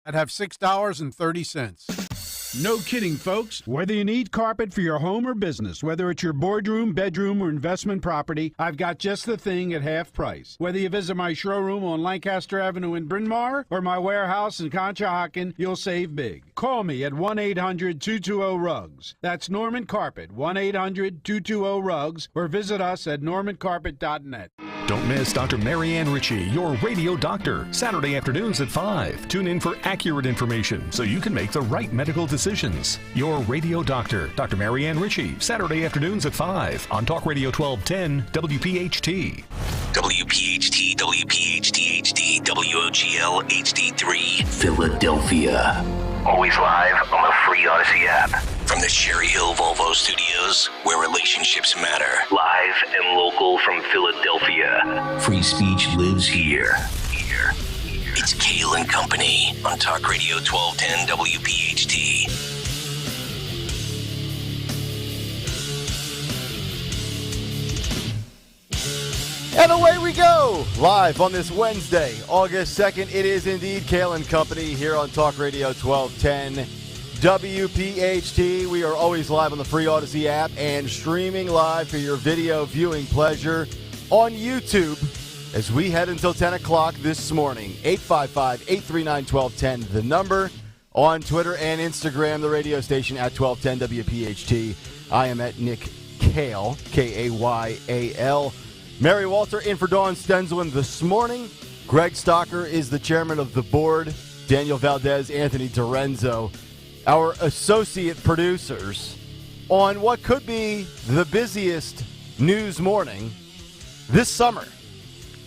I'd have $6.30. No kidding, folks. Whether you need carpet for your home or business, whether it's your boardroom, bedroom, or investment property, I've got just the thing at half price. Whether you visit my showroom on Lancaster Avenue in Bryn Mawr or my warehouse in Conshohocken, you'll save big. Call me at 1-800-220-RUGS. That's Norman Carpet, 1-800-220-RUGS, or visit us at normancarpet.net. Don't miss Dr. Marianne Ritchie, your radio doctor, Saturday afternoons at 5. Tune in for accurate information so you can make the right medical decisions. Your radio doctor, Dr. Marianne Ritchie, Saturday afternoons at 5 on Talk Radio 1210 WPHT. WPHT, WPHT HD, WOGL HD3, Philadelphia. Always live on the free Odyssey app. From the Cherry Hill Volvo Studios, where relationships matter. Live and local from Philadelphia. Free speech lives here. It's Kayal and Company on Talk Radio 1210 WPHT. And away we go, live on this Wednesday, August 2nd. It is indeed Kayal and Company here on Talk Radio 1210 WPHT. We are always live on the free Odyssey app and streaming live for your video viewing pleasure on YouTube as we head until 10 o'clock this morning. 855-839-1210, the number. On Twitter and Instagram, the radio station at 1210 WPHT. I am at Nick Kayal, Kayal. Mary Walter in for Dawn Stenzelin this morning. Greg Stocker is the chairman of the board. Daniel Valdez, Anthony Dorenzo, our associate producers, on what could be the busiest news morning this summer.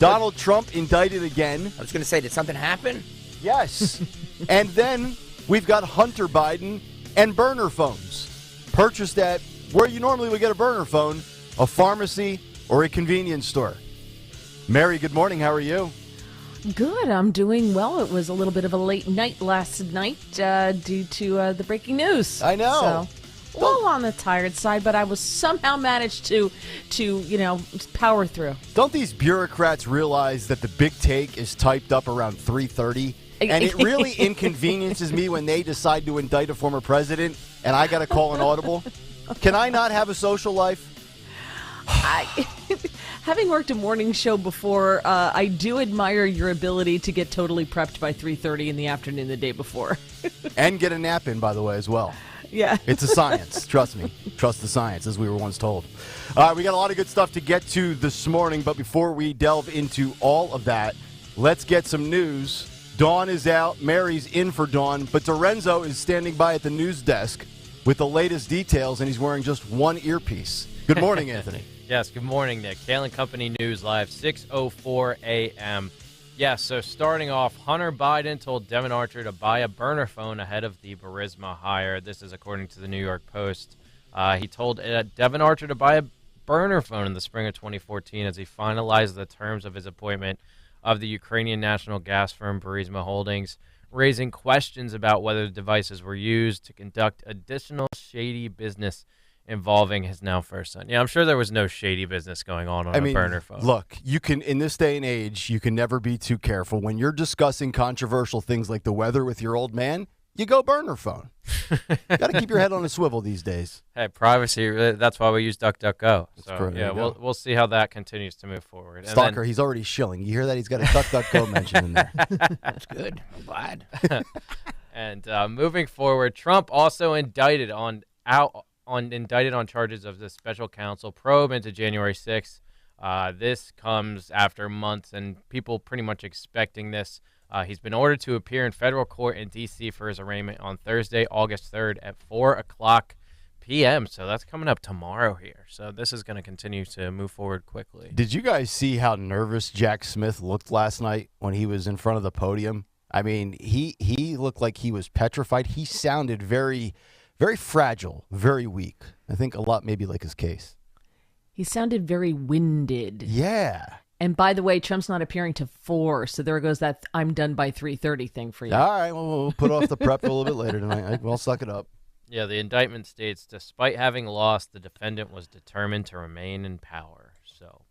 Donald Trump indicted again. I was going to say, did something happen? Yes. And then we've got Hunter Biden and burner phones purchased at where you normally would get a burner phone, a pharmacy or a convenience store. Mary, good morning. How are you? Good. I'm doing well. It was a little bit of a late night last night due to the breaking news. I know. So, a little on the tired side, but I was somehow managed to power through. Don't these bureaucrats realize that the big take is typed up around 3:30? And it really inconveniences me when they decide to indict a former president and I got to call an audible. Can I not have a social life? Having worked a morning show before, I do admire your ability to get totally prepped by 3:30 in the afternoon the day before. And get a nap in, by the way, as well. Yeah. It's a science. Trust me. Trust the science, as we were once told. All right, we got a lot of good stuff to get to this morning, but before we delve into all of that, let's get some news. Dawn is out. Mary's in for Dawn, but Dorenzo is standing by at the news desk with the latest details, and he's wearing just one earpiece. Good morning, Anthony. Yes, good morning, Nick. Kayal and Company News Live, 6:04 a.m. Yes, so starting off, Hunter Biden told Devon Archer to buy a burner phone ahead of the Burisma hire. This is according to the New York Post. He told Devon Archer to buy a burner phone in the spring of 2014 as he finalized the terms of his appointment of the Ukrainian national gas firm Burisma Holdings, raising questions about whether the devices were used to conduct additional shady business involving his now first son. Yeah, I'm sure there was no shady business going on a burner phone. Look, you can, in this day and age, you can never be too careful. When you're discussing controversial things like the weather with your old man, you go burner phone. Got to keep your head on a swivel these days. Hey, privacy, that's why we use DuckDuckGo. So, yeah, we'll see how that continues to move forward. Stalker, he's already shilling. You hear that? He's got a DuckDuckGo mention in there. That's good. I'm glad. And moving forward, Trump also indicted on charges of the special counsel probe into January 6th. This comes after months and people pretty much expecting this. He's been ordered to appear in federal court in D.C. for his arraignment on Thursday, August 3rd at 4 o'clock p.m. So that's coming up tomorrow here. So this is going to continue to move forward quickly. Did you guys see how nervous Jack Smith looked last night when he was in front of the podium? I mean, he looked like he was petrified. He sounded very, very fragile, very weak. I think a lot maybe like his case. He sounded very winded. Yeah. And by the way, Trump's not appearing to 4, so there goes that I'm done by 3:30 thing for you. All right, well, we'll put off the prep a little bit later tonight. We'll suck it up. Yeah, the indictment states, despite having lost, the defendant was determined to remain in power. So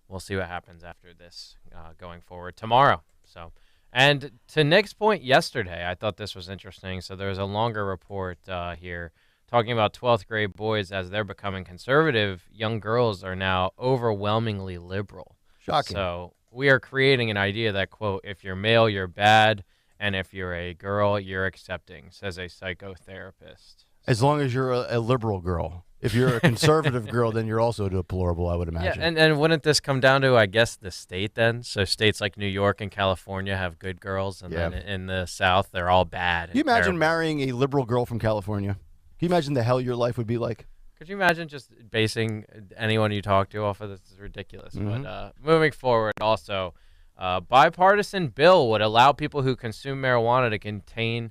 we'll see what happens after this going forward tomorrow. So, And to Nick's point yesterday, I thought this was interesting. So there's a longer report here talking about 12th grade boys as they're becoming conservative. Young girls are now overwhelmingly liberal. Shocking. So we are creating an idea that, quote, if you're male, you're bad, and if you're a girl, you're accepting, says a psychotherapist. As long as you're a liberal girl. If you're a conservative girl, then you're also deplorable, I would imagine. Yeah, and wouldn't this come down to, I guess, the state then? So states like New York and California have good girls, and then in the South, they're all bad. Can you imagine terrible. marrying a liberal girl from California? Can you imagine the hell your life would be like? Could you imagine just basing anyone you talk to off of this? It's ridiculous. But moving forward, also, bipartisan bill would allow people who consume marijuana to contain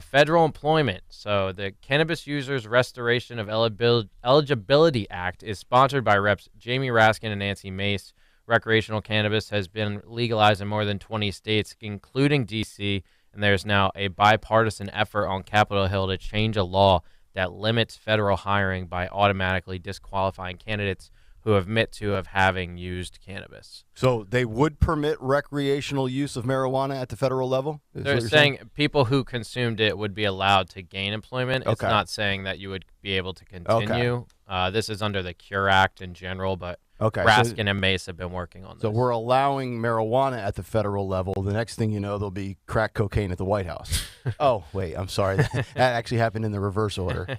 federal employment. So the Cannabis Users Restoration of Eligibility Act is sponsored by Reps Jamie Raskin and Nancy Mace. Recreational cannabis has been legalized in more than 20 states, including D.C., and there's now a bipartisan effort on Capitol Hill to change a law that limits federal hiring by automatically disqualifying candidates who admit to having used cannabis. So they would permit recreational use of marijuana at the federal level? They're saying people who consumed it would be allowed to gain employment. It's not saying that you would be able to continue. This is under the Cure Act in general, but Raskin and Mace have been working on this. So we're allowing marijuana at the federal level. The next thing you know, there'll be crack cocaine at the White House. Oh, wait, I'm sorry. That actually happened in the reverse order.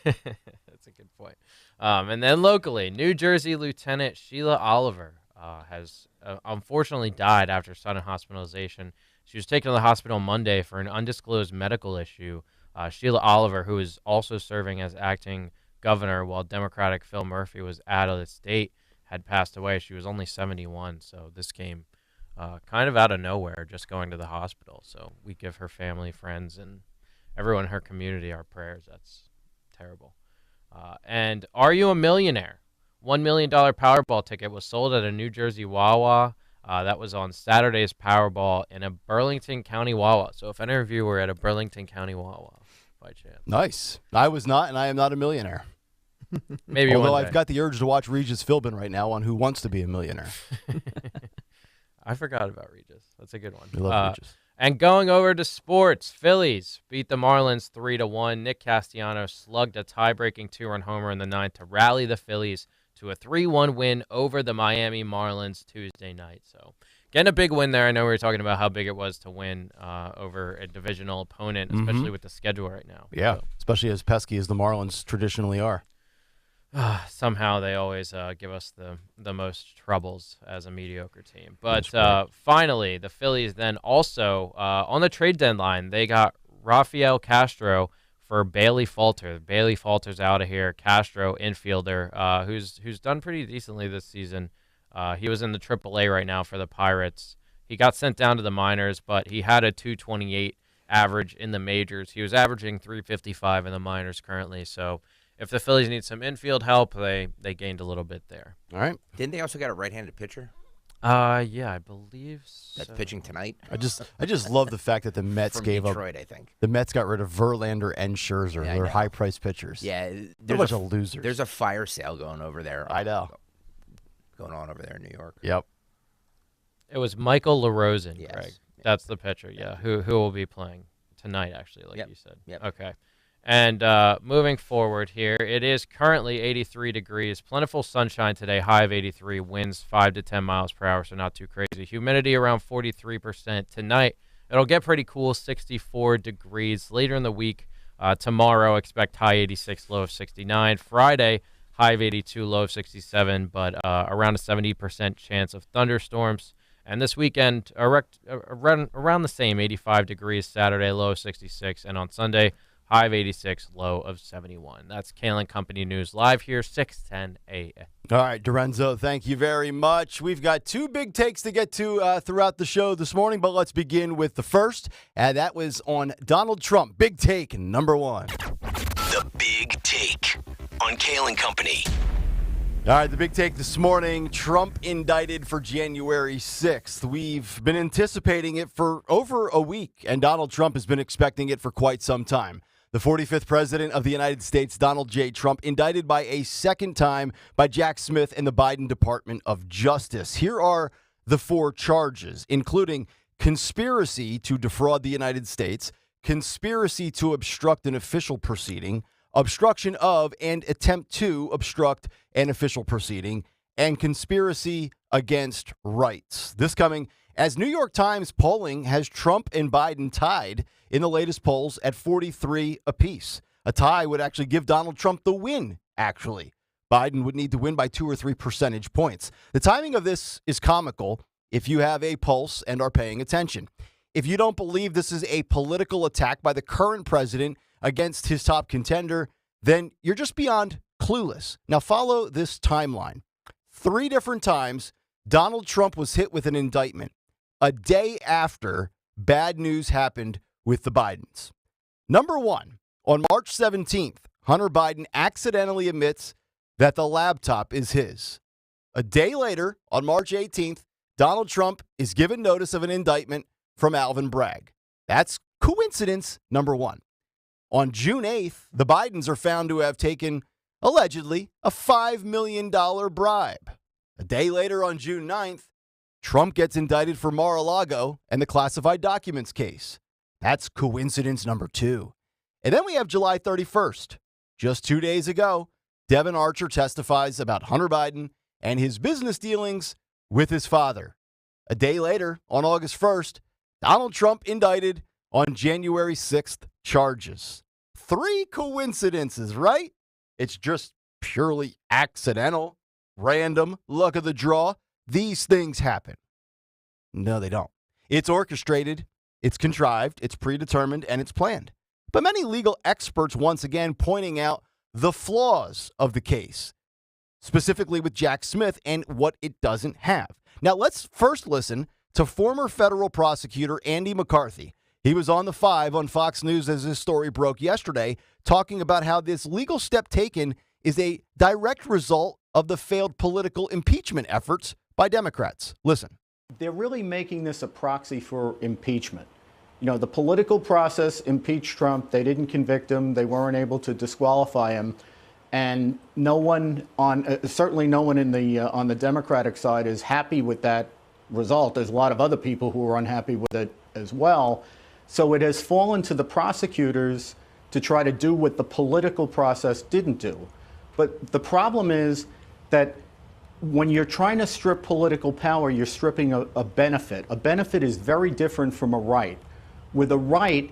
That's a good point. And then locally, New Jersey Lieutenant Sheila Oliver has unfortunately died after sudden hospitalization. She was taken to the hospital Monday for an undisclosed medical issue. Sheila Oliver, who is also serving as acting governor while Democratic Phil Murphy was out of the state, had passed away. She was only 71, so this came kind of out of nowhere, just going to the hospital. So we give her family, friends, and everyone in her community our prayers. That's terrible. And are you a millionaire? $1 million Powerball ticket was sold at a New Jersey Wawa. That was on Saturday's Powerball in a Burlington County Wawa. So if any of you were at a Burlington County Wawa, by chance. Nice. I was not, and I am not a millionaire. Maybe Although one day. I've got the urge to watch Regis Philbin right now on Who Wants to Be a Millionaire. I forgot about Regis. That's a good one. I love Regis. And going over to sports, Phillies beat the Marlins 3-1. Nick Castellanos slugged a tie-breaking 2-run homer in the ninth to rally the Phillies to a 3-1 win over the Miami Marlins Tuesday night. So getting a big win there. I know we were talking about how big it was to win over a divisional opponent, especially with the schedule right now. Yeah, so, especially as pesky as the Marlins traditionally are. Somehow they always give us the most troubles as a mediocre team. But finally, the Phillies then also, on the trade deadline, they got Rafael Castro for Bailey Falter. Bailey Falter's out of here. Castro, infielder, who's done pretty decently this season. He was in the AAA right now for the Pirates. He got sent down to the minors, but he had a 228 average in the majors. He was averaging 355 in the minors currently, so if the Phillies need some infield help, they gained a little bit there. All right. Didn't they also get a right-handed pitcher Yeah, I believe so. that's pitching tonight? I just love the fact that the Mets From gave Detroit, up. I think. The Mets got rid of Verlander and Scherzer. Yeah, I They're know. high-priced pitchers. Yeah, They're a there's bunch of losers. There's a fire sale going over there. I know. Going on over there in New York. Yep. It was Michael LaRosen, Yes. Greg. That's the pitcher, yeah, who will be playing tonight, actually, like you said. Yep. Okay. And moving forward here, it is currently 83 degrees. Plentiful sunshine today, high of 83, winds 5 to 10 miles per hour, so not too crazy. Humidity around 43%. Tonight, it'll get pretty cool, 64 degrees. Later in the week, tomorrow, expect high 86, low of 69. Friday, high of 82, low of 67, but around a 70% chance of thunderstorms. And this weekend, around the same, 85 degrees Saturday, low of 66. And on Sunday, high of 86, low of 71. That's Kayal Company News live here, 6:10 a.m. All right, Dorenzo, thank you very much. We've got two big takes to get to throughout the show this morning, but let's begin with the first. That was on Donald Trump. Big take number one. The Big Take on Kayal Company. All right, the big take this morning, Trump indicted for January 6th. We've been anticipating it for over a week, and Donald Trump has been expecting it for quite some time. The 45th president of the United States, Donald J. Trump, indicted by a second time by Jack Smith and the Biden Department of Justice. Here are the 4 charges, including conspiracy to defraud the United States, conspiracy to obstruct an official proceeding, obstruction of and attempt to obstruct an official proceeding, and conspiracy against rights. This coming as New York Times polling has Trump and Biden tied in the latest polls at 43 apiece. A tie would actually give Donald Trump the win, actually. Biden would need to win by 2 or 3 percentage points. The timing of this is comical if you have a pulse and are paying attention. If you don't believe this is a political attack by the current president against his top contender, then you're just beyond clueless. Now follow this timeline. 3 different times, Donald Trump was hit with an indictment a day after bad news happened with the Bidens. Number 1, on March 17th, Hunter Biden accidentally admits that the laptop is his. A day later, on March 18th, Donald Trump is given notice of an indictment from Alvin Bragg. That's coincidence number 1. On June 8th, the Bidens are found to have taken, allegedly, a $5 million bribe. A day later, on June 9th, Trump gets indicted for Mar-a-Lago and the classified documents case. That's coincidence number 2. And then we have July 31st. Just 2 days ago, Devin Archer testifies about Hunter Biden and his business dealings with his father. A day later, on August 1st, Donald Trump indicted on January 6th charges. 3 coincidences, right? It's just purely accidental, random, luck of the draw. These things happen. No, they don't. It's orchestrated, it's contrived, it's predetermined, and it's planned. But many legal experts once again pointing out the flaws of the case, specifically with Jack Smith and what it doesn't have. Now, let's first listen to former federal prosecutor Andy McCarthy. He was on the 5 on Fox News as this story broke yesterday, talking about how this legal step taken is a direct result of the failed political impeachment efforts by Democrats. Listen. They're really making this a proxy for impeachment. You know, the political process impeached Trump. They didn't convict him. They weren't able to disqualify him. And no one certainly no one on the Democratic side is happy with that result. There's a lot of other people who are unhappy with it as well. So it has fallen to the prosecutors to try to do what the political process didn't do. But the problem is that when you're trying to strip political power, you're stripping a benefit. A benefit is very different from a right. With a right,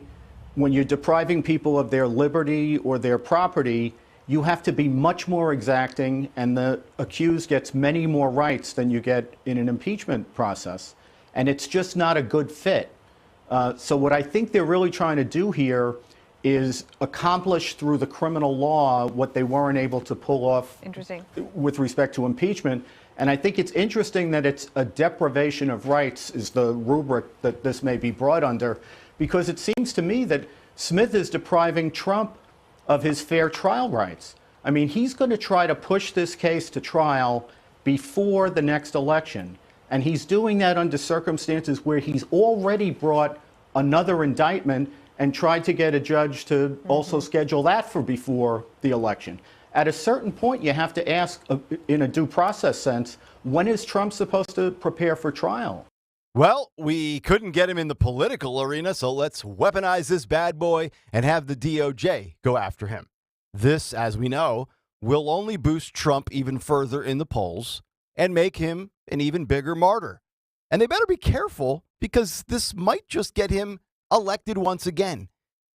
when you're depriving people of their liberty or their property, you have to be much more exacting, and the accused gets many more rights than you get in an impeachment process. And it's just not a good fit. So what I think they're really trying to do here is accomplish through the criminal law what they weren't able to pull off with respect to impeachment. And I think it's interesting that it's a deprivation of rights is the rubric that this may be brought under, because it seems to me that Smith is depriving Trump of his fair trial rights. I mean, he's going to try to push this case to trial before the next election. And he's doing that under circumstances where he's already brought another indictment and tried to get a judge to also schedule that for before the election. At a certain point, you have to ask, in a due process sense, when is Trump supposed to prepare for trial? Well, we couldn't get him in the political arena, so let's weaponize this bad boy and have the DOJ go after him. This, as we know, will only boost Trump even further in the polls and make him an even bigger martyr. And they better be careful, because this might just get him elected once again.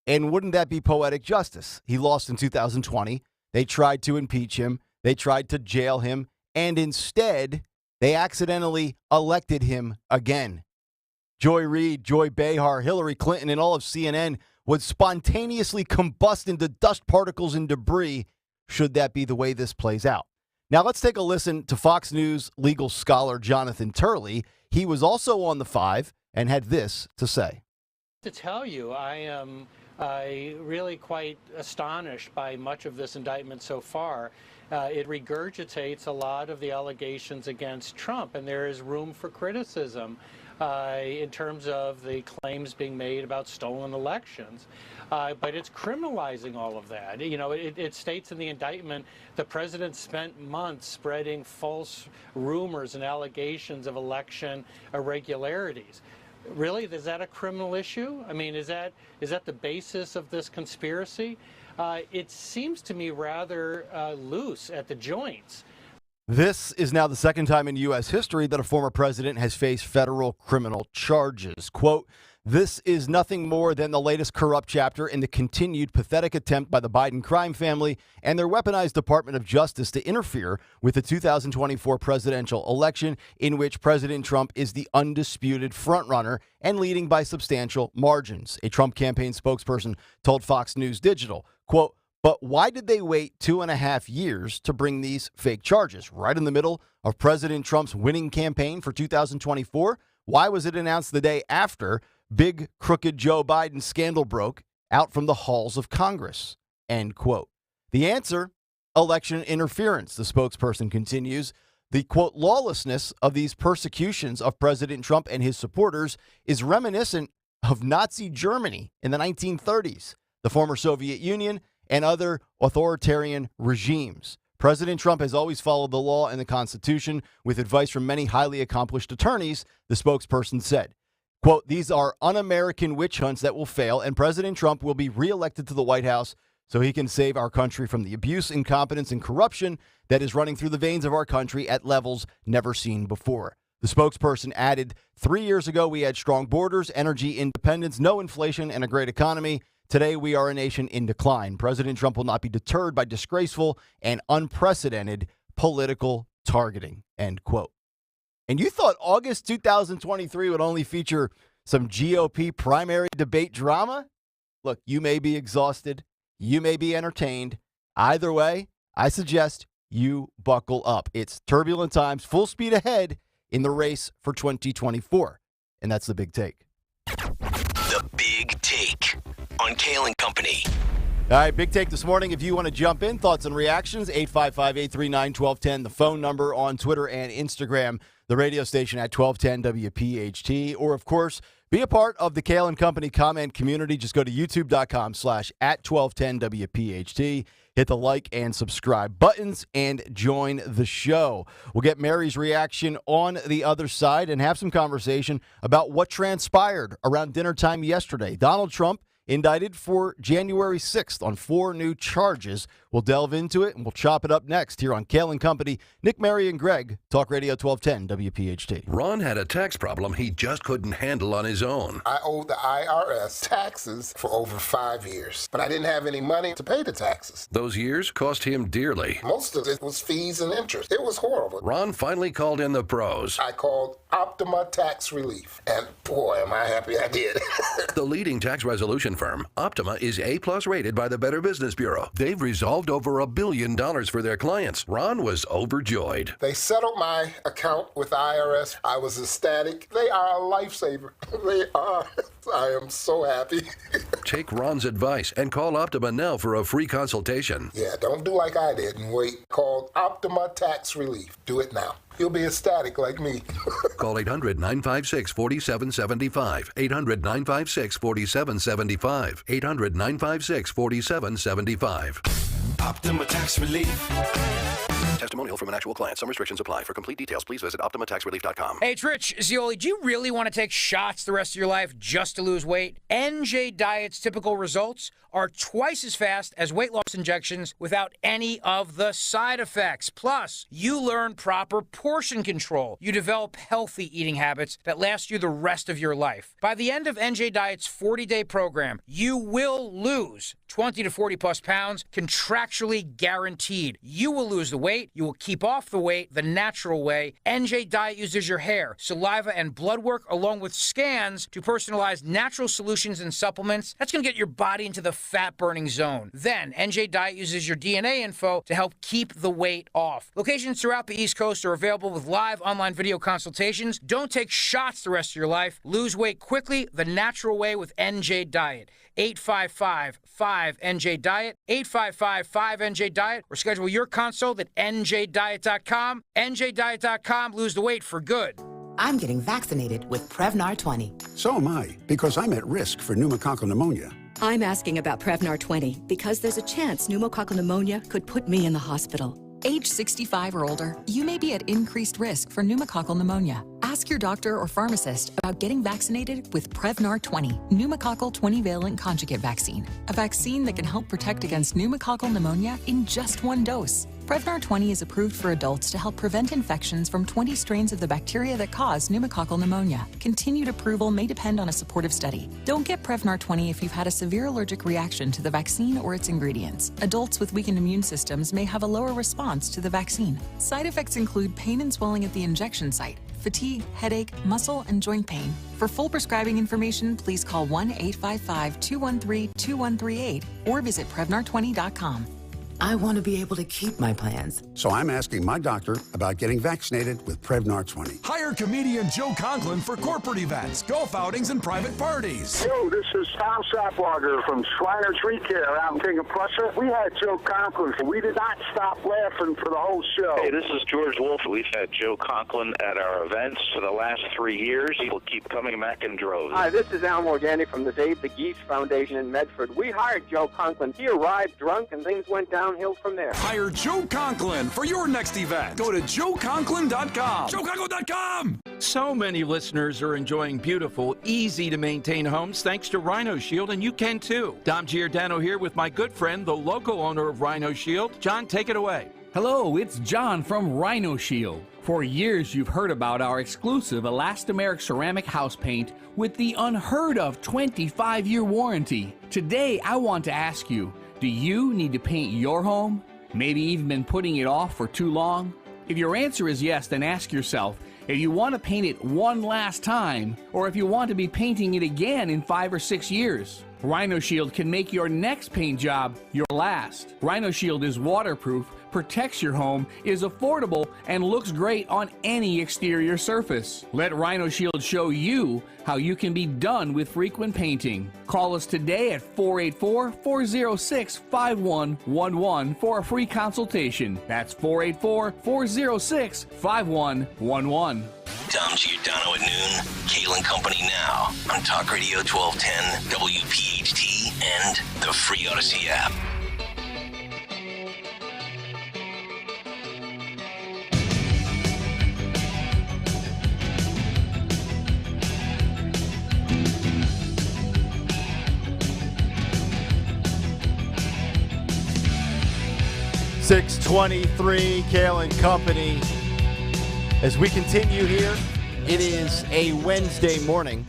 And wouldn't that be poetic justice? He lost in 2020. They tried to impeach him. They tried to jail him. And instead, they accidentally elected him again. Joy Reid, Joy Behar, Hillary Clinton, and all of CNN would spontaneously combust into dust particles and debris should that be the way this plays out. Now let's take a listen to Fox News legal scholar Jonathan Turley. He was also on the 5 and had this to say. To tell you, I am really quite astonished by much of this indictment so far. It regurgitates a lot of the allegations against Trump, and there is room for criticism. in terms of the claims being made about stolen elections. But it's criminalizing all of that. You know, it states in the indictment the president spent months spreading false rumors and allegations of election irregularities. Really, is that a criminal issue? I mean, is that the basis of this conspiracy? It seems to me rather loose at the joints. This is now the second time in U.S. history that a former president has faced federal criminal charges. Quote, "This is nothing more than the latest corrupt chapter in the continued pathetic attempt by the Biden crime family and their weaponized Department of Justice to interfere with the 2024 presidential election, in which President Trump is the undisputed frontrunner and leading by substantial margins." A Trump campaign spokesperson told Fox News Digital, quote, "But why did they wait 2.5 years to bring these fake charges? Right in the middle of President Trump's winning campaign for 2024? Why was it announced the day after big crooked Joe Biden scandal broke out from the halls of Congress?" End quote. The answer, election interference, the spokesperson continues. The, quote, "lawlessness of these persecutions of President Trump and his supporters is reminiscent of Nazi Germany in the 1930s, the former Soviet Union, and other authoritarian regimes. President Trump has always followed the law and the Constitution with advice from many highly accomplished attorneys," the spokesperson said. Quote, "These are un-American witch hunts that will fail, and President Trump will be reelected to the White House so he can save our country from the abuse, incompetence, and corruption that is running through the veins of our country at levels never seen before." The spokesperson added, 3 years ago, we had strong borders, energy independence, no inflation, and a great economy. Today, we are a nation in decline. President Trump will not be deterred by disgraceful and unprecedented political targeting." End quote. And you thought August 2023 would only feature some GOP primary debate drama? Look, you may be exhausted. You may be entertained. Either way, I suggest you buckle up. It's turbulent times, full speed ahead in the race for 2024. And that's the big take. The Big Take on Kayal and Company. All right, big take this morning. If you want to jump in, thoughts and reactions, 855-839-1210, the phone number on Twitter and Instagram, the radio station at 1210 WPHT, or, of course, be a part of the Kayal and Company comment community. Just go to youtube.com/@1210 WPHT. Hit the like and subscribe buttons and join the show. We'll get Mary's reaction on the other side and have some conversation about what transpired around dinner time yesterday. Donald Trump indicted for January 6th on 4 new charges. We'll delve into it, and we'll chop it up next here on Kayal and Company. Nick, Mary, and Greg, Talk Radio 1210 WPHT. Ron had a tax problem he just couldn't handle on his own. I owed the IRS taxes for over 5 years, but I didn't have any money to pay the taxes. Those years cost him dearly. Most of it was fees and interest. It was horrible. Ron finally called in the pros. I called Optima Tax Relief, and boy, am I happy I did. The leading tax resolution firm, Optima, is A+ rated by the Better Business Bureau. They've resolved over $1 billion for their clients. Ron was overjoyed. They settled my account with the IRS. I was ecstatic. They are a lifesaver. They are. I am so happy. Take Ron's advice and call Optima now for a free consultation. Yeah, don't do like I did and wait. Call Optima Tax Relief. Do it now. You'll be ecstatic like me. Call 800-956-4775. 800-956-4775. 800-956-4775. Optima Tax Relief. Testimonial from an actual client. Some restrictions apply. For complete details, please visit OptimaTaxRelief.com. Hey, it's Rich Zioli. Do you really want to take shots the rest of your life just to lose weight? NJ Diet's typical results are twice as fast as weight loss injections without any of the side effects. Plus, you learn proper portion control. You develop healthy eating habits that last you the rest of your life. By the end of NJ Diet's 40-day program, you will lose 20 to 40 plus pounds, contractually guaranteed. You will lose the weight. You will keep off the weight the natural way. NJ Diet uses your hair, saliva, and blood work along with scans to personalize natural solutions and supplements. That's going to get your body into the fat-burning zone. Then, NJ Diet uses your DNA info to help keep the weight off. Locations throughout the East Coast are available with live online video consultations. Don't take shots the rest of your life. Lose weight quickly the natural way with NJ Diet. 855-5NJ-DIET, 855-5NJ-DIET, or schedule your consult at NJDiet.com. NJDiet.com, lose the weight for good. I'm getting vaccinated with Prevnar 20. So am I, because I'm at risk for pneumococcal pneumonia. I'm asking about Prevnar 20 because there's a chance pneumococcal pneumonia could put me in the hospital. Age 65 or older, you may be at increased risk for pneumococcal pneumonia. Ask your doctor or pharmacist about getting vaccinated with Prevnar 20, pneumococcal 20-valent conjugate vaccine, a vaccine that can help protect against pneumococcal pneumonia in just one dose. Prevnar 20 is approved for adults to help prevent infections from 20 strains of the bacteria that cause pneumococcal pneumonia. Continued approval may depend on a supportive study. Don't get Prevnar 20 if you've had a severe allergic reaction to the vaccine or its ingredients. Adults with weakened immune systems may have a lower response to the vaccine. Side effects include pain and swelling at the injection site, fatigue, headache, muscle, and joint pain. For full prescribing information, please call 1-855-213-2138 or visit Prevnar20.com. I want to be able to keep my plans. So I'm asking my doctor about getting vaccinated with Prevnar 20. Hire comedian Joe Conklin for corporate events, golf outings, and private parties. Yo, this is Tom Sapwager from Shriners Tree Care out in King of Prussia. We had Joe Conklin. We did not stop laughing for the whole show. Hey, this is George Wolf. We've had Joe Conklin at our events for the last 3 years. He will keep coming back in droves. Hi, this is Al Morgani from the Dave the Geese Foundation in Medford. We hired Joe Conklin. He arrived drunk and things went downhill from there. Hire Joe Conklin for your next event. Go to joeconklin.com. joeconklin.com. So many listeners are enjoying beautiful, easy-to-maintain homes thanks to Rhino Shield, and you can too. Dom Giordano here with my good friend, the local owner of Rhino Shield. John, take it away. Hello, it's John from Rhino Shield. For years, you've heard about our exclusive elastomeric ceramic house paint with the unheard of 25-year warranty. Today, I want to ask you, do you need to paint your home? Maybe even been putting it off for too long? If your answer is yes, then ask yourself if you want to paint it one last time or if you want to be painting it again in 5 or 6 years. Rhino Shield can make your next paint job your last. Rhino Shield is waterproof, protects your home, is affordable, and looks great on any exterior surface. Let Rhino Shield show you how you can be done with frequent painting. Call us today at 484-406-5111 for a free consultation. That's 484-406-5111. Dom Giordano at noon. Kayal Company now on Talk Radio 1210, WPHT, and the free Odyssey app. .623, Kayal Company. As we continue here, it is a Wednesday morning.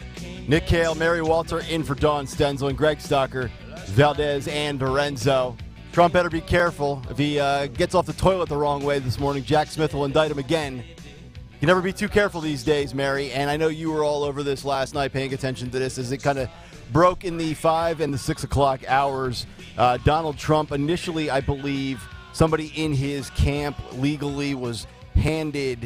Nick Kayal, Mary Walter in for Dawn Stenzel, and Greg Stocker, Valdez, and Lorenzo. Trump better be careful. If he gets off the toilet the wrong way this morning, Jack Smith will indict him again. You can never be too careful these days, Mary, and I know you were all over this last night paying attention to this as it kind of broke in the 5 and the 6 o'clock hours. Donald Trump initially, I believe, somebody in his camp legally was handed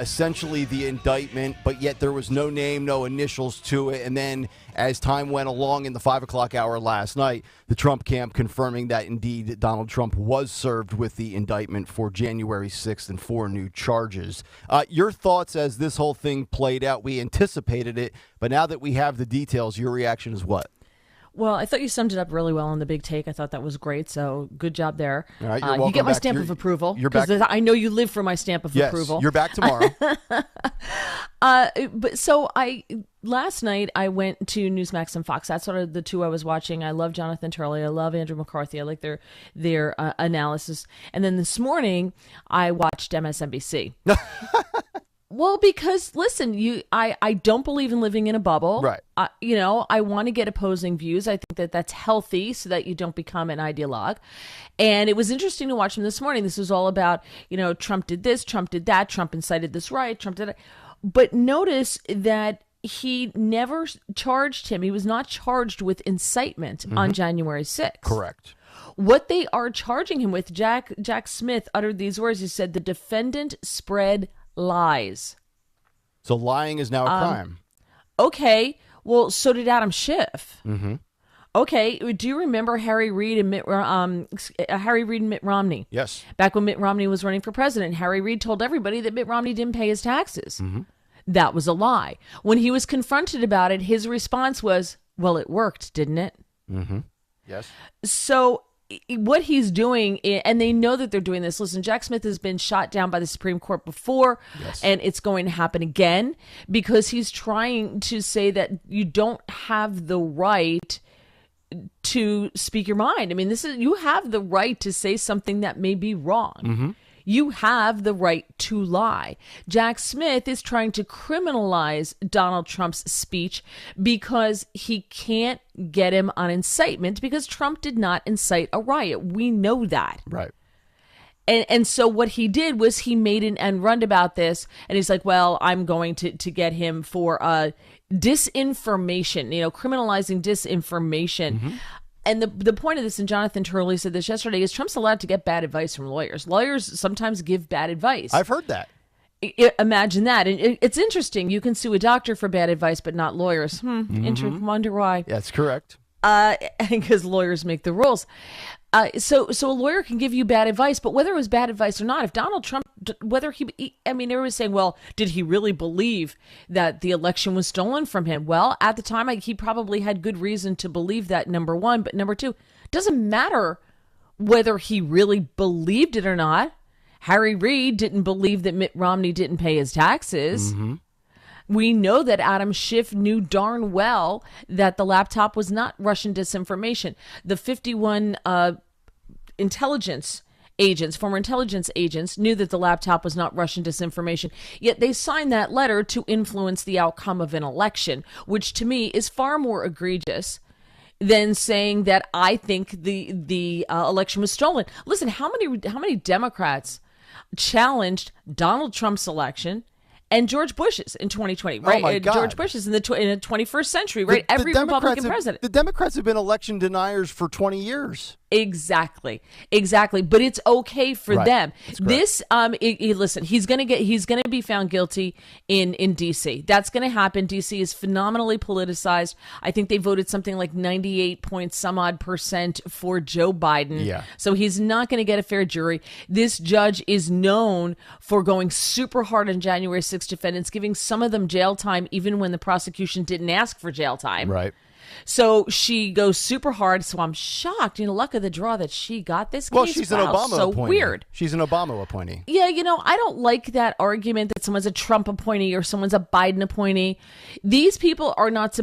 essentially the indictment, but yet there was no name, no initials to it. And then as time went along in the 5 o'clock hour last night, the Trump camp confirming that indeed Donald Trump was served with the indictment for January 6th and 4 new charges. Your thoughts as this whole thing played out? We anticipated it, but now that we have the details, your reaction is what? Well, I thought you summed it up really well in the big take. I thought that was great, so good job there. All right, you're welcome. You get my back. stamp of approval. You're back. Because I know you live for my stamp of approval. Yes, you're back tomorrow. But so last night I went to Newsmax and Fox. That's sort of the two I was watching. I love Jonathan Turley. I love Andrew McCarthy. I like their analysis. And then this morning I watched MSNBC. Well, because listen, I don't believe in living in a bubble. Right. I want to get opposing views. I think that that's healthy so that you don't become an ideologue. And it was interesting to watch them this morning. This was all about, Trump did this, Trump did that, Trump incited this riot, Trump did it. But notice that he never charged him. He was not charged with incitement on January 6th. Correct. What they are charging him with, Jack Smith uttered these words. He said, the defendant spread lies. So lying is now a crime. Okay. Well, so did Adam Schiff. Mm-hmm. Okay. Do you remember Harry Reid and Mitt Romney? Yes. Back when Mitt Romney was running for president, Harry Reid told everybody that Mitt Romney didn't pay his taxes. Mm-hmm. that was a lie. When he was confronted about it, his response was, well, it worked, didn't it? Mm-hmm. Yes. So what he's doing, and they know that they're doing this. Listen, Jack Smith has been shot down by the Supreme Court before, and it's going to happen again because he's trying to say that you don't have the right to speak your mind. I mean, you have the right to say something that may be wrong. Mm-hmm. You have the right to lie. Jack Smith is trying to criminalize Donald Trump's speech because he can't get him on incitement because Trump did not incite a riot. We know that. Right. And so what he did was he made an end run about this, and he's like, well, I'm going to get him for disinformation, criminalizing disinformation. Mm-hmm. And the point of this, and Jonathan Turley said this yesterday, is Trump's allowed to get bad advice from lawyers. Lawyers sometimes give bad advice. I've heard that. Imagine that. And it's interesting. You can sue a doctor for bad advice, but not lawyers. Mm-hmm. Wonder why. That's correct. Because lawyers make the rules. So a lawyer can give you bad advice, but whether it was bad advice or not, if Donald Trump, everybody's saying, well, did he really believe that the election was stolen from him? Well, at the time, he probably had good reason to believe that, number one. But number two, it doesn't matter whether he really believed it or not. Harry Reid didn't believe that Mitt Romney didn't pay his taxes. Mm-hmm. We know that Adam Schiff knew darn well that the laptop was not Russian disinformation. The 51 intelligence agents, former intelligence agents, knew that the laptop was not Russian disinformation. Yet they signed that letter to influence the outcome of an election, which to me is far more egregious than saying that I think the election was stolen. Listen, how many Democrats challenged Donald Trump's election and George Bush's in 2020, right? Oh my God. George Bush's in the 21st century, right? Every Republican president. The Democrats have been election deniers for 20 years. Exactly. But it's okay for them. This, listen, he's going to be found guilty in DC. That's going to happen. DC is phenomenally politicized. I think they voted something like 98% for Joe Biden. Yeah. So he's not going to get a fair jury. This judge is known for going super hard on January 6th defendants, giving some of them jail time, even when the prosecution didn't ask for jail time. Right. So she goes super hard. So I'm shocked. Luck of the draw that she got this case. Well, she's an Obama so appointee. Weird. She's an Obama appointee. Yeah, I don't like that argument that someone's a Trump appointee or someone's a Biden appointee. These people are not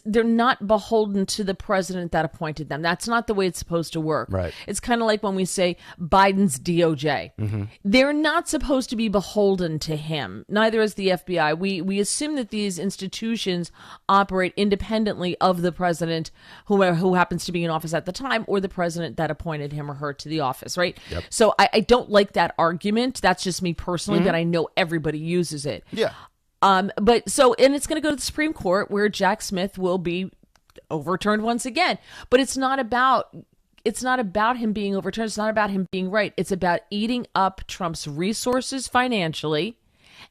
they're not beholden to the president that appointed them. That's not the way it's supposed to work. Right. It's kind of like when we say Biden's DOJ. Mm-hmm. They're not supposed to be beholden to him. Neither is the FBI. We assume that these institutions operate independently of the president, who happens to be in office at the time, or the president that appointed him or her to the office, right? Yep. So I don't like that argument. That's just me personally, but I know everybody uses it. Yeah. And it's going to go to the Supreme Court, where Jack Smith will be overturned once again. But it's not about him being overturned. It's not about him being right. It's about eating up Trump's resources financially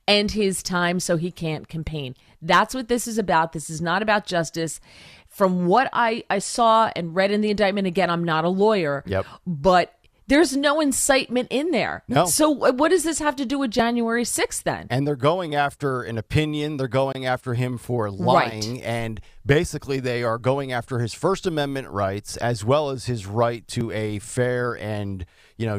and his time so he can't campaign. That's what this is about. This is not about justice. From what I saw and read in the indictment, again, I'm not a lawyer, but there's no incitement in there. No. So what does this have to do with January 6th then? And they're going after an opinion. They're going after him for lying. Right. And basically they are going after his First Amendment rights, as well as his right to a fair and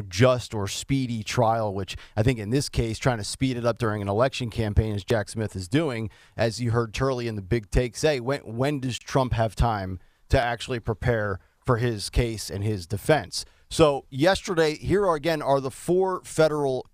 just or speedy trial, which I think in this case, trying to speed it up during an election campaign, as Jack Smith is doing, as you heard Turley in the Big Take say, when does Trump have time to actually prepare for his case and his defense? So yesterday, here are the 4 federal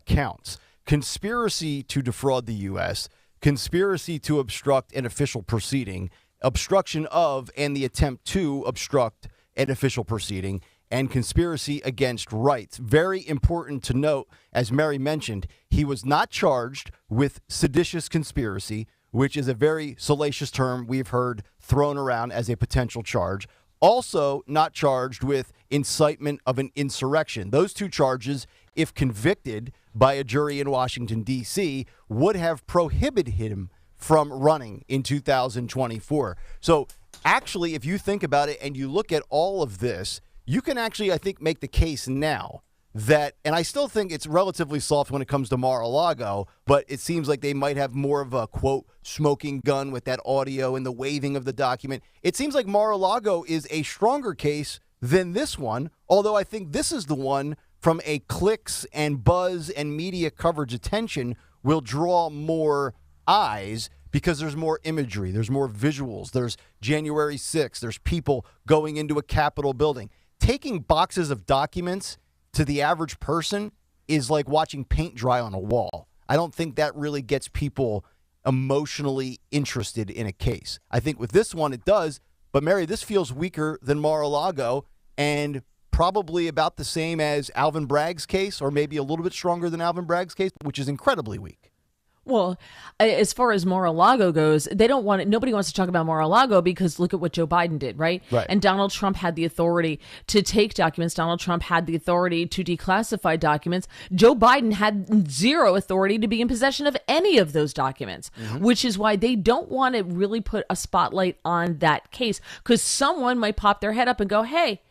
counts: conspiracy to defraud the U.S., conspiracy to obstruct an official proceeding, obstruction of and the attempt to obstruct an official proceeding, and conspiracy against rights. Very important to note, as Mary mentioned, he was not charged with seditious conspiracy, which is a very salacious term we've heard thrown around as a potential charge. Also not charged with incitement of an insurrection. Those 2 charges, if convicted by a jury in Washington, D.C., would have prohibited him from running in 2024. So actually, if you think about it and you look at all of this, you can actually, I think, make the case now that, and I still think it's relatively soft when it comes to Mar-a-Lago, but it seems like they might have more of a, quote, smoking gun with that audio and the waving of the document. It seems like Mar-a-Lago is a stronger case than this one, although I think this is the one from a clicks and buzz and media coverage attention will draw more eyes because there's more imagery, there's more visuals, there's January 6th, there's people going into a Capitol building. Taking boxes of documents to the average person is like watching paint dry on a wall. I don't think that really gets people emotionally interested in a case. I think with this one it does, but Mary, this feels weaker than Mar-a-Lago and probably about the same as Alvin Bragg's case, or maybe a little bit stronger than Alvin Bragg's case, which is incredibly weak. Well, as far as Mar-a-Lago goes, they don't want it. Nobody wants to talk about Mar-a-Lago because look at what Joe Biden did, right? Right. And Donald Trump had the authority to take documents. Donald Trump had the authority to declassify documents. Joe Biden had zero authority to be in possession of any of those documents, which is why they don't want to really put a spotlight on that case, because someone might pop their head up and go, hey,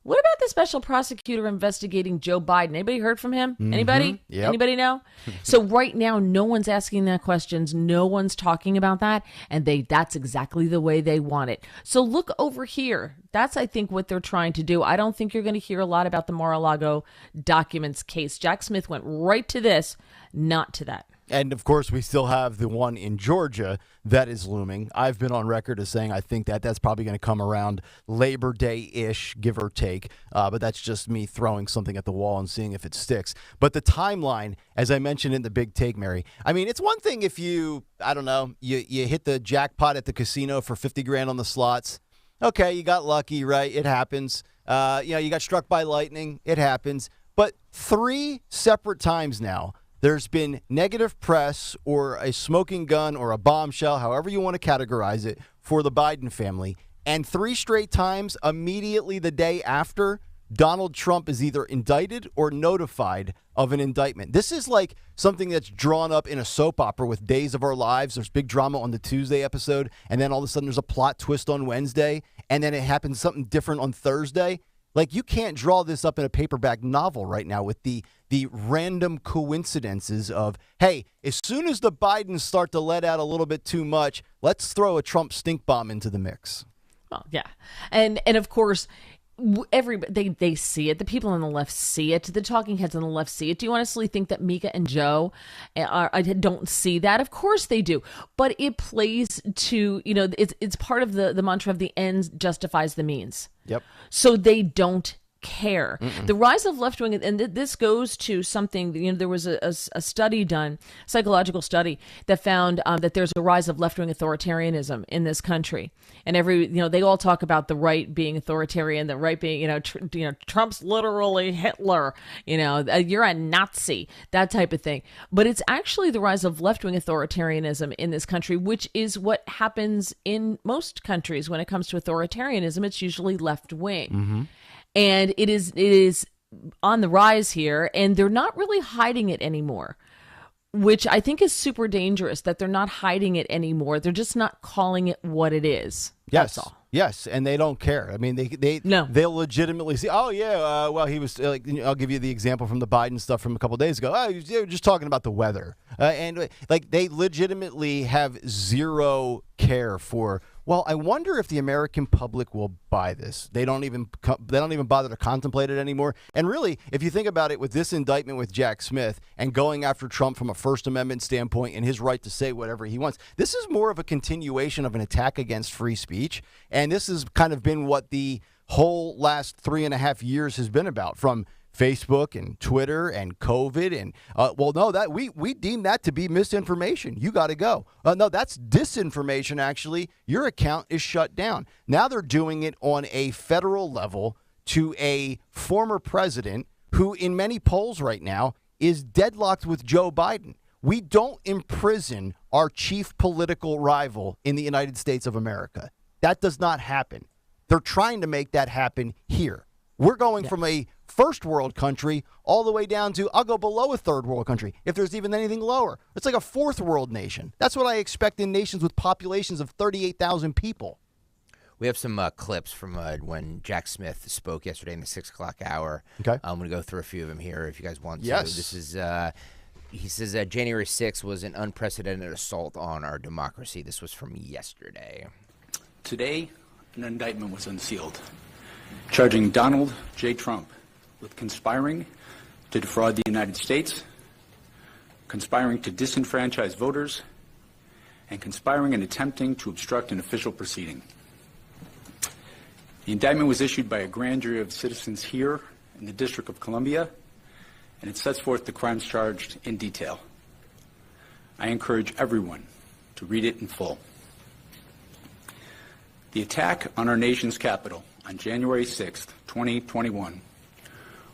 what about the special prosecutor investigating Joe Biden? Anybody heard from him? Anybody? Yep. Anybody know? So right now, no one's asking that questions. No one's talking about that. And that's exactly the way they want it. So look over here. That's, I think, what they're trying to do. I don't think you're going to hear a lot about the Mar-a-Lago documents case. Jack Smith went right to this, not to that. And, of course, we still have the one in Georgia that is looming. I've been on record as saying I think that's probably going to come around Labor Day-ish, give or take. But that's just me throwing something at the wall and seeing if it sticks. But the timeline, as I mentioned in the big take, Mary, I mean, it's one thing if you hit the jackpot at the casino for $50,000 on the slots. Okay, you got lucky, right? It happens. You got struck by lightning. It happens. But 3 separate times now, there's been negative press or a smoking gun or a bombshell, however you want to categorize it, for the Biden family. And 3 straight times, immediately the day after, Donald Trump is either indicted or notified of an indictment. This is like something that's drawn up in a soap opera with Days of Our Lives. There's big drama on the Tuesday episode, and then all of a sudden there's a plot twist on Wednesday, and then it happens something different on Thursday. Like, you can't draw this up in a paperback novel right now with the random coincidences of, hey, as soon as the Bidens start to let out a little bit too much, let's throw a Trump stink bomb into the mix. Well, yeah. And of course, everybody, they see it. The people on the left see it. The talking heads on the left see it. Do you honestly think that Mika and Joe don't see that? Of course they do. But it plays to, it's part of the mantra of the ends justifies the means. Yep. So they don't care. The rise of left-wing, and this goes to something, there was a study done, psychological study, that found that there's a rise of left-wing authoritarianism in this country. And they all talk about the right being authoritarian, the right being, Trump's literally Hitler, you're a Nazi, that type of thing. But it's actually the rise of left-wing authoritarianism in this country, which is what happens in most countries when it comes to authoritarianism. It's usually left-wing. And it is on the rise here, and they're not really hiding it anymore, which I think is super dangerous, that they're not hiding it anymore. They're just not calling it what it is. Yes. That's all. Yes, and they don't care. I mean, they'll legitimately see, oh, yeah, well, he was, I'll give you the example from the Biden stuff from a couple of days ago. Oh, he was just talking about the weather. And they legitimately have zero care for, well, I wonder if the American public will buy this. They don't even bother to contemplate it anymore. And really, if you think about it, with this indictment with Jack Smith and going after Trump from a First Amendment standpoint and his right to say whatever he wants, this is more of a continuation of an attack against free speech. And this has kind of been what the whole last 3.5 years has been about, from Facebook and Twitter and COVID. And that we deem that to be misinformation. You got to go. No, that's disinformation. Actually, your account is shut down. Now they're doing it on a federal level to a former president who, in many polls right now, is deadlocked with Joe Biden. We don't imprison our chief political rival in the United States of America. That does not happen. They're trying to make that happen here. We're going from a first world country all the way down to, I'll go below a third world country, if there's even anything lower. It's like a fourth world nation. That's what I expect in nations with populations of 38,000 people. We have some clips from when Jack Smith spoke yesterday in the 6 o'clock hour. Okay. I'm going to go through a few of them here if you guys want to. Yes. This is, he says January 6th was an unprecedented assault on our democracy. This was from yesterday. Today, an indictment was unsealed, charging Donald J. Trump with conspiring to defraud the United States, conspiring to disenfranchise voters, and conspiring and attempting to obstruct an official proceeding. The indictment was issued by a grand jury of citizens here in the District of Columbia, and it sets forth the crimes charged in detail. I encourage everyone to read it in full. The attack on our nation's capital on January 6, 2021,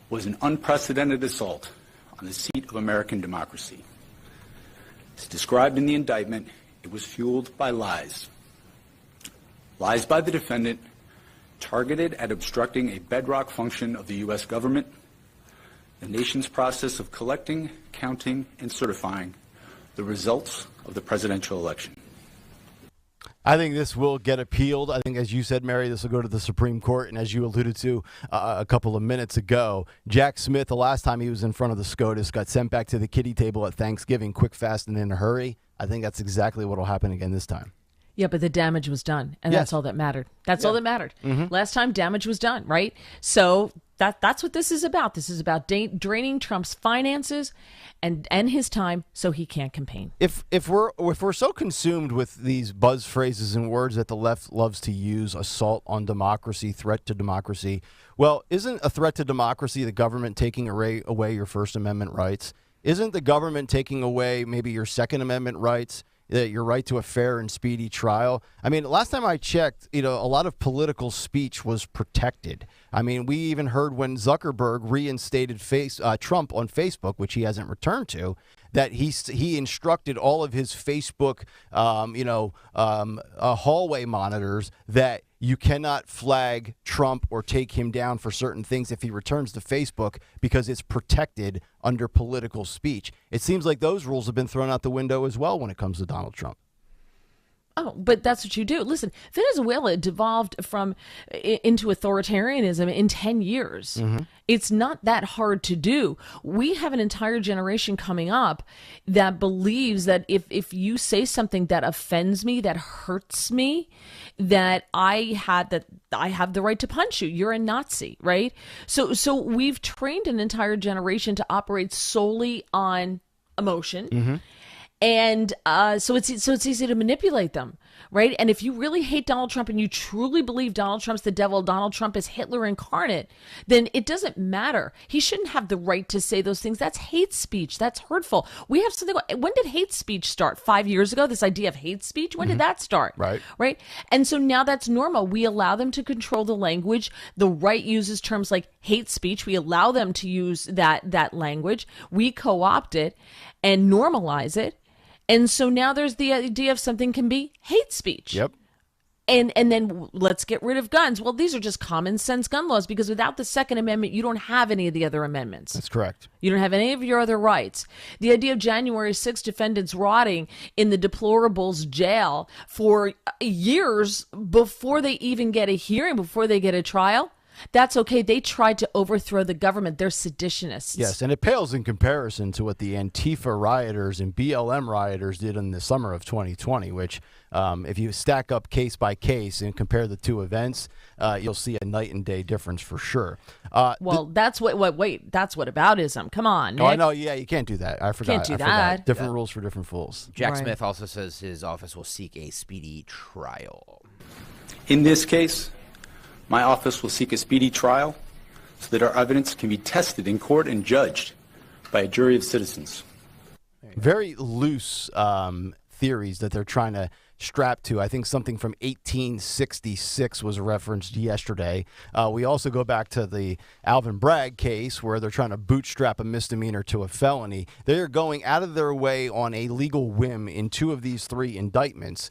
was an unprecedented assault on the seat of American democracy. As described in the indictment, it was fueled by lies. Lies by the defendant targeted at obstructing a bedrock function of the U.S. government, the nation's process of collecting, counting, and certifying the results of the presidential election. I think this will get appealed. I think, as you said, Mary, this will go to the Supreme Court. And as you alluded to a couple of minutes ago, Jack Smith, the last time he was in front of the SCOTUS, got sent back to the kiddie table at Thanksgiving, quick, fast, and in a hurry. I think that's exactly what will happen again this time. Yeah, but the damage was done, and Yes. that's all that mattered. That's all that mattered. Mhm. Last time, damage was done, right? So that's what this is about. This is about draining Trump's finances and his time so he can't campaign. If we're so consumed with these buzz phrases and words that the left loves to use, assault on democracy, threat to democracy, well, isn't a threat to democracy the government taking away your First Amendment rights? Isn't the government taking away maybe your Second Amendment rights? Your right to a fair and speedy trial. I mean, last time I checked, a lot of political speech was protected. I mean, we even heard when Zuckerberg reinstated Trump on Facebook, which he hasn't returned to, that he instructed all of his Facebook, hallway monitors that you cannot flag Trump or take him down for certain things if he returns to Facebook because it's protected under political speech. It seems like those rules have been thrown out the window as well when it comes to Donald Trump. Oh, but that's what you do. Listen, Venezuela devolved into authoritarianism in 10 years. Mm-hmm. It's not that hard to do. We have an entire generation coming up that believes that if you say something that offends me, that hurts me, that I have the right to punch you. You're a Nazi, right? So we've trained an entire generation to operate solely on emotion. Mm-hmm. And so it's easy to manipulate them, right? And if you really hate Donald Trump and you truly believe Donald Trump's the devil, Donald Trump is Hitler incarnate, then it doesn't matter. He shouldn't have the right to say those things. That's hate speech. That's hurtful. We have something. When did hate speech start? 5 years ago, this idea of hate speech? When did that start? Right. Right. And so now that's normal. We allow them to control the language. The right uses terms like hate speech. We allow them to use that language. We co-opt it and normalize it. And so now there's the idea of something can be hate speech. Yep. And then let's get rid of guns. Well, these are just common sense gun laws because without the Second Amendment, you don't have any of the other amendments. That's correct. You don't have any of your other rights. The idea of January 6 defendants rotting in the deplorables jail for years before they even get a hearing, before they get a trial. That's okay. They tried to overthrow the government. They're seditionists. Yes, and it pales in comparison to what the Antifa rioters and BLM rioters did in the summer of 2020, which if you stack up case by case and compare the two events, you'll see a night and day difference for sure. That's that's what aboutism. Come on, Nick. Oh, I know. Yeah, you can't do that. I forgot. Can't do I that. forgot. Different rules for different fools. Jack Smith also says his office will seek a speedy trial. In this case, my office will seek a speedy trial so that our evidence can be tested in court and judged by a jury of citizens. Very loose theories that they're trying to strap to. I think something from 1866 was referenced yesterday. We also go back to the Alvin Bragg case where they're trying to bootstrap a misdemeanor to a felony. They're going out of their way on a legal whim in two of these three indictments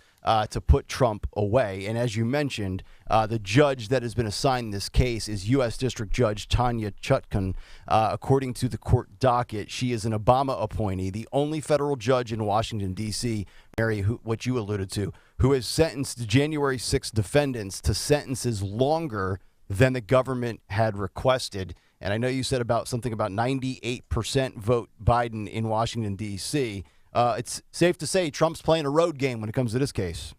to put Trump away. And as you mentioned, the judge that has been assigned this case is U.S. District Judge Tanya Chutkan. According to the court docket, she is an Obama appointee, the only federal judge in Washington, D.C. Mary, what you alluded to, who has sentenced January 6 defendants to sentences longer than the government had requested. And I know you said something about 98% vote Biden in Washington, D.C. It's safe to say Trump's playing a road game when it comes to this case.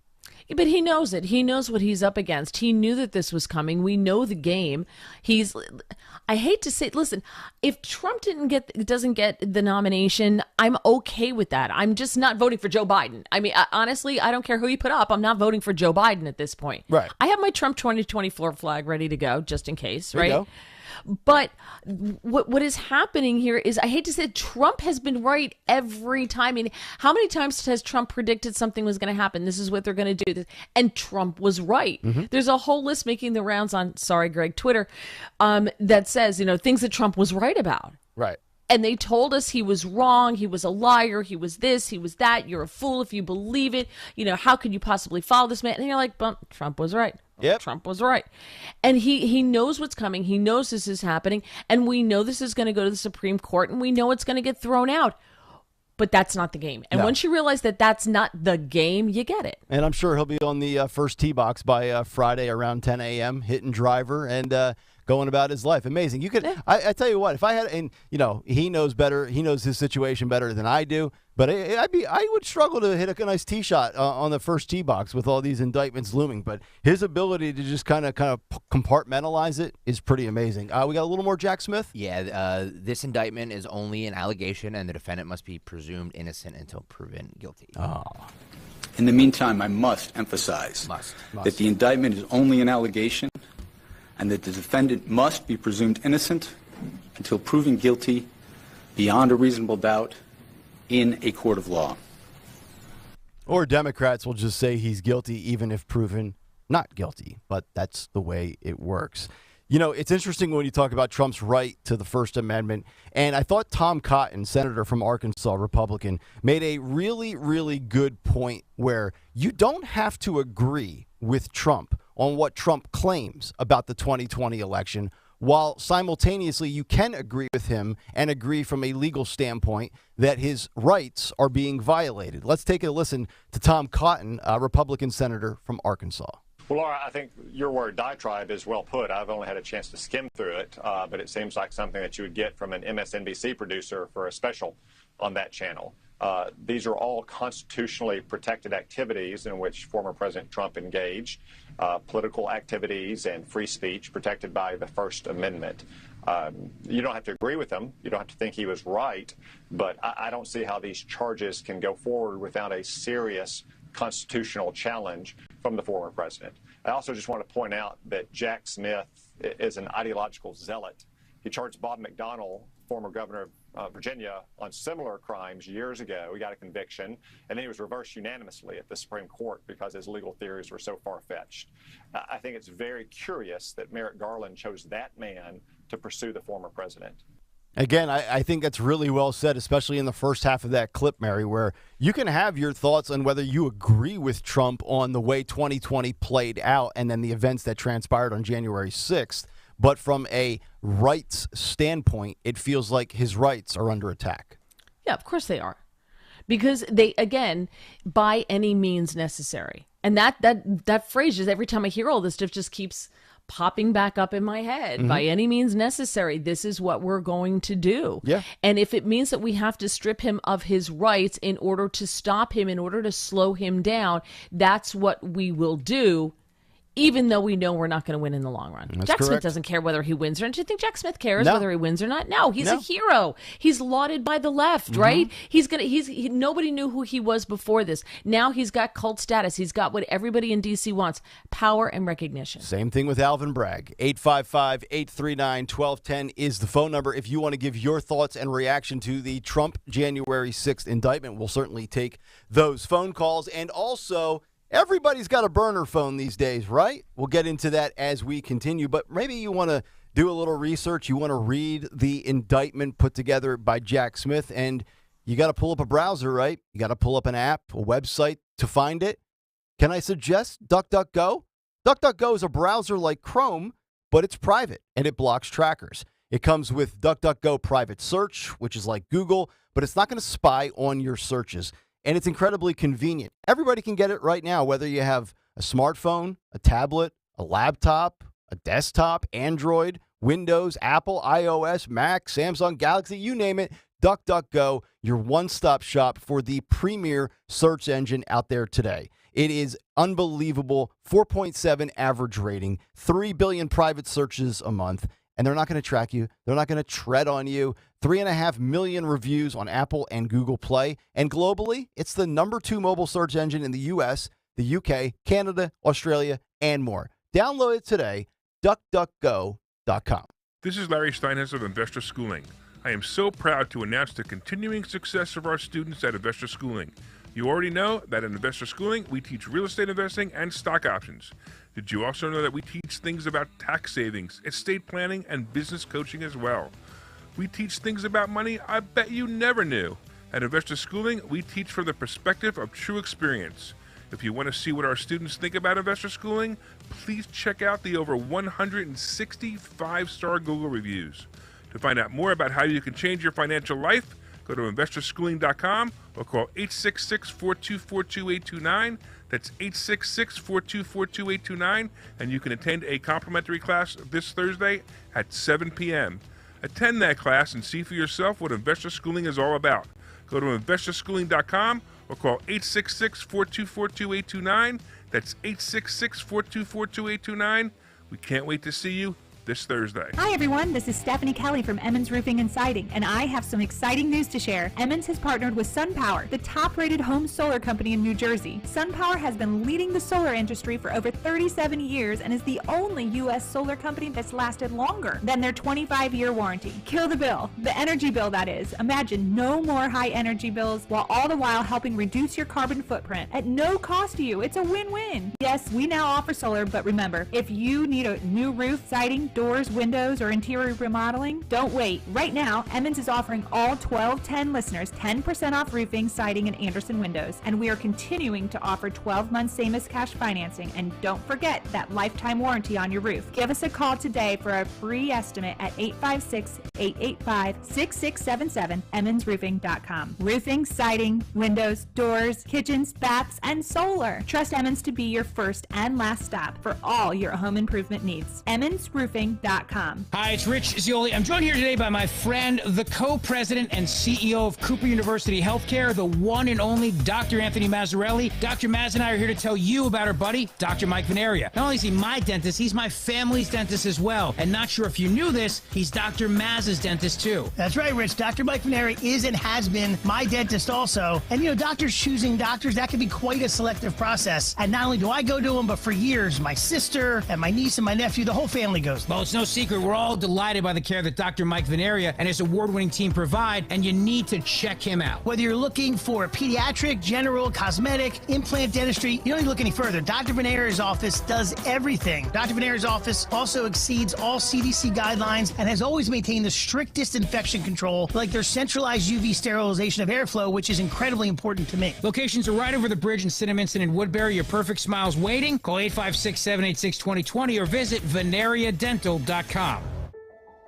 But he knows it. He knows what he's up against. He knew that this was coming. We know the game. I hate to say, listen, if Trump doesn't get the nomination, I'm okay with that. I'm just not voting for Joe Biden. I mean, honestly, I don't care who you put up. I'm not voting for Joe Biden at this point. Right. I have my Trump 2024 flag ready to go just in case, There right? you go. But what is happening here is, I hate to say it, Trump has been right every time. I mean, how many times has Trump predicted something was going to happen? This is what they're going to do. And Trump was right. Mm-hmm. There's a whole list making the rounds on, sorry, Greg, Twitter, that says, things that Trump was right about. Right. And they told us he was wrong. He was a liar. He was this. He was that. You're a fool if you believe it. How could you possibly follow this man? And you're like, but Trump was right. Yep. Trump was right. And he knows what's coming. He knows this is happening. And we know this is going to go to the Supreme Court. And we know it's going to get thrown out. But that's not the game. And once you realize that that's not the game, you get it. And I'm sure he'll be on the first tee box by Friday around 10 a.m., hitting driver and going about his life. Amazing. You could. Yeah. I tell you what, if I had, and he knows better. He knows his situation better than I do. But I would struggle to hit a nice tee shot on the first tee box with all these indictments looming. But his ability to just kind of compartmentalize it is pretty amazing. We got a little more Jack Smith. Yeah, this indictment is only an allegation, and the defendant must be presumed innocent until proven guilty. Oh. In the meantime, I must emphasize that the indictment is only an allegation, and that the defendant must be presumed innocent until proven guilty beyond a reasonable doubt in a court of law. Or Democrats will just say he's guilty even if proven not guilty, but that's the way it works. It's interesting when you talk about Trump's right to the First Amendment, and I thought Tom Cotton, senator from Arkansas, Republican, made a really, really good point where you don't have to agree with Trump on what Trump claims about the 2020 election, while simultaneously you can agree with him and agree from a legal standpoint that his rights are being violated. Let's take a listen to Tom Cotton, a Republican senator from Arkansas. Well, Laura, I think your word diatribe is well put. I've only had a chance to skim through it, but it seems like something that you would get from an MSNBC producer for a special on that channel. These are all constitutionally protected activities in which former President Trump engaged, political activities and free speech protected by the First Amendment. You don't have to agree with him. You don't have to think he was right, but I don't see how these charges can go forward without a serious constitutional challenge from the former president. I also just want to point out that Jack Smith is an ideological zealot. He charged Bob McDonnell, former governor of Virginia, on similar crimes years ago. He got a conviction, and then he was reversed unanimously at the Supreme Court because his legal theories were so far-fetched. I think it's very curious that Merrick Garland chose that man to pursue the former president. Again, I think that's really well said, especially in the first half of that clip, Mary, where you can have your thoughts on whether you agree with Trump on the way 2020 played out and then the events that transpired on January 6th. But from a rights standpoint, it feels like his rights are under attack. Yeah, of course they are. Because they, again, by any means necessary. And that phrase, just every time I hear all this stuff, just keeps popping back up in my head. Mm-hmm. By any means necessary, this is what we're going to do. Yeah. And if it means that we have to strip him of his rights in order to stop him, in order to slow him down, that's what we will do, even though we know we're not going to win in the long run. That's Jack correct. Smith doesn't care whether he wins or not. Do you think Jack Smith cares No. whether he wins or not? No, he's No. a hero. He's lauded by the left, Mm-hmm. right? Nobody knew who he was before this. Now he's got cult status. He's got what everybody in D.C. wants, power and recognition. Same thing with Alvin Bragg. 855-839-1210 is the phone number. If you want to give your thoughts and reaction to the Trump January 6th indictment, we'll certainly take those phone calls. And also, everybody's got a burner phone these days, right? We'll get into that as we continue. But maybe you want to do a little research. You want to read the indictment put together by Jack Smith, and you got to pull up a browser, right? You got to pull up an app, a website to find it. Can I suggest DuckDuckGo? DuckDuckGo is a browser like Chrome, but it's private, and it blocks trackers. It comes with DuckDuckGo Private Search, which is like Google, but it's not going to spy on your searches. and it's incredibly convenient. Everybody can get it right now, whether you have a smartphone, a tablet, a laptop, a desktop, Android, Windows, Apple, iOS, Mac, Samsung, Galaxy, you name it. DuckDuckGo, your one-stop shop for the premier search engine out there today. It is unbelievable. 4.7 average rating, 3 billion private searches a month, and they're not going to track you. They're not going to tread on you. 3.5 million reviews on Apple and Google Play. And globally, it's the number 2 mobile search engine in the U.S., the UK, Canada, Australia, and more. Download it today, DuckDuckGo.com. This is Larry Steinhaus of Investor Schooling. I am so proud to announce the continuing success of our students at Investor Schooling. You already know that at Investor Schooling, we teach real estate investing and stock options. Did you also know that we teach things about tax savings, estate planning, and business coaching as well? We teach things about money I bet you never knew. At Investor Schooling, we teach from the perspective of true experience. If you want to see what our students think about Investor Schooling, please check out the over 160 5-star Google reviews. To find out more about how you can change your financial life, go to investorschooling.com or call 866-424-2829. That's 866-424-2829, and you can attend a complimentary class this Thursday at 7 p.m. Attend that class and see for yourself what Investor Schooling is all about. Go to investorschooling.com or call 866-424-2829. That's 866-424-2829. We can't wait to see you this Thursday. Hi everyone, this is Stephanie Kelly from Emmons Roofing and Siding, and I have some exciting news to share. Emmons has partnered with SunPower, the top-rated home solar company in New Jersey. SunPower has been leading the solar industry for over 37 years and is the only U.S. solar company that's lasted longer than their 25-year warranty. Kill the bill, the energy bill that is. Imagine no more high energy bills, while all the while helping reduce your carbon footprint at no cost to you. It's a win-win. Yes, we now offer solar, but remember, if you need a new roof, siding, doors, windows, or interior remodeling, don't wait. Right now, Emmons is offering all 1210 listeners 10% off roofing, siding, and Anderson windows. And we are continuing to offer 12-month same-as cash financing. And don't forget that lifetime warranty on your roof. Give us a call today for a free estimate at 856-885-6677, emmonsroofing.com. Roofing, siding, windows, doors, kitchens, baths, and solar. Trust Emmons to be your first and last stop for all your home improvement needs. emmonsroofing.com. Hi, it's Rich Zioli. I'm joined here today by my friend, the co-president and CEO of Cooper University Healthcare, the one and only Dr. Anthony Mazzarelli. Dr. Maz and I are here to tell you about our buddy, Dr. Mike Venaria. Not only is he my dentist, he's my family's dentist as well. And not sure if you knew this, he's Dr. Maz's dentist too. That's right, Rich. Dr. Mike Venaria is and has been my dentist also. And you know, doctors choosing doctors, that can be quite a selective process. And not only do I go to him, but for years, my sister and my niece and my nephew, the whole family goes. Well, it's no secret. We're all delighted by the care that Dr. Mike Venaria and his award-winning team provide, and you need to check him out. Whether you're looking for pediatric, general, cosmetic, implant dentistry, you don't need to look any further. Dr. Venaria's office does everything. Dr. Venaria's office also exceeds all CDC guidelines and has always maintained the strictest infection control, like their centralized UV sterilization of airflow, which is incredibly important to me. Locations are right over the bridge in Cinnaminson and Woodbury. Your perfect smile's waiting. Call 856-786-2020 or visit venariadental.com.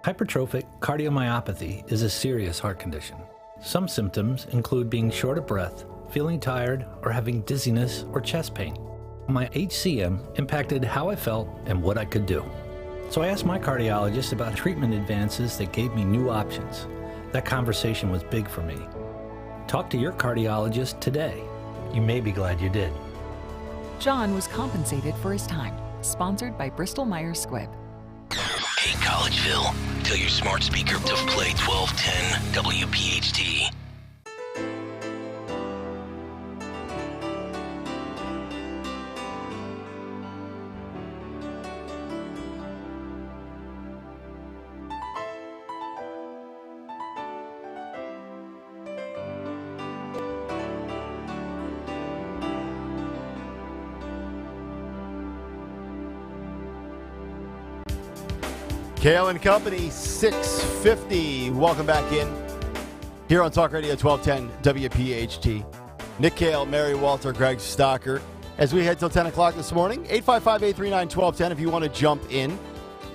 Hypertrophic cardiomyopathy is a serious heart condition. Some symptoms include being short of breath, feeling tired, or having dizziness or chest pain. My HCM impacted how I felt and what I could do. So I asked my cardiologist about treatment advances that gave me new options. That conversation was big for me. Talk to your cardiologist today. You may be glad you did. John was compensated for his time. Sponsored by Bristol Myers Squibb. Hey, Collegeville, tell your smart speaker to play 1210 WPHT. Kayal and Company, 650. Welcome back in. Here on Talk Radio 1210 WPHT. Nick Kayal, Mary Walter, Greg Stocker. As we head till 10 o'clock this morning, 855-839-1210 if you want to jump in.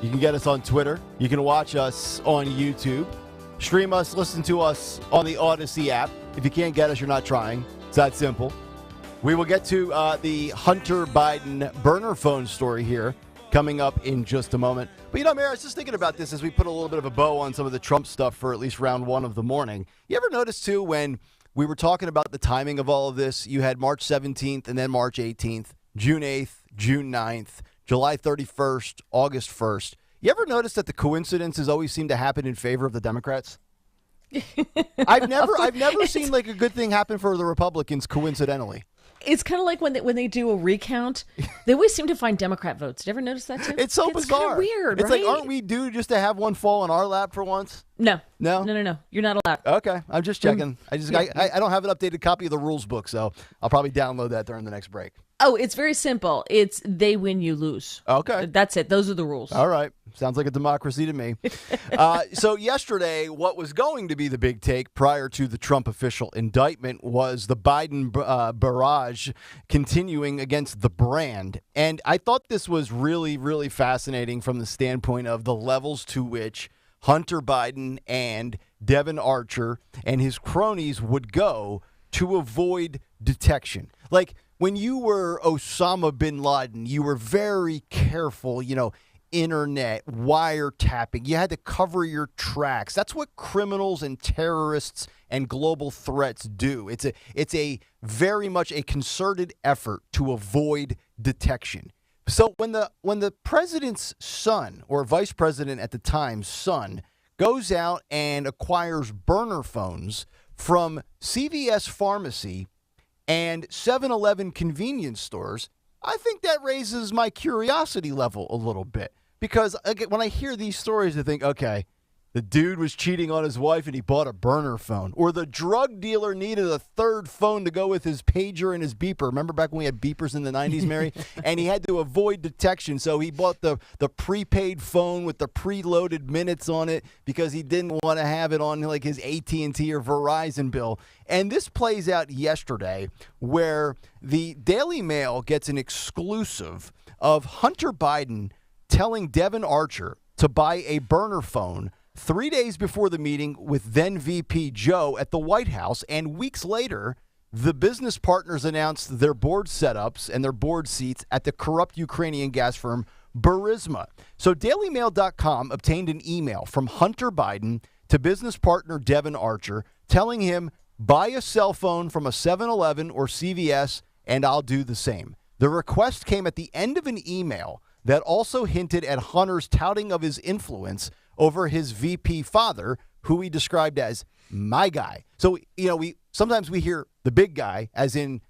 You can get us on Twitter. You can watch us on YouTube. Stream us, listen to us on the Odyssey app. If you can't get us, you're not trying. It's that simple. We will get to the Hunter Biden burner phone story here coming up in just a moment. But, Mary, I was just thinking about this as we put a little bit of a bow on some of the Trump stuff for at least round one of the morning. You ever notice, too, when we were talking about the timing of all of this, you had March 17th and then March 18th, June 8th, June 9th, July 31st, August 1st. You ever notice that the coincidences always seem to happen in favor of the Democrats? I've never seen like a good thing happen for the Republicans coincidentally. It's kind of like when they do a recount, they always seem to find Democrat votes. Did you ever notice that too? It's so bizarre. It's weird, It's right? like, aren't we due just to have one fall on our lap for once? No. No? No. You're not allowed. Okay, I'm just checking. I don't have an updated copy of the rules book, so I'll probably download that during the next break. Oh, it's very simple. It's they win, you lose. Okay. That's it. Those are the rules. All right. Sounds like a democracy to me. So yesterday, what was going to be the big take prior to the Trump official indictment was the Biden barrage continuing against the brand. And I thought this was really, really fascinating from the standpoint of the levels to which Hunter Biden and Devin Archer and his cronies would go to avoid detection. Like, when you were Osama bin Laden, you were very careful, internet, wiretapping. You had to cover your tracks. That's what criminals and terrorists and global threats do. It's a very much a concerted effort to avoid detection. So when the president's son, or vice president at the time's son, goes out and acquires burner phones from CVS Pharmacy and 7-Eleven convenience stores, I think that raises my curiosity level a little bit. Because when I hear these stories, I think, okay, the dude was cheating on his wife and he bought a burner phone. Or the drug dealer needed a third phone to go with his pager and his beeper. Remember back when we had beepers in the 90s, Mary? And he had to avoid detection, so he bought the prepaid phone with the preloaded minutes on it because he didn't want to have it on like his AT&T or Verizon bill. And this plays out yesterday where the Daily Mail gets an exclusive of Hunter Biden telling Devin Archer to buy a burner phone 3 days before the meeting with then VP Joe at the White House, and weeks later, the business partners announced their board setups and their board seats at the corrupt Ukrainian gas firm Burisma. So DailyMail.com obtained an email from Hunter Biden to business partner Devin Archer telling him, buy a cell phone from a 7-Eleven or CVS and I'll do the same. The request came at the end of an email that also hinted at Hunter's touting of his influence over his VP father, who he described as my guy. So, sometimes we hear the big guy as in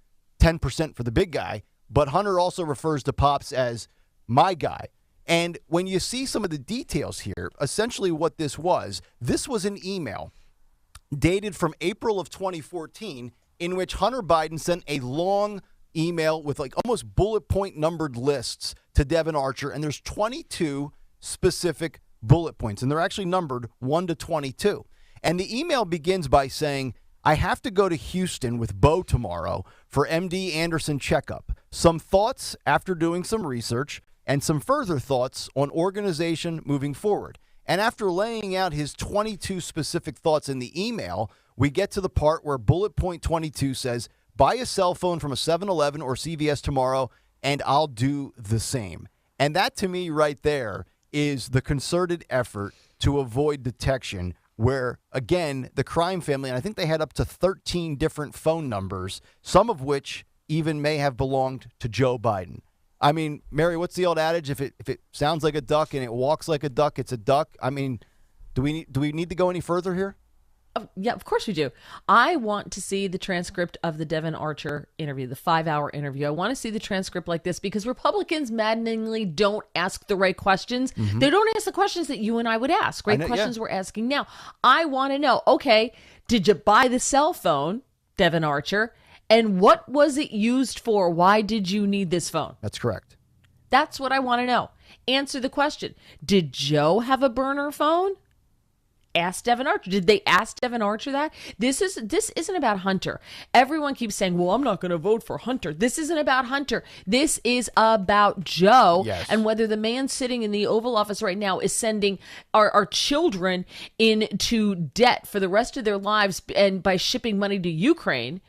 10% for the big guy, but Hunter also refers to Pops as my guy. And when you see some of the details here, essentially what this was an email dated from April of 2014 in which Hunter Biden sent a long email with like almost bullet point numbered lists to Devin Archer, and there's 22 specific bullet points, and they're actually numbered 1 to 22. And the email begins by saying, I have to go to Houston with Bo tomorrow for MD Anderson checkup. Some thoughts after doing some research and some further thoughts on organization moving forward. And after laying out his 22 specific thoughts in the email, we get to the part where bullet point 22 says, buy a cell phone from a 7-Eleven or CVS tomorrow, and I'll do the same. And that, to me, right there, is the concerted effort to avoid detection where, again, the crime family, and I think they had up to 13 different phone numbers, some of which even may have belonged to Joe Biden. I mean, Mary, what's the old adage? If it sounds like a duck and it walks like a duck, it's a duck. I mean, do we need to go any further here? Yeah, of course we do. I want to see the transcript of the Devin Archer interview, the 5-hour interview. I want to see the transcript like this because Republicans maddeningly don't ask the right questions. Mm-hmm. They don't ask the questions that you and I would ask, right? Questions we're asking now. I want to know, okay, did you buy the cell phone, Devin Archer? And what was it used for? Why did you need this phone? That's correct. That's what I want to know. Answer the question. Did Joe have a burner phone? Ask Devin Archer. Did they ask Devin Archer that? This isn't about Hunter. Everyone keeps saying, well, I'm not going to vote for Hunter. This isn't about Hunter. This is about Joe. Yes. And whether the man sitting in the Oval Office right now is sending our children into debt for the rest of their lives and by shipping money to Ukraine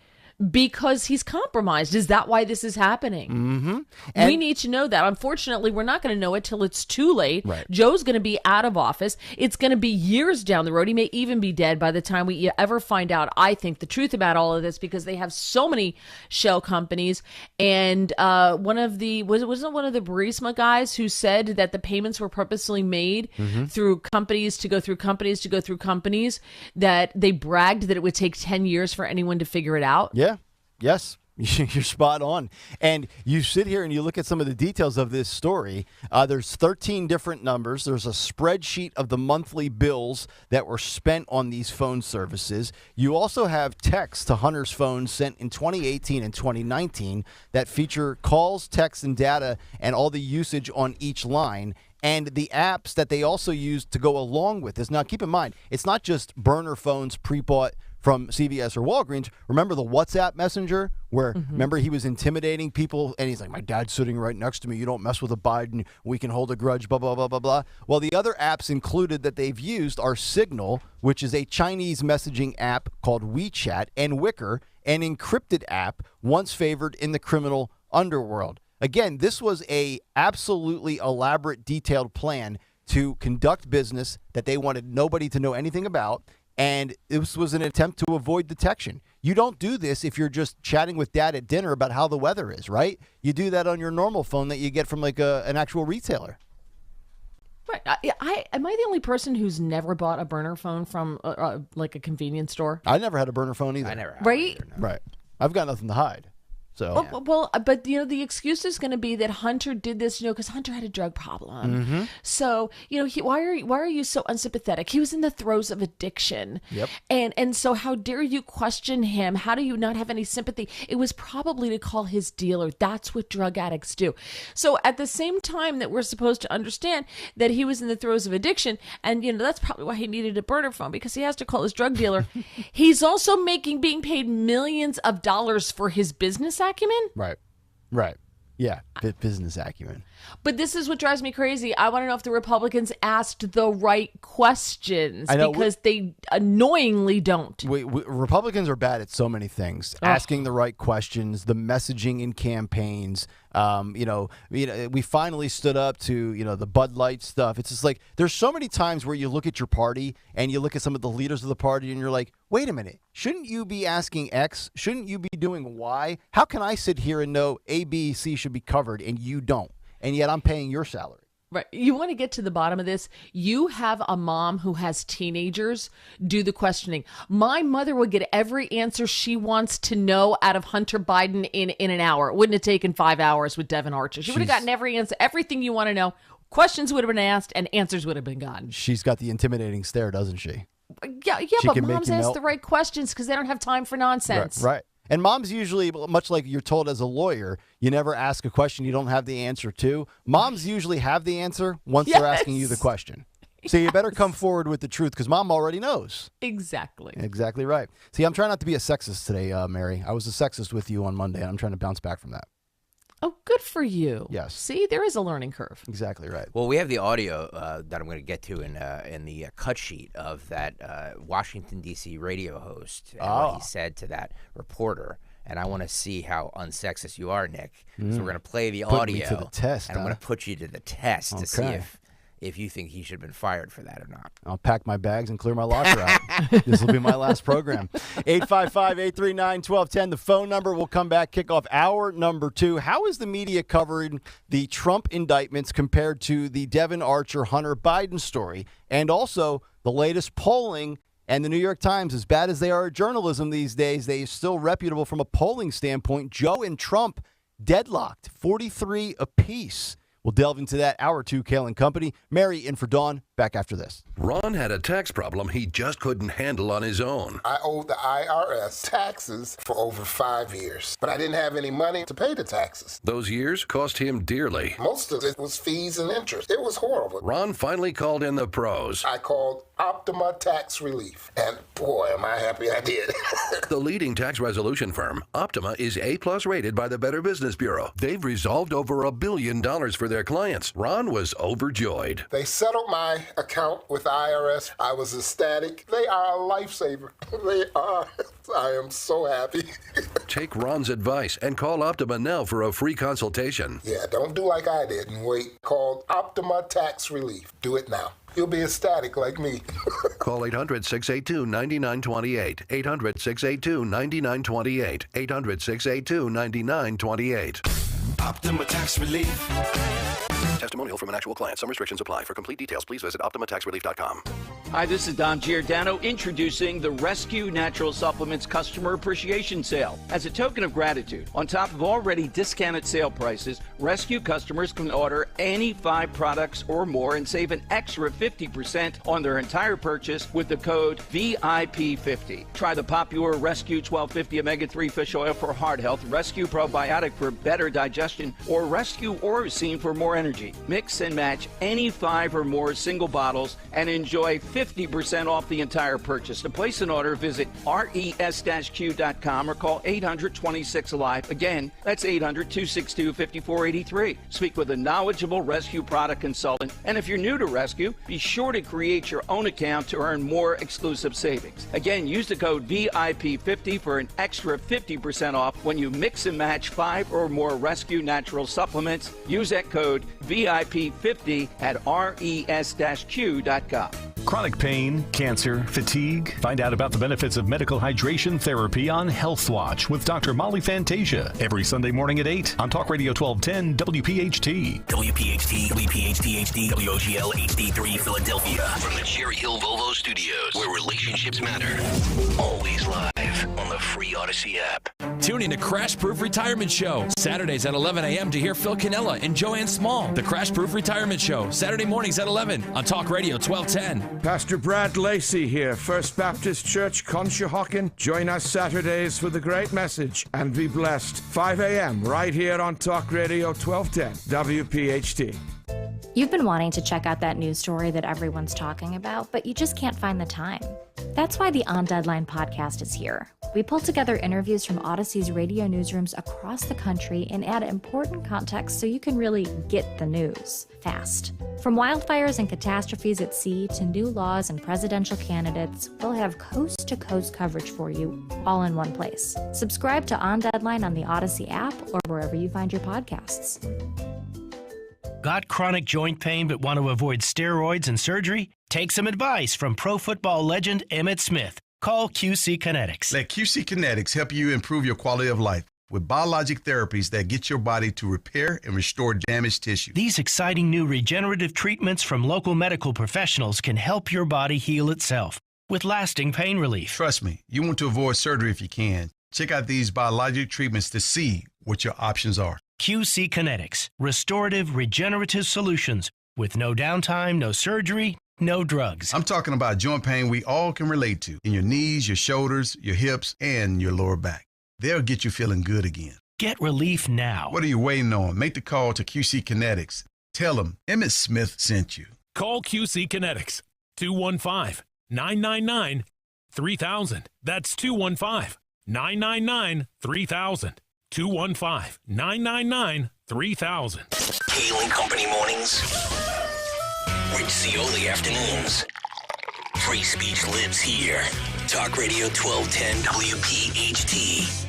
because he's compromised. Is that why this is happening? Mm-hmm. We need to know that. Unfortunately, we're not going to know it till it's too late. Right. Joe's going to be out of office. It's going to be years down the road. He may even be dead by the time we ever find out, I think, the truth about all of this, because they have so many shell companies. And one of the, wasn't one of the Burisma guys who said that the payments were purposely made through companies to go through companies to go through companies, that they bragged that it would take 10 years for anyone to figure it out? Yeah. Yes. You're spot on. And you sit here and you look at some of the details of this story. There's 13 different numbers. There's a spreadsheet of the monthly bills that were spent on these phone services. You also have texts to Hunter's phone sent in 2018 and 2019 that feature calls, texts, and data and all the usage on each line. And the apps that they also use to go along with this. Now, keep in mind, it's not just burner phones pre-bought from CVS or Walgreens. Remember the WhatsApp messenger where, remember, he was intimidating people and he's like, my dad's sitting right next to me. You don't mess with a Biden. We can hold a grudge, blah, blah, blah, blah, blah. Well, the other apps included that they've used are Signal, which is a Chinese messaging app called WeChat, and Wicker, an encrypted app once favored in the criminal underworld. Again, this was a absolutely elaborate, detailed plan to conduct business that they wanted nobody to know anything about. And this was an attempt to avoid detection. You don't do this if you're just chatting with dad at dinner about how the weather is, right? You do that on your normal phone that you get from like an actual retailer. Right. Am I the only person who's never bought a burner phone from like a convenience store? I never had a burner phone either. I never had Right? one either, no. Right. I've got nothing to hide. So. Well, but the excuse is going to be that Hunter did this, because Hunter had a drug problem. So, why are you so unsympathetic? He was in the throes of addiction. Yep. And so how dare you question him? How do you not have any sympathy? It was probably to call his dealer. That's what drug addicts do. So at the same time that we're supposed to understand that he was in the throes of addiction, and that's probably why he needed a burner phone, because he has to call his drug dealer. He's also being paid millions of dollars for his business acumen. Right. Yeah, business acumen. But this is what drives me crazy. I want to know if the Republicans asked the right questions, because they annoyingly don't. Republicans are bad at so many things. Asking the right questions, the messaging in campaigns. We finally stood up to, the Bud Light stuff. It's just like there's so many times where you look at your party and you look at some of the leaders of the party and you're like, wait a minute, shouldn't you be asking X? Shouldn't you be doing Y? How can I sit here and know A, B, C should be covered and you don't? And yet I'm paying your salary. Right. You want to get to the bottom of this? You have a mom who has teenagers do the questioning. My mother would get every answer she wants to know out of Hunter Biden in an hour. It wouldn't have taken 5 hours with Devin Archer. She would have gotten every answer, everything you want to know. Questions would have been asked and answers would have been gotten. She's got the intimidating stare, doesn't she? Yeah, but moms ask the right questions because they don't have time for nonsense. Right. And moms usually, much like you're told as a lawyer, you never ask a question you don't have the answer to. Moms usually have the answer once they're asking you the question. So you better come forward with the truth because mom already knows. Exactly. Exactly right. See, I'm trying not to be a sexist today, Mary. I was a sexist with you on Monday, and I'm trying to bounce back from that. Oh, good for you. Yes. See, there is a learning curve. Exactly right. Well, we have the audio that I'm going to get to in the cut sheet of that Washington, D.C. radio host and what he said to that reporter. And I want to see how unsexist you are, Nick. So we're going to play the audio. Me to the test, and I'm going to put you to the test to see if you think he should have been fired for that or not. I'll pack my bags and clear my locker out. This will be my last program. 855-839-1210. The phone number will come back, kick off hour number 2. How is the media covering the Trump indictments compared to the Devin Archer, Hunter Biden story? And also the latest polling. And the New York Times, as bad as they are at journalism these days, they are still reputable from a polling standpoint. Joe and Trump deadlocked, 43 apiece. We'll delve into that. Hour 2, Kayal and Company. Mary in for Dawn. Back after this. Ron had a tax problem he just couldn't handle on his own. I owed the IRS taxes for over 5 years, but I didn't have any money to pay the taxes. Those years cost him dearly. Most of it was fees and interest. It was horrible. Ron finally called in the pros. I called Optima Tax Relief, and boy, am I happy I did. The leading tax resolution firm, Optima, is A+ rated by the Better Business Bureau. They've resolved over $1 billion for their clients. Ron was overjoyed. They settled my account with the IRS. I was ecstatic. They are a lifesaver. They are. I am so happy. Take Ron's advice and call Optima now for a free consultation. Yeah, don't do like I did and wait. Call Optima Tax Relief. Do it now. You'll be ecstatic like me. Call 800-682-9928. 800-682-9928. 800-682-9928. Optima Tax Relief. Testimonial from an actual client. Some restrictions apply. For complete details, please visit OptimaTaxRelief.com. Hi, this is Dom Giordano introducing the Rescue Natural Supplements Customer Appreciation Sale. As a token of gratitude, on top of already discounted sale prices, Rescue customers can order any 5 products or more and save an extra 50% on their entire purchase with the code VIP50. Try the popular Rescue 1250 Omega-3 Fish Oil for heart health, Rescue Probiotic for better digestion, or Rescue Orosine for more energy. Mix and match any 5 or more single bottles and enjoy 50% off the entire purchase. To place an order, visit res-q.com or call 800-26-ALIVE. Again, that's 800-262-5483. Speak with a knowledgeable Rescue product consultant. And if you're new to Rescue, be sure to create your own account to earn more exclusive savings. Again, use the code VIP50 for an extra 50% off when you mix and match 5 or more Rescue natural supplements. Use that code VIP50 at res-q.com. Chronic pain, cancer, fatigue. Find out about the benefits of medical hydration therapy on Health Watch with Dr. Molly Fantasia every Sunday morning at 8 on Talk Radio 1210 WPHT. WPHT, WPHT HD, WOGL HD3 Philadelphia. From the Cherry Hill Volvo Studios, where relationships matter. Always live on the free Odyssey app. Tune in to Crash Proof Retirement Show, Saturdays at 11 a.m. to hear Phil Cannella and Joanne Small. The Crash Proof Retirement Show, Saturday mornings at 11 on Talk Radio 1210. Pastor Brad Lacey here, First Baptist Church, Conshohocken. Join us Saturdays for the great message and be blessed. 5 a.m. right here on Talk Radio 1210, WPHT. You've been wanting to check out that news story that everyone's talking about, but you just can't find the time. That's why the On Deadline podcast is here. We pull together interviews from Odyssey's radio newsrooms across the country and add important context so you can really get the news fast. From wildfires and catastrophes at sea to new laws and presidential candidates, we'll have coast-to-coast coverage for you all in one place. Subscribe to On Deadline on the Odyssey app or wherever you find your podcasts. Got chronic joint pain but want to avoid steroids and surgery? Take some advice from pro football legend Emmitt Smith. Call QC Kinetics. Let QC Kinetics help you improve your quality of life with biologic therapies that get your body to repair and restore damaged tissue. These exciting new regenerative treatments from local medical professionals can help your body heal itself with lasting pain relief. Trust me, you want to avoid surgery if you can. Check out these biologic treatments to see what your options are. QC Kinetics, restorative regenerative solutions with no downtime, no surgery, no drugs. I'm talking about joint pain we all can relate to in your knees, your shoulders, your hips, and your lower back. They'll get you feeling good again. Get relief now. What are you waiting on? Make the call to QC Kinetics. Tell them Emmitt Smith sent you. Call QC Kinetics, 215-999-3000. That's 215-999-3000. 215-999-3000. Kayal and Company mornings. Rich Cioli afternoons. Free speech lives here. Talk Radio 1210 WPHT.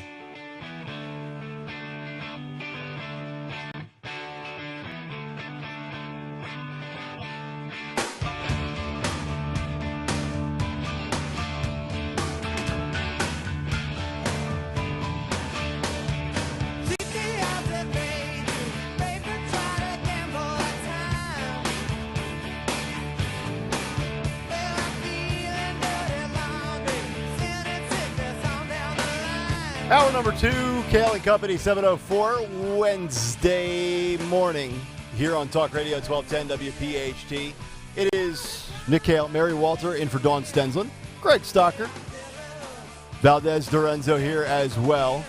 Hour number 2, Kayal and Company, 7:04, Wednesday morning, here on Talk Radio 1210 WPHT. It is Nick Kayal, Mary Walter in for Dawn Stensland, Greg Stocker, Valdez Dorenzo here as well.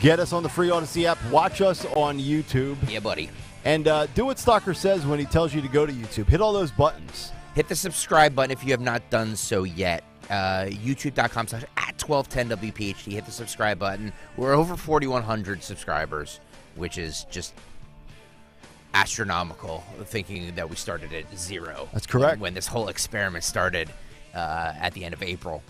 Get us on the free Odyssey app. Watch us on YouTube. Yeah, buddy. And do what Stocker says when he tells you to go to YouTube. Hit all those buttons. Hit the subscribe button if you have not done so yet. YouTube.com/@1210WPHT. Hit the subscribe button. We're over 4,100 subscribers, which is just astronomical, thinking that we started at 0. That's correct. When this whole experiment started at the end of April.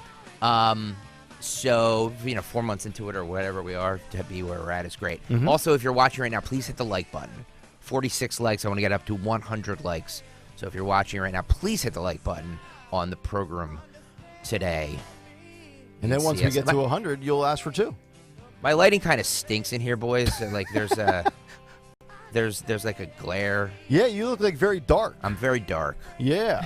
So, 4 months into it or whatever we are, to be where we're at is great. Mm-hmm. Also, if you're watching right now, please hit the like button. 46 likes. I want to get up to 100 likes. So if you're watching right now, please hit the like button on the program today. And then once we get to 100, you'll ask for 2. My lighting kind of stinks in here, boys. Like there's like a glare. Yeah, you look like very dark. I'm very dark. Yeah.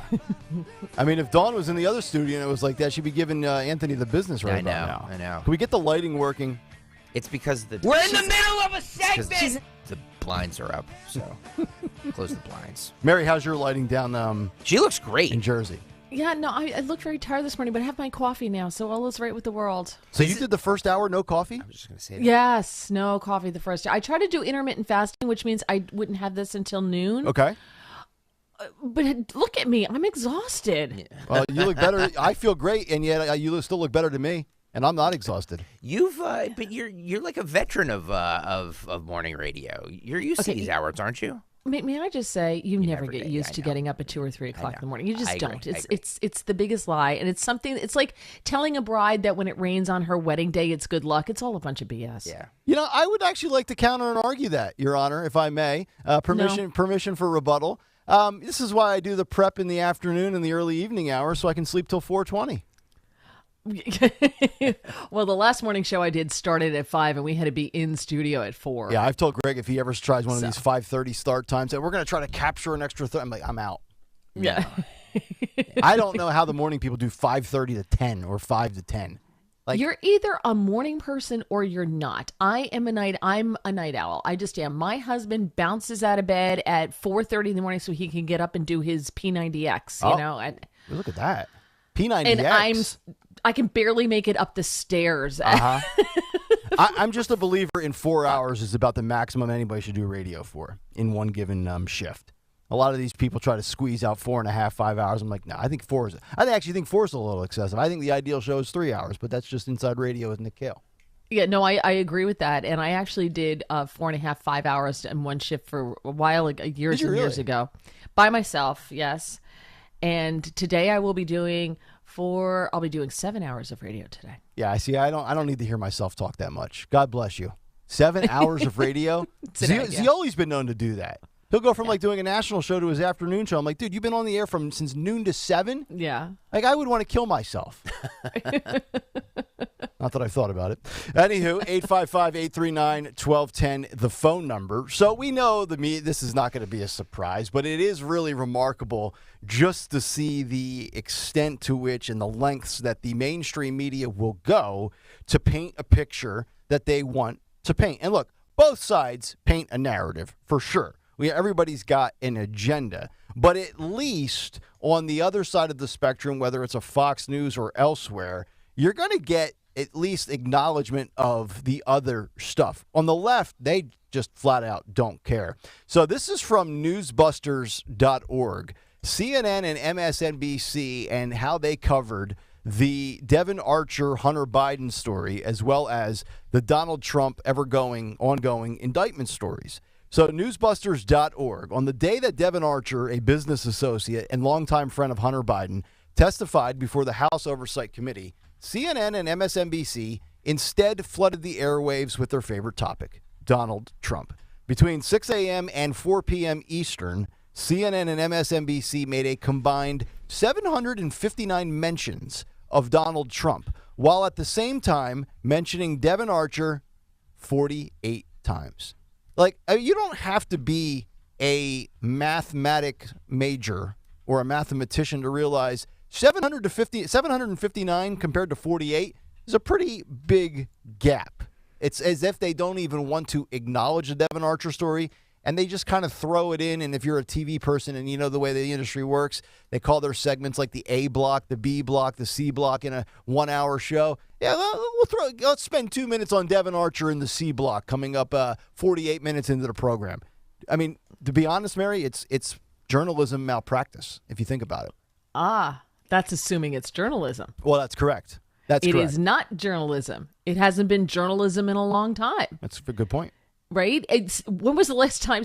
I mean, if Dawn was in the other studio and it was like that, she'd be giving Anthony the business right about now. I know. Can we get the lighting working? It's because we're in the middle of a segment. The blinds are up, so close the blinds. Mary, how's your lighting down? She looks great in Jersey. Yeah, no, I look very tired this morning, but I have my coffee now, so all is right with the world. So you did the first hour, no coffee? I was just going to say that. Yes, no coffee the first hour. I try to do intermittent fasting, which means I wouldn't have this until noon. Okay. But look at me. I'm exhausted. Well, you look better. I feel great, and yet you still look better to me, and I'm not exhausted. But you're like a veteran of morning radio. You're used to these hours, aren't you? May I just say, you never get used to getting up at 2 or 3 o'clock in the morning. You just don't. It's the biggest lie, and it's something. It's like telling a bride that when it rains on her wedding day, it's good luck. It's all a bunch of BS. Yeah. I would actually like to counter and argue that, Your Honor, if I may. Permission for rebuttal. This is why I do the prep in the afternoon and the early evening hours, so I can sleep till 4:20. Well, the last morning show I did started at 5, and we had to be in studio at 4. Yeah, I've told Greg if he ever tries one of these 5:30 start times, that we're going to try to capture an extra 30. I'm like, I'm out. Yeah. I don't know how the morning people do 5:30 to 10 or 5 to 10. Like, you're either a morning person or you're not. I'm a night owl. I just am. My husband bounces out of bed at 4:30 in the morning so he can get up and do his P90X, and look at that. P90X. And I can barely make it up the stairs. Uh-huh. I'm just a believer in 4 hours is about the maximum anybody should do radio for in one given shift. A lot of these people try to squeeze out 4.5, 5 hours. I'm like, no, I think 4 is. I actually think 4 is a little excessive. I think the ideal show is 3 hours, but that's just inside radio with Nick Kayal. Yeah, no, I agree with that. And I actually did 4.5, 5 hours in one shift for a while, like years and years ago. By myself, yes. And today I will be doing 7 hours of radio today. Yeah, I see. I don't need to hear myself talk that much. God bless you. 7 hours of radio? Zioli's been known to do that. He'll go from like doing a national show to his afternoon show. I'm like, dude, you've been on the air since noon to 7? Yeah. Like, I would want to kill myself. Not that I've thought about it. Anywho, 855-839-1210, the phone number. So we know this is not going to be a surprise, but it is really remarkable just to see the extent to which and the lengths that the mainstream media will go to paint a picture that they want to paint. And look, both sides paint a narrative, for sure. Everybody's got an agenda, but at least on the other side of the spectrum, whether it's a Fox News or elsewhere, you're going to get at least acknowledgement of the other stuff. On the left, they just flat out don't care. So this is from newsbusters.org, CNN and MSNBC, and how they covered the Devin Archer, Hunter Biden story, as well as the Donald Trump ongoing indictment stories. So newsbusters.org, on the day that Devin Archer, a business associate and longtime friend of Hunter Biden, testified before the House Oversight Committee, CNN and MSNBC instead flooded the airwaves with their favorite topic, Donald Trump. Between 6 a.m. and 4 p.m. Eastern, CNN and MSNBC made a combined 759 mentions of Donald Trump, while at the same time mentioning Devin Archer 48 times. Like, you don't have to be a mathematic major or a mathematician to realize 759 compared to 48 is a pretty big gap. It's as if they don't even want to acknowledge the Devin Archer story, and they just kind of throw it in. And if you're a TV person and you know the way the industry works, they call their segments like the A block, the B block, the C block in a 1 hour show. Yeah, let's spend 2 minutes on Devin Archer in the C block coming up 48 minutes into the program. I mean, to be honest, Mary, it's journalism malpractice, if you think about it. That's assuming it's journalism. Well, that's correct. It is not journalism. It hasn't been journalism in a long time. That's a good point. Right? When was the last time?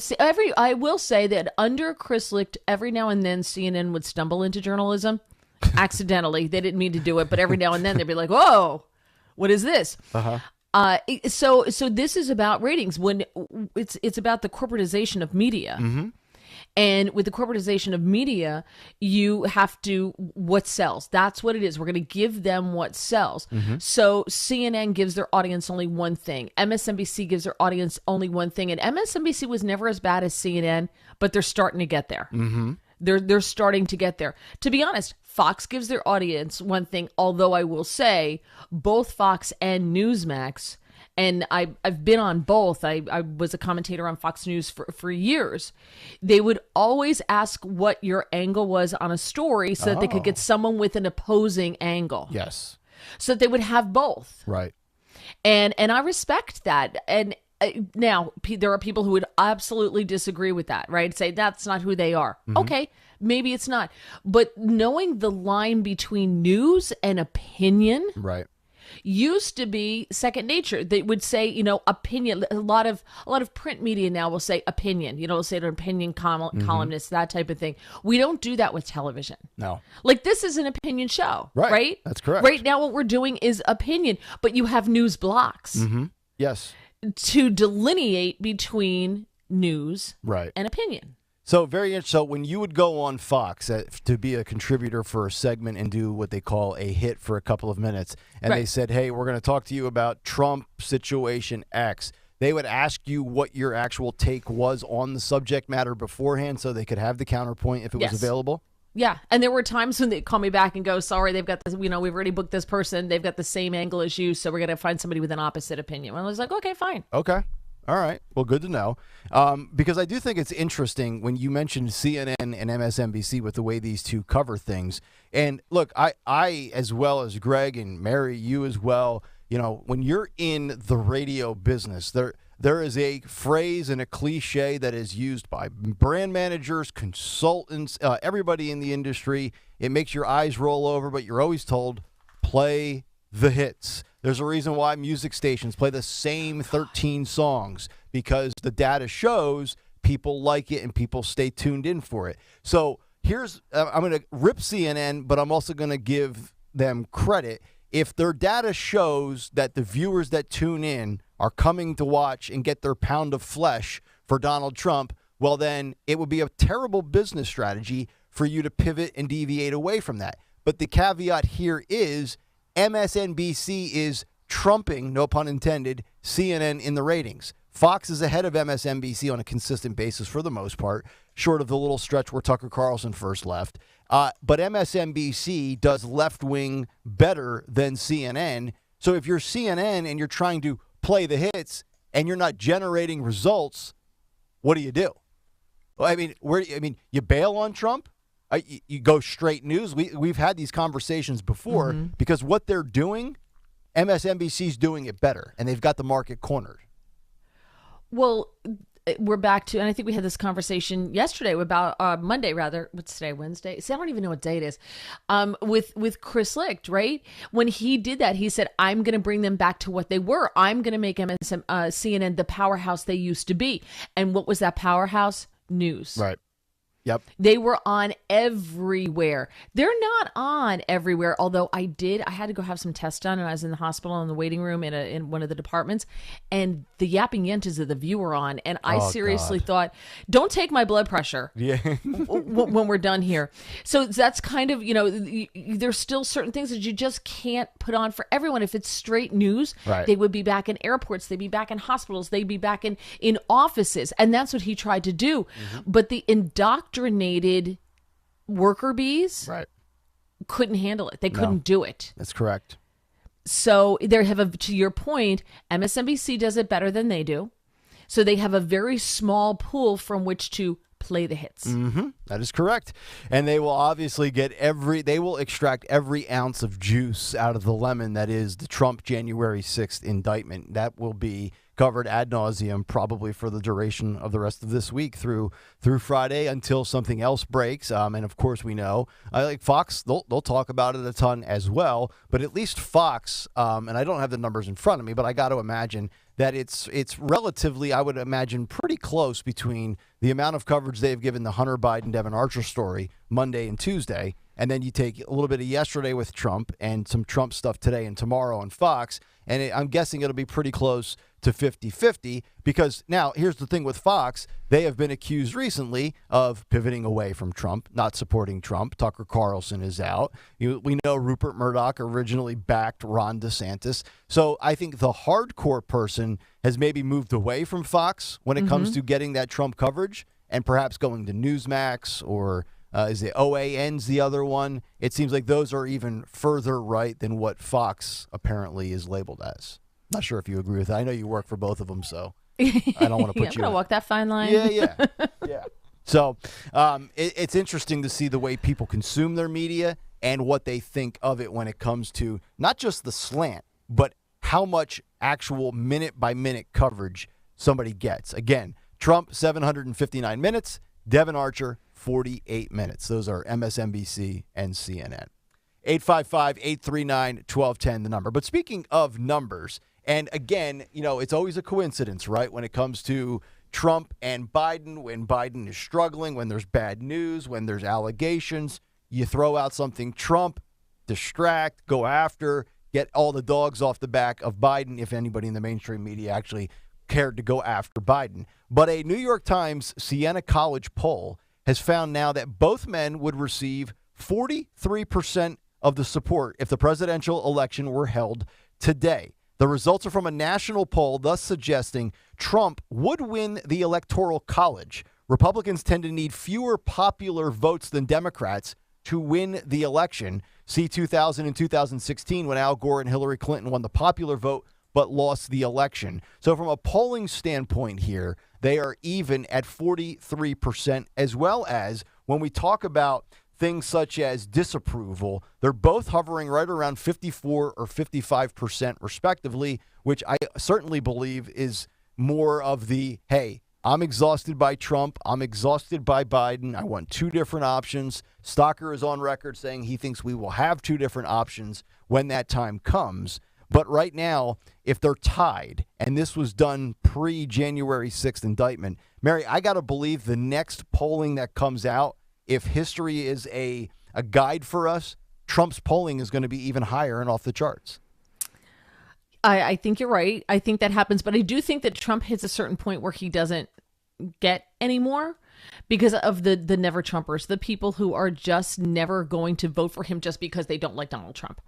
I will say that under Chris Licht, every now and then CNN would stumble into journalism accidentally. They didn't mean to do it, but every now and then they'd be like, "Whoa, what is this?" So this is about ratings. When it's about the corporatization of media. Mm-hmm. And with the corporatization of media, you have to, what sells. That's what it is. We're going to give them what sells. Mm-hmm. So CNN gives their audience only one thing. MSNBC gives their audience only one thing. And MSNBC was never as bad as CNN, but they're starting to get there. Mm-hmm. They're starting to get there. To be honest, Fox gives their audience one thing, although I will say both Fox and Newsmax, and I've been on both. I was a commentator on Fox News for years. They would always ask what your angle was on a story so that they could get someone with an opposing angle. Yes. So that they would have both. Right. And I respect that. And now there are people who would absolutely disagree with that, right? Say that's not who they are. Mm-hmm. Okay, maybe it's not. But knowing the line between news and opinion. Right. Used to be second nature. They would say, opinion. A lot of print media now will say opinion. Will say an opinion columnist, that type of thing. We don't do that with television. No. Like this is an opinion show, Right. right? That's correct. Right now what we're doing is opinion, but you have news blocks Mm-hmm. Yes. to delineate between news Right. and opinion. So very interesting. So when you would go on Fox to be a contributor for a segment and do what they call a hit for a couple of minutes, and they said, hey, we're going to talk to you about Trump situation X, they would ask you what your actual take was on the subject matter beforehand so they could have the counterpoint if it was available? Yeah, and there were times when they'd call me back and go, sorry, they've got this, we've already booked this person, they've got the same angle as you, so we're going to find somebody with an opposite opinion. And I was like, okay, fine. Okay. All right. Well, good to know. Because I do think it's interesting when you mentioned CNN and MSNBC with the way these two cover things. And look, I as well as Greg and Mary, you as well, when you're in the radio business, there is a phrase and a cliche that is used by brand managers, consultants, everybody in the industry. It makes your eyes roll over, but you're always told, play the hits. There's a reason why music stations play the same 13 songs, because the data shows people like it and people stay tuned in for it. So here's, I'm going to rip CNN, but I'm also going to give them credit. If their data shows that the viewers that tune in are coming to watch and get their pound of flesh for Donald Trump, well, then it would be a terrible business strategy for you to pivot and deviate away from that. But the caveat here is MSNBC is trumping, no pun intended, CNN in the ratings. Fox is ahead of MSNBC on a consistent basis for the most part, short of the little stretch where Tucker Carlson first left. But MSNBC does left-wing better than CNN. So if you're CNN and you're trying to play the hits and you're not generating results, what do? Well, I mean, you bail on Trump? You go straight news. We've had these conversations before because what they're doing, MSNBC's doing it better, and they've got the market cornered. Well, we're back to, and I think we had this conversation yesterday about Monday, rather. What's today? Wednesday? See, I don't even know what day it is. With Chris Licht, right? When he did that, he said, "I'm going to bring them back to what they were. I'm going to make CNN the powerhouse they used to be." And what was that powerhouse? News. Right. Yep. They were on everywhere. They're not on everywhere, although I had to go have some tests done, and I was in the hospital in the waiting room in one of the departments, and the yapping yentas of the view were on, and I seriously thought, don't take my blood pressure when we're done here. So that's kind of, there's still certain things that you just can't put on for everyone. If it's straight news, they would be back in airports, they'd be back in hospitals, they'd be back in offices, and that's what he tried to do. But the indoctrinated worker bees couldn't handle it. They couldn't do it. That's correct. So to your point, MSNBC does it better than they do. So they have a very small pool from which to play the hits. That is correct. And they will obviously they will extract every ounce of juice out of the lemon that is the Trump January 6th indictment. That will be covered ad nauseum probably for the duration of the rest of this week through Friday until something else breaks. And of course we know, like Fox, they'll talk about it a ton as well. But at least Fox, and I don't have the numbers in front of me, but I got to imagine that it's relatively, I would imagine, pretty close between the amount of coverage they've given the Hunter Biden, Devin Archer story Monday and Tuesday, and then you take a little bit of yesterday with Trump and some Trump stuff today and tomorrow on Fox, and I'm guessing it'll be pretty close to 50-50 because now here's the thing with Fox. They have been accused recently of pivoting away from Trump, not supporting Trump. Tucker Carlson is out. We know Rupert Murdoch originally backed Ron DeSantis. So I think the hardcore person has maybe moved away from Fox when it comes to getting that Trump coverage and perhaps going to Newsmax or is it OAN's the other one? It seems like those are even further right than what Fox apparently is labeled as. Not sure if you agree with that. I know you work for both of them, so I don't want to put I'm going to walk that fine line. Yeah. So it's interesting to see the way people consume their media and what they think of it when it comes to not just the slant, but how much actual minute-by-minute coverage somebody gets. Again, Trump, 759 minutes. Devin Archer, 48 minutes. Those are MSNBC and CNN. 855-839-1210, the number. But speaking of numbers, and again, it's always a coincidence, right, when it comes to Trump and Biden, when Biden is struggling, when there's bad news, when there's allegations, you throw out something Trump, distract, go after, get all the dogs off the back of Biden, if anybody in the mainstream media actually cared to go after Biden. But a New York Times Siena College poll has found now that both men would receive 43% of the support if the presidential election were held today. The results are from a national poll, thus suggesting Trump would win the Electoral College. Republicans tend to need fewer popular votes than Democrats to win the election. See 2000 and 2016 when Al Gore and Hillary Clinton won the popular vote but lost the election. So from a polling standpoint here, they are even at 43%, as well as when we talk about things such as disapproval, they're both hovering right around 54 or 55% respectively, which I certainly believe is more of the, hey, I'm exhausted by Trump, I'm exhausted by Biden, I want two different options. Stocker is on record saying he thinks we will have two different options when that time comes. But right now, if they're tied, and this was done pre-January 6th indictment, Mary, I got to believe the next polling that comes out, if history is a guide for us, Trump's polling is going to be even higher and off the charts. I think you're right. I think that happens. But I do think that Trump hits a certain point where he doesn't get any more because of the never Trumpers, the people who are just never going to vote for him just because they don't like Donald Trump.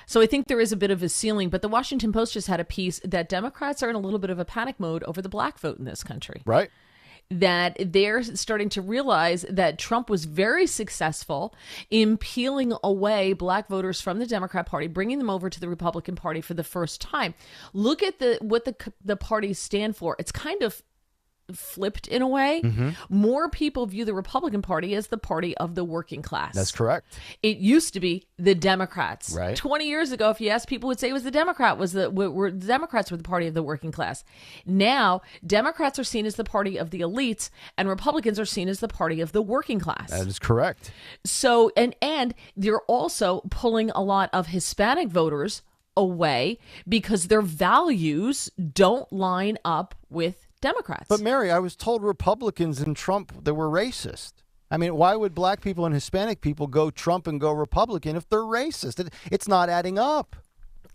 So I think there is a bit of a ceiling. But the Washington Post just had a piece that Democrats are in a little bit of a panic mode over the black vote in this country. Right. That they're starting to realize that Trump was very successful in peeling away black voters from the Democrat Party, bringing them over to the Republican Party for the first time. Look at what the parties stand for. It's kind of flipped in a way. More people view the Republican Party as the party of the working class. That's correct. It used to be the Democrats. Right. 20 years ago, if you asked, people would say it was the Democrats were the party of the working class. Now, Democrats are seen as the party of the elites, and Republicans are seen as the party of the working class. That is correct. So, and they're also pulling a lot of Hispanic voters away because their values don't line up with Democrats. But Mary, I was told Republicans and Trump, they were racist. I mean, why would black people and Hispanic people go Trump and go Republican if they're racist? It's not adding up.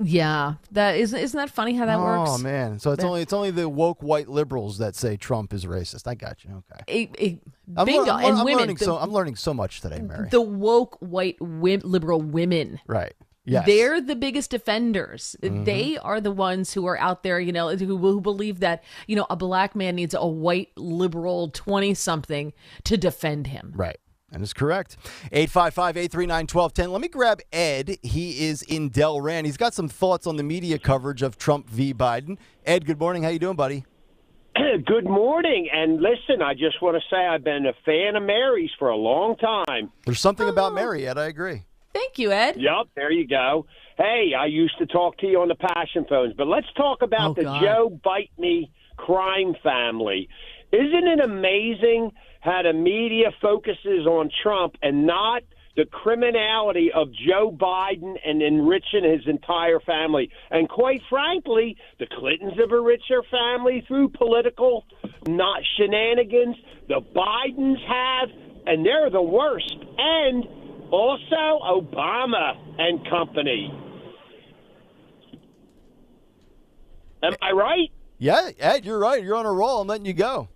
Yeah, isn't that funny how that works? Oh man, so it's only the woke white liberals that say Trump is racist. I got you. Okay. Bingo. And women. I'm learning so much today, Mary. The woke white liberal women. Right. Yes. They're the biggest defenders. They are the ones who are out there, who believe that, a black man needs a white liberal 20-something to defend him. Right. That is correct. 855-839-1210. Let me grab Ed. He is in Delran. He's got some thoughts on the media coverage of Trump v. Biden. Ed, good morning. How you doing, buddy? Good morning. And listen, I just want to say I've been a fan of Mary's for a long time. There's something about Mary, Ed. I agree. Thank you, Ed. Yep, there you go. Hey, I used to talk to you on the passion phones, but let's talk about Joe Bite Me crime family. Isn't it amazing how the media focuses on Trump and not the criminality of Joe Biden and enriching his entire family. And quite frankly, the Clintons have enriched their family through political not shenanigans. The Bidens have, and they're the worst. And also Obama and company. Am I right? Yeah, Ed, you're right. You're on a roll. I'm letting you go.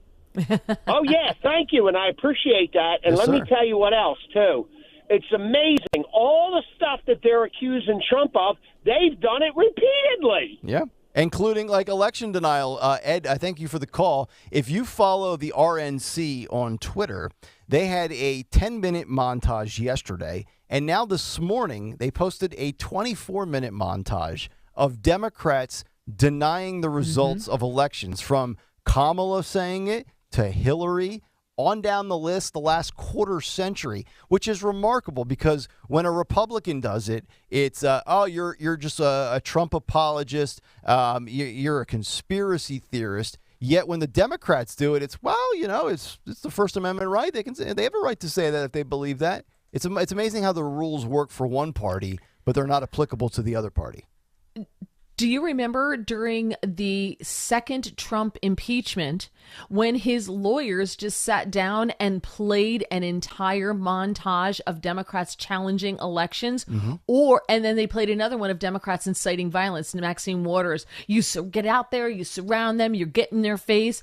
Oh, yeah, thank you, and I appreciate that. And let me tell you what else, too. It's amazing. All the stuff that they're accusing Trump of, they've done it repeatedly. Yeah, including like election denial. Ed, I thank you for the call. If you follow the RNC on Twitter, they had a 10-minute montage yesterday, and now this morning they posted a 24-minute montage of Democrats denying the results of elections, from Kamala saying it to Hillary, on down the list the last quarter century, which is remarkable because when a Republican does it, it's, you're just a Trump apologist, you're a conspiracy theorist. Yet when the Democrats do it, it's, it's the First Amendment right. They have a right to say that if they believe that. It's amazing how the rules work for one party, but they're not applicable to the other party. Do you remember during the second Trump impeachment when his lawyers just sat down and played an entire montage of Democrats challenging elections? And then they played another one of Democrats inciting violence. Maxine Waters, you get out there, you surround them, you're getting in their face.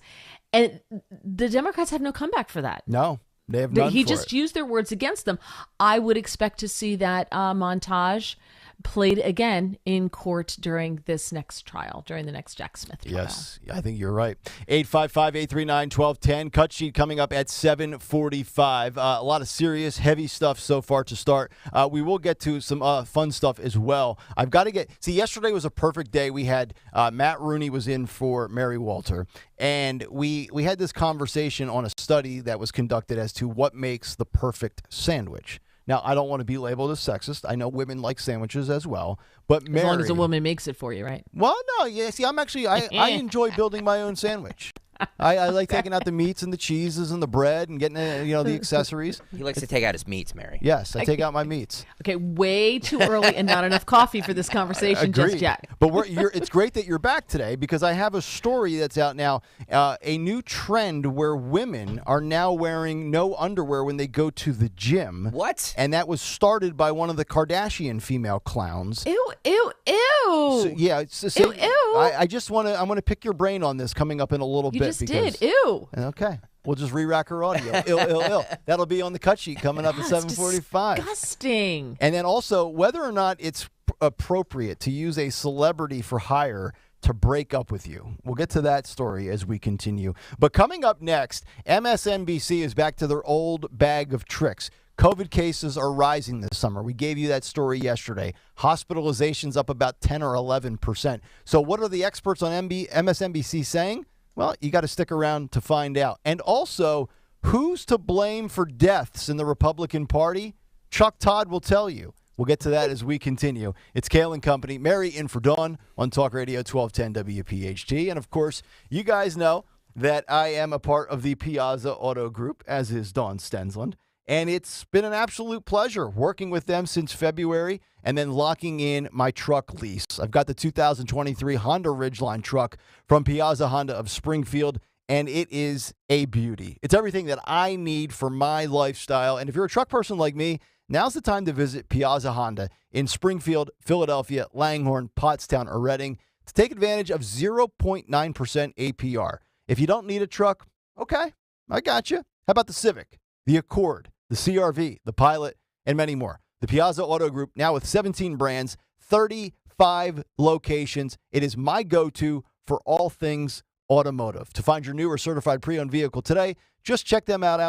And the Democrats have no comeback for that. No, they have none. He just used their words against them. I would expect to see that montage played again in court during this next trial, during the next Jack Smith trial. Yes, I think you're right. 855-839-1210. Cut sheet coming up at 7:45. A lot of serious, heavy stuff so far to start. We will get to some fun stuff as well. I've got to yesterday was a perfect day. We had Matt Rooney was in for Mary Walter, and we had this conversation on a study that was conducted as to what makes the perfect sandwich. Now, I don't want to be labeled as sexist. I know women like sandwiches as well. But Mary, as long as a woman makes it for you, right? Well, no. Yeah, see, I enjoy building my own sandwich. I like taking out the meats and the cheeses and the bread and getting the accessories. He likes to take out his meats, Mary. Yes, I take out my meats. Okay, way too early and not enough coffee for this conversation just yet. But it's great that you're back today because I have a story that's out now, a new trend where women are now wearing no underwear when they go to the gym. What? And that was started by one of the Kardashian female clowns. Ew, ew, ew. So, yeah, ew, ew. I just want to pick your brain on this coming up in a little bit. Just did. Ew. Okay. We'll just re-rack her audio. Ill. That'll be on the cut sheet coming up at 7:45. Disgusting. And then also whether or not it's appropriate to use a celebrity for hire to break up with you. We'll get to that story as we continue. But coming up next, MSNBC is back to their old bag of tricks. COVID cases are rising this summer. We gave you that story yesterday. Hospitalizations up about 10 or 11%. So what are the experts on MSNBC saying? Well, you got to stick around to find out. And also, who's to blame for deaths in the Republican Party? Chuck Todd will tell you. We'll get to that as we continue. It's Kayal and Company. Mary in for Dawn on Talk Radio 1210 WPHT. And, of course, you guys know that I am a part of the Piazza Auto Group, as is Dawn Stensland. And it's been an absolute pleasure working with them since February and then locking in my truck lease. I've got the 2023 Honda Ridgeline truck from Piazza Honda of Springfield, and it is a beauty. It's everything that I need for my lifestyle. And if you're a truck person like me, now's the time to visit Piazza Honda in Springfield, Philadelphia, Langhorne, Pottstown, or Reading to take advantage of 0.9% APR. If you don't need a truck, okay, I got you. How about the Civic, the Accord, the CRV, the Pilot, and many more? The Piazza Auto Group, now with 17 brands, 35 locations. It is my go-to for all things automotive. To find your new or certified pre-owned vehicle today, just check them out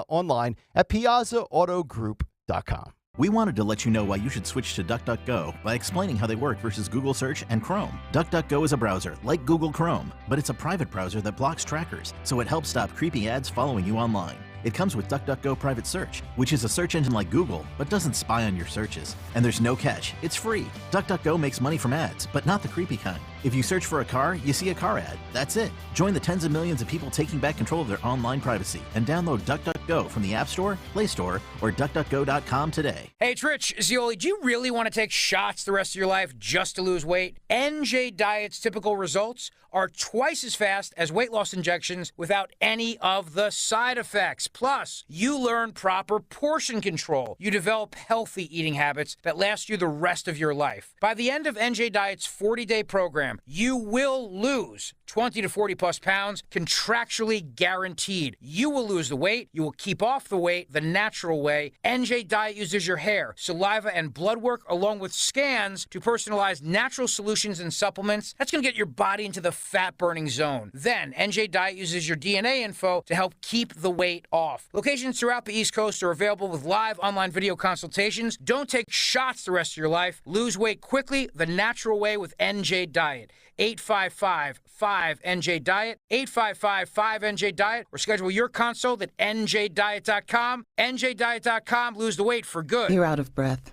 online at piazzaautogroup.com. We wanted to let you know why you should switch to DuckDuckGo by explaining how they work versus Google Search and Chrome. DuckDuckGo is a browser like Google Chrome, but it's a private browser that blocks trackers, so it helps stop creepy ads following you online. It comes with DuckDuckGo Private Search, which is a search engine like Google, but doesn't spy on your searches. And there's no catch. It's free. DuckDuckGo makes money from ads, but not the creepy kind. If you search for a car, you see a car ad. That's it. Join the tens of millions of people taking back control of their online privacy and download DuckDuckGo from the App Store, Play Store, or DuckDuckGo.com today. Hey, it's Rich Zioli. Do you really want to take shots the rest of your life just to lose weight? NJ Diet's typical results are twice as fast as weight loss injections without any of the side effects. Plus, you learn proper portion control. You develop healthy eating habits that last you the rest of your life. By the end of NJ Diet's 40-day program, you will lose 20 to 40 plus pounds, contractually guaranteed. You will lose the weight. You will keep off the weight the natural way. NJ Diet uses your hair, saliva, and blood work along with scans to personalize natural solutions and supplements. That's going to get your body into the fat-burning zone. Then, NJ Diet uses your DNA info to help keep the weight off. Locations throughout the East Coast are available with live online video consultations. Don't take shots the rest of your life. Lose weight quickly the natural way with NJ Diet. 855-5NJ-DIET, 855-5NJ-DIET, or schedule your consult at njdiet.com. njdiet.com. Lose the weight for good. You're out of breath.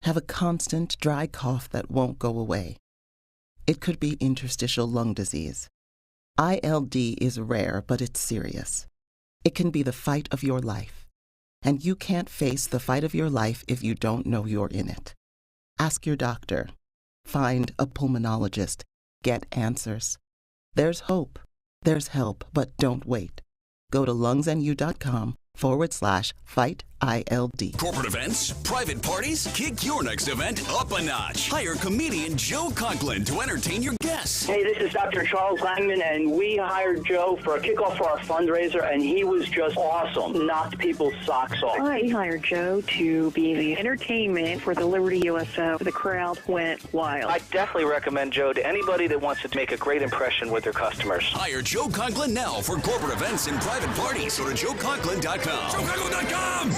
Have a constant dry cough that won't go away. It could be interstitial lung disease. ILD is rare, but it's serious. It can be the fight of your life. And you can't face the fight of your life if you don't know you're in it. Ask your doctor. Find a pulmonologist. Get answers. There's hope. There's help, but don't wait. Go to lungsandU.com/fight ILD. Corporate events, private parties, kick your next event up a notch. Hire comedian Joe Conklin to entertain your guests. Hey, this is Dr. Charles Langman, and we hired Joe for a kickoff for our fundraiser, and he was just awesome. Knocked people's socks off. I hired Joe to be the entertainment for the Liberty USO. The crowd went wild. I definitely recommend Joe to anybody that wants to make a great impression with their customers. Hire Joe Conklin now for corporate events and private parties. Go to joeconklin.com. joeconklin.com.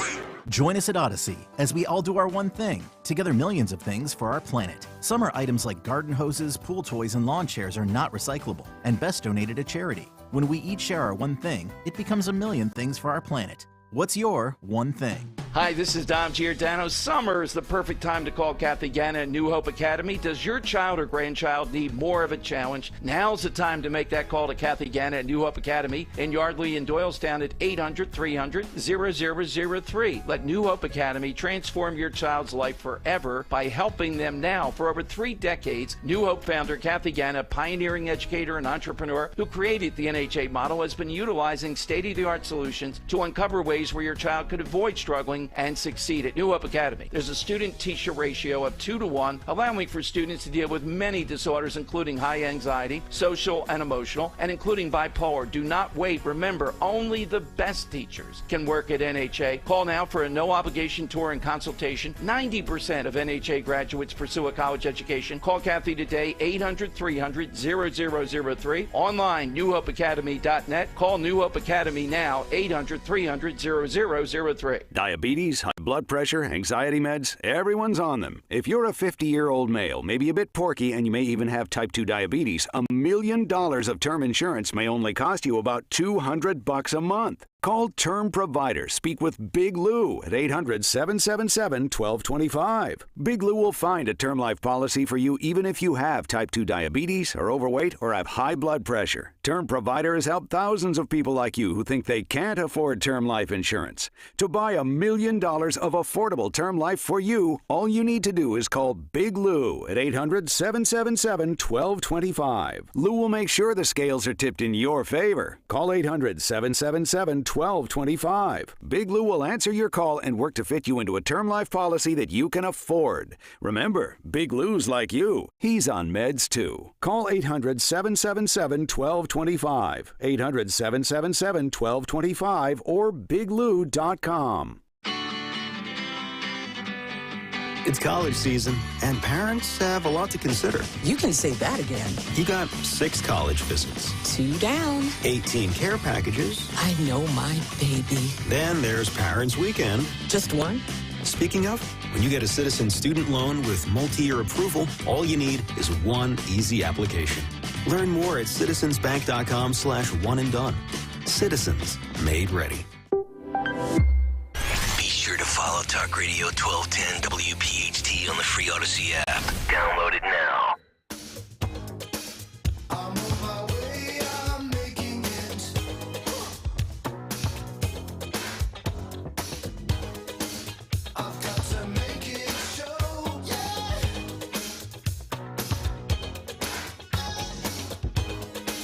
Join us at Odyssey as we all do our one thing, together millions of things for our planet. Some items like garden hoses, pool toys, and lawn chairs are not recyclable and best donated to charity. When we each share our one thing, it becomes a million things for our planet. What's your one thing? Hi, this is Dom Giordano. Summer is the perfect time to call Kathy Ganna at New Hope Academy. Does your child or grandchild need more of a challenge? Now's the time to make that call to Kathy Ganna at New Hope Academy in Yardley and Doylestown at 800-300-0003. Let New Hope Academy transform your child's life forever by helping them now. For over 3 decades, New Hope founder Kathy Ganna, pioneering educator and entrepreneur who created the NHA model, has been utilizing state-of-the-art solutions to uncover ways where your child could avoid struggling and succeed at New Hope Academy. There's a student-teacher ratio of 2-to-1, allowing for students to deal with many disorders, including high anxiety, social and emotional, and including bipolar. Do not wait. Remember, only the best teachers can work at NHA. Call now for a no-obligation tour and consultation. 90% of NHA graduates pursue a college education. Call Kathy today, 800-300-0003. Online, newhopeacademy.net. Call New Hope Academy now, 800-300-0003. Diabetes, high blood pressure, anxiety meds, everyone's on them. If you're a 50-year-old male, maybe a bit porky, and you may even have type 2 diabetes, $1 million of term insurance may only cost you about $200 a month. Call Term Provider. Speak with Big Lou at 800-777-1225. Big Lou will find a term life policy for you even if you have type 2 diabetes, are overweight, or have high blood pressure. Term Provider has helped thousands of people like you who think they can't afford term life insurance. To buy $1 million of affordable term life for you, all you need to do is call Big Lou at 800-777-1225. Lou will make sure the scales are tipped in your favor. Call 800-777-1225. Big Lou will answer your call and work to fit you into a term life policy that you can afford. Remember, Big Lou's like you. He's on meds too. Call 800-777-1225, 800-777-1225, or biglou.com. It's college season, and parents have a lot to consider. You can say that again. You got 6 college visits. 2 down. 18 care packages. I know my baby. Then there's Parents' Weekend. Just 1? Speaking of, when you get a Citizen student loan with multi-year approval, all you need is one easy application. Learn more at citizensbank.com/one-and-done. Citizens, made ready. To follow Talk Radio 1210 WPHT on the free Odyssey app. Download it now.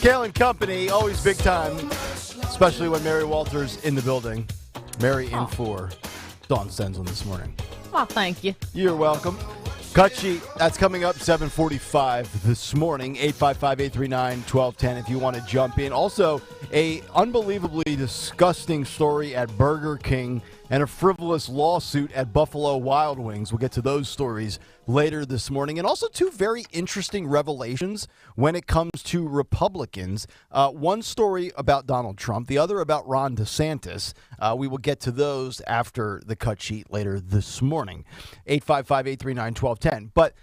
Kayal and Company, always big time, especially when Mary Walters in the building. Mary in for Dawn Stenzel this morning. Well, thank you. You're welcome. Cut sheet, that's coming up 7:45 this morning, 855-839-1210 if you want to jump in. Also, a unbelievably disgusting story at Burger King and a frivolous lawsuit at Buffalo Wild Wings. We'll get to those stories later this morning. And also two very interesting revelations when it comes to Republicans. One story about Donald Trump, the other about Ron DeSantis. We will get to those after the cut sheet later this morning. 855-839-1210. But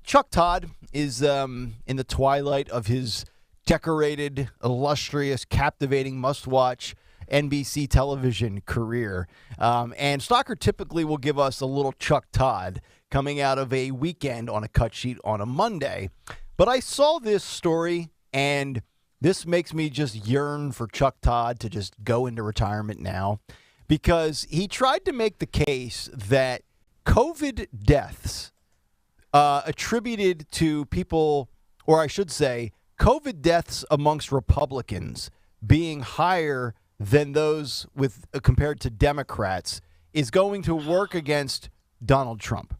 Chuck Todd is in the twilight of his decorated, illustrious, captivating, must-watch NBC television career. And Stalker typically will give us a little Chuck Todd coming out of a weekend on a cut sheet on a Monday. But I saw this story, and this makes me just yearn for Chuck Todd to just go into retirement now, because he tried to make the case that COVID deaths attributed to people, or I should say, COVID deaths amongst Republicans being higher than those with compared to Democrats is going to work against Donald Trump.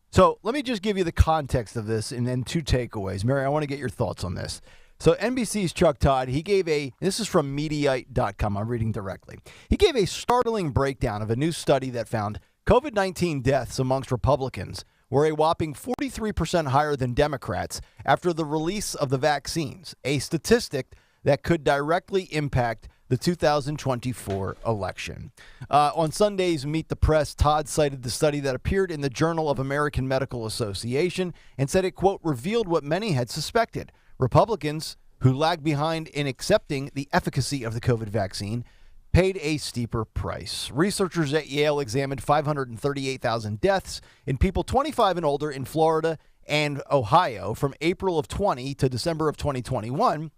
So let me just give you the context of this and then two takeaways. Mary, I want to get your thoughts on this. So NBC's Chuck Todd, he gave this is from Mediaite.com, I'm reading directly. He gave a startling breakdown of a new study that found COVID-19 deaths amongst Republicans were a whopping 43% higher than Democrats after the release of the vaccines, a statistic that could directly impact the 2024 election. On Sunday's Meet the Press, Todd cited the study that appeared in the Journal of American Medical Association and said it, quote, revealed what many had suspected. Republicans, who lagged behind in accepting the efficacy of the COVID vaccine, paid a steeper price. Researchers at Yale examined 538,000 deaths in people 25 and older in Florida and Ohio from April of 20 to December of 2021.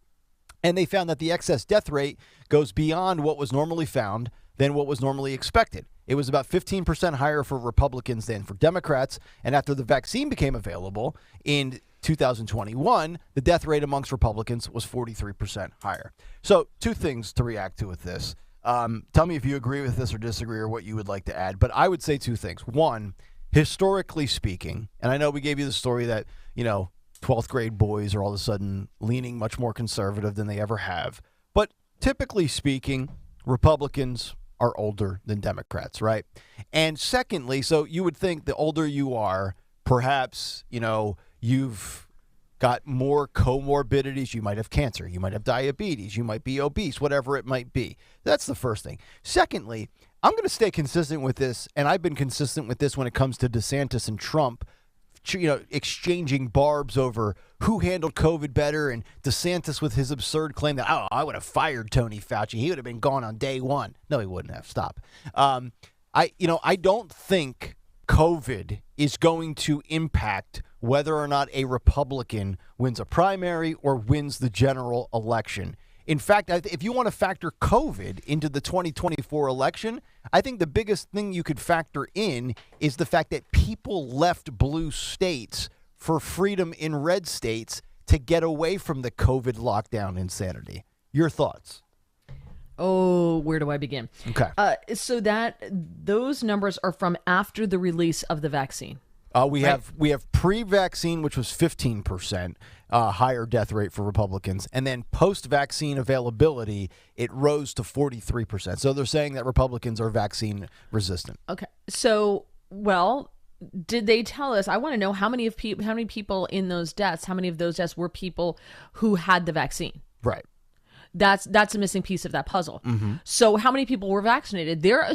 And they found that the excess death rate goes beyond what was normally found than what was normally expected. It was about 15% higher for Republicans than for Democrats. And after the vaccine became available in 2021, the death rate amongst Republicans was 43% higher. So two things to react to with this. Tell me if you agree with this or disagree or what you would like to add. But I would say two things. One, historically speaking, and I know we gave you the story that, 12th grade boys are all of a sudden leaning much more conservative than they ever have. But typically speaking, Republicans are older than Democrats, right? And secondly, so you would think the older you are, perhaps, you've got more comorbidities. You might have cancer. You might have diabetes. You might be obese, whatever it might be. That's the first thing. Secondly, I'm going to stay consistent with this, and I've been consistent with this when it comes to DeSantis and Trump, exchanging barbs over who handled COVID better, and DeSantis with his absurd claim that, I would have fired Tony Fauci. He would have been gone on day one. No, he wouldn't have. Stop. I don't think COVID is going to impact whether or not a Republican wins a primary or wins the general election. In fact, if you want to factor COVID into the 2024 election, I think the biggest thing you could factor in is the fact that people left blue states for freedom in red states to get away from the COVID lockdown insanity. Your thoughts? Oh, where do I begin? Okay. So those numbers are from after the release of the vaccine. We have pre-vaccine, which was 15% higher death rate for Republicans, and then post-vaccine availability, it rose to 43%. So they're saying that Republicans are vaccine resistant. Okay. So, did they tell us? I want to know how many people in those deaths, how many of those deaths were people who had the vaccine? Right. That's a missing piece of that puzzle. Mm-hmm. So how many people were vaccinated? They're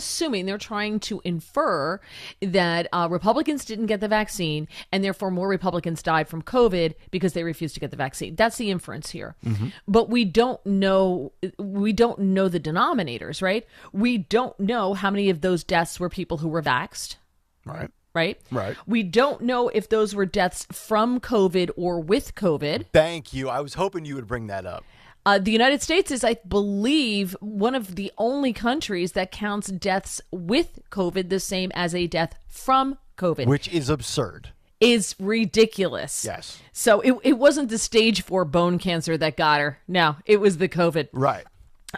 trying to infer that Republicans didn't get the vaccine and therefore more Republicans died from COVID because they refused to get the vaccine. That's the inference here. Mm-hmm. But we don't know the denominators, right? We don't know how many of those deaths were people who were vaxxed. Right. Right? Right. We don't know if those were deaths from COVID or with COVID. Thank you. I was hoping you would bring that up. The United States is, I believe, one of the only countries that counts deaths with COVID the same as a death from COVID. Which is absurd. is ridiculous. Yes. So it wasn't the stage 4 bone cancer that got her. No, it was the COVID. Right.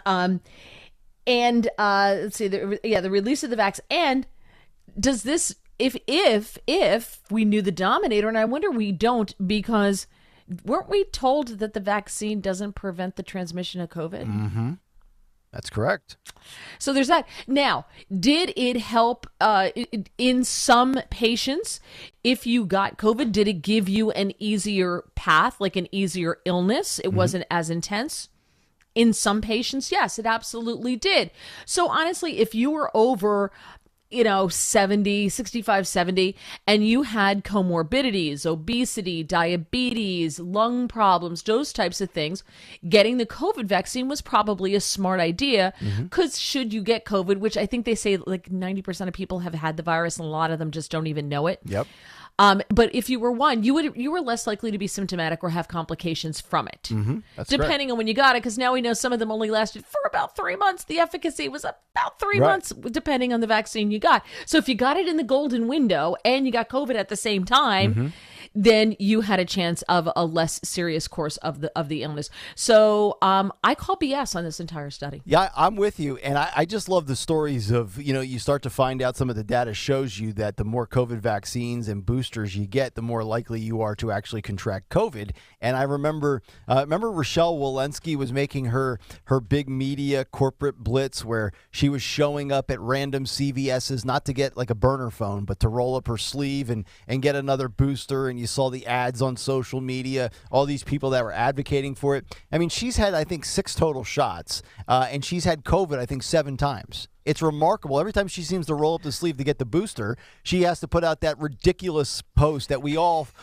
And let's see, the release of the vax. And does this, if we knew the denominator, and I wonder we don't, because weren't we told that the vaccine doesn't prevent the transmission of COVID? Mm-hmm. That's correct. So there's that. Now, did it help in some patients? If you got COVID, did it give you an easier path, like an easier illness? It wasn't as intense? In some patients, yes, it absolutely did. So honestly, if you were over, 65, 70, and you had comorbidities, obesity, diabetes, lung problems, those types of things, getting the COVID vaccine was probably a smart idea, because should you get COVID, which I think they say like 90% of people have had the virus and a lot of them just don't even know it. Yep. But if you were one, you were less likely to be symptomatic or have complications from it, That's depending on when you got it. Because now we know some of them only lasted for about 3 months. The efficacy was about 3 months, depending on the vaccine you got. So if you got it in the golden window and you got COVID at the same time, then you had a chance of a less serious course of the illness. So I call BS on this entire study. Yeah, I'm with you. And I just love the stories of, you start to find out some of the data shows you that the more COVID vaccines and boosters you get, the more likely you are to actually contract COVID. And I remember Rochelle Walensky was making her big media corporate blitz where she was showing up at random CVS's, not to get like a burner phone, but to roll up her sleeve and get another booster. And you saw the ads on social media, all these people that were advocating for it. I mean, she's had, I think, 6 total shots, and she's had COVID, I think, 7 times. It's remarkable. Every time she seems to roll up the sleeve to get the booster, she has to put out that ridiculous post that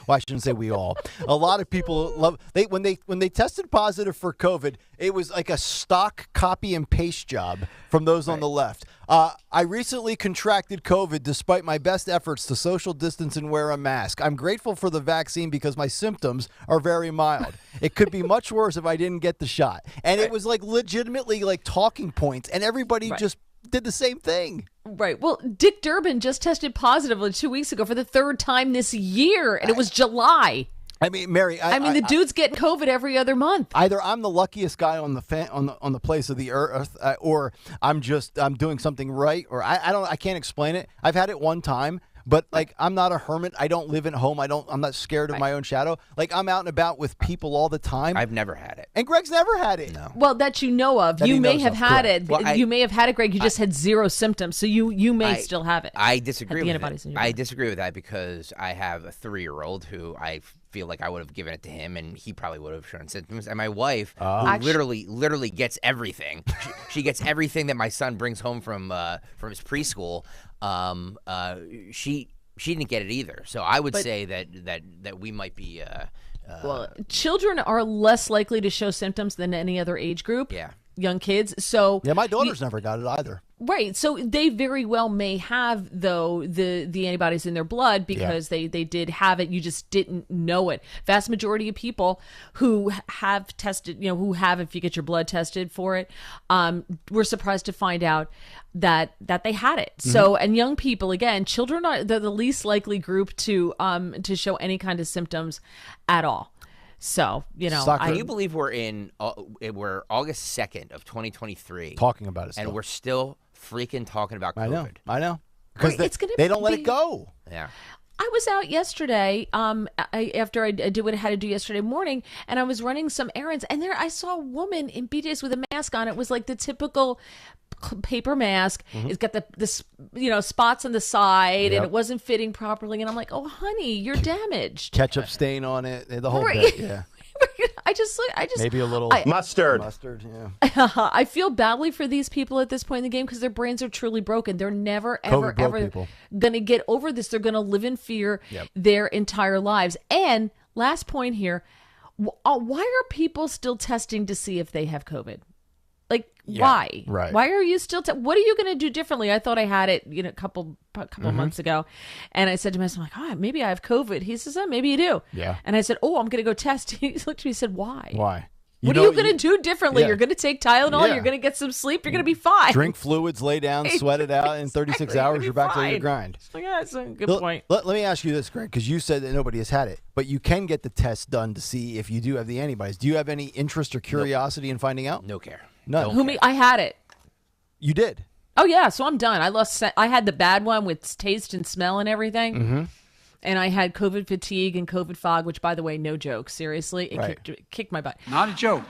I shouldn't say we all. A lot of people love. When they tested positive for COVID, it was like a stock copy and paste job from those on the left. I recently contracted COVID despite my best efforts to social distance and wear a mask. I'm grateful for the vaccine because my symptoms are very mild. It could be much worse if I didn't get the shot. And it was like legitimately like talking points, and everybody just did the same thing. Right. Well, Dick Durbin just tested positive 2 weeks ago for the 3rd time this year, and it was July. I mean, Mary, the dude's getting COVID every other month. Either I'm the luckiest guy on the place of the earth, or I'm doing something right, or I can't explain it. I've had it one time. But like, I'm not a hermit. I don't live at home. I'm not scared of my own shadow. Like, I'm out and about with people all the time. I've never had it. And Greg's never had it. No. Well, that you know of. You may have had it. Well, you may have had it, Greg. You just had 0 symptoms. So you may still have it. I disagree with antibodies it. I disagree with that because I have a 3-year-old who I feel like I would have given it to him, and he probably would have shown symptoms. And my wife, who literally gets everything. She gets everything that my son brings home from his preschool. She didn't get it either. So I would say that we might be. Well, children are less likely to show symptoms than any other age group. Yeah. Young kids. So yeah, my daughter's never got it either. Right. So they very well may have, though, the antibodies in their blood because they did have it. You just didn't know it. Vast majority of people who have tested, if you get your blood tested for it, were surprised to find out that they had it. So, and young people, again, children are the least likely group to show any kind of symptoms at all. So, can you believe we're August 2nd of 2023 talking about it still. And we're still freaking talking about COVID. I know. Because they don't let it go. Yeah. I was out yesterday after I did what I had to do yesterday morning, and I was running some errands, and there I saw a woman in BJ's with a mask on. It was like the typical paper mask. It's got the spots on the side, and it wasn't fitting properly. And I'm like, oh, honey, you're damaged. Ketchup stain on it, the whole bit. Yeah. I just maybe a little mustard. Yeah. I feel badly for these people at this point in the game because their brains are truly broken. They're never, ever going to get over this. They're going to live in fear their entire lives. And last point here, why are people still testing to see if they have COVID? Like, why? Right. Why are you still? What are you going to do differently? I thought I had it, a couple months ago, and I said to myself, maybe I have COVID. He says, maybe you do. Yeah. And I said, I'm going to go test. He looked at me and said, why? Why? What are you going to do differently? Yeah. You're going to take Tylenol. Yeah. You're going to get some sleep. You're going to be fine. Drink fluids, lay down, sweat it out. In 36 hours, you're back to your grind. Yeah, that's a good point. Let me ask you this, Greg, because you said that nobody has had it, but you can get the test done to see if you do have the antibodies. Do you have any interest or curiosity in finding out? No care. None. I had it. You did? Oh, yeah. So I'm done. I had the bad one with taste and smell and everything. Mm-hmm. And I had COVID fatigue and COVID fog, which, by the way, no joke. Seriously, it kicked my butt. Not a joke.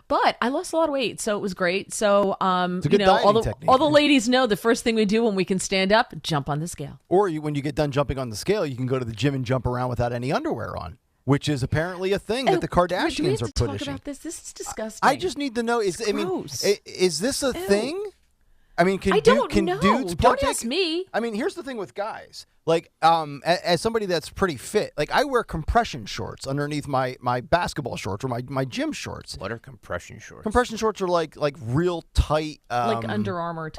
But I lost a lot of weight, so it was great. So, It's a good dieting technique. all the ladies know the first thing we do when we can stand up, jump on the scale. Or when you get done jumping on the scale, you can go to the gym and jump around without any underwear on, which is apparently a thing that the Kardashians are pushing. Talk about this. This is disgusting. I just need to know: is this a thing? I mean, can don't dudes know. partake? Don't ask me. I mean, here's the thing with guys. Like, as somebody that's pretty fit, like I wear compression shorts underneath my basketball shorts or my gym shorts. What are compression shorts? Compression shorts are like real tight, like Under Armour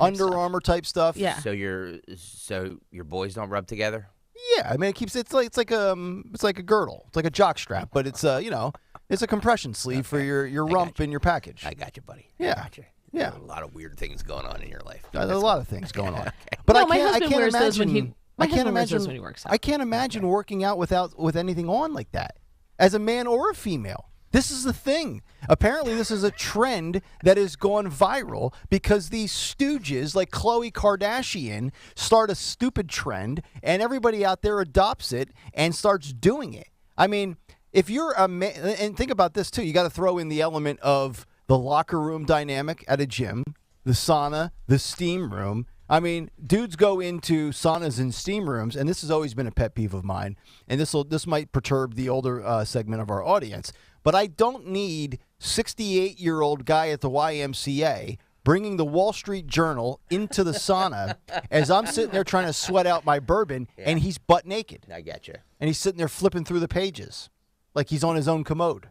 type stuff. Yeah. So your boys don't rub together? Yeah, I mean it's like a girdle. It's like a jock strap, but it's it's a compression sleeve for your rump and your package. I got you, buddy. Yeah. I got you. Yeah. There's a lot of weird things going on in your life. There's a lot of things going on. Okay. But No, I my can't husband wears those when imagine. my I can't husband wears those imagine when he works out. I can't imagine working out with anything on like that, as a man or a female. This is the thing. Apparently, this is a trend that has gone viral because these stooges like Khloe Kardashian start a stupid trend, and everybody out there adopts it and starts doing it. I mean, if you're a man, and think about this too, you got to throw in the element of the locker room dynamic at a gym, the sauna, the steam room. I mean, dudes go into saunas and steam rooms, and this has always been a pet peeve of mine, and this might perturb the older segment of our audience, but I don't need 68-year-old guy at the YMCA bringing the Wall Street Journal into the sauna as I'm sitting there trying to sweat out my bourbon, and he's butt naked. I got you. And he's sitting there flipping through the pages like he's on his own commode.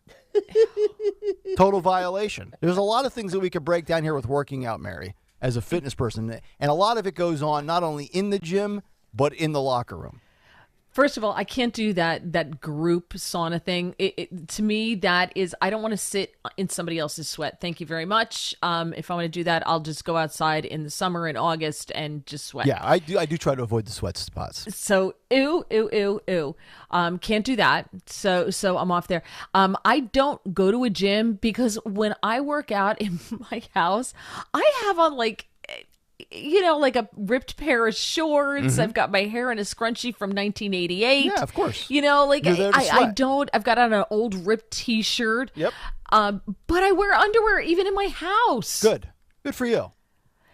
Total violation. There's a lot of things that we could break down here with working out, Mary, as a fitness person. And a lot of it goes on not only in the gym, but in the locker room. First of all, I can't do that group sauna thing. To me, that is, I don't want to sit in somebody else's sweat. Thank you very much. If I want to do that, I'll just go outside in the summer in August and just sweat. Yeah, I do try to avoid the sweat spots. So, ew. Can't do that. So I'm off there. I don't go to a gym because when I work out in my house, I have on like a ripped pair of shorts. Mm-hmm. I've got my hair in a scrunchie from 1988. Yeah, of course. I've got on an old ripped t-shirt. Yep. But I wear underwear even in my house. Good for you.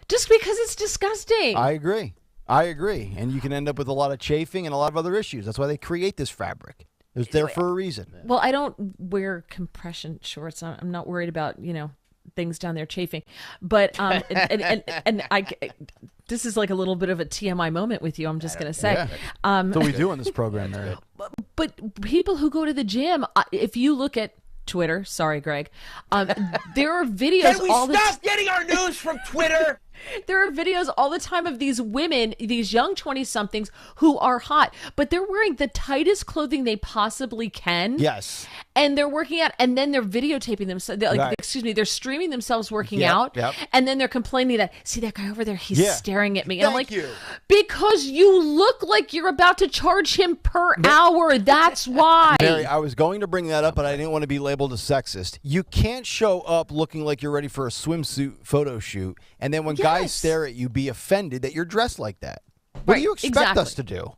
Just because it's disgusting. I agree. And you can end up with a lot of chafing and a lot of other issues. That's why they create this fabric. It's there for a reason. Well, I don't wear compression shorts. I'm not worried about, things down there chafing, but and I this is like a little bit of a TMI moment with you. I'm just gonna say, that's what we do on this program, Mary. But people who go to the gym, if you look at Twitter, sorry, Greg, there are videos. Can we stop getting our news from Twitter? There are videos all the time of these women, these young 20-somethings who are hot, but they're wearing the tightest clothing they possibly can. Yes. And they're working out, and then they're videotaping themselves. They're streaming themselves working out, and then they're complaining that, see that guy over there, he's staring at me. And I'm like, because you look like you're about to charge him per hour. That's why. Mary, I was going to bring that up, but I didn't want to be labeled a sexist. You can't show up looking like you're ready for a swimsuit photo shoot, and then when guys stare at you, be offended that you're dressed like that. What do you expect us to do?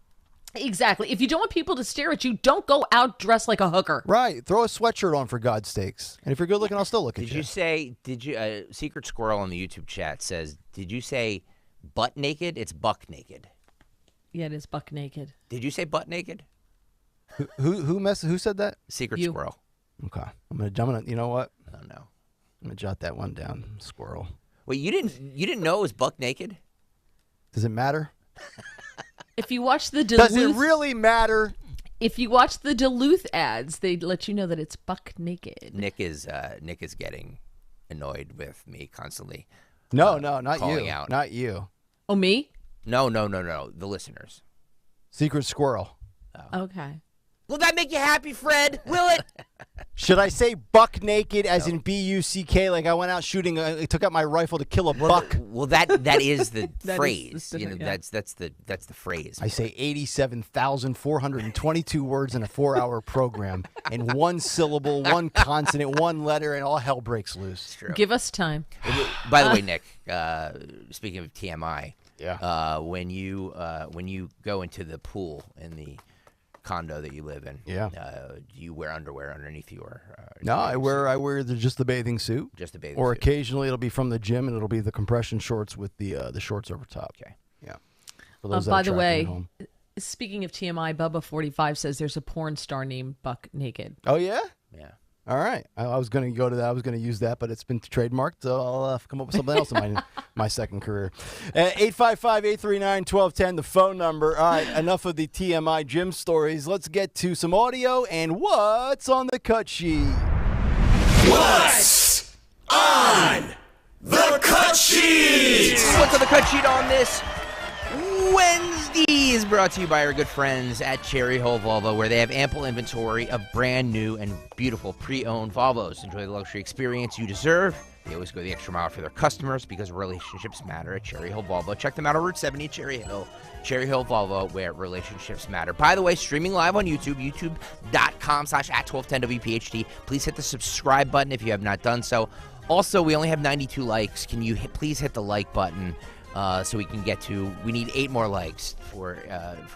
Exactly. If you don't want people to stare at you, don't go out dressed like a hooker. Right. Throw a sweatshirt on, for God's sakes. And if you're good looking, I'll still look at you. Did you Secret Squirrel in the YouTube chat says, did you say butt naked? It's buck naked. Yeah, it is buck naked. Did you say butt naked? Who said that? Secret Squirrel. Okay. I'm gonna you know what? I don't know. I'm gonna jot that one down. Squirrel. Wait, you didn't know it was buck naked? Does it matter? If you watch the Duluth, does it really matter? If you watch the Duluth ads, they let you know that it's buck naked. Nick is getting annoyed with me constantly. No, not calling you. Out. Not you. Oh, me? No. The listeners. Secret Squirrel. Oh. Okay. Will that make you happy, Fred? Will it? Should I say buck naked as in B-U-C-K, like I went out shooting, I took out my rifle to kill a buck? Well, that is the That is phrase. specific, That's the phrase. I say 87,422 words in a 4-hour program, in one syllable, one consonant, one letter, and all hell breaks loose. True. Give us time. By the way, Nick, speaking of TMI, yeah, when you go into the pool in the condo that you live in, do you wear underwear underneath your? No, I wear just the bathing suit. Just the bathing or suit. Occasionally it'll be from the gym, and it'll be the compression shorts with the shorts over top. Okay. Yeah. For those that By are the tracking way, at home. speaking of TMI, Bubba45 says there's a porn star named Buck Naked. Oh yeah. Yeah. All right. I was going to go to that. I was going to use that, but it's been trademarked, so I'll come up with something else in my second career. 855-839-1210, the phone number. All right, enough of the TMI gym stories. Let's get to some audio and what's on the cut sheet. What's on the cut sheet? What's on the cut sheet on this Wednesday is brought to you by our good friends at Cherry Hill Volvo, where they have ample inventory of brand new and beautiful pre-owned Volvos. Enjoy the luxury experience you deserve. They always go the extra mile for their customers because relationships matter at Cherry Hill Volvo. Check them out on Route 70 at Cherry Hill Volvo, where relationships matter. By the way, streaming live on YouTube, youtube.com/@1210WPHT. Please hit the subscribe button if you have not done so. Also, we only have 92 likes. Can you please hit the like button? So we can get to, we need 8 more likes for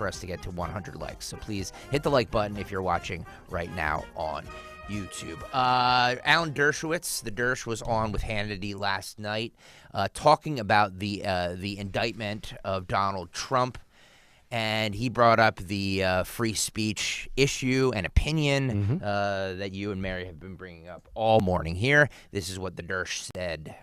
us to get to 100 likes. So please hit the like button if you're watching right now on YouTube. Alan Dershowitz, the Dersh, was on with Hannity last night talking about the indictment of Donald Trump. And he brought up the free speech issue and opinion that you and Mary have been bringing up all morning here. This is what the Dersh said.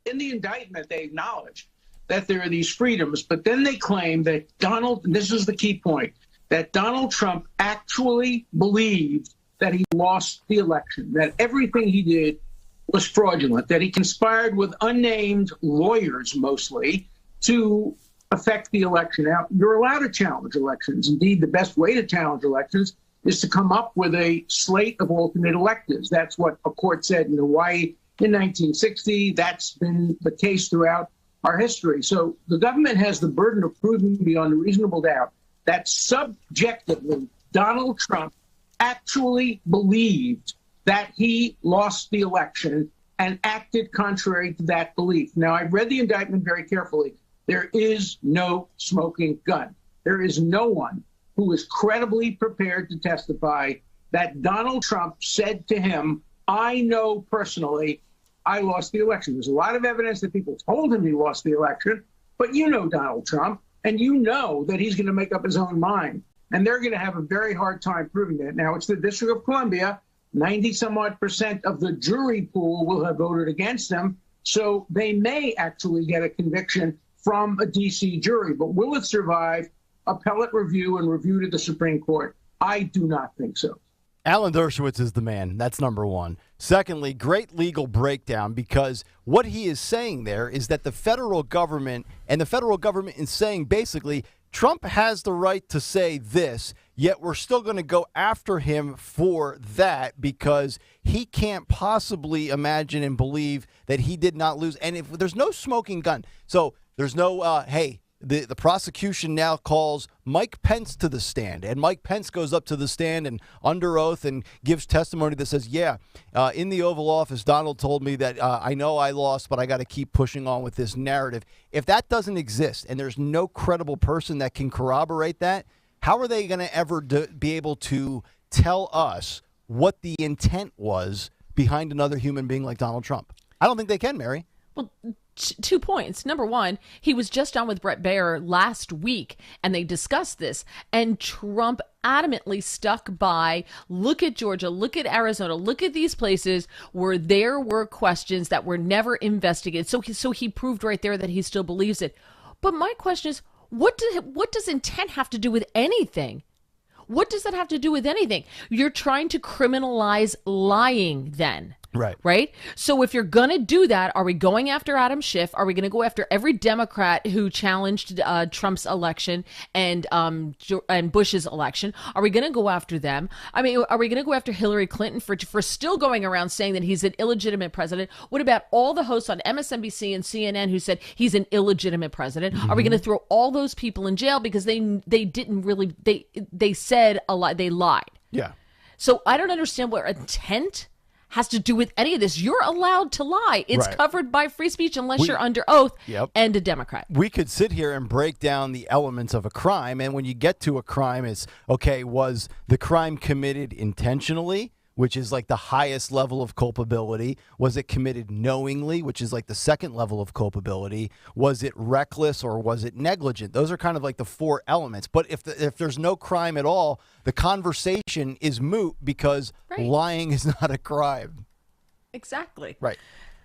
In the indictment, they acknowledge that there are these freedoms, but then they claim that and this is the key point, that Donald Trump actually believed that he lost the election, that everything he did was fraudulent, that he conspired with unnamed lawyers mostly to affect the election. Now, you're allowed to challenge elections. Indeed, the best way to challenge elections is to come up with a slate of alternate electives. That's what a court said in Hawaii in 1960. That's been the case throughout our history. So the government has the burden of proving beyond a reasonable doubt that subjectively Donald Trump actually believed that he lost the election and acted contrary to that belief. Now, I've read the indictment very carefully. There is no smoking gun. There is no one who is credibly prepared to testify that Donald Trump said to him, I know personally I lost the election. There's a lot of evidence that people told him he lost the election, but you know Donald Trump, and you know that he's going to make up his own mind. And they're going to have a very hard time proving that. Now, it's the District of Columbia. 90-some-odd% of the jury pool will have voted against them, so they may actually get a conviction from a D.C. jury. But will it survive appellate review and review to the Supreme Court? I do not think so. Alan Dershowitz is the man. That's number one. Secondly, great legal breakdown, because what he is saying there is that the federal government is saying basically Trump has the right to say this, yet we're still going to go after him for that because he can't possibly imagine and believe that he did not lose. And if there's no smoking gun, so there's no, the prosecution now calls Mike Pence to the stand, and Mike Pence goes up to the stand and under oath and gives testimony that says, in the Oval Office, Donald told me that I know I lost, but I got to keep pushing on with this narrative. If that doesn't exist and there's no credible person that can corroborate that, how are they going to ever be able to tell us what the intent was behind another human being like Donald Trump? I don't think they can, Mary. Well, 2 points. Number one, he was just on with Brett Baer last week, and they discussed this. And Trump adamantly stuck by, look at Georgia, look at Arizona, look at these places where there were questions that were never investigated. So he proved right there that he still believes it. But my question is, what does intent have to do with anything? What does that have to do with anything? You're trying to criminalize lying then. Right? So if you're going to do that, are we going after Adam Schiff? Are we going to go after every Democrat who challenged Trump's election and Bush's election? Are we going to go after them? I mean, are we going to go after Hillary Clinton for still going around saying that he's an illegitimate president? What about all the hosts on MSNBC and CNN who said he's an illegitimate president? Are we going to throw all those people in jail because they didn't really, they said a lie, they lied? Yeah. So I don't understand what intent has to do with any of this. You're allowed to lie. It's covered by free speech unless you're under oath and a Democrat. We could sit here and break down the elements of a crime, and when you get to a crime, it's, okay, was the crime committed intentionally, which is like the highest level of culpability? Was it committed knowingly, which is like the second level of culpability? Was it reckless or was it negligent? Those are kind of like the four elements. But if there's no crime at all, the conversation is moot because lying is not a crime. Exactly. Right.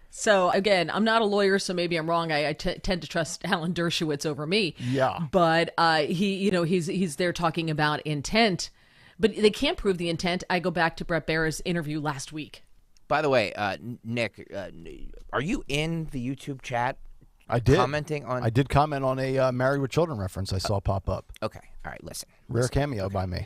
So again, I'm not a lawyer, so maybe I'm wrong. I tend to trust Alan Dershowitz over me. Yeah. But he's there talking about intent. But they can't prove the intent. I go back to Brett Baer's interview last week. By the way, Nick, are you in the YouTube chat? I did. Commenting on? I did comment on a Married with Children reference I saw pop up. Okay. All right, listen. Rare cameo by me.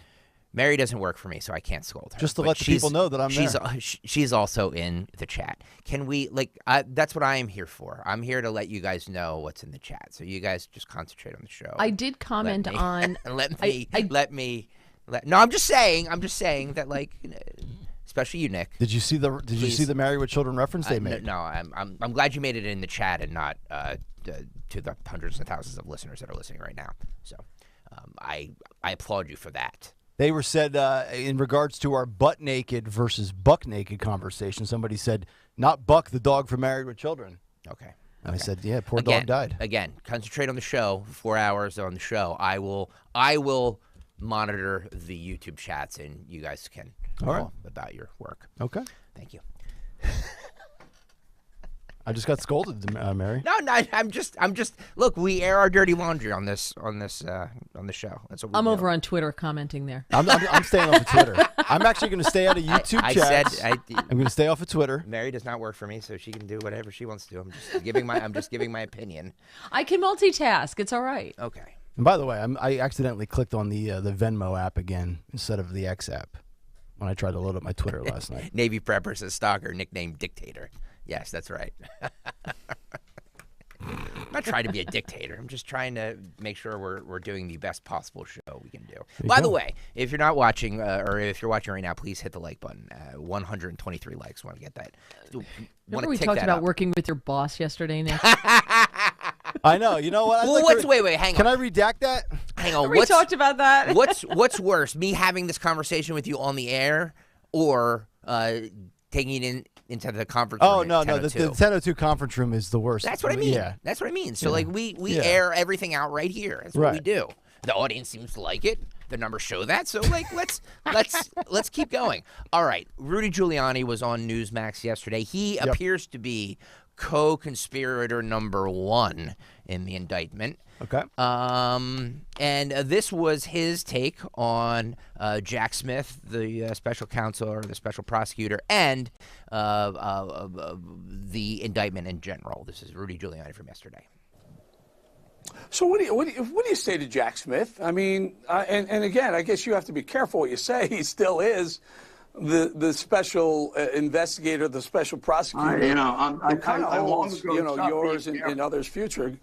Mary doesn't work for me, so I can't scold her. Just to let the people know that I'm there. She's also in the chat. Can we, that's what I am here for. I'm here to let you guys know what's in the chat. So you guys just concentrate on the show. I did comment on... No, I'm just saying that, especially you, Nick. Did you see the Married with Children reference they made? No, I'm glad you made it in the chat and not to the hundreds of thousands of listeners that are listening right now. So I applaud you for that. They were said in regards to our butt naked versus buck naked conversation. Somebody said, not Buck, the dog from Married with Children. Okay. And I said, yeah, poor dog died. Again, concentrate on the show. 4 hours on the show. I will monitor the YouTube chats, and you guys can talk about your work. Okay. Thank you. I just got scolded, Mary. No, I'm just. Look, we air our dirty laundry on the show. That's what we I'm do. over on Twitter commenting there. I'm staying off of Twitter. I'm actually going to stay out of YouTube chats. I'm going to stay off of Twitter. Mary does not work for me, so she can do whatever she wants to do. I'm just giving my opinion. I can multitask. It's all right. Okay. And by the way, I accidentally clicked on the Venmo app again instead of the X app when I tried to load up my Twitter last night. Navy Prepper says stalker, nicknamed Dictator. Yes, that's right. I'm not trying to be a dictator. I'm just trying to make sure we're doing the best possible show we can do. By the way, if you're not watching or if you're watching right now, please hit the like button. 123 likes. Want to get that? Remember we talked about working with your boss yesterday, Nick? I know. You know what? Wait, hang on. Can I redact that? Hang on. We talked about that. What's worse, me having this conversation with you on the air or taking it into the conference room? Oh, no. The 1002 conference room is the worst. That's what I mean. Yeah. That's what I mean. So, we air everything out right here. That's what we do. The audience seems to like it. The numbers show that. So, let's keep going. All right. Rudy Giuliani was on Newsmax yesterday. He appears to be co-conspirator number 1 in the indictment. Okay. And this was his take on Jack Smith, the special counsel or the special prosecutor, and the indictment in general. This is Rudy Giuliani from yesterday. So what do you say to Jack Smith? I mean, and again, I guess you have to be careful what you say. He still is the special investigator, the special prosecutor. I kind of holds yours and others' future.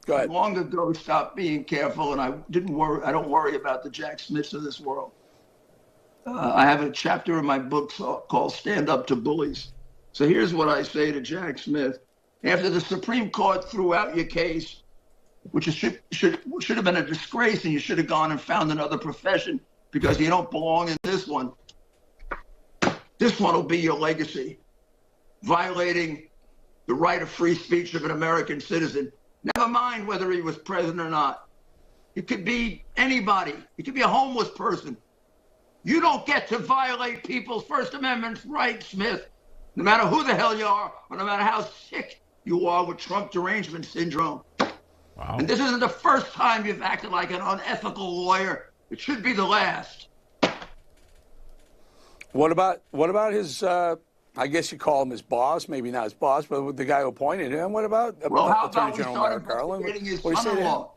Go ahead. I long ago stopped being careful, and I don't worry about the Jack Smiths of this world. I have a chapter in my book called "Stand Up to Bullies." So here's what I say to Jack Smith: after the Supreme Court threw out your case, which should have been a disgrace, and you should have gone and found another profession because you don't belong in this one. This one will be your legacy, violating the right of free speech of an American citizen. Never mind whether he was president or not. It could be anybody. It could be a homeless person. You don't get to violate people's First Amendment rights, Smith, no matter who the hell you are or no matter how sick you are with Trump derangement syndrome. Wow. And this isn't the first time you've acted like an unethical lawyer. It should be the last. What about his? I guess you call him his boss, maybe not his boss, but the guy who appointed him. What about Attorney General Merrick Garland? Investigating his son-in-law?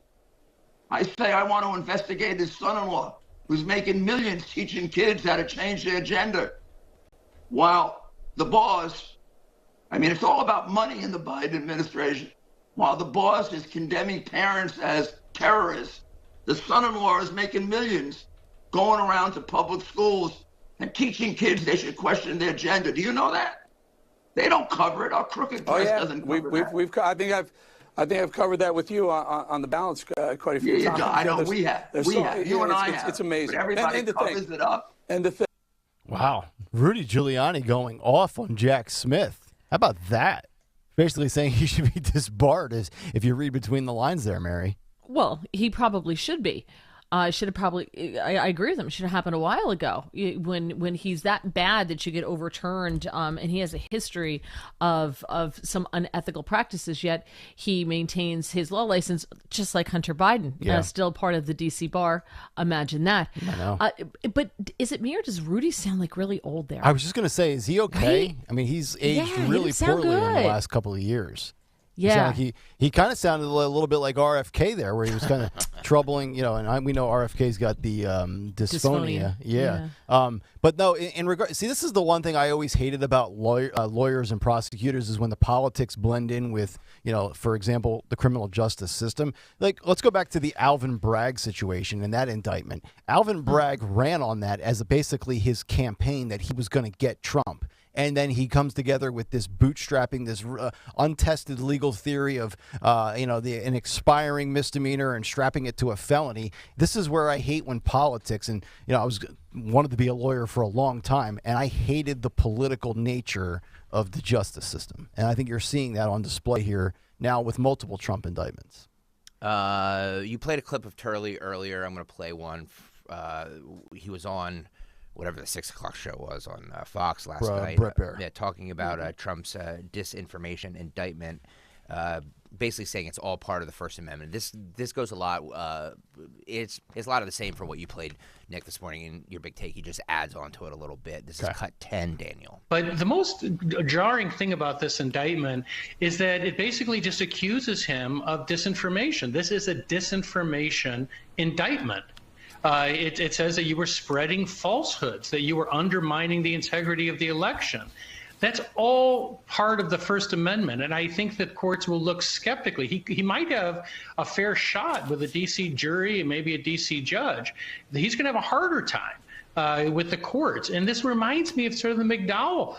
I say I want to investigate his son-in-law, who's making millions teaching kids how to change their gender. While the boss, I mean, it's all about money in the Biden administration. While the boss is condemning parents as terrorists, the son-in-law is making millions going around to public schools and teaching kids they should question their gender. Do you know that? They don't cover it. Our crooked press doesn't cover that. I think I've covered that with you on the balance quite a few times. I know we have. You and I have. It's amazing. But everybody covers it up. Wow. Rudy Giuliani going off on Jack Smith. How about that? Basically saying he should be disbarred, as if you read between the lines there, Mary. Well, he probably should be. Should have probably. I agree with him. Should have happened a while ago. When he's that bad that you get overturned, and he has a history of some unethical practices. Yet he maintains his law license, just like Hunter Biden, still part of the D.C. bar. Imagine that. I know. But is it me or does Rudy sound like really old there? I was just going to say, is he okay? Right? I mean, he's aged really sound poorly in the good. last couple of years. Yeah, he kind of sounded a little bit like RFK there, where he was kind of troubling, and we know RFK's got the dysphonia. Yeah. But no, in regard, see, this is the one thing I always hated about lawyers and prosecutors is when the politics blend in with, for example, the criminal justice system. Like, let's go back to the Alvin Bragg situation and that indictment. Alvin Bragg ran on that as basically his campaign that he was going to get Trump. And then he comes together with this bootstrapping, this untested legal theory of, an expiring misdemeanor and strapping it to a felony. This is where I hate when politics, and, I wanted to be a lawyer for a long time, and I hated the political nature of the justice system. And I think you're seeing that on display here now with multiple Trump indictments. You played a clip of Turley earlier. I'm going to play one. He was on whatever the 6 o'clock show was on Fox last night, talking about Trump's disinformation indictment, basically saying it's all part of the First Amendment. This goes a lot. It's a lot of the same for what you played, Nick, this morning in your big take. He just adds on to it a little bit. This is cut 10, Daniel. But the most jarring thing about this indictment is that it basically just accuses him of disinformation. This is a disinformation indictment. It says that you were spreading falsehoods, that you were undermining the integrity of the election. That's all part of the First Amendment, and I think that courts will look skeptically. He might have a fair shot with a D.C. jury and maybe a D.C. judge. He's going to have a harder time with the courts. And this reminds me of sort of the McDowell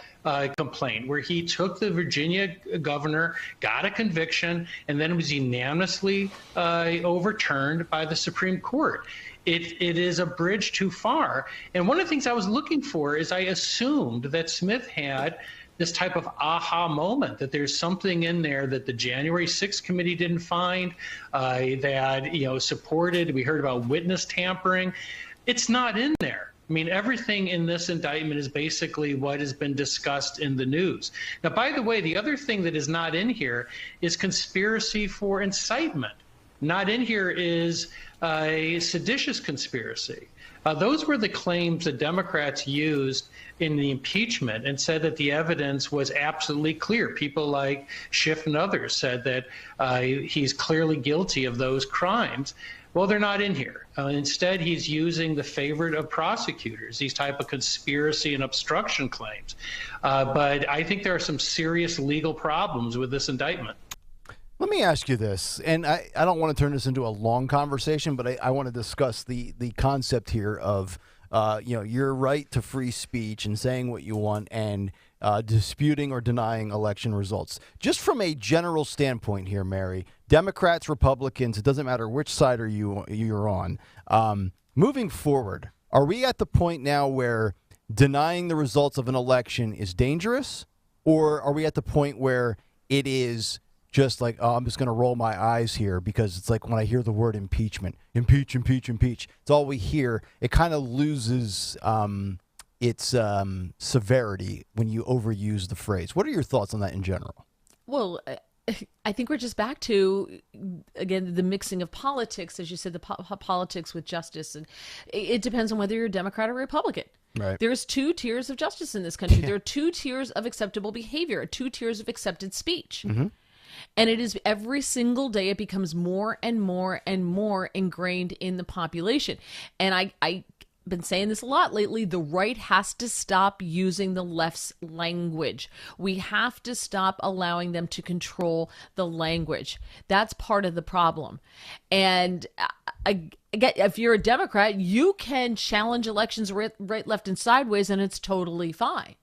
complaint, where he took the Virginia governor, got a conviction, and then was unanimously overturned by the Supreme Court. It is a bridge too far. And one of the things I was looking for is I assumed that Smith had this type of aha moment, that there's something in there that the January 6th committee didn't find, that supported. We heard about witness tampering. It's not in there. I mean, everything in this indictment is basically what has been discussed in the news. Now, by the way, the other thing that is not in here is conspiracy for incitement. Not in here is a seditious conspiracy. Those were the claims that Democrats used in the impeachment and said that the evidence was absolutely clear. People like Schiff and others said that he's clearly guilty of those crimes. Well, they're not in here. Instead, he's using the favorite of prosecutors, these type of conspiracy and obstruction claims. But I think there are some serious legal problems with this indictment. Let me ask you this, and I don't want to turn this into a long conversation, but I want to discuss the concept here of, your right to free speech and saying what you want and disputing or denying election results. Just from a general standpoint here, Mary, Democrats, Republicans, it doesn't matter which side you're on. Moving forward, are we at the point now where denying the results of an election is dangerous, or are we at the point where it is just like, I'm just going to roll my eyes here because it's like when I hear the word impeachment, impeach, impeach, impeach, it's all we hear. It kind of loses its severity when you overuse the phrase. What are your thoughts on that in general? Well, I think we're just back to, again, the mixing of politics, as you said, the politics with justice. And it depends on whether you're a Democrat or Republican. Right. There's 2 tiers of justice in this country. There are 2 tiers of acceptable behavior, 2 tiers of accepted speech. Mm-hmm. And it is every single day it becomes more and more and more ingrained in the population. And I've been saying this a lot lately. The right has to stop using the left's language. We have to stop allowing them to control the language. That's part of the problem. And if you're a Democrat, you can challenge elections right, left, and sideways, and it's totally fine.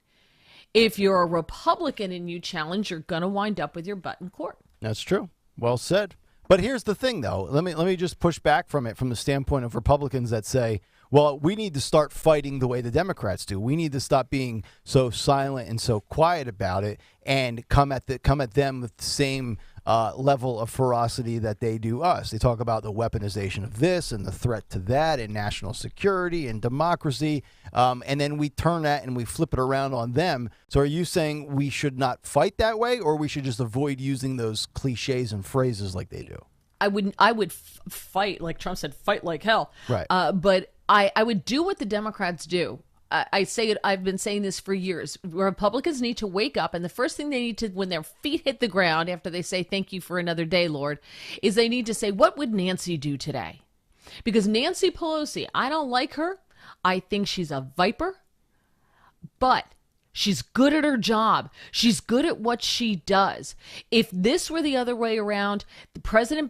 If you're a Republican and you challenge, you're going to wind up with your butt in court. That's true. Well said. But here's the thing, though. Let me just push back from it from the standpoint of Republicans that say, well, we need to start fighting the way the Democrats do. We need to stop being so silent and so quiet about it and come at them with the same level of ferocity that they do us. They talk about the weaponization of this and the threat to that and national security and democracy. And then we turn that and we flip it around on them. So are you saying we should not fight that way, or we should just avoid using those cliches and phrases like they do? I would fight, like Trump said, fight like hell. Right. But I would do what the Democrats do. I say it. I've been saying this for years. Republicans need to wake up, and the first thing they need to, when their feet hit the ground after they say "Thank you for another day, Lord," is they need to say, "What would Nancy do today?" Because Nancy Pelosi, I don't like her. I think she's a viper, but she's good at her job. She's good at what she does. If this were the other way around, if President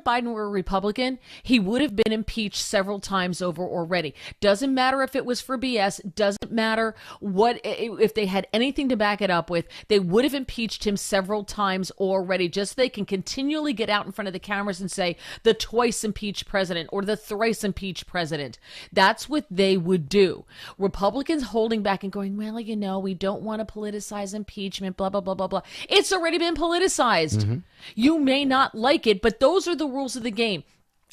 Biden were a Republican, he would have been impeached several times over already. Doesn't matter if it was for BS. Doesn't matter if they had anything to back it up with. They would have impeached him several times already, just so they can continually get out in front of the cameras and say the twice impeached president or the thrice impeached president. That's what they would do. Republicans holding back and going, well, you know, we don't want to politicize impeachment, blah, blah, blah, blah, blah. It's already been politicized. Mm-hmm. You may not like it, but those are the rules of the game.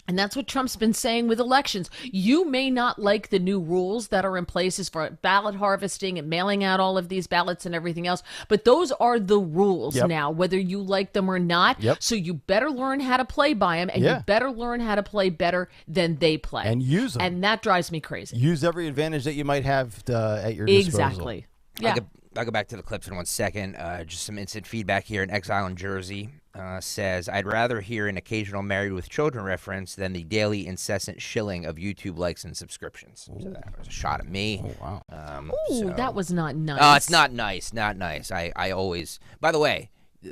And that's what Trump's been saying with elections. You may not like the new rules that are in place as far as ballot harvesting and mailing out all of these ballots and everything else, but those are the rules now, whether you like them or not. So you better learn how to play by them, and you better learn how to play better than they play. And use them. And that drives me crazy. Use every advantage that you might have at your disposal. Exactly. Yeah. I'll go back to the clips in 1 second. Just some instant feedback here. In Exile in Jersey says, I'd rather hear an occasional Married with Children reference than the daily incessant shilling of YouTube likes and subscriptions. So that was a shot at me. Oh, wow. That was not nice. Oh, it's not nice. Not nice. I always, by the way,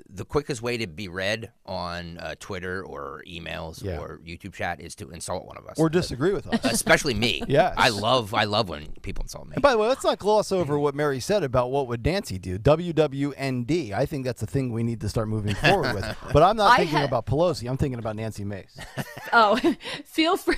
the quickest way to be read on Twitter or emails or YouTube chat is to insult one of us. Or disagree with us. Especially me. Yes. I love when people insult me. And by the way, let's not gloss over what Mary said about what would Nancy do. WWND. I think that's a thing we need to start moving forward with. But I'm not thinking about Pelosi. I'm thinking about Nancy Mace. Oh, feel free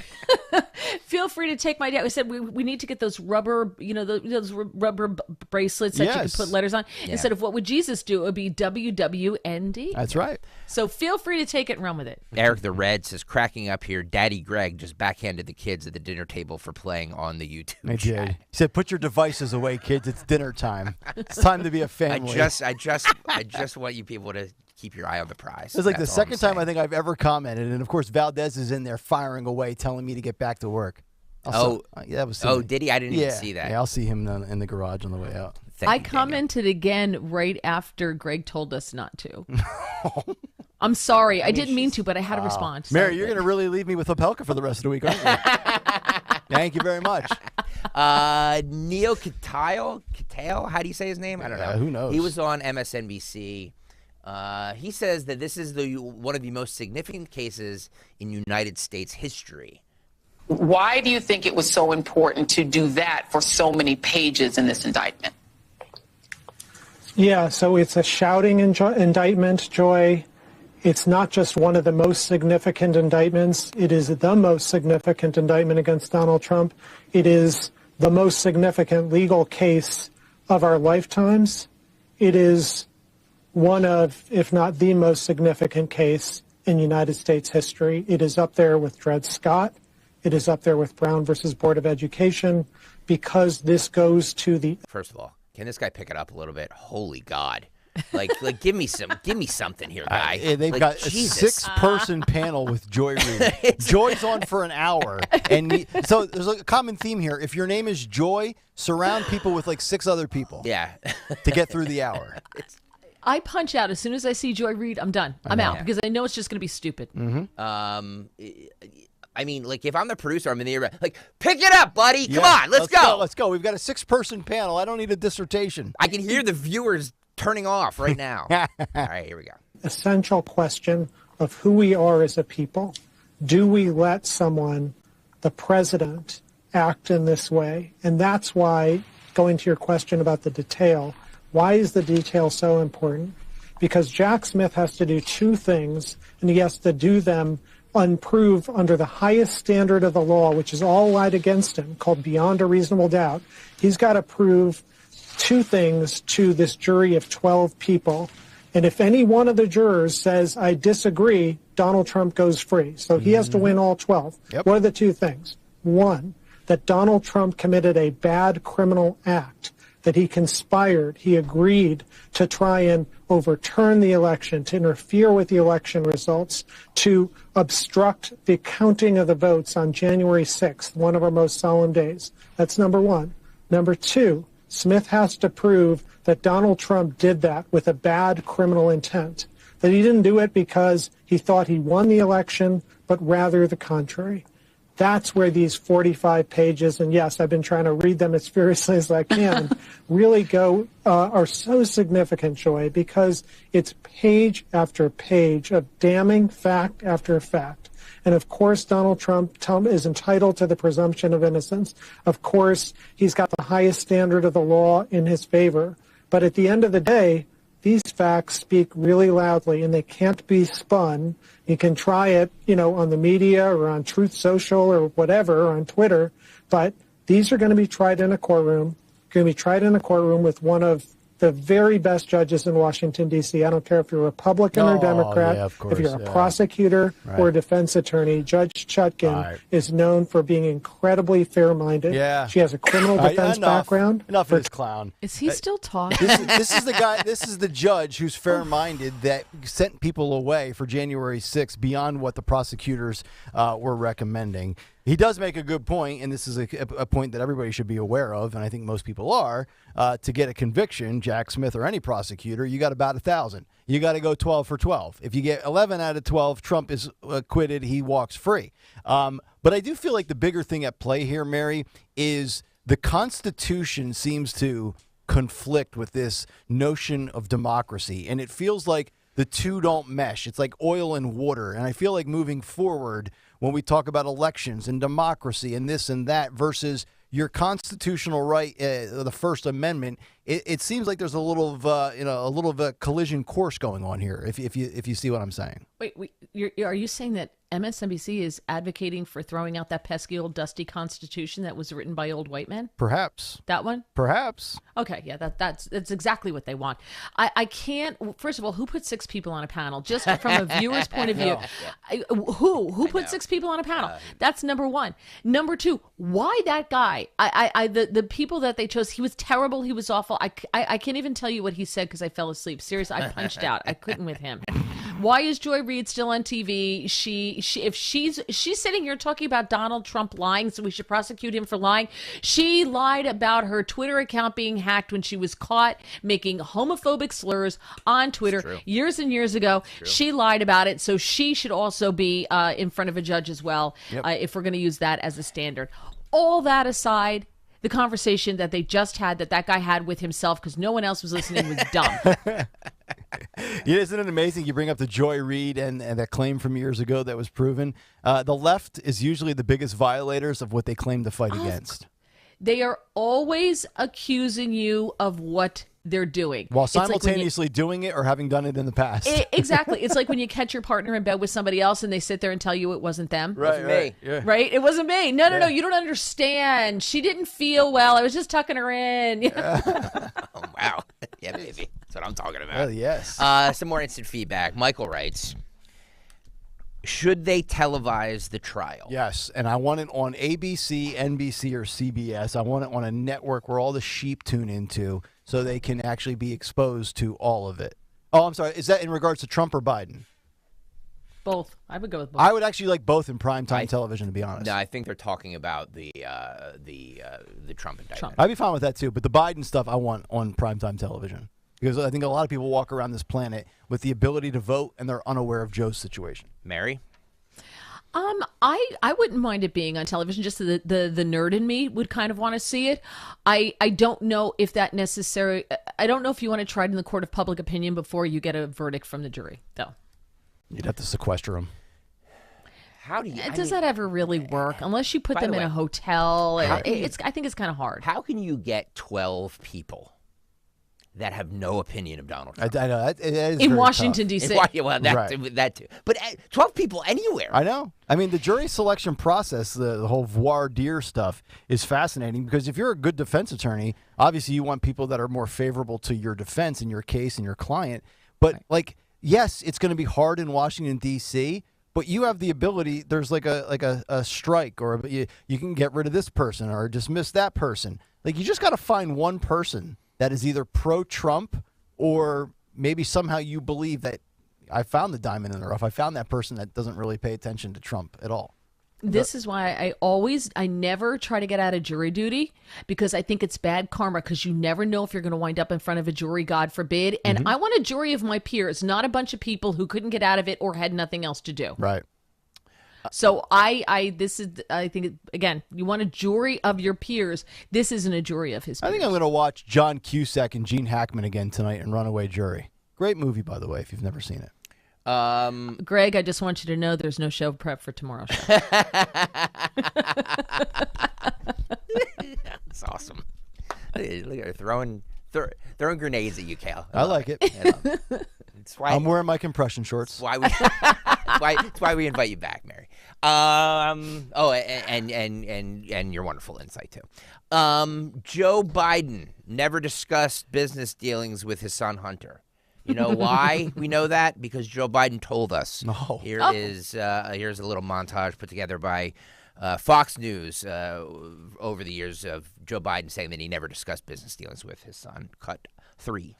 to take my dad. We said we need to get those rubber, those rubber bracelets that you can put letters on. Yeah. Instead of what would Jesus do, it would be WWND. That's right. So feel free to take it and run with it. Eric the Red says, cracking up here, Daddy Greg just backhanded the kids at the dinner table for playing on the YouTube chat. He said, put your devices away, kids. It's dinner time. It's time to be a family. I just want you people to keep your eye on the prize. It's like the second time I think I've ever commented. And, of course, Valdez is in there firing away, telling me to get back to work. That was silly. Did he? I didn't even see that. Yeah, I'll see him in the garage on the way out. I commented again right after Greg told us not to. I'm sorry. I didn't mean to, but I had to respond. Mary, you're going to really leave me with Opelka for the rest of the week, aren't you? Thank you very much. Neil Kayal, how do you say his name? I don't know. Who knows? He was on MSNBC. He says that this is one of the most significant cases in United States history. Why do you think it was so important to do that for so many pages in this indictment? Yeah, so it's a shouting indictment, Joy. It's not just one of the most significant indictments. It is the most significant indictment against Donald Trump. It is the most significant legal case of our lifetimes. It is one of, if not the most significant case in United States history. It is up there with Dred Scott. It is up there with Brown versus Board of Education, because this goes to the... First of all, can this guy pick it up a little bit? Holy God. Like give me something here, guy. They've like, got Jesus. a 6-person panel with Joy Reid. Joy's on for an hour. And so there's a common theme here. If your name is Joy, surround people with like 6 other people. Yeah. To get through the hour. I punch out as soon as I see Joy Reid. I'm done. I'm out because I know it's just going to be stupid. I mean, like, if I'm the producer, I'm in the air, like, pick it up, buddy. Come on, let's go. Let's go. We've got a 6-person panel. I don't need a dissertation. I can hear the viewers turning off right now. All right, here we go. Essential question of who we are as a people. Do we let someone, the president, act in this way? And that's why, going to your question about the detail, why is the detail so important? Because Jack Smith has to do 2 things, and he has to do them unprove under the highest standard of the law, which is all lied against him, called beyond a reasonable doubt. He's got to prove 2 things to this jury of 12 people. And if any one of the jurors says, I disagree, Donald Trump goes free. So he has to win all 12. What are the 2 things? 1, that Donald Trump committed a bad criminal act, that he conspired, he agreed to try and overturn the election, to interfere with the election results, to obstruct the counting of the votes on January 6th, one of our most solemn days. That's number 1. Number 2, Smith has to prove that Donald Trump did that with a bad criminal intent, that he didn't do it because he thought he won the election, but rather the contrary. That's where these 45 pages, and yes, I've been trying to read them as furiously as I can, really are so significant, Joy, because it's page after page of damning fact after fact. And of course, Donald Trump is entitled to the presumption of innocence. Of course, he's got the highest standard of the law in his favor. But at the end of the day, these facts speak really loudly, and they can't be spun. You can try it, on the media or on Truth Social or whatever, or on Twitter, but these are going to be tried in a courtroom, with one of the very best judges in Washington, D.C. I don't care if you're Republican or Democrat, if you're a prosecutor or a defense attorney. Judge Chutkin is known for being incredibly fair-minded. Yeah. She has a criminal defense background. Enough of this clown. Is he still talking? This is the guy. This is the judge who's fair-minded that sent people away for January 6th beyond what the prosecutors were recommending. He does make a good point, and this is a point that everybody should be aware of, and I think most people are. To get a conviction, Jack Smith or any prosecutor, you got about 1,000. You got to go 12 for 12. If you get 11 out of 12, Trump is acquitted. He walks free. But I do feel like the bigger thing at play here, Mary, is the Constitution seems to conflict with this notion of democracy, and it feels like the 2 don't mesh. It's like oil and water, and I feel like moving forward, when we talk about elections and democracy and this and that versus your constitutional right, the First Amendment, it seems like there's a little of a collision course going on here. If you see what I'm saying. Wait, are you saying that MSNBC is advocating for throwing out that pesky old dusty Constitution that was written by old white men? Perhaps. That one? Perhaps. Okay, yeah, that's exactly what they want. I can't. First of all, who put 6 people on a panel? Just from a viewer's point of view, who put 6 people on a panel? That's number 1. Number 2, why that guy? The people that they chose, he was terrible. He was awful. I can't even tell you what he said because I fell asleep. Seriously, I punched out. I couldn't with him. Why is Joy Reid still on TV? If she's sitting here talking about Donald Trump lying, so we should prosecute him for lying. She lied about her Twitter account being hacked when she was caught making homophobic slurs on Twitter years and years ago. She lied about it, so she should also be in front of a judge as well, if we're going to use that as a standard. All that aside, the conversation that they just had, that guy had with himself because no one else was listening, was dumb. Isn't it amazing you bring up the Joy Reid and that claim from years ago that was proven? The left is usually the biggest violators of what they claim to fight against. They are always accusing you of what they're doing. While simultaneously doing it or having done it in the past. Exactly. It's like when you catch your partner in bed with somebody else and they sit there and tell you it wasn't them. Right, me. Yeah. Right? It wasn't me. No, you don't understand. She didn't feel well. I was just tucking her in. Oh, wow. Yeah, baby. That's what I'm talking about. Well, yes. Some more instant feedback. Michael writes, should they televise the trial? Yes, and I want it on ABC, NBC, or CBS. I want it on a network where all the sheep tune into so they can actually be exposed to all of it. Oh, I'm sorry. Is that in regards to Trump or Biden? Both. I would go with both. I would actually like both in primetime television, to be honest. No, I think they're talking about the Trump indictment. I'd be fine with that too, but the Biden stuff I want on primetime television because I think a lot of people walk around this planet with the ability to vote and they're unaware of Joe's situation. Mary? I wouldn't mind it being on television. Just the nerd in me would kind of want to see it. I don't know if that necessary. I don't know if you want to try it in the court of public opinion before you get a verdict from the jury, though. You'd have to sequester them. How do you? Does that ever really work? Unless you put them in a hotel. I think it's kind of hard. How can you get 12 people that have no opinion of Donald Trump? I know. It is in very Washington, tough. D.C. Well, that too. But 12 people anywhere. I know. I mean, the jury selection process, the whole voir dire stuff is fascinating because if you're a good defense attorney, obviously you want people that are more favorable to your defense and your case and your client. But, yes, it's going to be hard in Washington, D.C., but you have the ability, there's like a strike or you can get rid of this person or dismiss that person. Like, you just got to find one person that is either pro-Trump or maybe somehow you believe that I found the diamond in the rough. I found that person that doesn't really pay attention to Trump at all. This is why I never try to get out of jury duty because I think it's bad karma because you never know if you're going to wind up in front of a jury, God forbid. And I want a jury of my peers, not a bunch of people who couldn't get out of it or had nothing else to do. Right. So I think, again, you want a jury of your peers. This isn't a jury of his peers. I think I'm going to watch John Cusack and Gene Hackman again tonight in Runaway Jury. Great movie, by the way, if you've never seen it. Greg, I just want you to know there's no show prep for tomorrow's show. That's awesome. Look at her throwing grenades at you, Kayal. I like it. It's why I'm wearing my compression shorts. It's why we invite you back, Mary. And your wonderful insight too. Joe Biden never discussed business dealings with his son Hunter. You know why we know that? Because Joe Biden told us. No. Here's a little montage put together by Fox News over the years of Joe Biden saying that he never discussed business dealings with his son. Cut 3.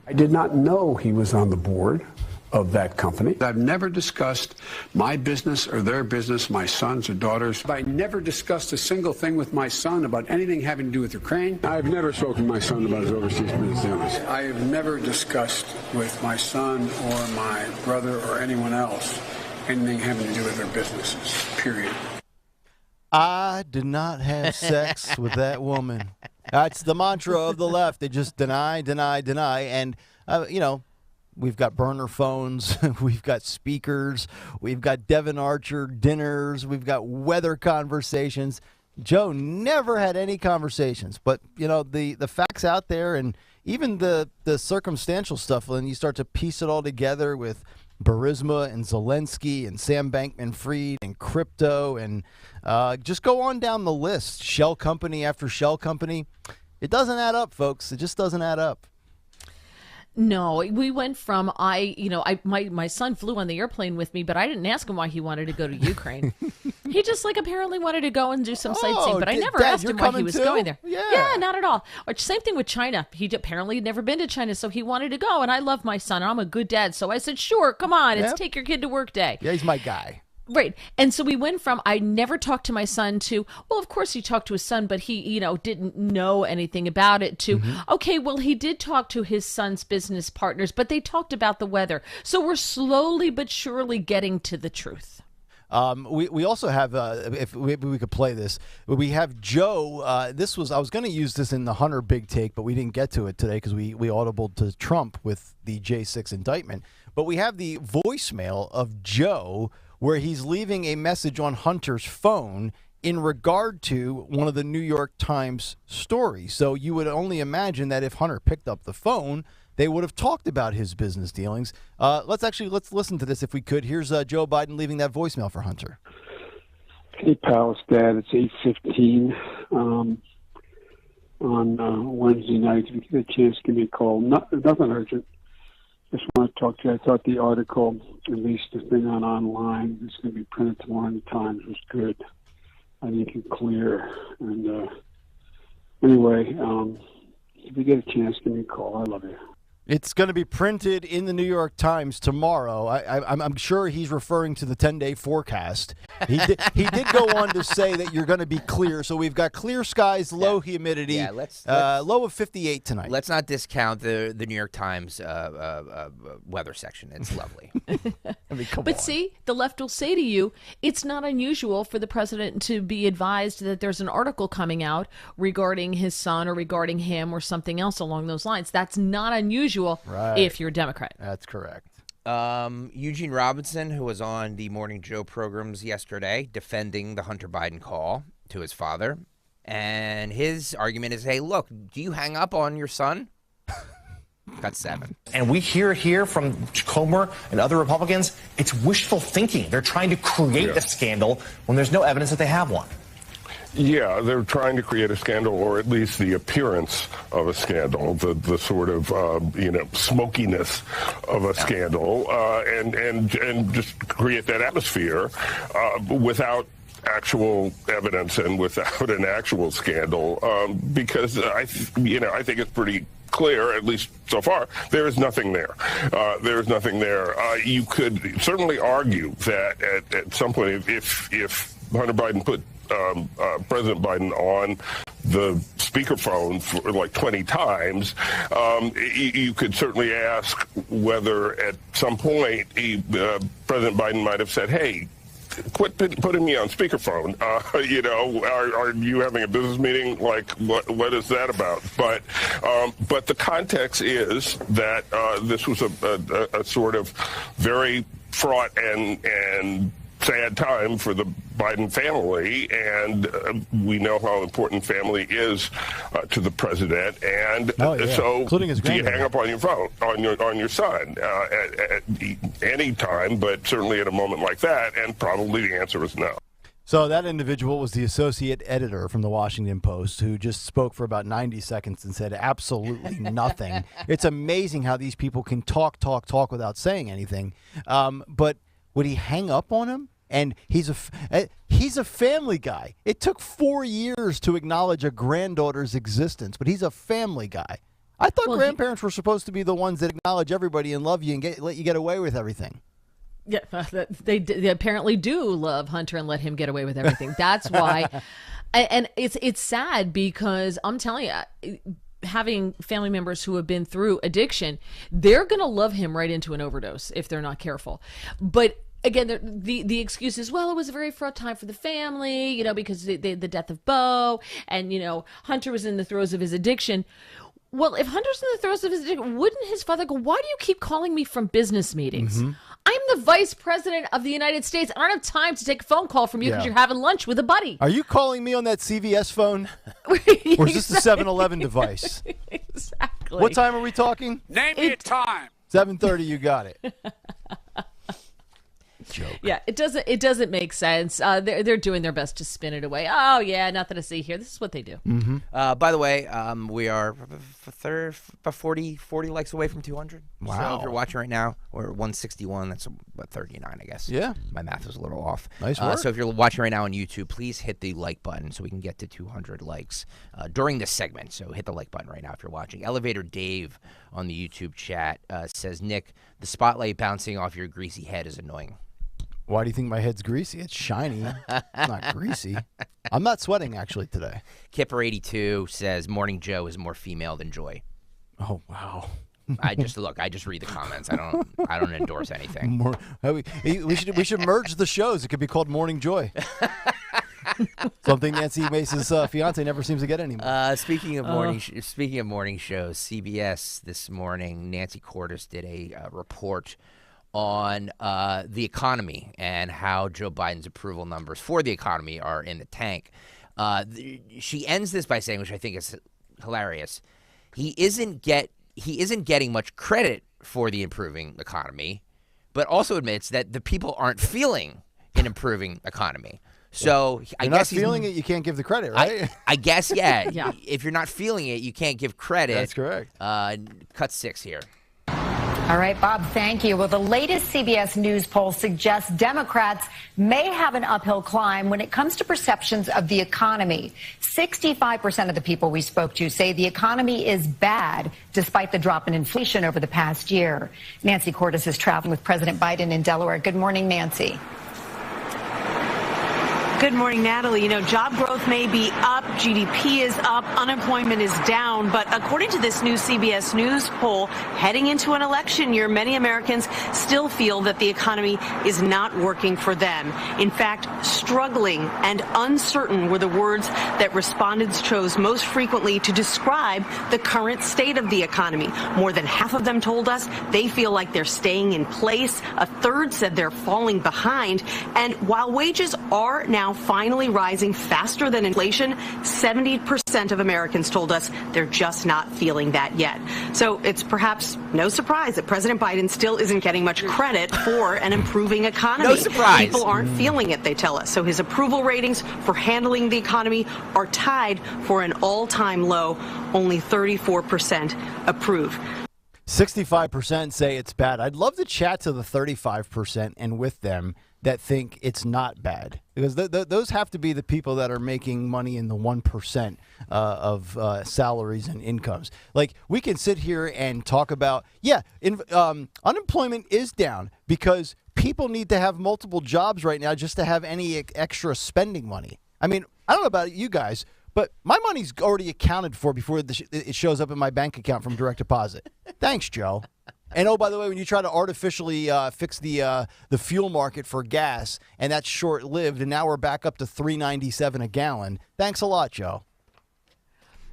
I did not know he was on the board of that company. I've never discussed my business or their business, my sons or daughters. I never discussed a single thing with my son about anything having to do with Ukraine. I've never spoken to my son about his overseas business dealings. I have never discussed with my son or my brother or anyone else anything having to do with their businesses, period. I did not have sex with that woman. That's the mantra of the left. They just deny, deny, deny. And, we've got burner phones. We've got speakers. We've got Devin Archer dinners. We've got weather conversations. Joe never had any conversations. But, the facts out there and even the circumstantial stuff, when you start to piece it all together with Burisma and Zelensky and Sam Bankman-Fried and crypto and just go on down the list, shell company after shell company. It doesn't add up, folks. It just doesn't add up. No, we went from my son flew on the airplane with me, but I didn't ask him why he wanted to go to Ukraine. He just apparently wanted to go and do some sightseeing, but I never asked him why he was going there. Yeah, not at all. Or same thing with China. He apparently had never been to China, so he wanted to go. And I love my son. And I'm a good dad, so I said, "Sure, come on, it's take your kid to work day." Yeah, he's my guy. Right. And so we went from I never talked to my son to, well, of course he talked to his son, but he, didn't know anything about it to, okay, well, he did talk to his son's business partners, but they talked about the weather. So we're slowly but surely getting to the truth. We also have, if maybe we could play this, we have Joe. I was going to use this in the Hunter big take, but we didn't get to it today because we audibled to Trump with the J6 indictment. But we have the voicemail of Joe where he's leaving a message on Hunter's phone in regard to one of the New York Times stories. So you would only imagine that if Hunter picked up the phone, they would have talked about his business dealings. Let's listen to this if we could. Here's Joe Biden leaving that voicemail for Hunter. Hey, pal, it's Dad. It's 8:15 on Wednesday night. If you get a chance, give me a call. Nothing urgent. Just want to talk to you. I thought the article, at least the thing online, it's going to be printed tomorrow in the Times, was good. I think it's clear. And anyway, If you get a chance, give me a call. I love you. It's going to be printed in the New York Times tomorrow. I'm sure he's referring to the 10-day forecast. He did go on to say that you're going to be clear. So we've got clear skies, low humidity, let's low of 58 tonight. Let's not discount the New York Times weather section. It's lovely. But see, the left will say to you, it's not unusual for the president to be advised that there's an article coming out regarding his son or regarding him or something else along those lines. That's not unusual if you're a Democrat. That's correct. Eugene Robinson, who was on the Morning Joe programs yesterday, defending the Hunter Biden call to his father. And his argument is, hey, look, do you hang up on your son? Got 7. And we hear here from Comer and other Republicans, it's wishful thinking. They're trying to create a scandal when there's no evidence that they have one. Yeah, they're trying to create a scandal, or at least the appearance of a scandal, the sort of smokiness of a scandal, and just create that atmosphere without actual evidence and without an actual scandal, because I think it's pretty clear, at least so far, there is nothing there. There is nothing there. You could certainly argue that at some point, if Hunter Biden put President Biden on the speakerphone for like 20 times, you could certainly ask whether at some point President Biden might have said, hey, quit putting me on speakerphone. Are you having a business meeting? Like, what is that about? But the context is that this was a sort of very fraught and sad time for the Biden family, and we know how important family is to the president. And so, including his do you hang up on your phone on your son at any time? But certainly at a moment like that, and probably the answer is no. So that individual was the associate editor from the Washington Post who just spoke for about 90 seconds and said absolutely nothing. It's amazing how these people can talk without saying anything. But would he hang up on him? And he's a family guy. It took 4 years to acknowledge a granddaughter's existence, but he's a family guy. I thought grandparents were supposed to be the ones that acknowledge everybody and love you and let you get away with everything. Yeah, they apparently do love Hunter and let him get away with everything. That's why. And it's sad because I'm telling you, having family members who have been through addiction, they're going to love him right into an overdose if they're not careful. But again, the excuse is, well, it was a very fraught time for the family, because the death of Bo, and, Hunter was in the throes of his addiction. Well, if Hunter's in the throes of his addiction, wouldn't his father go, why do you keep calling me from business meetings? Mm-hmm. I'm the vice president of the United States. I don't have time to take a phone call from you because you're having lunch with a buddy. Are you calling me on that CVS phone? Or is this the 7-Eleven device? Exactly. What time are we talking? Name me a time. 7:30, you got it. Joke. Yeah, it doesn't make sense. They're doing their best to spin it away. Oh yeah, nothing to see here. This is what they do. Mm-hmm. By the way, we are about 40 likes away from 200. Wow. So if you're watching right now, we're 161. That's about 39, I guess. Yeah. My math was a little off. Nice work. So if you're watching right now on YouTube, please hit the like button so we can get to 200 likes during this segment. So hit the like button right now if you're watching. Elevator Dave on the YouTube chat says, Nick, the spotlight bouncing off your greasy head is annoying. Why do you think my head's greasy? It's shiny. It's not greasy. I'm not sweating, actually, today. Kipper82 says, Morning Joe is more female than Joy. Oh, wow. I just read the comments. I don't endorse anything. We should merge the shows. It could be called Morning Joy. Something Nancy Mace's fiance never seems to get anymore. Speaking of morning shows, CBS this morning, Nancy Cordes did a report on the economy and how Joe Biden's approval numbers for the economy are in the tank. She ends this by saying, which I think is hilarious, he isn't getting much credit for the improving economy, but also admits that the people aren't feeling an improving economy. So I guess not feeling it, you can't give the credit, right? I guess, yeah. If you're not feeling it, you can't give credit. That's correct. Cut 6 here. All right, Bob, thank you. Well, the latest CBS News poll suggests Democrats may have an uphill climb when it comes to perceptions of the economy. 65% of the people we spoke to say the economy is bad despite the drop in inflation over the past year. Nancy Cordes is traveling with President Biden in Delaware. Good morning, Nancy. Good morning, Natalie. You know, job growth may be up, GDP is up, unemployment is down, but according to this new CBS News poll, heading into an election year, many Americans still feel that the economy is not working for them. In fact, struggling and uncertain were the words that respondents chose most frequently to describe the current state of the economy. More than half of them told us they feel like they're staying in place. A third said they're falling behind. And while wages are now finally rising faster than inflation, 70% of Americans told us they're just not feeling that yet. So it's perhaps no surprise that President Biden still isn't getting much credit for an improving economy. No surprise. People aren't feeling it, they tell us. So his approval ratings for handling the economy are tied for an all-time low. Only 34% approve. 65% say it's bad. I'd love to chat to the 35% and with them that think it's not bad, because those have to be the people that are making money in the 1% of salaries and incomes. Like, we can sit here and talk about, unemployment is down because people need to have multiple jobs right now just to have any extra spending money. I mean, I don't know about you guys, but my money's already accounted for before it shows up in my bank account from direct deposit. Thanks, Joe. And oh, by the way, when you try to artificially fix the fuel market for gas, and that's short-lived, and now we're back up to $3.97 a gallon. Thanks a lot, Joe.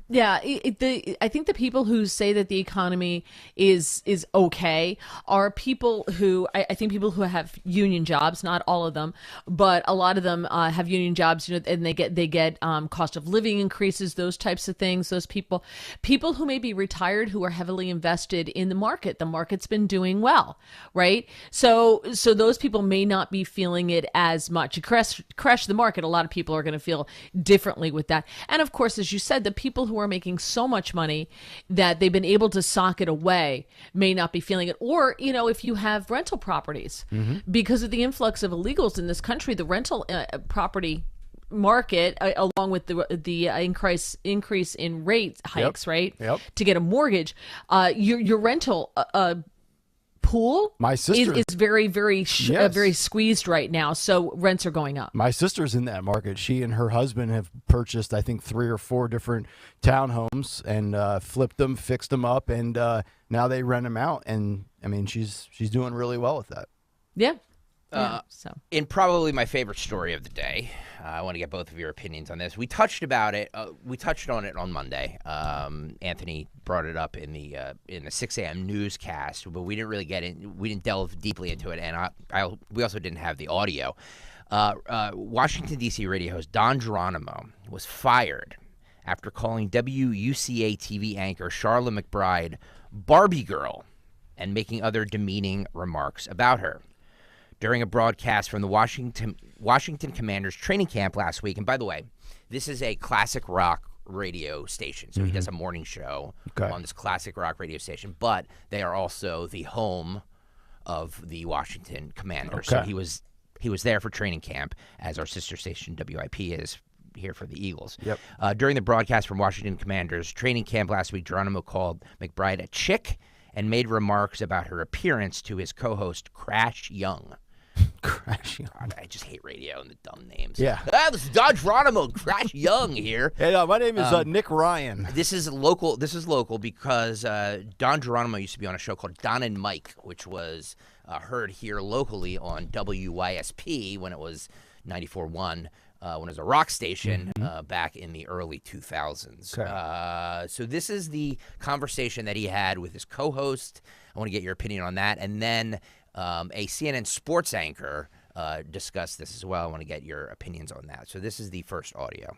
Yeah, I think the people who say that the economy is okay are people who I think people who have union jobs. Not all of them, but a lot of them have union jobs. You know, and they get cost of living increases, those types of things. Those people who may be retired, who are heavily invested in the market. The market's been doing well, right? So those people may not be feeling it as much. You crash the market, a lot of people are going to feel differently with that. And of course, as you said, the people who are making so much money that they've been able to sock it away may not be feeling it. Or, you know, if you have rental properties, because of the influx of illegals in this country, the rental property market, along with the increase in rate hikes, right? Yep. To get a mortgage, your rental pool my sister is very, very, very squeezed right now. So rents are going up. My sister's in that market. She and her husband have purchased, I think, 3 or 4 different townhomes and flipped them, fixed them up, and now they rent them out. And I mean, she's doing really well with that. Yeah. In probably my favorite story of the day, I want to get both of your opinions on this. We touched about it. We touched on it on Monday. Anthony brought it up in the 6 a.m. newscast, but we didn't really get in. We didn't delve deeply into it, and we also didn't have the audio. Washington D.C. radio host Don Geronimo was fired after calling WUCA TV anchor Charlotte McBride Barbie girl and making other demeaning remarks about her during a broadcast from the Washington Commanders training camp last week. And by the way, this is a classic rock radio station. So he does a morning show on this classic rock radio station, but they are also the home of the Washington Commanders. So he was there for training camp, as our sister station WIP is here for the Eagles. Yep. During the broadcast from Washington Commanders training camp last week, Geronimo called McBride a chick and made remarks about her appearance to his co-host Crash Young. Crash Young. God, I just hate radio and the dumb names. Yeah. This is Don Geronimo, Crash Young here. Hey, my name is Nick Ryan. This is local because Don Geronimo used to be on a show called Don and Mike, which was heard here locally on WYSP when it was 94.1, when it was a rock station back in the early 2000s. Okay. So this is the conversation that he had with his co-host. I want to get your opinion on that. And then a CNN sports anchor discussed this as well. I want to get your opinions on that. So this is the first audio.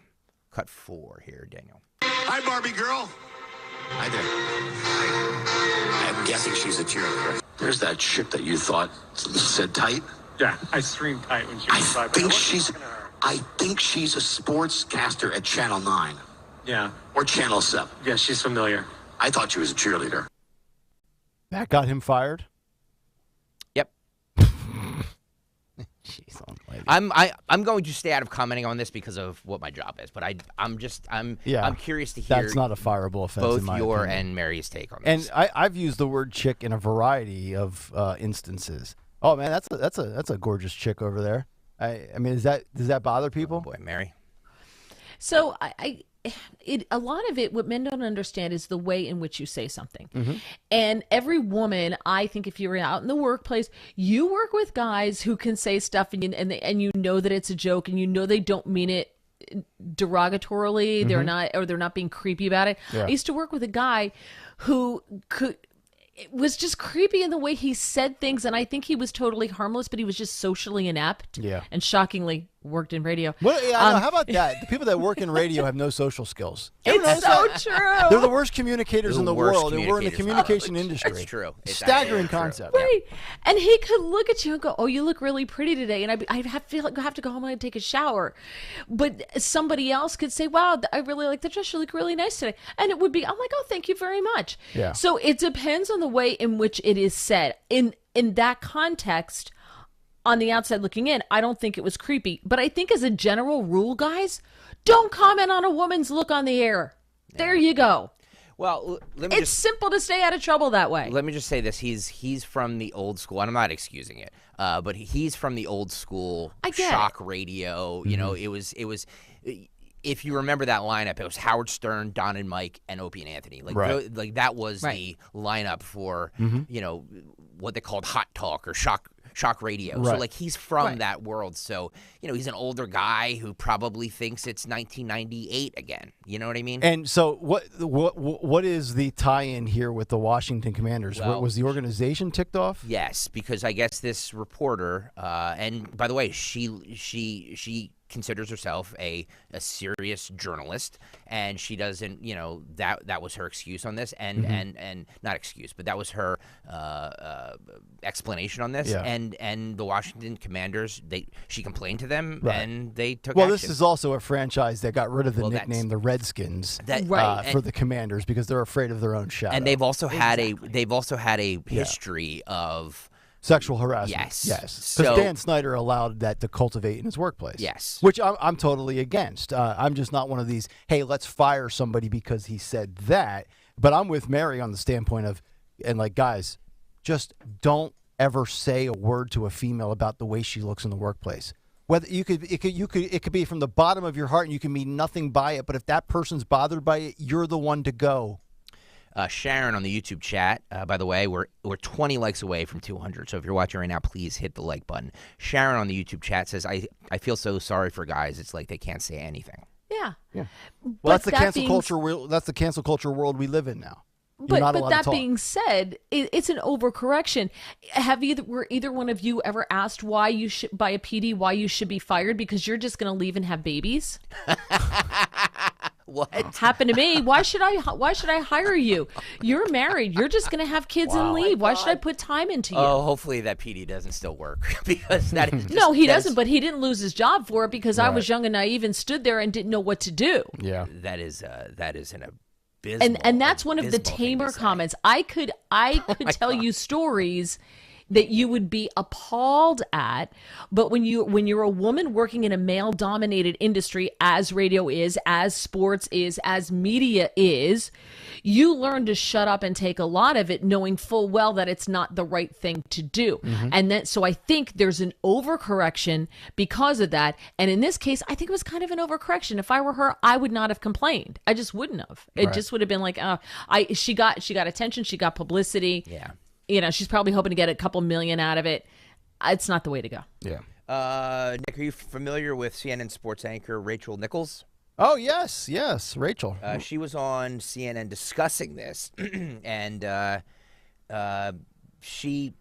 Cut 4 here, Daniel. Hi, Barbie girl. Hi there. I'm guessing she's a cheerleader. There's that chick that you thought said tight. Yeah, I screamed tight when she was five. I think she's a sportscaster at Channel 9. Yeah. Or Channel 7. Yeah, she's familiar. I thought she was a cheerleader. That got him fired? Yep. Jeez, almighty. I'm going to stay out of commenting on this because of what my job is, but I'm curious to hear. That's not a fireable offense. Both in my your opinion. and Mary's take on this. And I've used the word chick in a variety of instances. Oh man, that's a gorgeous chick over there. I mean, does that bother people? Oh boy, Mary. So a lot of it, what men don't understand is the way in which you say something. Mm-hmm. And every woman, I think if you're out in the workplace, you work with guys who can say stuff and you know that it's a joke and you know they don't mean it derogatorily. Mm-hmm. They're not being creepy about it. Yeah. I used to work with a guy who it was just creepy in the way he said things, and I think he was totally harmless, but he was just socially inept. Yeah. And shockingly worked in radio. Well, yeah, how about that? The people that work in radio have no social skills. It's so true. They're the worst communicators in the world, and we're in the communication Oh, industry. It's true. It's Staggering concept. Right. And he could look at you and go, "Oh, you look really pretty today." And I have to go home and take a shower. But somebody else could say, "Wow, I really like the dress. You look really nice today." And it would be, I'm like, "Oh, thank you very much." Yeah. So it depends on the way in which it is said. In that context, on the outside looking in, I don't think it was creepy. But I think as a general rule, guys, don't comment on a woman's look on the air. Yeah. There you go. Well, it's simple to stay out of trouble that way. Let me just say this: he's from the old school, and I'm not excusing it, but he's from the old school shock radio. Mm-hmm. You know, it was. If you remember that lineup, it was Howard Stern, Don and Mike, and Opie and Anthony. Like that was the lineup for what they called hot talk or shock radio. Right. So like he's from that world. So he's an older guy who probably thinks it's 1998 again. You know what I mean? And so what is the tie-in here with the Washington Commanders? Well, was the organization ticked off? Yes, because I guess this reporter, and by the way, she considers herself a serious journalist, and she doesn't, that was her excuse on this, and not excuse, but that was her explanation on this, Yeah. and the Washington Commanders, she complained to them, Right. and they took Well, action. this is also a franchise that got rid of the nickname the Redskins for the Commanders because they're afraid of their own shadow. And they've also had a history of sexual harassment. Yes. Because Dan Snyder allowed that to cultivate in his workplace. Yes. Which I'm totally against. I'm just not one of these, hey, let's fire somebody because he said that. But I'm with Mary on the standpoint of, and like, guys, just don't ever say a word to a female about the way she looks in the workplace. Whether it could be from the bottom of your heart and you can mean nothing by it. But if that person's bothered by it, you're the one to go. Sharon on the YouTube chat, by the way, we're 20 likes away from 200. So if you're watching right now, please hit the like button. Sharon on the YouTube chat says, I feel so sorry for guys. It's like they can't say anything. Yeah. Well, that's the cancel culture. That's the cancel culture world we live in now. But that being said, it's an overcorrection. Were either one of you ever asked why you should, by a PD, why you should be fired because you're just going to leave and have babies? What happened to me? Why should I hire you? You're married. You're just going to have kids and leave. Why should I put time into you? Oh, hopefully that PD doesn't still work because that is no, he doesn't. But he didn't lose his job for it because I was young and naive and stood there and didn't know what to do. Yeah, that is an abysmal. And that's one of the tamer comments. I could tell you stories that you would be appalled at, but when you're a woman working in a male-dominated industry, as radio is, as sports is, as media is, you learn to shut up and take a lot of it, knowing full well that it's not the right thing to do. And then, so I think there's an overcorrection because of that. And in this case, I think it was kind of an overcorrection. If I were her, I would not have complained. I just wouldn't have. It just would have been like, she got attention, she got publicity. Yeah. She's probably hoping to get a couple million out of it. It's not the way to go. Yeah. Nick, are you familiar with CNN sports anchor Rachel Nichols? Oh, yes, Rachel. She was on CNN discussing this, and she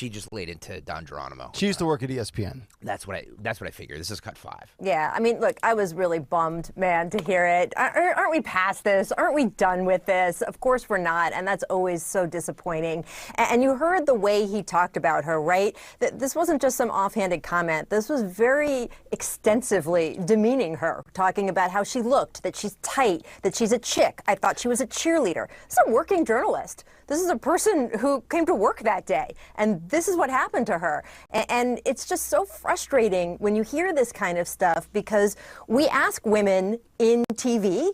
just laid into Don Geronimo. She used to work at ESPN. That's what I figured. This is cut 5. Yeah, I mean, look, I was really bummed, man, to hear it. Aren't we past this? Aren't we done with this? Of course we're not, and that's always so disappointing. And you heard the way he talked about her, right? This wasn't just some offhanded comment. This was very extensively demeaning her, talking about how she looked, that she's tight, that she's a chick. I thought she was a cheerleader. This is a working journalist. This is a person who came to work that day, and this is what happened to her. And it's just so frustrating when you hear this kind of stuff, because we ask women in TV,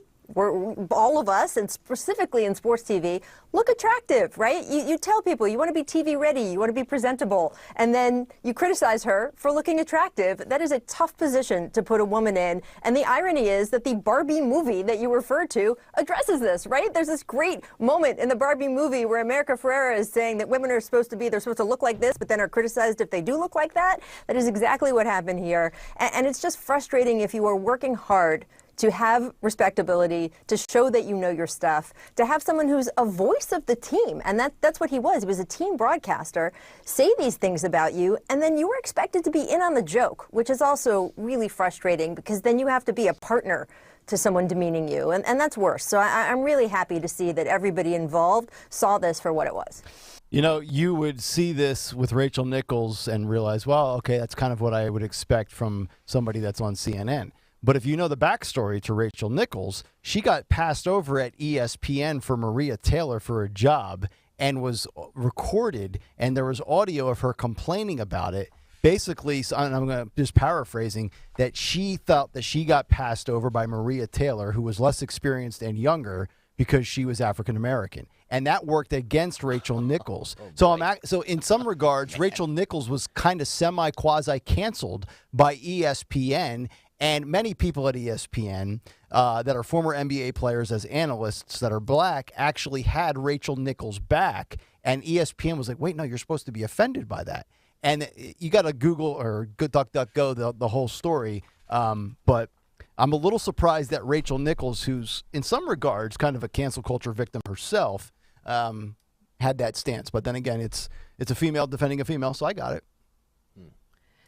all of us, and specifically in sports TV, look attractive, right? You tell people you want to be TV ready, you want to be presentable, and then you criticize her for looking attractive. That is a tough position to put a woman in. And the irony is that the Barbie movie that you referred to addresses this, right? There's this great moment in the Barbie movie where America Ferrera is saying that women are supposed to look like this, but then are criticized if they do look like that. That is exactly what happened here. And it's just frustrating if you are working hard to have respectability, to show that you know your stuff, to have someone who's a voice of the team, and that's what he was. He was a team broadcaster, say these things about you, and then you were expected to be in on the joke, which is also really frustrating, because then you have to be a partner to someone demeaning you, and that's worse. So I'm really happy to see that everybody involved saw this for what it was. You know, you would see this with Rachel Nichols and realize, well, okay, that's kind of what I would expect from somebody that's on CNN. But if you know the backstory to Rachel Nichols, she got passed over at ESPN for Maria Taylor for a job and was recorded, and there was audio of her complaining about it. Basically, and I'm going to just paraphrasing, that she felt that she got passed over by Maria Taylor, who was less experienced and younger, because she was African American, and that worked against Rachel Nichols. So in some regards, Rachel Nichols was kind of quasi canceled by ESPN. And many people at ESPN that are former NBA players as analysts that are black actually had Rachel Nichols back. And ESPN was like, wait, no, you're supposed to be offended by that. And you got to Google or DuckDuckGo the whole story. But I'm a little surprised that Rachel Nichols, who's in some regards kind of a cancel culture victim herself, had that stance. But then again, it's a female defending a female, so I got it.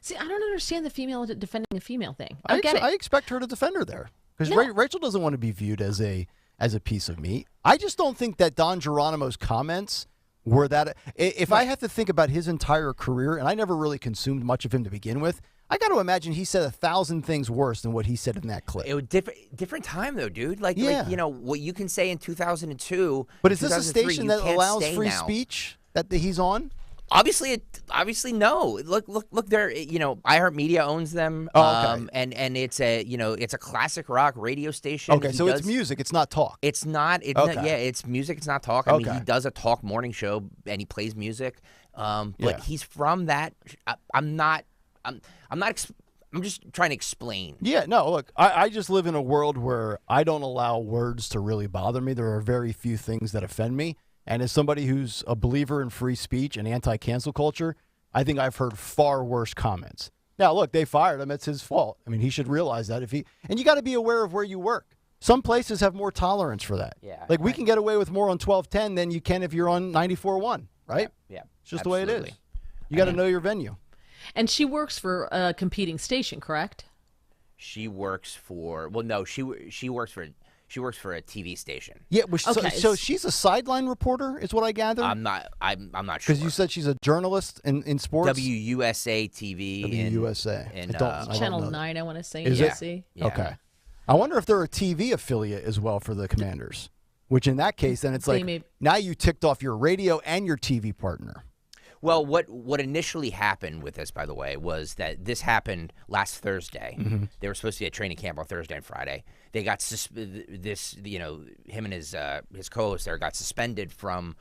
See, I don't understand the female defending a female thing. I expect her to defend her there, because Rachel doesn't want to be viewed as a piece of meat. I just don't think that Don Geronimo's comments were that. If I have to think about his entire career, and I never really consumed much of him to begin with, I got to imagine he said 1,000 things worse than what he said in that clip. It was different time though, dude. Like you know what you can say in 2002. But is this a station that allows free speech that he's on? Obviously no. Look. There, you know, iHeartMedia owns them. Oh, okay. And it's a classic rock radio station. Okay, so it's music. It's not talk. It's not. It's music. It's not talk. I mean, he does a talk morning show and he plays music. But he's from that. I'm just trying to explain. Yeah, no, look, I just live in a world where I don't allow words to really bother me. There are very few things that offend me. And as somebody who's a believer in free speech and anti-cancel culture, I think I've heard far worse comments. Now, look, they fired him. It's his fault. I mean, he should realize that. And you got to be aware of where you work. Some places have more tolerance for that. Yeah. Like, we can get away with more on 1210 than you can if you're on 94.1, right? Yeah. It's just the way it is. You got to know your venue. And she works for a competing station, correct? She works for she works for a TV station. Yeah, so she's a sideline reporter, is what I gather. I'm not sure. Because you said she's a journalist in sports. WUSA TV. WUSA. Channel 9, I want to say. Is it? Yeah. Okay. I wonder if they're a TV affiliate as well for the Commanders. Which in that case, then it's like now you ticked off your radio and your TV partner. Well, what initially happened with this, by the way, was that this happened last Thursday. Mm-hmm. They were supposed to be at training camp on Thursday and Friday. They got him and his co-host there got suspended from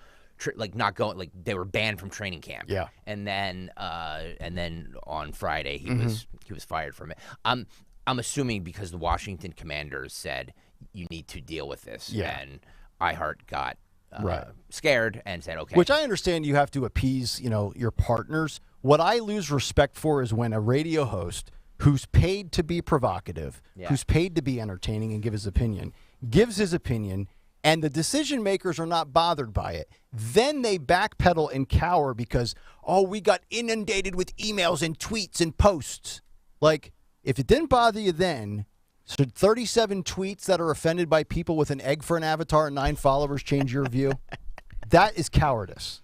not going, like they were banned from training camp. Yeah. And then on Friday he was fired from it. I'm assuming because the Washington Commanders said you need to deal with this, and iHeart got scared and said, okay. Which I understand you have to appease, your partners. What I lose respect for is when a radio host who's paid to be provocative, who's paid to be entertaining and give his opinion, gives his opinion, and the decision makers are not bothered by it. Then they backpedal and cower because, we got inundated with emails and tweets and posts. Like, if it didn't bother you then, should 37 tweets that are offended by people with an egg for an avatar and 9 followers change your view? That is cowardice.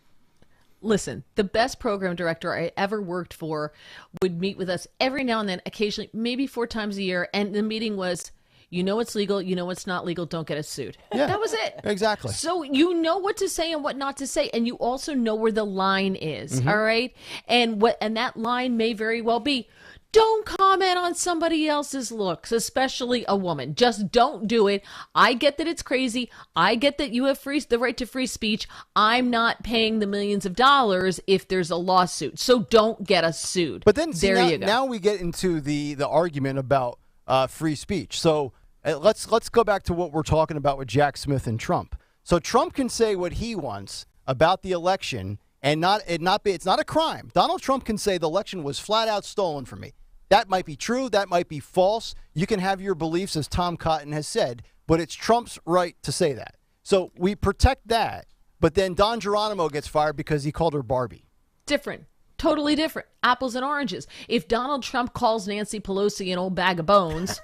Listen, the best program director I ever worked for would meet with us every now and then, occasionally, maybe 4 times a year. And the meeting was, You know it's legal. You know it's not legal. Don't get us sued. Yeah, that was it. Exactly. So you know what to say and what not to say, and you also know where the line is. All right, and that line may very well be, don't comment on somebody else's looks, especially a woman. Just don't do it. I get that it's crazy. I get that you have the right to free speech. I'm not paying the millions of dollars if there's a lawsuit. So don't get us sued. But then you go. Now we get into the argument about free speech. So let's go back to what we're talking about with Jack Smith and Trump. So Trump can say what he wants about the election and it's not a crime. Donald Trump can say the election was flat out stolen from me. That might be true. That might be false. You can have your beliefs, as Tom Cotton has said, but it's Trump's right to say that. So we protect that. But then Don Geronimo gets fired because he called her Barbie. Different. Totally different. Apples and oranges. If Donald Trump calls Nancy Pelosi an old bag of bones,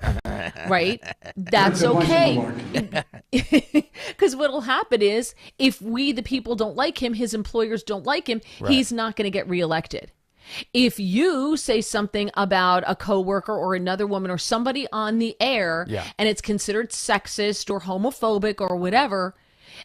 right, that's okay. Because what will happen is if we, the people, don't like him, his employers don't like him, he's not going to get reelected. If you say something about a coworker or another woman or somebody on the air and it's considered sexist or homophobic or whatever,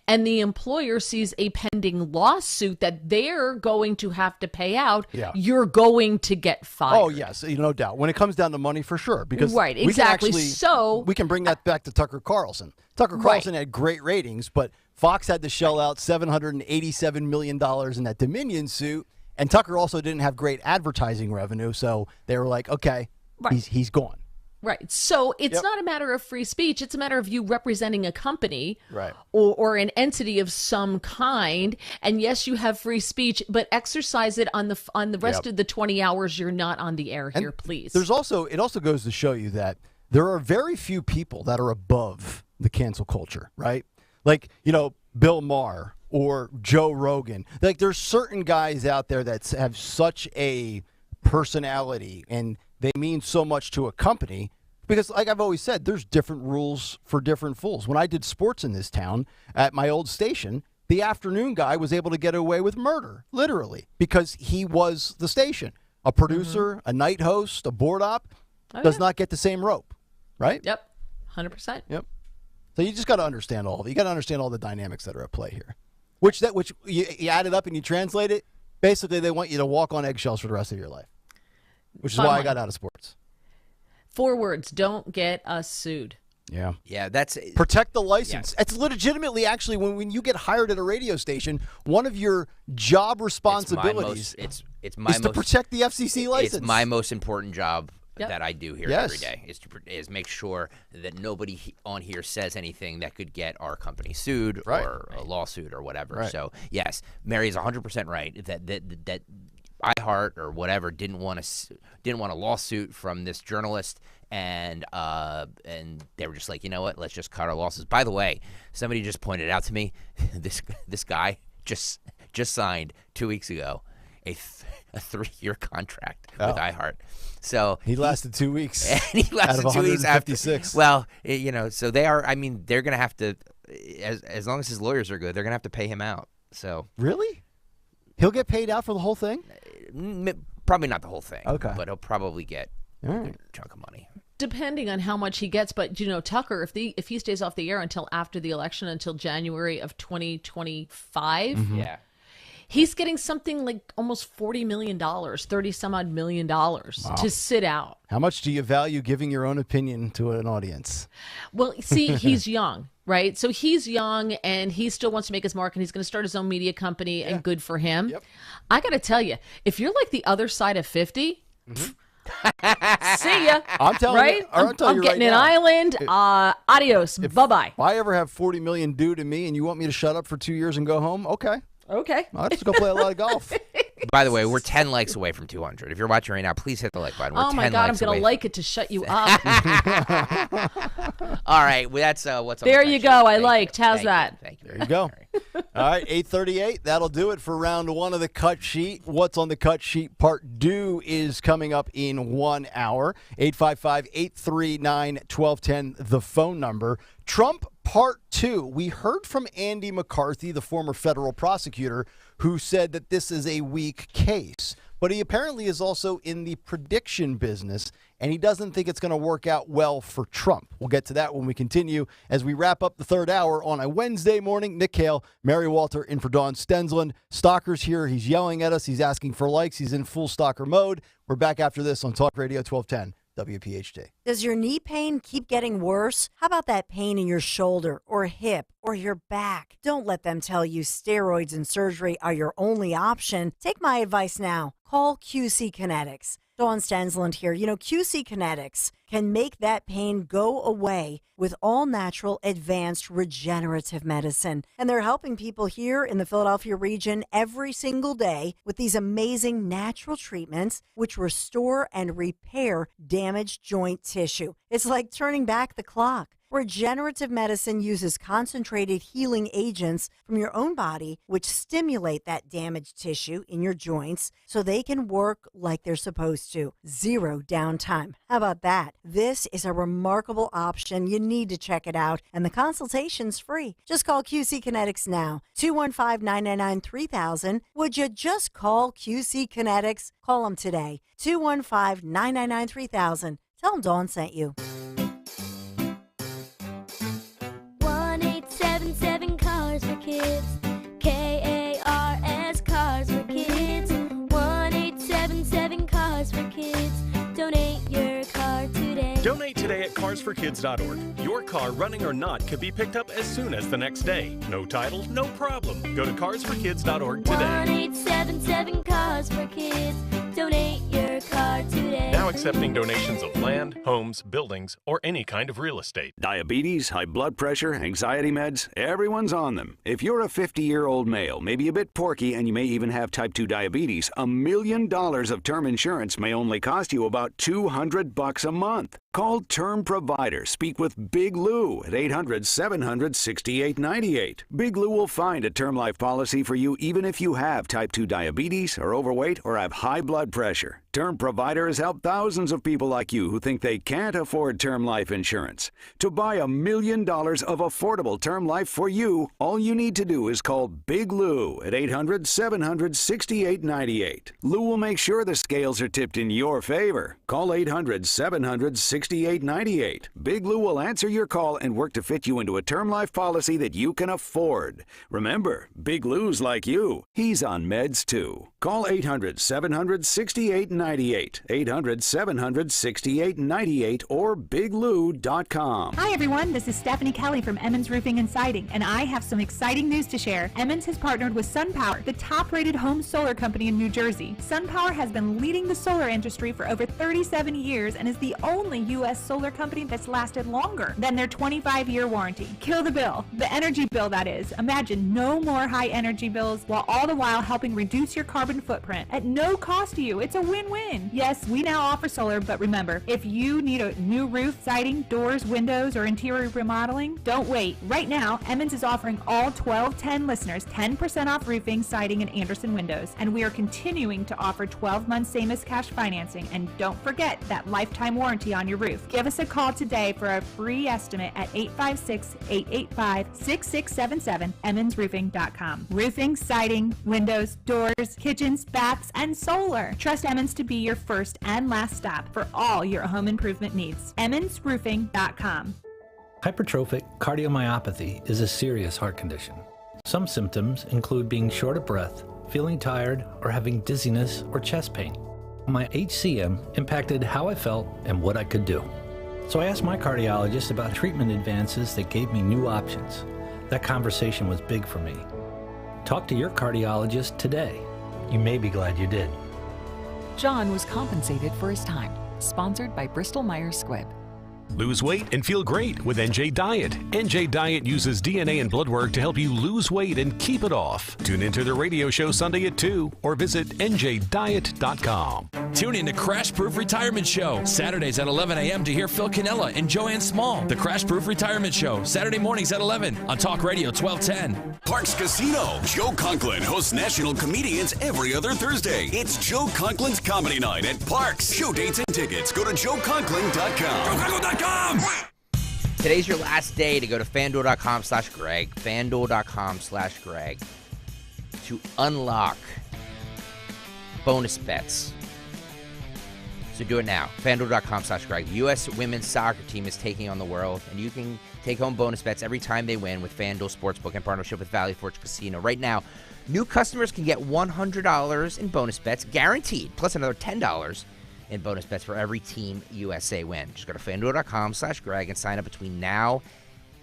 and the employer sees a pending lawsuit that they're going to have to pay out, you're going to get fired. Oh, yes, no doubt. When it comes down to money, for sure. Because right, exactly. We can bring that back to Tucker Carlson. Tucker Carlson had great ratings, but Fox had to shell out $787 million in that Dominion suit. And Tucker also didn't have great advertising revenue, so they were like, okay, he's gone. Right. So it's not a matter of free speech. It's a matter of you representing a company right. or an entity of some kind. And yes, you have free speech, but exercise it on the rest of the 20 hours you're not on the air here, please. It also goes to show you that there are very few people that are above the cancel culture, right? Like, Bill Maher or Joe Rogan. Like, there's certain guys out there that have such a personality and they mean so much to a company because, like I've always said, there's different rules for different fools. When I did sports in this town at my old station, the afternoon guy was able to get away with murder, literally, because he was the station. A producer, a night host, a board op does not get the same rope, right? Yep, 100%. Yep. So you just got to understand all of it. You got to understand all the dynamics that are at play here. Which you add it up and you translate it. Basically, they want you to walk on eggshells for the rest of your life, which is why I got out of sports. 4 words: don't get us sued. Yeah. Yeah, that's protect the license. Yeah. It's legitimately actually when you get hired at a radio station, one of your job responsibilities is to protect the FCC license. It's my most important job that I do here every day is make sure that nobody on here says anything that could get our company sued or a lawsuit or whatever. Right. So yes, Mary is 100% right that iHeart or whatever didn't want a lawsuit from this journalist, and they were just like, you know what, let's just cut our losses. By the way, somebody just pointed out to me this guy just signed 2 weeks ago a 3-year contract with iHeart. So he lasted 2 weeks. And he lasted 2 weeks after. Well, so they are. I mean, they're going to have to, as long as his lawyers are good, they're going to have to pay him out. So really, he'll get paid out for the whole thing. Probably not the whole thing. Okay, but he'll probably get a good chunk of money. Depending on how much he gets, but Tucker, if he stays off the air until after the election, until January of 2025, he's getting something like almost $40 million, 30 some odd $1 million to sit out. How much do you value giving your own opinion to an audience? Well, see, he's young, right? So he's young and he still wants to make his mark and he's going to start his own media company and good for him. Yep. I got to tell you, if you're like the other side of 50, see ya. I'm telling you. I'm getting right an island. Adios. Bye-bye. If I ever have $40 million due to me and you want me to shut up for 2 years and go home, okay. Okay. I'll just go play a lot of golf. By the way, we're 10 likes away from 200. If you're watching right now, please hit the like button. We're oh, my God. I'm going to like it to shut you up. All right. Well, that's what's on there you go. I liked. How's that? Thank you. There you go. All right. 8:38. That'll do it for round 1 of the cut sheet. What's on the cut sheet part 2 is coming up in 1 hour. 855-839-1210, the phone number. Trump Part 2. We heard from Andy McCarthy, the former federal prosecutor, who said that this is a weak case. but he apparently is also in the prediction business, and he doesn't think it's going to work out well for Trump. We'll get to that when we continue as we wrap up the third hour on a Wednesday morning. Nick Kayal, Mary Walter in for Dawn Stensland. Stalker's here. He's yelling at us. He's asking for likes. He's in full stalker mode. We're back after this on Talk Radio 1210 WPHT. Does your knee pain keep getting worse? How about that pain in your shoulder or hip or your back? Don't let them tell you steroids and surgery are your only option. Take my advice now. Call QC Kinetics. Dawn Stensland here. You know, QC Kinetics can make that pain go away with all-natural advanced regenerative medicine. And they're helping people here in the Philadelphia region every single day with these amazing natural treatments which restore and repair damaged joint tissue. It's like turning back the clock. Regenerative medicine uses concentrated healing agents from your own body, which stimulate that damaged tissue in your joints so they can work like they're supposed to. Zero downtime. How about that? This is a remarkable option. You need to check it out, and the consultation's free. Just call QC Kinetics now. 215-999-3000. Would you just call QC Kinetics? Call them today. 215-999-3000. Tell them Dawn sent you. 1-877 Cars for Kids. KARS Cars for Kids. 1-877 Cars for Kids. Donate your car today. Donate today at carsforkids.org. Your car, running or not, could be picked up as soon as the next day. No title, no problem. Go to carsforkids.org today. 1-877 Cars for Kids. Donate your car today. Now accepting donations of land, homes, buildings, or any kind of real estate. Diabetes, high blood pressure, anxiety meds, everyone's on them. If you're a 50-year-old male, maybe a bit porky, and you may even have type 2 diabetes, $1 million of term insurance may only cost you about $200 a month. Call Term Provider. Speak with Big Lou at 800-700-6898. Big Lou will find a term life policy for you even if you have type 2 diabetes, are overweight, or have high blood pressure. Term Provider has helped thousands of people like you who think they can't afford term life insurance. To buy $1 million of affordable term life for you, all you need to do is call Big Lou at 800-700-6898. Lou will make sure the scales are tipped in your favor. Call 800-700-6898. Big Lou will answer your call and work to fit you into a term life policy that you can afford. Remember, Big Lou's like you. He's on meds too. Call 800-700-6898. 800-700-6898 or biglou.com. Hi everyone, this is Stephanie Kelly from Emmons Roofing and Siding, and I have some exciting news to share. Emmons has partnered with SunPower, the top-rated home solar company in New Jersey. SunPower has been leading the solar industry for over 37 years and is the only U.S. solar company that's lasted longer than their 25-year warranty. Kill the bill. The energy bill, that is. Imagine no more high energy bills, while all the while helping reduce your carbon footprint at no cost to you. It's a win-win. Yes, we now offer solar, but remember, if you need a new roof, siding, doors, windows, or interior remodeling, don't wait. Right now, Emmons is offering all 1210 listeners 10% off roofing, siding, and Anderson windows. And we are continuing to offer 12-month same-as cash financing. And don't forget that lifetime warranty on your roof. Give us a call today for a free estimate at 856-885-6677, emmonsroofing.com. Roofing, siding, windows, doors, kitchens, baths, and solar. Trust Emmons to be your first and last stop for all your home improvement needs. emmonsroofing.com. Hypertrophic cardiomyopathy is a serious heart condition. Some symptoms include being short of breath, feeling tired, or having dizziness or chest pain. My HCM impacted how I felt and what I could do. So I asked my cardiologist about treatment advances that gave me new options. That conversation was big for me. Talk to your cardiologist today. You may be glad you did. John was compensated for his time. Sponsored by Bristol-Myers Squibb. Lose weight and feel great with NJ Diet. NJ Diet uses DNA and blood work to help you lose weight and keep it off. Tune into the radio show Sunday at 2 or visit njdiet.com. Tune in to Crash Proof Retirement Show, Saturdays at 11 a.m. to hear Phil Cannella and Joanne Small. The Crash Proof Retirement Show, Saturday mornings at 11 on Talk Radio 1210. Parks Casino. Joe Conklin hosts national comedians every other Thursday. It's Joe Conklin's Comedy Night at Parks. Show dates and tickets. Go to joeconklin.com. JoeConklin.com. Today's your last day to go to FanDuel.com/Greg. FanDuel.com/Greg to unlock bonus bets. So do it now. FanDuel.com/Greg. The U.S. women's soccer team is taking on the world, and you can take home bonus bets every time they win with FanDuel Sportsbook in partnership with Valley Forge Casino. Right now, new customers can get $100 in bonus bets guaranteed, plus another $10 in bonus bets for every Team USA win. Just go to FanDuel.com/Greg and sign up between now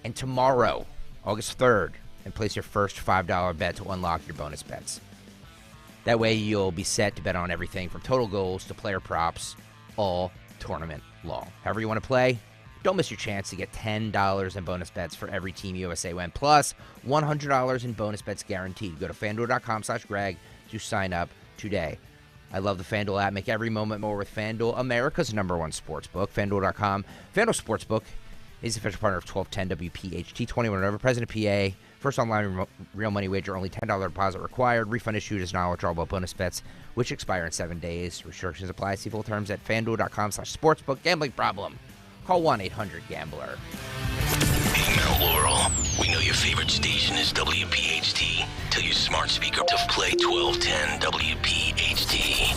and tomorrow, August 3rd, and place your first $5 bet to unlock your bonus bets. That way you'll be set to bet on everything from total goals to player props, all tournament long. However you want to play, don't miss your chance to get $10 in bonus bets for every Team USA win, plus $100 in bonus bets guaranteed. Go to FanDuel.com/Greg to sign up today. I love the FanDuel app. Make every moment more with FanDuel, America's #1 sportsbook. FanDuel.com. FanDuel Sportsbook is the official partner of 1210 WPHT. 21 and over. President PA. First online real money wager. Only $10 deposit required. Refund issued as non-withdrawable bonus bets, which expire in 7 days. Restrictions apply. See full terms at FanDuel.com/sportsbook. Gambling problem? Call 1-800-GAMBLER. Hey, Mount Laurel. We know your favorite station is WPHT. Tell your smart speaker to play 1210 WPHT.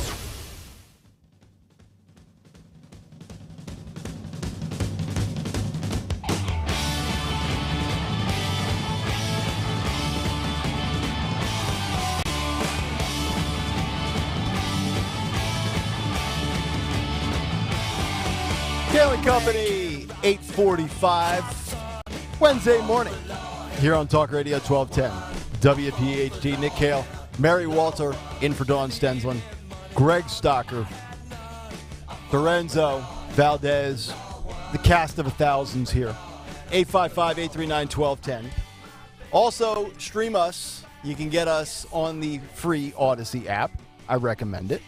Kayal Company, 8:45, Wednesday morning, here on Talk Radio 1210, WPHT. Nick Kayal, Mary Walter, in for Dawn Stensland, Greg Stocker, Lorenzo, Valdez, the cast of thousands here, 855-839-1210. Also, stream us. You can get us on the free Odyssey app. I recommend it.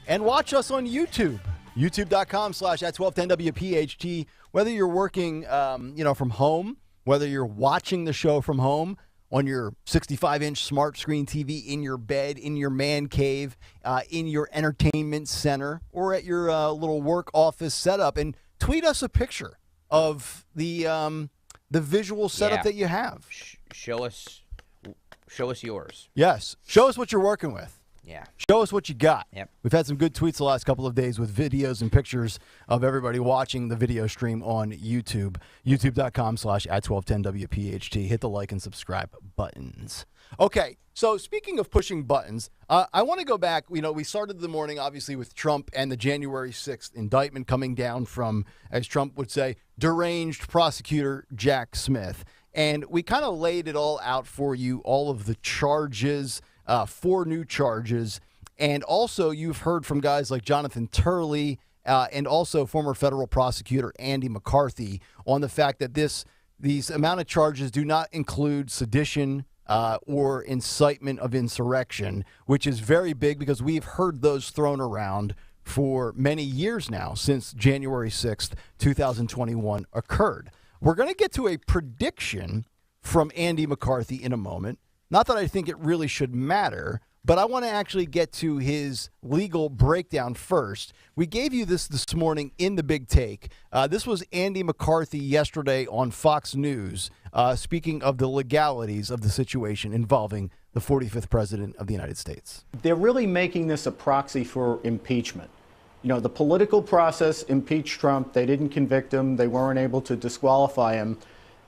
And watch us on YouTube. YouTube.com/@1210WPHT. Whether you're working, from home, whether you're watching the show from home on your 65-inch smart screen TV in your bed, in your man cave, in your entertainment center, or at your little work office setup, and tweet us a picture of the visual setup that you have. Show us yours. Yes, show us what you're working with. Yeah. Show us what you got. Yep. We've had some good tweets the last couple of days with videos and pictures of everybody watching the video stream on YouTube. YouTube.com/@1210WPHT. Hit the like and subscribe buttons. Okay, so speaking of pushing buttons, I want to go back. We started the morning, obviously, with Trump and the January 6th indictment coming down from, as Trump would say, deranged prosecutor Jack Smith. And we kind of laid it all out for you, all of the charges, 4 new charges. And also you've heard from guys like Jonathan Turley and also former federal prosecutor Andy McCarthy on the fact that these amount of charges do not include sedition or incitement of insurrection, which is very big because we've heard those thrown around for many years now since January 6th, 2021 occurred. We're going to get to a prediction from Andy McCarthy in a moment. Not that I think it really should matter, but I want to actually get to his legal breakdown first. We gave you this morning in the Big Take. This was Andy McCarthy yesterday on Fox News, speaking of the legalities of the situation involving the 45th president of the United States. They're really making this a proxy for impeachment. The political process impeached Trump. They didn't convict him. They weren't able to disqualify him.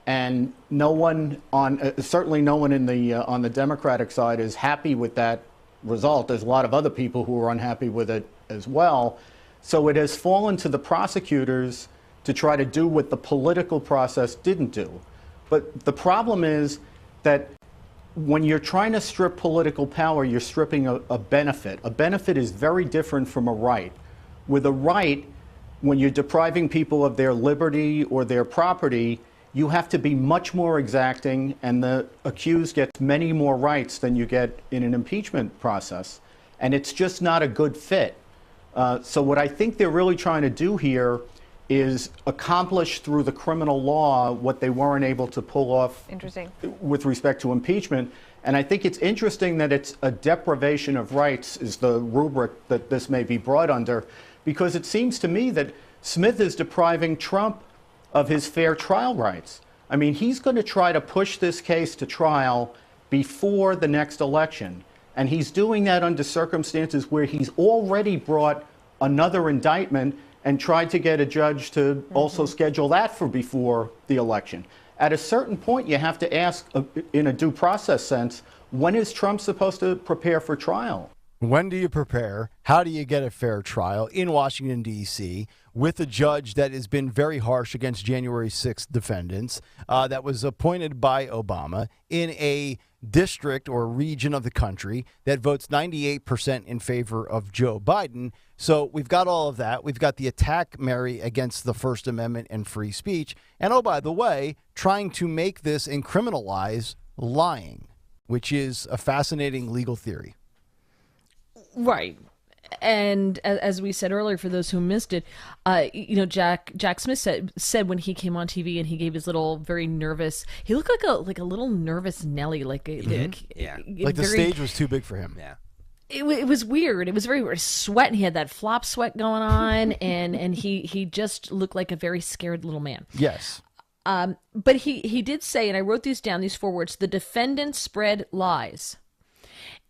And no one certainly no one on the Democratic side is happy with that result. There's a lot of other people who are unhappy with it as well. So it has fallen to the prosecutors to try to do what the political process didn't do. But the problem is that when you're trying to strip political power, you're stripping a benefit. A benefit is very different from a right. With a right, when you're depriving people of their liberty or their property, you have to be much more exacting, and the accused gets many more rights than you get in an impeachment process. And it's just not a good fit. So what I think they're really trying to do here is accomplish through the criminal law what they weren't able to pull off with respect to impeachment. And I think it's interesting that it's a deprivation of rights is the rubric that this may be brought under, because it seems to me that Smith is depriving Trump of his fair trial rights. I mean, he's going to try to push this case to trial before the next election. And he's doing that under circumstances where he's already brought another indictment and tried to get a judge to also schedule that for before the election. At a certain point, you have to ask, in a due process sense, when is Trump supposed to prepare for trial? When do you prepare? How do you get a fair trial in Washington, D.C., with a judge that has been very harsh against January 6th defendants, that was appointed by Obama in a district or region of the country that votes 98% in favor of Joe Biden? So we've got all of that. We've got the attack, Mary, against the First Amendment and free speech. And, oh, by the way, trying to make this and criminalize lying, which is a fascinating legal theory. Right. And as we said earlier, for those who missed it, Jack Smith said when he came on TV and he gave his little very nervous, he looked like a little nervous Nelly, like the stage was too big for him. Yeah. It was weird. It was very weird. Sweat, and he had that flop sweat going on, and he just looked like a very scared little man. Yes. But he did say, and I wrote these down, these 4 words: the defendant spread lies.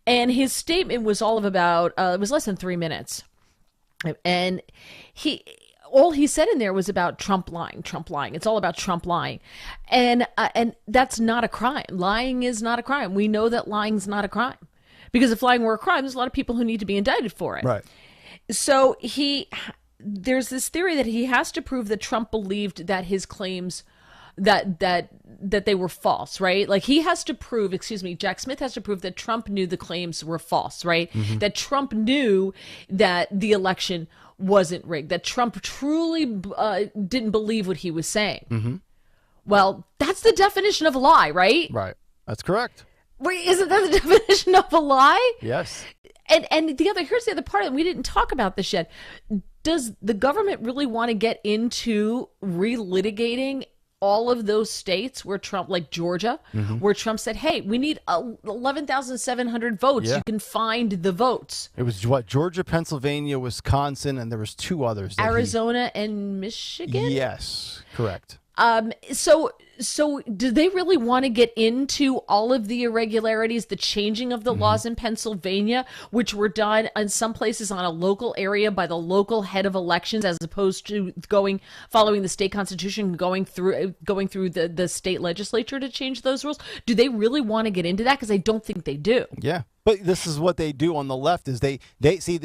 And his statement was all of about, it was less than 3 minutes. And all he said in there was about Trump lying. It's all about Trump lying. And that's not a crime. Lying is not a crime. We know that lying's not a crime. Because if lying were a crime, there's a lot of people who need to be indicted for it. Right. So there's this theory that he has to prove that Trump believed that his claims that they were false, right? Like Jack Smith has to prove that Trump knew the claims were false, right? Mm-hmm. That Trump knew that the election wasn't rigged, that Trump truly didn't believe what he was saying. Mm-hmm. Well, that's the definition of a lie, right? Right. That's correct. Wait, isn't that the definition of a lie? Yes. And here's the other part of it. We didn't talk about this yet. Does the government really want to get into relitigating all of those states where Trump, like Georgia, where Trump said, hey, we need 11,700 votes. Yeah. You can find the votes. It was Georgia, Pennsylvania, Wisconsin, and there was 2 others. Arizona and Michigan? Yes, correct. So do they really want to get into all of the irregularities, the changing of the laws in Pennsylvania, which were done in some places on a local area by the local head of elections, as opposed to following the state constitution, going through the state legislature to change those rules? Do they really want to get into that? Because I don't think they do. Yeah. But this is what they do on the left, is they see,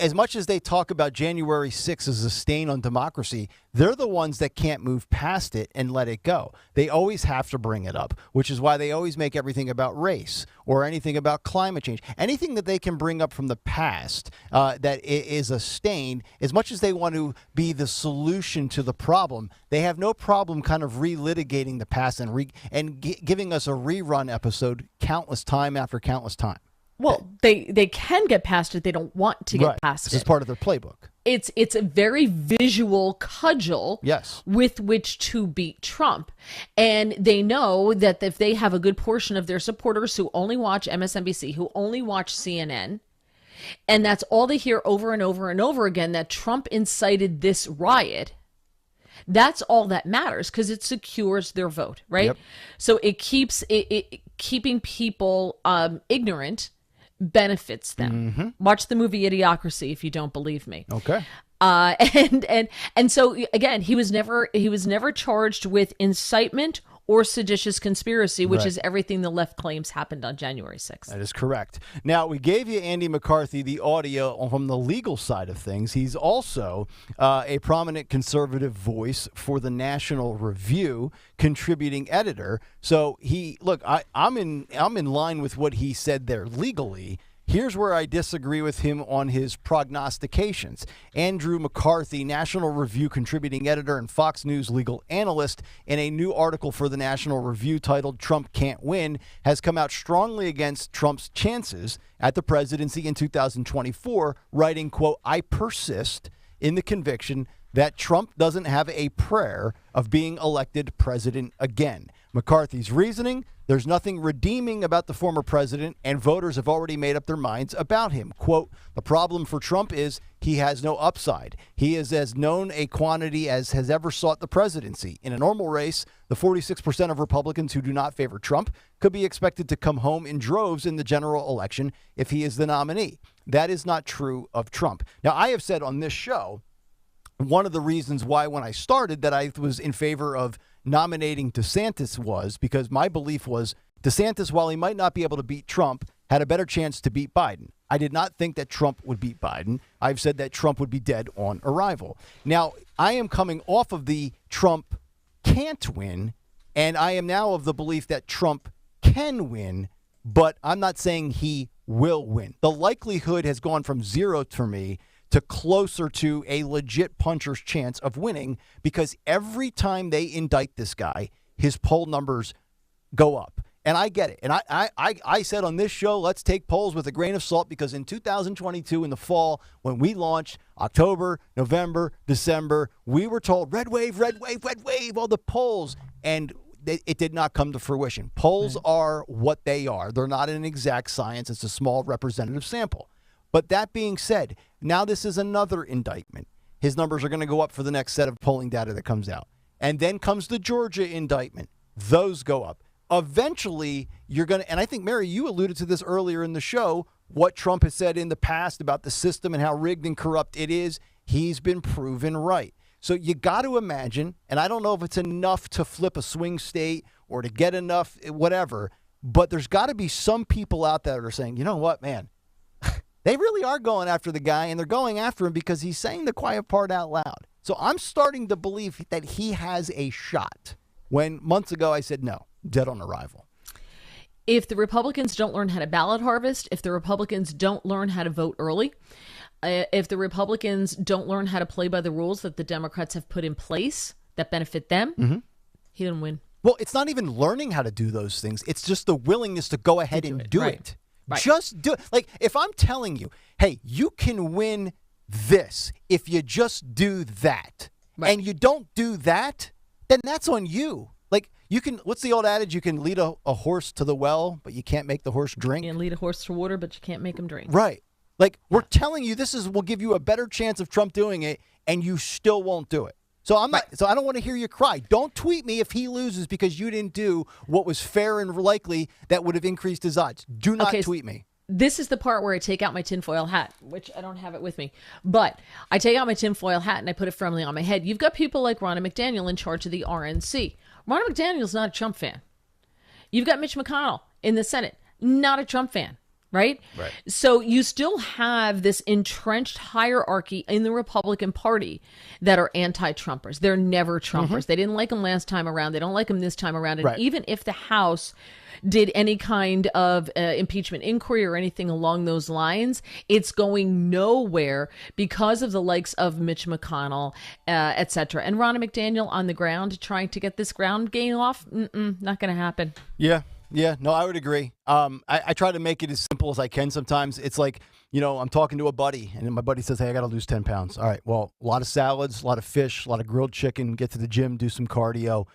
as much as they talk about January 6th as a stain on democracy, they're the ones that can't move past it and let it go. They always have to bring it up, which is why they always make everything about race or anything about climate change. Anything that they can bring up from the past that is a stain, as much as they want to be the solution to the problem, they have no problem kind of relitigating the past and giving us a rerun episode countless time after countless time. Well, they can get past it. They don't want to get past it. This is part of their playbook. It's a very visual cudgel with which to beat Trump. And they know that if they have a good portion of their supporters who only watch MSNBC, who only watch CNN, and that's all they hear over and over and over again, that Trump incited this riot, that's all that matters, because it secures their vote, right? Yep. So it keeps keeping people ignorant benefits them. Mm-hmm. Watch the movie Idiocracy if you don't believe me. Okay. And so again, he was never charged with incitement or seditious conspiracy, which is everything the left claims happened on January 6th. That is correct. Now, we gave you Andy McCarthy, the audio from the legal side of things. He's also a prominent conservative voice for the National Review, contributing editor. So I'm in line with what he said there legally. Here's where I disagree with him on his prognostications. Andrew McCarthy, National Review contributing editor and Fox News legal analyst, in a new article for the National Review titled "Trump Can't Win," has come out strongly against Trump's chances at the presidency in 2024, writing, quote, "I persist in the conviction that Trump doesn't have a prayer of being elected president again." McCarthy's reasoning: there's nothing redeeming about the former president, and voters have already made up their minds about him. Quote, "The problem for Trump is he has no upside. He is as known a quantity as has ever sought the presidency. In a normal race, the 46% of Republicans who do not favor Trump could be expected to come home in droves in the general election if he is the nominee. That is not true of Trump. Now, I have said on this show, one of the reasons why when I started that I was in favor of nominating DeSantis was because my belief was DeSantis, while he might not be able to beat Trump, had a better chance to beat Biden. I did not think that Trump would beat Biden. I've said that Trump would be dead on arrival. Now, I am coming off of the Trump can't win, and I am now of the belief that Trump can win, but I'm not saying he will win. The likelihood has gone from 0 for me to closer to a legit puncher's chance of winning because every time they indict this guy, his poll numbers go up. And I get it. And I said on this show, let's take polls with a grain of salt because in 2022 in the fall, when we launched October, November, December, we were told red wave, red wave, red wave, all the polls. And it did not come to fruition. Polls are what they are. They're not an exact science. It's a small representative sample. But that being said, now this is another indictment. His numbers are going to go up for the next set of polling data that comes out. And then comes the Georgia indictment. Those go up. Eventually, you're going to, and I think, Mary, you alluded to this earlier in the show, what Trump has said in the past about the system and how rigged and corrupt it is. He's been proven right. So you got to imagine, and I don't know if it's enough to flip a swing state or to get enough, whatever, but there's got to be some people out there that are saying, you know what, man, they really are going after the guy, and they're going after him because he's saying the quiet part out loud. So I'm starting to believe that he has a shot. When months ago I said no, dead on arrival. If the Republicans don't learn how to ballot harvest, if the Republicans don't learn how to vote early, if the Republicans don't learn how to play by the rules that the Democrats have put in place that benefit them, he didn't win. Well, it's not even learning how to do those things. It's just the willingness to go ahead and do it. Right. Just do it. Like, if I'm telling you, hey, you can win this if you just do that, and you don't do that, then that's on you. Like, you can, what's the old adage? You can lead a horse to the well, but you can't make the horse drink. You can lead a horse to water, but you can't make him drink. Right. Like, we're telling you this will give you a better chance of Trump doing it, and you still won't do it. So So I don't want to hear you cry. Don't tweet me if he loses because you didn't do what was fair and likely that would have increased his odds. Do not tweet me. This is the part where I take out my tinfoil hat, which I don't have it with me. But I take out my tinfoil hat and I put it firmly on my head. You've got people like Ronna McDaniel in charge of the RNC. Ronna McDaniel's not a Trump fan. You've got Mitch McConnell in the Senate, not a Trump fan, right? Right. So you still have this entrenched hierarchy in the Republican Party that are anti-Trumpers. They're never Trumpers. They didn't like him last time around. They don't like him this time around. And even if the House did any kind of impeachment inquiry or anything along those lines, it's going nowhere because of the likes of Mitch McConnell, et cetera. And Ronna McDaniel on the ground trying to get this ground game off, not going to happen. Yeah, no, I would agree. I try to make it as simple as I can sometimes. It's like, I'm talking to a buddy, and then my buddy says, hey, I got to lose 10 pounds. All right, well, a lot of salads, a lot of fish, a lot of grilled chicken, get to the gym, do some cardio.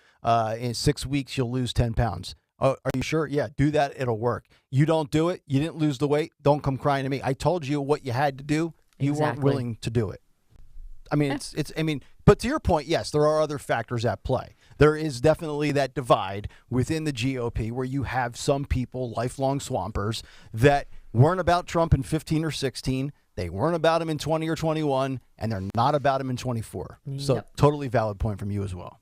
In 6 weeks, you'll lose 10 pounds. Oh, are you sure? Yeah, do that. It'll work. You don't do it. You didn't lose the weight. Don't come crying to me. I told you what you had to do. You weren't willing to do it. I mean, but to your point, yes, there are other factors at play. There is definitely that divide within the GOP where you have some people, lifelong swampers, that weren't about Trump in 15 or 16. They weren't about him in 20 or 21, and they're not about him in 24. So totally valid point from you as well.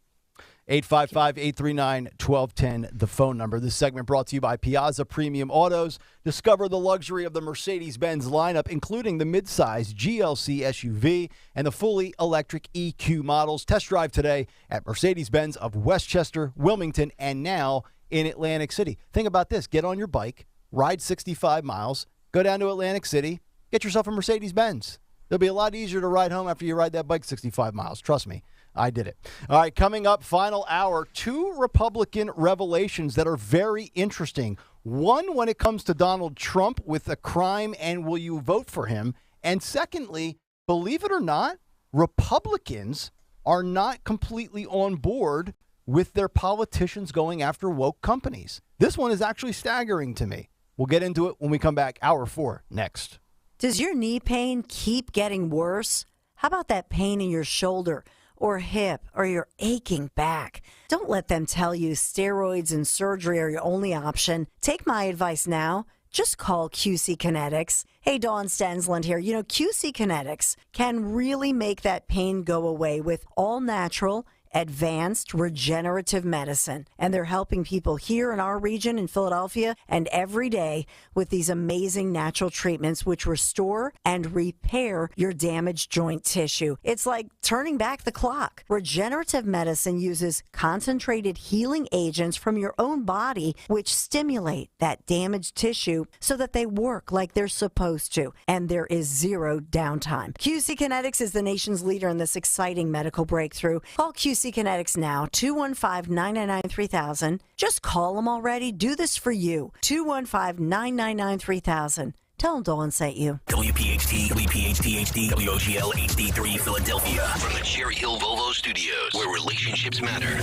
855-839-1210, the phone number. This segment brought to you by Piazza Premium Autos. Discover the luxury of the Mercedes-Benz lineup, including the midsize GLC SUV and the fully electric EQ models. Test drive today at Mercedes-Benz of Westchester, Wilmington, and now in Atlantic City. Think about this. Get on your bike, ride 65 miles, go down to Atlantic City, get yourself a Mercedes-Benz. It'll be a lot easier to ride home after you ride that bike 65 miles. Trust me. I did it. All right, coming up, final hour, 2 Republican revelations that are very interesting. One, when it comes to Donald Trump with a crime and will you vote for him? And secondly, believe it or not, Republicans are not completely on board with their politicians going after woke companies. This one is actually staggering to me. We'll get into it when we come back. Hour 4 next. Does your knee pain keep getting worse? How about that pain in your shoulder or hip or your aching back? Don't let them tell you steroids and surgery are your only option. Take my advice now. Just call QC Kinetics. Hey, Dawn Stensland here. You know, QC Kinetics can really make that pain go away with all natural, advanced regenerative medicine. And they're helping people here in our region in Philadelphia and every day with these amazing natural treatments which restore and repair your damaged joint tissue. It's like turning back the clock. Regenerative medicine uses concentrated healing agents from your own body which stimulate that damaged tissue so that they work like they're supposed to. And there is zero downtime. QC Kinetics is the nation's leader in this exciting medical breakthrough. Call QC Kinetics now, 215-999-3000. Just call them already. Do this for you. 215-999-3000. Tell them Dawn sent you. WPHT, WPHT-HD, WOGL HD3 Philadelphia. From the Cherry Hill Volvo Studios, where relationships matter.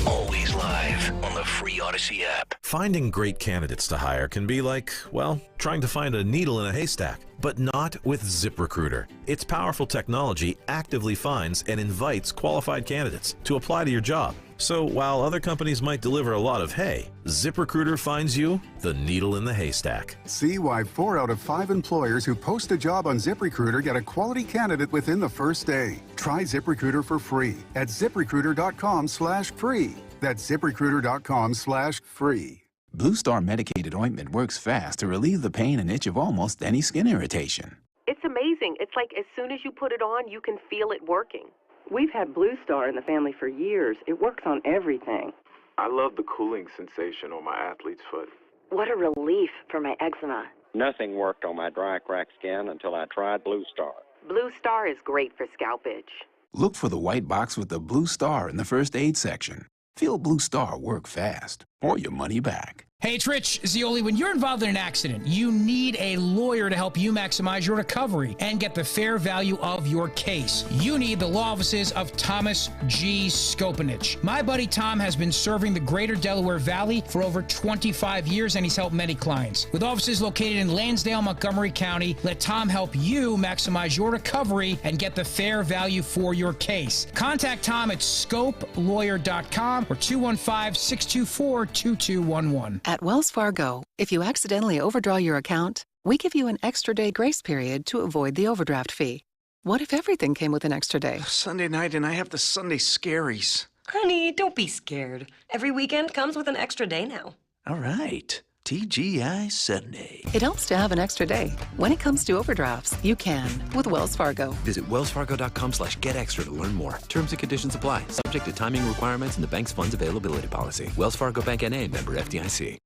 Always live on the free Odyssey app. Finding great candidates to hire can be like, well, trying to find a needle in a haystack. But not with ZipRecruiter. Its powerful technology actively finds and invites qualified candidates to apply to your job. So while other companies might deliver a lot of hay, ZipRecruiter finds you the needle in the haystack. See why 4 out of 5 employers who post a job on ZipRecruiter get a quality candidate within the first day. Try ZipRecruiter for free at ZipRecruiter.com/free. That's ZipRecruiter.com/free. Blue Star medicated ointment works fast to relieve the pain and itch of almost any skin irritation. It's amazing. It's like as soon as you put it on, you can feel it working. We've had Blue Star in the family for years. It works on everything. I love the cooling sensation on my athlete's foot. What a relief for my eczema. Nothing worked on my dry, cracked skin until I tried Blue Star. Blue Star is great for scalp itch. Look for the white box with the Blue Star in the first aid section. Feel Blue Star work fast, or your money back. Hey, it's Rich Zioli. When you're involved in an accident, you need a lawyer to help you maximize your recovery and get the fair value of your case. You need the law offices of Thomas G. Skopanich. My buddy Tom has been serving the greater Delaware Valley for over 25 years, and he's helped many clients. With offices located in Lansdale, Montgomery County, let Tom help you maximize your recovery and get the fair value for your case. Contact Tom at scopelawyer.com or 215-624-2211. At Wells Fargo, if you accidentally overdraw your account, we give you an extra day grace period to avoid the overdraft fee. What if everything came with an extra day? Sunday night and I have the Sunday scaries. Honey, don't be scared. Every weekend comes with an extra day now. All right. TGI Sunday. It helps to have an extra day. When it comes to overdrafts, you can with Wells Fargo. Visit wellsfargo.com/getextra to learn more. Terms and conditions apply. Subject to timing requirements and the bank's funds availability policy. Wells Fargo Bank N.A. member FDIC.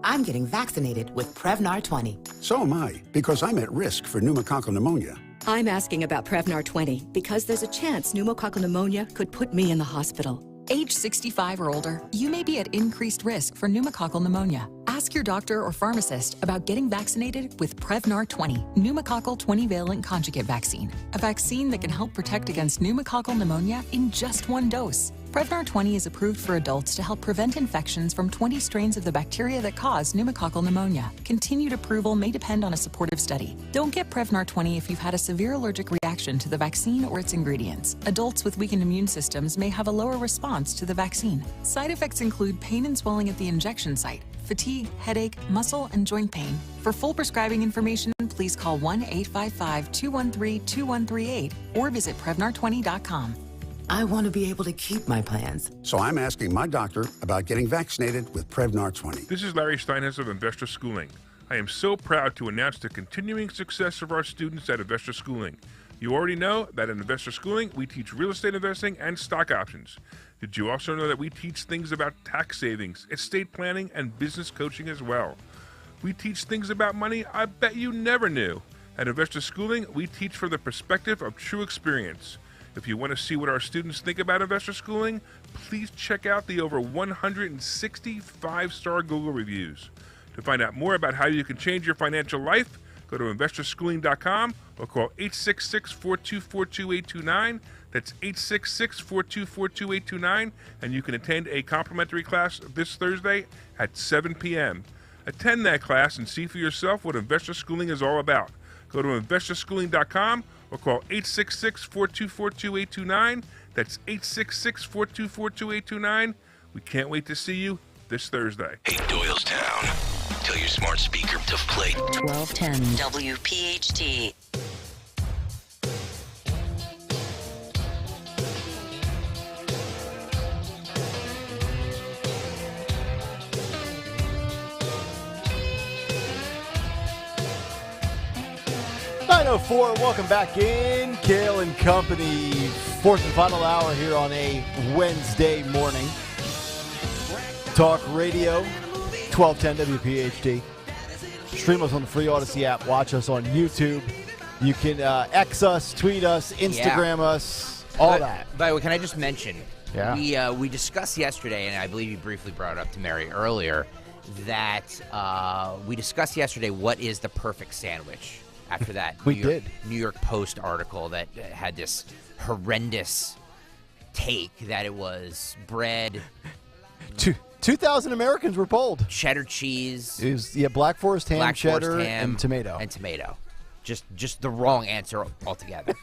I'm getting vaccinated with Prevnar 20. So am I, because I'm at risk for pneumococcal pneumonia. I'm asking about Prevnar 20 because there's a chance pneumococcal pneumonia could put me in the hospital. Age 65 or older, you may be at increased risk for pneumococcal pneumonia. Ask your doctor or pharmacist about getting vaccinated with Prevnar 20, pneumococcal 20-valent conjugate vaccine, a vaccine that can help protect against pneumococcal pneumonia in just one dose. Prevnar 20 is approved for adults to help prevent infections from 20 strains of the bacteria that cause pneumococcal pneumonia. Continued approval may depend on a supportive study. Don't get Prevnar 20 if you've had a severe allergic reaction to the vaccine or its ingredients. Adults with weakened immune systems may have a lower response to the vaccine. Side effects include pain and swelling at the injection site, fatigue, headache, muscle, and joint pain. For full prescribing information, please call 1-855-213-2138 or visit Prevnar20.com. I want to be able to keep my plans. So I'm asking my doctor about getting vaccinated with Prevnar 20. This is Larry Steinhaus of Investor Schooling. I am so proud to announce the continuing success of our students at Investor Schooling. You already know that at Investor Schooling, we teach real estate investing and stock options. Did you also know that we teach things about tax savings, estate planning, and business coaching as well? We teach things about money I bet you never knew. At Investor Schooling, we teach from the perspective of true experience. If you want to see what our students think about Investor Schooling, please check out the over 160 5-star Google reviews. To find out more about how you can change your financial life, go to investorschooling.com or call 866-424-2829. That's 866-424-2829, and you can attend a complimentary class this Thursday at 7 p.m. Attend that class and see for yourself what Investor Schooling is all about. Go to investorschooling.com or call 866-424-2829. That's 866-424-2829. We can't wait to see you this Thursday. Hey, Doylestown. Tell your smart speaker to play 1210 WPHT. Welcome back in. Kayal and Company, fourth and final hour here on a Wednesday morning. Talk Radio, 1210 WPHT. Stream us on the free Odyssey app. Watch us on YouTube. You can X us, tweet us, Instagram us, all that. By the way, can I just mention, Yeah. we discussed yesterday, and I believe you briefly brought it up to Mary earlier, that we discussed yesterday what is the perfect sandwich. After that New York Post article that had this horrendous take that it was bread. 2,000 Americans were polled. Cheddar cheese. It was, Black Forest ham, cheddar, and tomato. And tomato. Just the wrong answer altogether.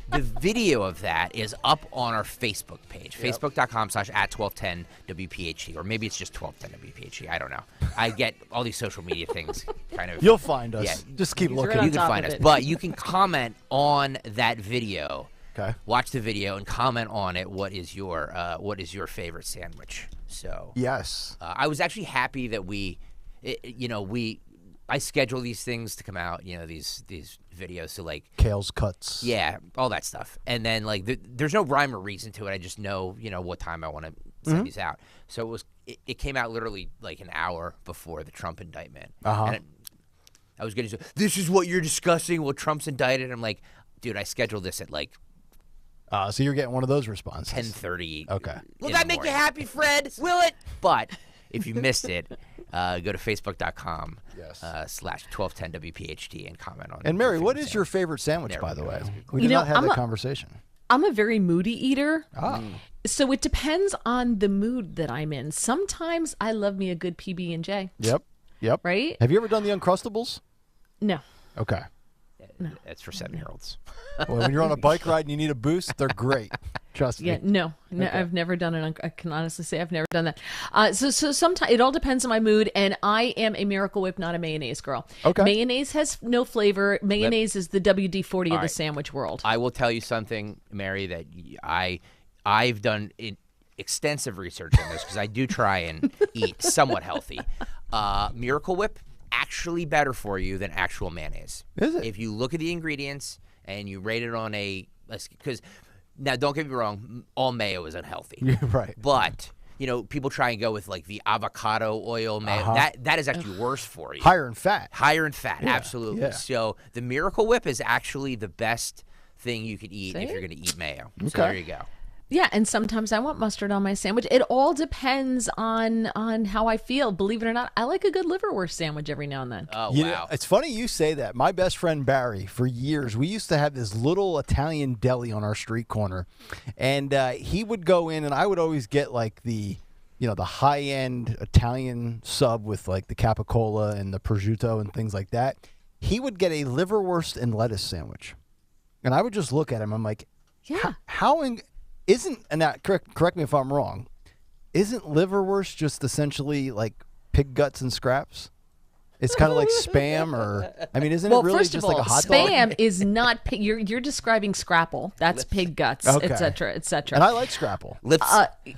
The video of that is up on our Facebook page, facebook.com/@1210WPHT, or maybe it's just 1210WPHT. I don't know. I get all these social media things kind of. You'll find us. Yeah, just keep looking. You can find us. But you can comment on that video. Okay. Watch the video and comment on it. What is your favorite sandwich? So yes, I was actually happy that I schedule these things to come out, these videos, so like Kayal's cuts. Yeah, all that stuff. And then like there's no rhyme or reason to it. I just know, what time I want to send these out. So it came out literally like an hour before the Trump indictment. And I was getting this is what you're discussing, what Trump's indicted. I'm like, dude, I scheduled this at like so you're getting one of those responses. 10:30. Okay. Will that make you happy, Fred? Will it? But if you missed it, go to facebook.com /1210WPHT and comment on it. And Mary, what is your favorite sandwich, by the way? We did not have that conversation. I'm a very moody eater. So it depends on the mood that I'm in. Sometimes I love me a good PB&J. Yep. Right? Have you ever done the Uncrustables? No. Okay. No. That's for 7-year-olds. Well, when you're on a bike ride and you need a boost, they're great. Trust me. Yeah, no, Okay. I've never done it. I can honestly say I've never done that. So sometimes it all depends on my mood, and I am a Miracle Whip, not a mayonnaise girl. Okay. Mayonnaise has no flavor. Mayonnaise is the WD-40 of the sandwich world. I will tell you something, Mary, that I've done extensive research on this because I do try and eat somewhat healthy. Miracle Whip, actually better for you than actual mayonnaise. Is it? If you look at the ingredients and you rate it on because now don't get me wrong, all mayo is unhealthy. You're right. But people try and go with like the avocado oil mayo. That is actually worse for you. Higher in fat. Yeah, absolutely. Yeah. So the Miracle Whip is actually the best thing you could eat if you're going to eat mayo. So there you go. Yeah, and sometimes I want mustard on my sandwich. It all depends on how I feel. Believe it or not, I like a good liverwurst sandwich every now and then. Oh, wow. It's funny you say that. My best friend Barry, for years, we used to have this little Italian deli on our street corner. And he would go in, and I would always get like the high-end Italian sub with like the capicola and the prosciutto and things like that. He would get a liverwurst and lettuce sandwich. And I would just look at him. I'm like, yeah. And now, correct me if I'm wrong, isn't liverwurst just essentially like pig guts and scraps? It's kind of like Spam, isn't it really just like a hot dog? Spam is not pig. You're describing Scrapple. That's pig guts, Okay. et cetera, et cetera. And I like Scrapple. Lips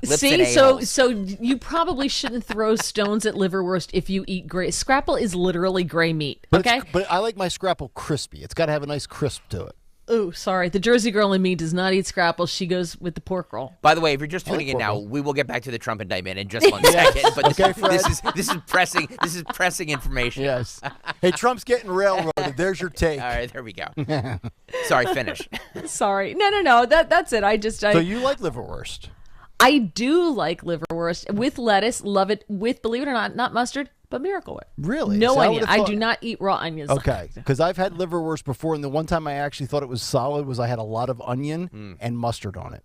see, and so you probably shouldn't throw stones at liverwurst if you eat gray. Scrapple is literally gray meat. Okay, But I like my Scrapple crispy. It's got to have a nice crisp to it. Oh, sorry. The Jersey girl in me does not eat Scrapple. She goes with the pork roll. By the way, if you're just tuning in now, we will get back to the Trump indictment in just 1 second. But this is pressing information. Yes. Hey, Trump's getting railroaded. There's your take. All right, there we go. Sorry, finish. Sorry. No. That's it. So you like liverwurst? I do like liverwurst with lettuce. Love it with, believe it or not mustard, but Miracle Whip. Really? No See, onion. I do not eat raw onions. Okay, because I've had liverwurst before, and the one time I actually thought it was solid was I had a lot of onion and mustard on it.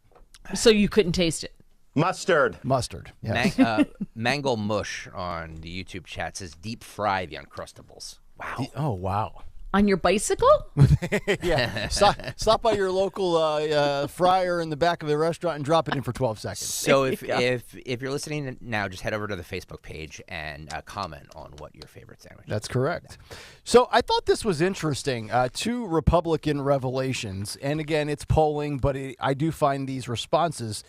So you couldn't taste it? Mustard, yes. Mango Mush on the YouTube chat says deep fry the Uncrustables. Wow. Oh, wow. On your bicycle? Yeah. Stop by your local fryer in the back of the restaurant and drop it in for 12 seconds. So if you're listening now, just head over to the Facebook page and comment on what your favorite sandwich is. That's correct. So I thought this was interesting. 2 Republican revelations. And again, it's polling, but I do find these responses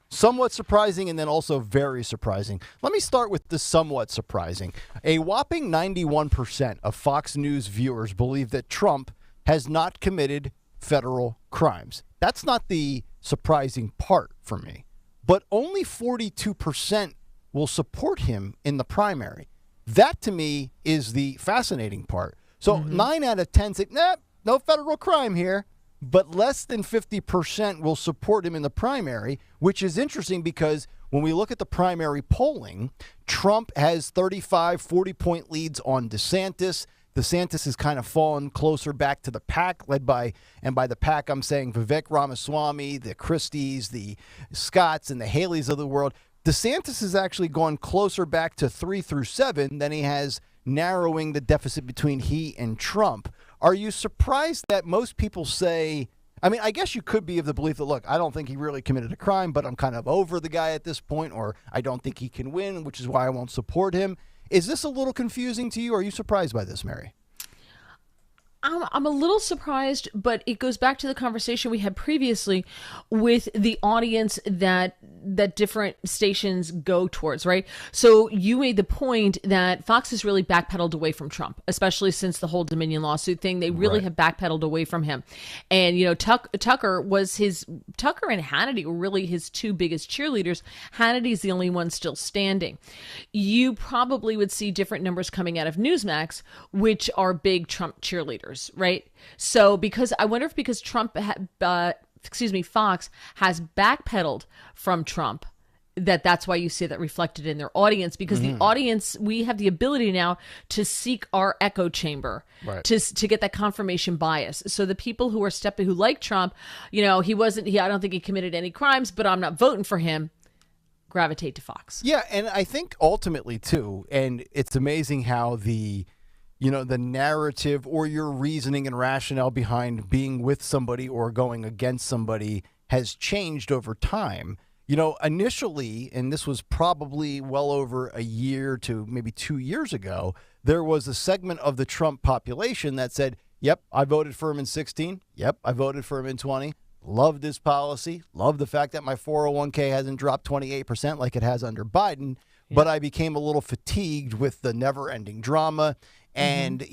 somewhat surprising and then also very surprising. Let me start with the somewhat surprising. A whopping 91% of Fox News viewers believe that Trump has not committed federal crimes. That's not the surprising part for me. But only 42% will support him in the primary. That, to me, is the fascinating part. So 9 out of 10 say, nah, no federal crime here. But less than 50% will support him in the primary, which is interesting because when we look at the primary polling, Trump has 35, 40-point leads on DeSantis. DeSantis has kind of fallen closer back to the pack, led by, and by the pack I'm saying Vivek Ramaswamy, the Christies, the Scotts, and the Haleys of the world. DeSantis has actually gone closer back to 3 through 7 than he has narrowing the deficit between he and Trump. Are you surprised that most people say, I mean, I guess you could be of the belief that, look, I don't think he really committed a crime, but I'm kind of over the guy at this point, or I don't think he can win, which is why I won't support him. Is this a little confusing to you? Or are you surprised by this, Mary? I'm a little surprised, but it goes back to the conversation we had previously with the audience that different stations go towards, right? So you made the point that Fox has really backpedaled away from Trump, especially since the whole Dominion lawsuit thing. They really have backpedaled away from him. And, you know, Tucker and Hannity were really his 2 biggest cheerleaders. Hannity's the only one still standing. You probably would see different numbers coming out of Newsmax, which are big Trump cheerleaders. Right. So because Fox has backpedaled from Trump, that's why you see that reflected in their audience, because the audience, we have the ability now to seek our echo chamber, to get that confirmation bias. So the people who like Trump, you know, I don't think he committed any crimes, but I'm not voting for him, gravitate to Fox. Yeah. And I think ultimately too, and it's amazing how the narrative or your reasoning and rationale behind being with somebody or going against somebody has changed over time. You know, initially, and this was probably well over a year to maybe 2 years ago, there was a segment of the Trump population that said, yep, I voted for him in 16. Yep, I voted for him in 20. Loved his policy. Loved the fact that my 401k hasn't dropped 28% like it has under Biden. Yeah. But I became a little fatigued with the never-ending drama. And,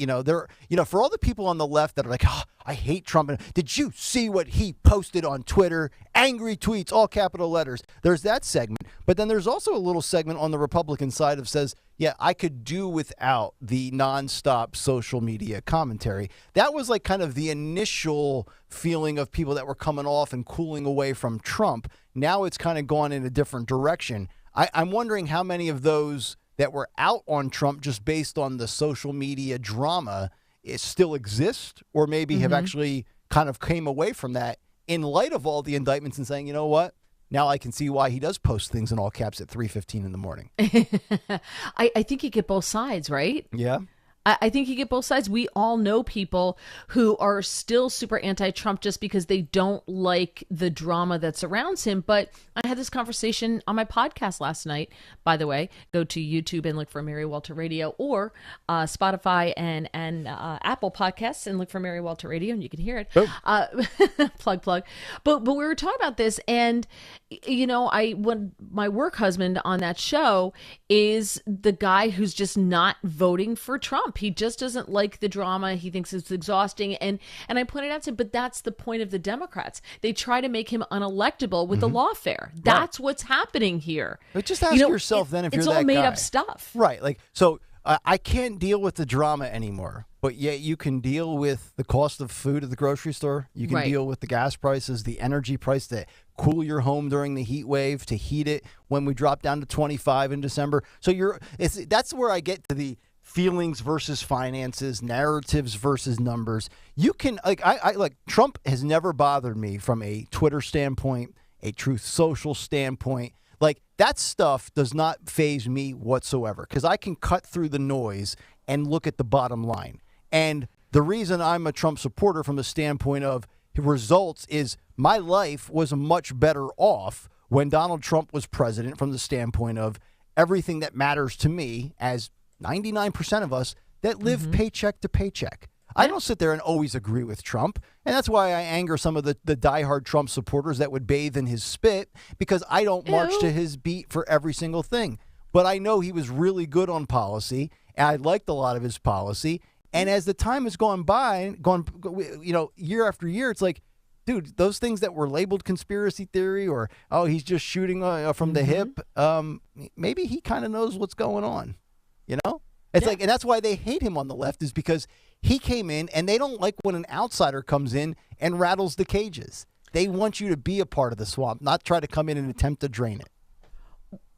for all the people on the left that are like, oh, I hate Trump. Did you see what he posted on Twitter? Angry tweets, all capital letters. There's that segment. But then there's also a little segment on the Republican side that says, yeah, I could do without the nonstop social media commentary. That was like kind of the initial feeling of people that were coming off and cooling away from Trump. Now it's kind of gone in a different direction. I'm wondering how many of those that were out on Trump just based on the social media drama still exist, or maybe have actually kind of came away from that in light of all the indictments and saying, you know what? Now I can see why he does post things in all caps at 3:15 in the morning. I think you get both sides, right? Yeah. I think you get both sides. We all know people who are still super anti-Trump just because they don't like the drama that surrounds him. But I had this conversation on my podcast last night. By the way, go to YouTube and look for Mary Walter Radio, or Spotify and Apple Podcasts and look for Mary Walter Radio, and you can hear it. Plug. But we were talking about this, and when my work husband on that show is the guy who's just not voting for Trump. He just doesn't like the drama. He thinks it's exhausting. And I pointed out to him, but that's the point of the Democrats. They try to make him unelectable with the lawfare. That's what's happening here. But just ask yourself then if you're that guy. It's all made up stuff. Right. So I can't deal with the drama anymore, but yet you can deal with the cost of food at the grocery store. You can deal with the gas prices, the energy price to cool your home during the heat wave, to heat it when we drop down to 25 in December. So that's where I get to the feelings versus finances, narratives versus numbers. You can Trump has never bothered me from a Twitter standpoint, a Truth Social standpoint. Like, that stuff does not faze me whatsoever, because I can cut through the noise and look at the bottom line. And The reason I'm a Trump supporter from the standpoint of results is my life was much better off when Donald Trump was president from the standpoint of everything that matters to me as 99% of us that live paycheck to paycheck. I don't sit there and always agree with Trump, and that's why I anger some of the diehard Trump supporters that would bathe in his spit, because I don't march to his beat for every single thing. But I know he was really good on policy, and I liked a lot of his policy. And as the time has gone by, year after year, it's like, dude, those things that were labeled conspiracy theory or, oh, he's just shooting from the hip, maybe he kind of knows what's going on, you know? It's like, and that's why they hate him on the left, is because he came in and they don't like when an outsider comes in and rattles the cages. They want you to be a part of the swamp, not try to come in and attempt to drain it.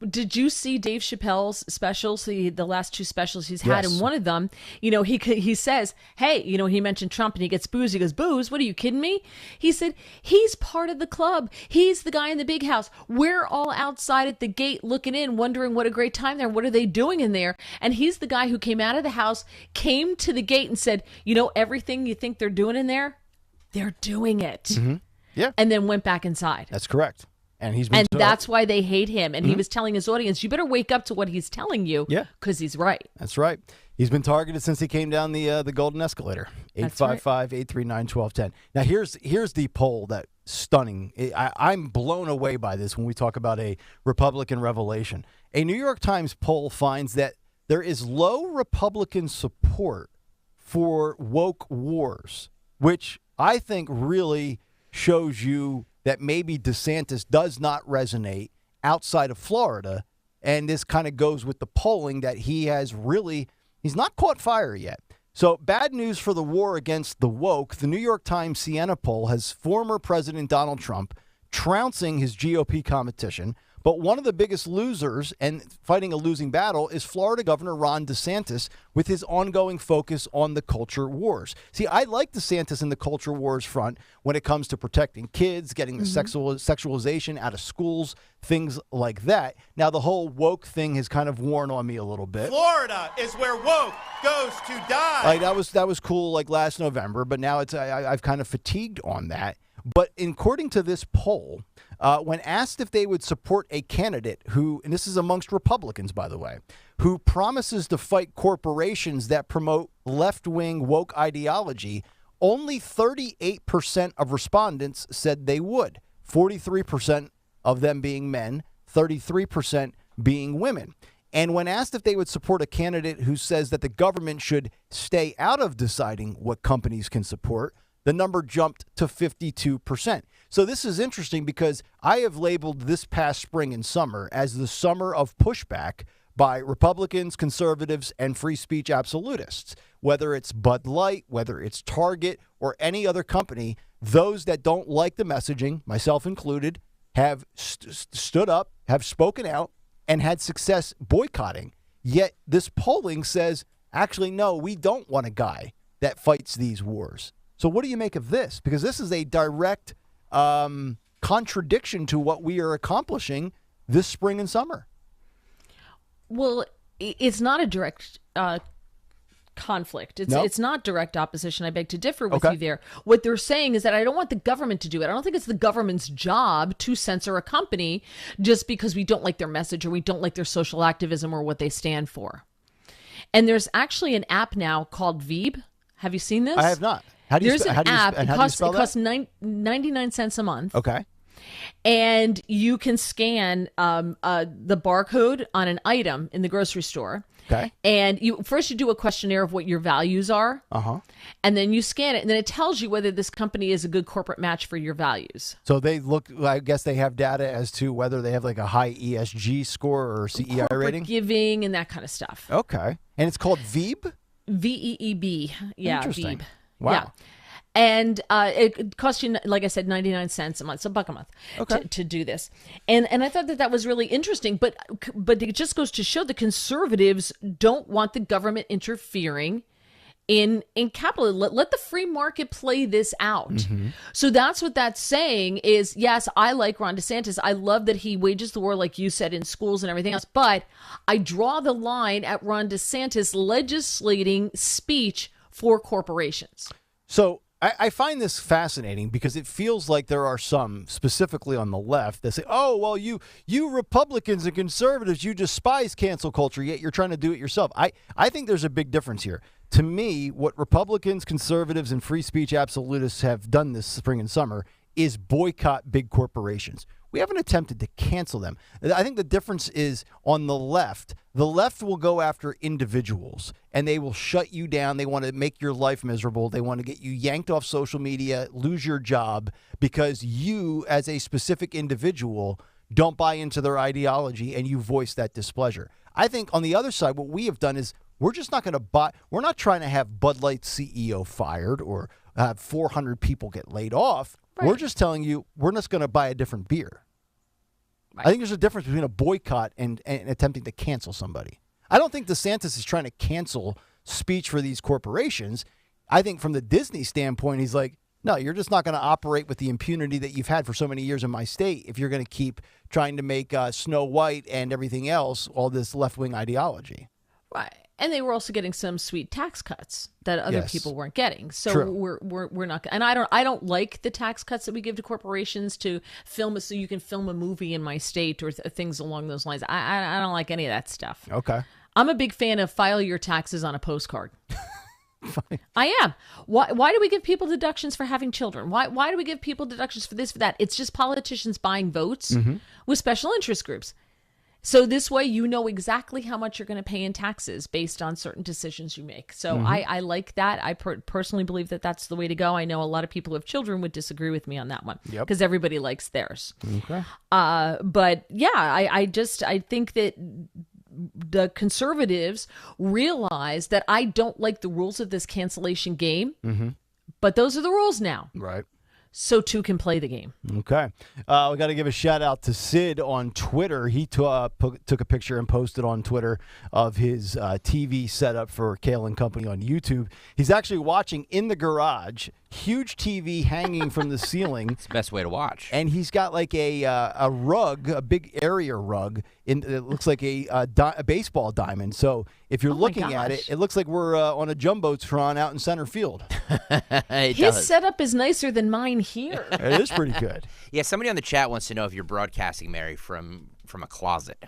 Did you see Dave Chappelle's specials, the last two specials he's had? In one of them, he says, hey, he mentioned Trump and he gets booze. He goes, booze? What, are you kidding me? He said, he's part of the club. He's the guy in the big house. We're all outside at the gate looking in, wondering what a great time there. What are they doing in there? And he's the guy who came out of the house, came to the gate and said, everything you think they're doing in there, they're doing it. Mm-hmm. Yeah. And then went back inside. That's correct. And that's why they hate him. And he was telling his audience, you better wake up to what he's telling you. Yeah. Because he's right. That's right. He's been targeted since he came down the golden escalator. 855-839-1210. Now, here's the poll that's stunning. I'm blown away by this when we talk about a Republican revelation. A New York Times poll finds that there is low Republican support for woke wars, which I think really shows you that maybe DeSantis does not resonate outside of Florida. And this kind of goes with the polling that he's not caught fire yet. So bad news for the war against the woke. The New York Times Siena poll has former President Donald Trump trouncing his GOP competition. But one of the biggest losers and fighting a losing battle is Florida Governor Ron DeSantis with his ongoing focus on the culture wars. See, I like DeSantis in the culture wars front when it comes to protecting kids, getting the sexualization out of schools, things like that. Now, the whole woke thing has kind of worn on me a little bit. Florida is where woke goes to die. Like that was cool like last November, but now I've kind of fatigued on that. But according to this poll, when asked if they would support a candidate who, and this is amongst Republicans, by the way, who promises to fight corporations that promote left-wing woke ideology, only 38% of respondents said they would. 43% of them being men, 33% being women. And when asked if they would support a candidate who says that the government should stay out of deciding what companies can support, the number jumped to 52%. So this is interesting because I have labeled this past spring and summer as the summer of pushback by Republicans, conservatives, and free speech absolutists. Whether it's Bud Light, whether it's Target, or any other company, those that don't like the messaging, myself included, have stood up, have spoken out, and had success boycotting. Yet this polling says, actually, no, we don't want a guy that fights these wars. So what do you make of this? Because this is a direct contradiction to what we are accomplishing this spring and summer. Well, it's not a direct conflict. It's not direct opposition. I beg to differ with you there. What they're saying is that I don't want the government to do it. I don't think it's the government's job to censor a company just because we don't like their message or we don't like their social activism or what they stand for. And there's actually an app now called Veeb. Have you seen this? I have not. There's an app. It costs 99 cents a month. Okay. And you can scan the barcode on an item in the grocery store. Okay. And you do a questionnaire of what your values are. Uh-huh. And then you scan it, and then it tells you whether this company is a good corporate match for your values. So I guess they have data as to whether they have like a high ESG score or CEI corporate rating? Giving and that kind of stuff. Okay. And it's called Veeb? Veeb. Yeah, Interesting. Veeb. Wow. Yeah. And it costs you, like I said, 99 cents a month, so $1 a month to do this. And I thought that was really interesting, but it just goes to show the conservatives don't want the government interfering in capital. Let the free market play this out. Mm-hmm. So that's what that's saying is, yes, I like Ron DeSantis. I love that he wages the war, like you said, in schools and everything else. But I draw the line at Ron DeSantis legislating speech for corporations. So I find this fascinating because it feels like there are some, specifically on the left, that say, oh, well, you Republicans and conservatives, you despise cancel culture, yet you're trying to do it yourself. I think there's a big difference here. To me, what Republicans, conservatives, and free speech absolutists have done this spring and summer is boycott big corporations. We haven't attempted to cancel them. I think the difference is on the left will go after individuals and they will shut you down. They want to make your life miserable. They want to get you yanked off social media, lose your job because you as a specific individual don't buy into their ideology and you voice that displeasure. I think on the other side, what we have done is we're just not going to buy. We're not trying to have Bud Light's CEO fired or have 400 people get laid off. Right. We're just telling you we're just going to buy a different beer. Right. I think there's a difference between a boycott and attempting to cancel somebody. I don't think DeSantis is trying to cancel speech for these corporations. I think from the Disney standpoint, he's like, no, you're just not going to operate with the impunity that you've had for so many years in my state if you're going to keep trying to make Snow White and everything else all this left-wing ideology. Right. And they were also getting some sweet tax cuts that other people weren't getting. So True. we're not. And I don't like the tax cuts that we give to corporations to film, so you can film a movie in my state or things along those lines. I don't like any of that stuff. Okay. I'm a big fan of file your taxes on a postcard. I am. Why do we give people deductions for having children? Why do we give people deductions for this, for that? It's just politicians buying votes with special interest groups. So this way, you know exactly how much you're going to pay in taxes based on certain decisions you make. So I like that. I personally believe that that's the way to go. I know a lot of people who have children would disagree with me on that one because everybody likes theirs. Okay. But yeah, I think that the conservatives realize that I don't like the rules of this cancellation game, but those are the rules now. Right. So two can play the game. Okay. We got to give a shout out to Sid on Twitter. He took a picture and posted on Twitter of his TV setup for Kayal and Company on YouTube. He's actually watching in the garage, huge TV hanging from the ceiling. It's the best way to watch. And he's got like a rug, a big area rug. It looks like a baseball diamond. So if you're looking at it, it looks like we're on a Jumbotron out in center field. His setup is nicer than mine here. It is pretty good. Yeah, somebody on the chat wants to know if you're broadcasting, Mary, from a closet.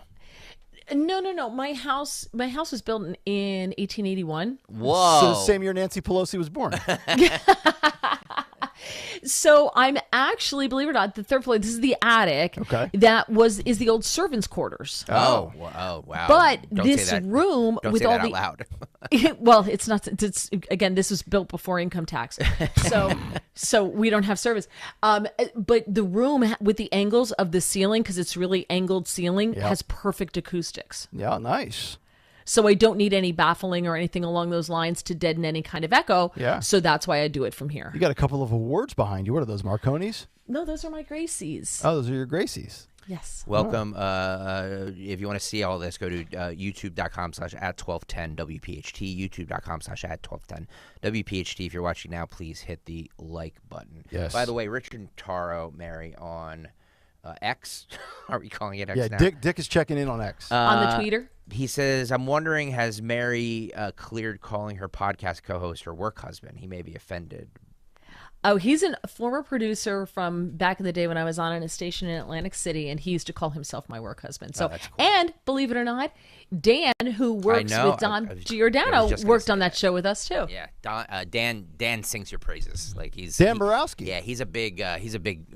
No. My house was built in 1881. Whoa. So the same year Nancy Pelosi was born. So I'm actually, believe it or not, the third floor. This is the attic. Okay. That is the old servants' quarters. Oh wow. But Don't this say that. room Don't with say all that the out loud. well, it's not. It's again. This was built before income tax, so we don't have service. But the room with the angles of the ceiling, because it's really angled ceiling, has perfect acoustics. Yeah, nice. So I don't need any baffling or anything along those lines to deaden any kind of echo. Yeah. So that's why I do it from here. You got a couple of awards behind you. What are those, Marconis? No, those are my Gracies. Oh, those are your Gracies. Yes. Welcome. If you want to see all this, go to youtube.com/@1210WPHT, youtube.com/@1210WPHT. If you're watching now, please hit the like button. Yes. By the way, Richard Taro, Mary, on X. Are we calling it X now? Dick is checking in on X. On the tweeter? He says, I'm wondering, has Mary cleared calling her podcast co-host her work husband? He may be offended. Oh, he's a former producer from back in the day when I was on a station in Atlantic City, and he used to call himself my work husband. So, that's cool. And believe it or not, Dan, who works with Don Giordano, worked on that show with us too. Yeah, Dan sings your praises. Like Dan Borowski. Yeah, he's a big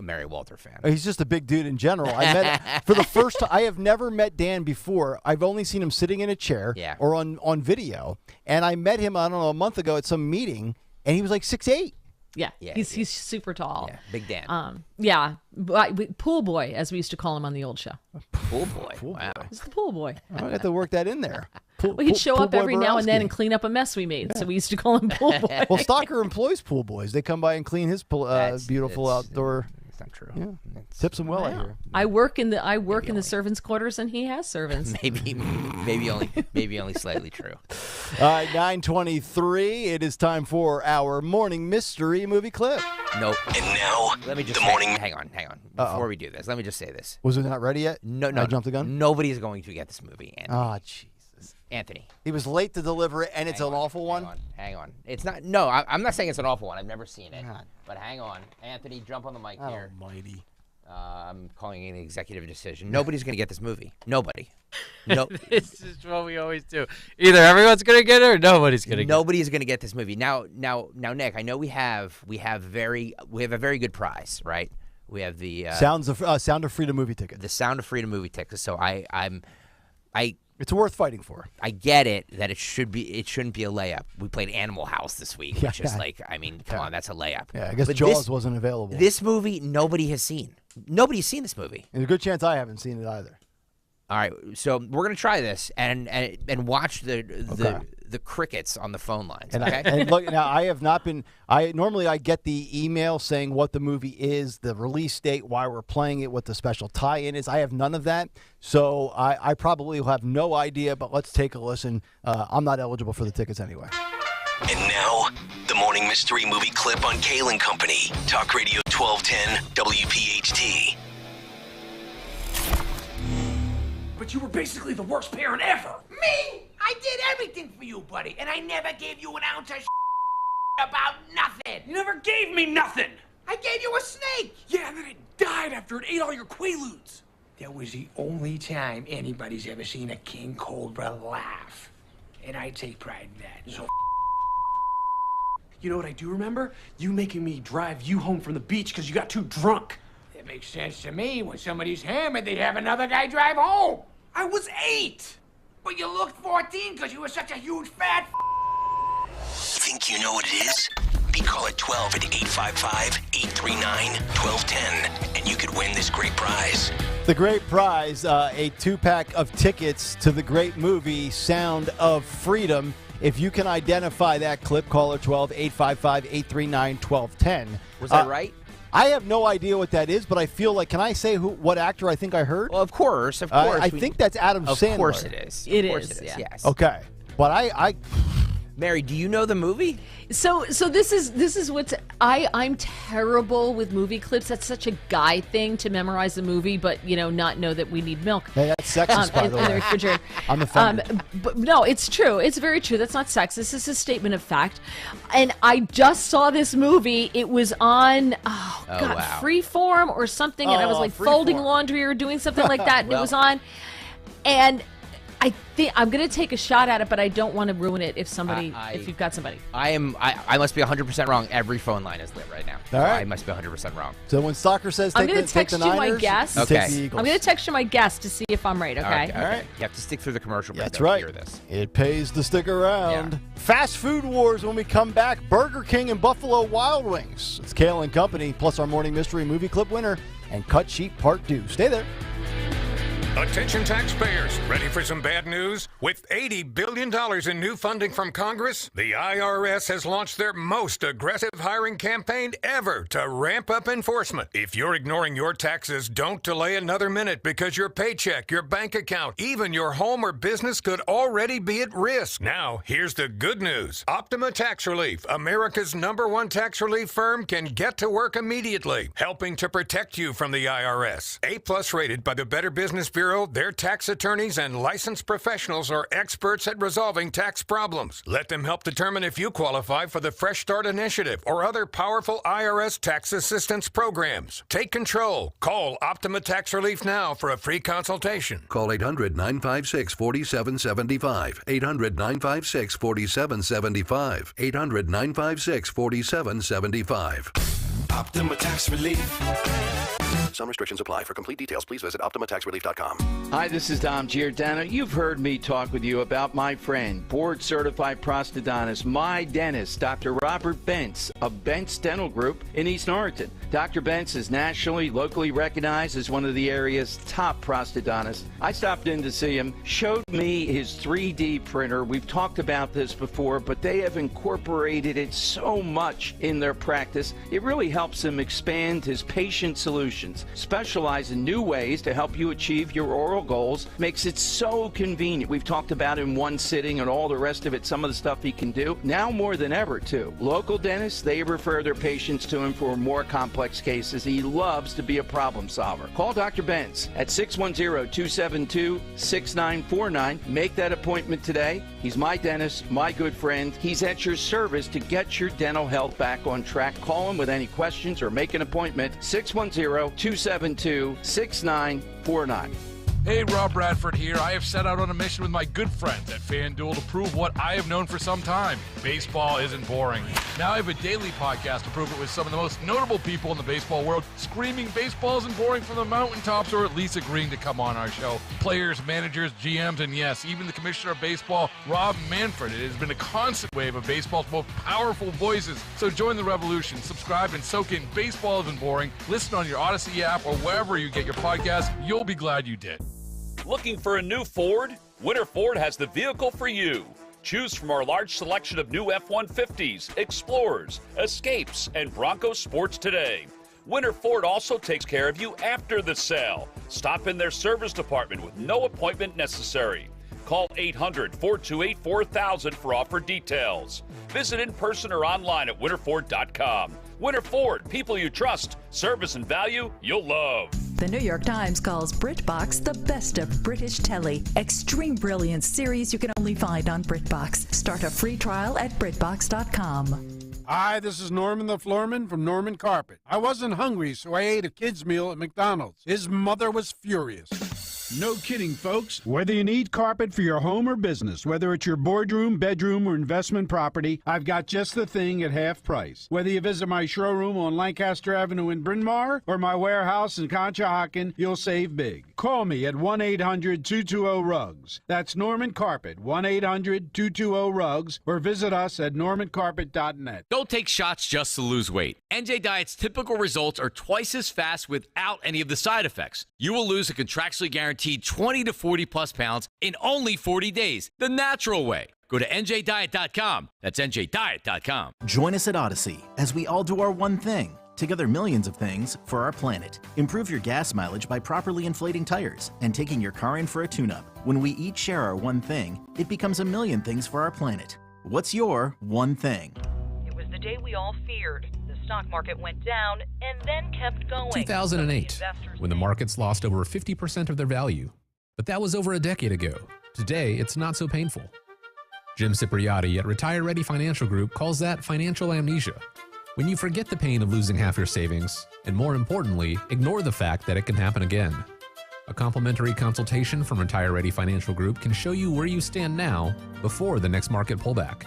Mary Walter fan. He's just a big dude in general. I met for the first time. I have never met Dan before. I've only seen him sitting in a chair or on video, and I met him, I don't know, a month ago at some meeting, and he was like 6'8". Yeah, he's super tall. Yeah, Big Dan. Pool boy, as we used to call him on the old show. Pool boy. Wow. He's the pool boy. I have to work that in there. He'd show up every now and then and clean up a mess we made, so we used to call him pool boy. Well, Stalker employs pool boys. They come by and clean his beautiful outdoor. It's not true. Yeah. Tips him well, I hear. I work in the servants' quarters, and he has servants. maybe only slightly true. All right, 9:23. It is time for our morning mystery movie clip. Nope. And now, let me just hang on. Before we do this, let me just say this. Was it not ready yet? No. I jumped the gun? Nobody is going to get this movie. Andy. Oh, Jesus. Anthony. He was late to deliver it, and it's an awful one? Hang on. It's not. No, I'm not saying it's an awful one. I've never seen it. But hang on. Anthony, jump on the mic here. Almighty. I'm calling it an executive decision. Nobody's going to get this movie. Nobody. No. This is what we always do. Either everyone's going to get it or nobody's going to get it. Nobody's going to get this movie. Now, Nick, I know we have a very good prize, right? We have the Sound of Freedom movie ticket. The Sound of Freedom movie ticket. So it's worth fighting for. I get it that it shouldn't be a layup. We played Animal House this week, which is come on, that's a layup. Yeah, I guess Jaws wasn't available. This movie nobody has seen. Nobody's seen this movie. There's a good chance I haven't seen it either. All right, so we're gonna try this and watch the crickets on the phone lines. And, okay? and look, now I have not been. Normally I get the email saying what the movie is, the release date, why we're playing it, what the special tie-in is. I have none of that, so I probably will have no idea. But let's take a listen. I'm not eligible for the tickets anyway. And now, the Morning Mystery Movie Clip on Kayal and Company. Talk Radio 1210 WPHT. But you were basically the worst parent ever. Me? I did everything for you, buddy, and I never gave you an ounce of about nothing. You never gave me nothing. I gave you a snake. Yeah, and then it died after it ate all your Quaaludes. That was the only time anybody's ever seen a king cobra laugh. And I take pride in that. So you know what I do remember? You making me drive you home from the beach because you got too drunk. It makes sense to me. When somebody's hammered, they have another guy drive home. I was 8. But you looked 14 because you were such a huge fat Think you know what it is? Be call at 12 at 855-839-1210, and you could win this great prize. The great prize, a 2-pack of tickets to the great movie Sound of Freedom. If you can identify that clip, caller 12-855-839-1210. Was that right? I have no idea what that is, but I feel like, can I say what actor I think I heard? Well, of course. I think that's Adam Sandler. Of course it is. It is, is, yes. Okay. But I Mary, do you know the movie? So this is what's I'm terrible with movie clips. That's such a guy thing to memorize the movie, but not know that we need milk. Hey, that's sexist, by the way. In the refrigerator. I'm offended. But no, it's true. It's very true. That's not sexist. This is a statement of fact. And I just saw this movie. It was on wow. Freeform or something, and I was like folding laundry or doing something like that, and it was on. And I think I'm going to take a shot at it, but I don't want to ruin it if you've got somebody. I must be 100% wrong. Every phone line is lit right now. All right. I must be 100% wrong. So when soccer says I'm take going to text the you Niners, my guess. you take the Eagles. I'm going to text you my guess to see if I'm right, okay? All right. You have to stick through the commercial break. That's to right. Hear this. It pays to stick around. Yeah. Fast food wars when we come back. Burger King and Buffalo Wild Wings. It's Kayal and Company, plus our morning mystery movie clip winner and Cut Sheet Part 2. Stay there. Attention taxpayers, ready for some bad news? With $80 billion in new funding from Congress, the IRS has launched their most aggressive hiring campaign ever to ramp up enforcement. If you're ignoring your taxes, don't delay another minute because your paycheck, your bank account, even your home or business could already be at risk. Now, here's the good news. Optima Tax Relief, America's #1 tax relief firm, can get to work immediately, helping to protect you from the IRS. A+ rated by the Better Business Bureau. Their tax attorneys and licensed professionals are experts at resolving tax problems. Let them help determine if you qualify for the Fresh Start Initiative or other powerful IRS tax assistance programs. Take control. Call Optima Tax Relief now for a free consultation. Call 800-956-4775. 800-956-4775. 800-956-4775. Optima Tax Relief. Some restrictions apply. For complete details, please visit OptimaTaxRelief.com. Hi, this is Dom Giordano. You've heard me talk with you about my friend, board-certified prosthodontist, my dentist, Dr. Robert Bentz of Bentz Dental Group in East Norriton. Dr. Bentz is nationally, locally recognized as one of the area's top prosthodontists. I stopped in to see him, showed me his 3D printer. We've talked about this before, but they have incorporated it so much in their practice. It really helps him expand his patient solutions, specialize in new ways to help you achieve your oral goals makes it so convenient. We've talked about in one sitting and all the rest of it, some of the stuff he can do. Now more than ever, too. Local dentists, they refer their patients to him for more complex cases. He loves to be a problem solver. Call Dr. Benz at 610-272-6949. Make that appointment today. He's my dentist, my good friend. He's at your service to get your dental health back on track. Call him with any questions or make an appointment. 610-272-6949. Hey, Rob Bradford here. I have set out on a mission with my good friends at FanDuel to prove what I have known for some time. Baseball isn't boring. Now I have a daily podcast to prove it with some of the most notable people in the baseball world, screaming baseball isn't boring from the mountaintops, or at least agreeing to come on our show. Players, managers, GMs, and yes, even the commissioner of baseball, Rob Manfred. It has been a constant wave of baseball's most powerful voices. So join the revolution. Subscribe and soak in Baseball Isn't Boring. Listen on your Odyssey app or wherever you get your podcasts. You'll be glad you did. Looking for a new Ford? Winter Ford has the vehicle for you. Choose from our large selection of new F-150s, Explorers, Escapes, and Bronco Sports today. Winter Ford also takes care of you after the sale. Stop in their service department with no appointment necessary. Call 800-428-4000 for offer details. Visit in person or online at winterford.com. Winter Ford, people you trust, service and value you'll love. The New York Times calls BritBox the best of British telly. Extreme brilliance series you can only find on BritBox. Start a free trial at BritBox.com. Hi, this is Norman the Floorman from Norman Carpet. I wasn't hungry, so I ate a kid's meal at McDonald's. His mother was furious. No kidding, folks. Whether you need carpet for your home or business, whether it's your boardroom, bedroom, or investment property, I've got just the thing at half price. Whether you visit my showroom on Lancaster Avenue in Bryn Mawr or my warehouse in Conshohocken, you'll save big. Call me at 1-800-220-RUGS. That's Norman Carpet, 1-800-220-RUGS, or visit us at normancarpet.net. Don't take shots just to lose weight. NJ Diet's typical results are twice as fast without any of the side effects. You will lose a contractually guaranteed 20 to 40 plus pounds in only 40 days, the natural way. Go to njdiet.com. That's njdiet.com. Join us at Odyssey as we all do our one thing. Together, millions of things for our planet. Improve your gas mileage by properly inflating tires and taking your car in for a tune-up. When we each share our one thing, it becomes a million things for our planet. What's your one thing? It was the day we all feared. The stock market went down and then kept going. 2008, when the markets lost over 50% of their value. But that was over a decade ago. Today, it's not so painful. Jim Cipriotti at Retire Ready Financial Group calls that financial amnesia. When you forget the pain of losing half your savings, and more importantly, ignore the fact that it can happen again. A complimentary consultation from Retire Ready Financial Group can show you where you stand now before the next market pullback.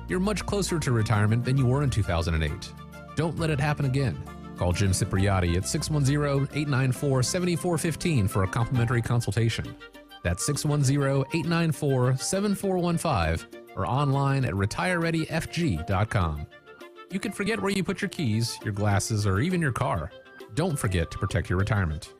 You're much closer to retirement than you were in 2008. Don't let it happen again. Call Jim Cipriotti at 610-894-7415 for a complimentary consultation. That's 610-894-7415 or online at retirereadyfg.com. You can forget where you put your keys, your glasses, or even your car. Don't forget to protect your retirement.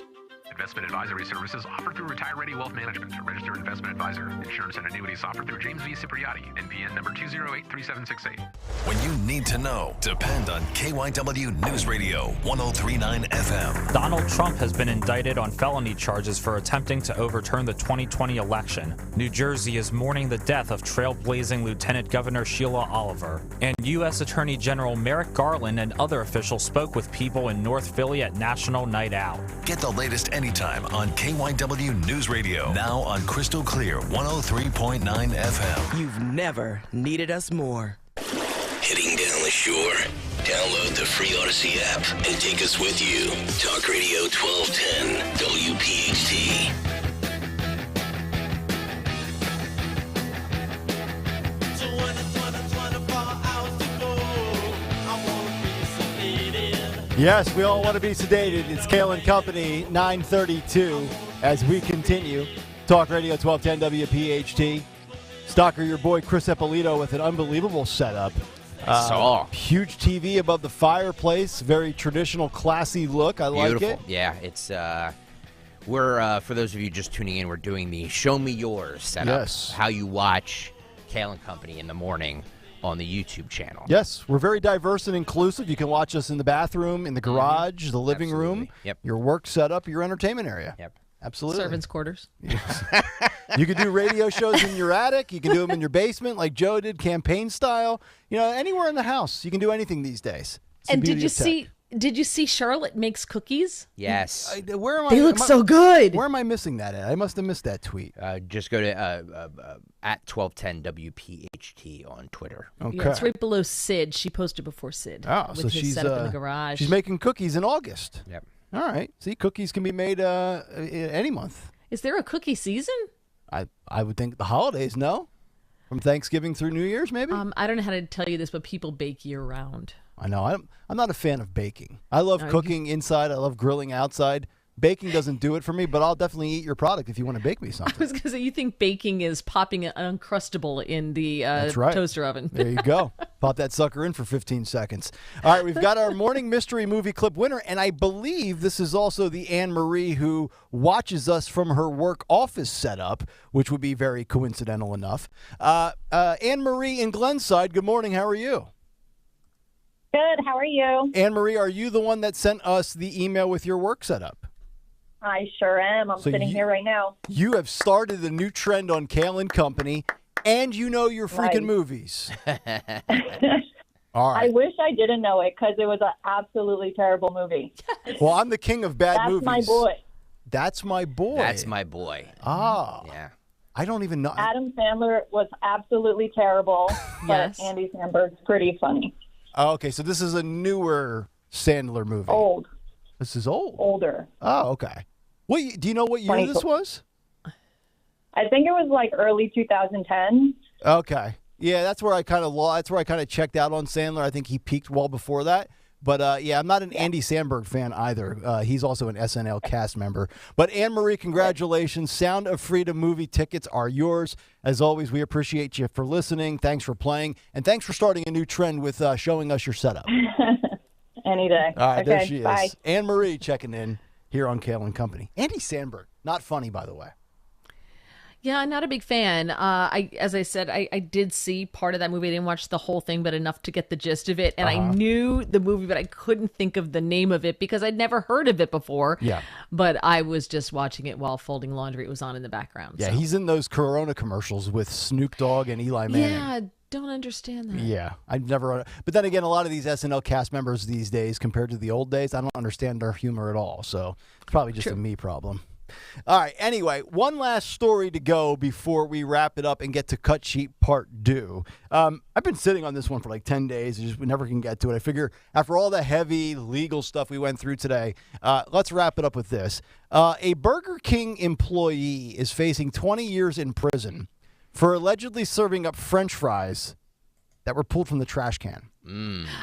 Investment advisory services offered through Retire Ready Wealth Management, a registered investment advisor. Insurance and annuities offered through James V. Cipriotti, NPN number 2083768. When you need to know, depend on KYW News Radio 1039 FM. Donald Trump has been indicted on felony charges for attempting to overturn the 2020 election. New Jersey is mourning the death of trailblazing Lieutenant Governor Sheila Oliver. And U.S. Attorney General Merrick Garland and other officials spoke with people in North Philly at National Night Out. Get the latest anytime on KYW News Radio. Now on Crystal Clear 103.9 FM. You've never needed us more. Heading down the shore? Download the free Odyssey app and take us with you. Talk Radio 1210 WPHT. Yes, we all want to be sedated. It's Kayal and Company, 9:32, as we continue. Talk Radio 1210 WPHT. Stalker, your boy Chris Eppolito with an unbelievable setup. Huge TV above the fireplace. Very traditional, classy look. I like it. Yeah, it's we're for those of you just tuning in, we're doing the Show Me Yours setup. Yes. How you watch Kayal and Company in the morning on the YouTube channel. Yes, we're very diverse and inclusive. You can watch us in the bathroom, in the garage, the living room, Yep. your work setup, your entertainment area. Yep. Absolutely. Servants' quarters. You could do radio shows in your attic. You can do them in your basement like Joe did, campaign style. Anywhere in the house. You can do anything these days. And did you see Charlotte makes cookies? Yes. Where am They look so good. Where am I missing that at? I must have missed that tweet. Just go to at 1210 WPHT on Twitter. Okay. Yeah, it's right below Sid. She posted before Sid. Oh, with so his she's setup in the garage. She's making cookies in August. Yep. All right. See, cookies can be made any month. Is there a cookie season? I would think the holidays, no? From Thanksgiving through New Year's, maybe? I don't know how to tell you this, but people bake year-round. I know. I'm not a fan of baking. I love cooking inside. I love grilling outside. Baking doesn't do it for me, but I'll definitely eat your product if you want to bake me something. I was going to say, you think baking is popping an Uncrustable in the That's right. toaster oven. There you go. Pop that sucker in for 15 seconds. All right, we've got our morning mystery movie clip winner, and I believe this is also the Anne Marie who watches us from her work office setup, which would be very coincidental enough. Anne Marie in Glenside, good morning. How are you? Good. How are you? Anne Marie, are you the one that sent us the email with your work setup? I sure am. I'm sitting here right now. You have started a new trend on Kayal and Company, and you know your freaking movies. All right. I wish I didn't know it because it was an absolutely terrible movie. Well, I'm the king of bad movies. That's my boy. That's my boy. That's my boy. Ah. Yeah. I don't even know. Adam Sandler was absolutely terrible, but Yes. Andy Samberg's pretty funny. Oh, okay, so this is a newer Sandler movie. Old. This is old. Older. Oh, okay. Do you know what year this was? I think it was like early 2010. Okay. Yeah, that's where I kind of checked out on Sandler. I think he peaked well before that. But, yeah, I'm not an Andy Samberg fan either. He's also an SNL cast member. But, Anne-Marie, congratulations. Sound of Freedom movie tickets are yours. As always, we appreciate you for listening. Thanks for playing. And thanks for starting a new trend with showing us your setup. Any day. All right, okay, there she bye. is. Anne-Marie checking in here on Kayal and Company. Andy Samberg, not funny, by the way. Yeah, I'm not a big fan. As I said, I did see part of that movie. I didn't watch the whole thing, but enough to get the gist of it. And I knew the movie, but I couldn't think of the name of it because I'd never heard of it before. Yeah. But I was just watching it while folding laundry. It was on in the background. Yeah, so. he's in those Corona commercials with Snoop Dogg and Eli Manning. Yeah, don't understand that. Yeah, I've never. But then again, a lot of these SNL cast members these days, compared to the old days, I don't understand their humor at all. So it's probably just a me problem. All right. Anyway, one last story to go before we wrap it up and get to Cut Sheet Part 2. I've been sitting on this one for like 10 days. We never can get to it. I figure after all the heavy legal stuff we went through today, let's wrap it up with this. A Burger King employee is facing 20 years in prison for allegedly serving up French fries that were pulled from the trash can.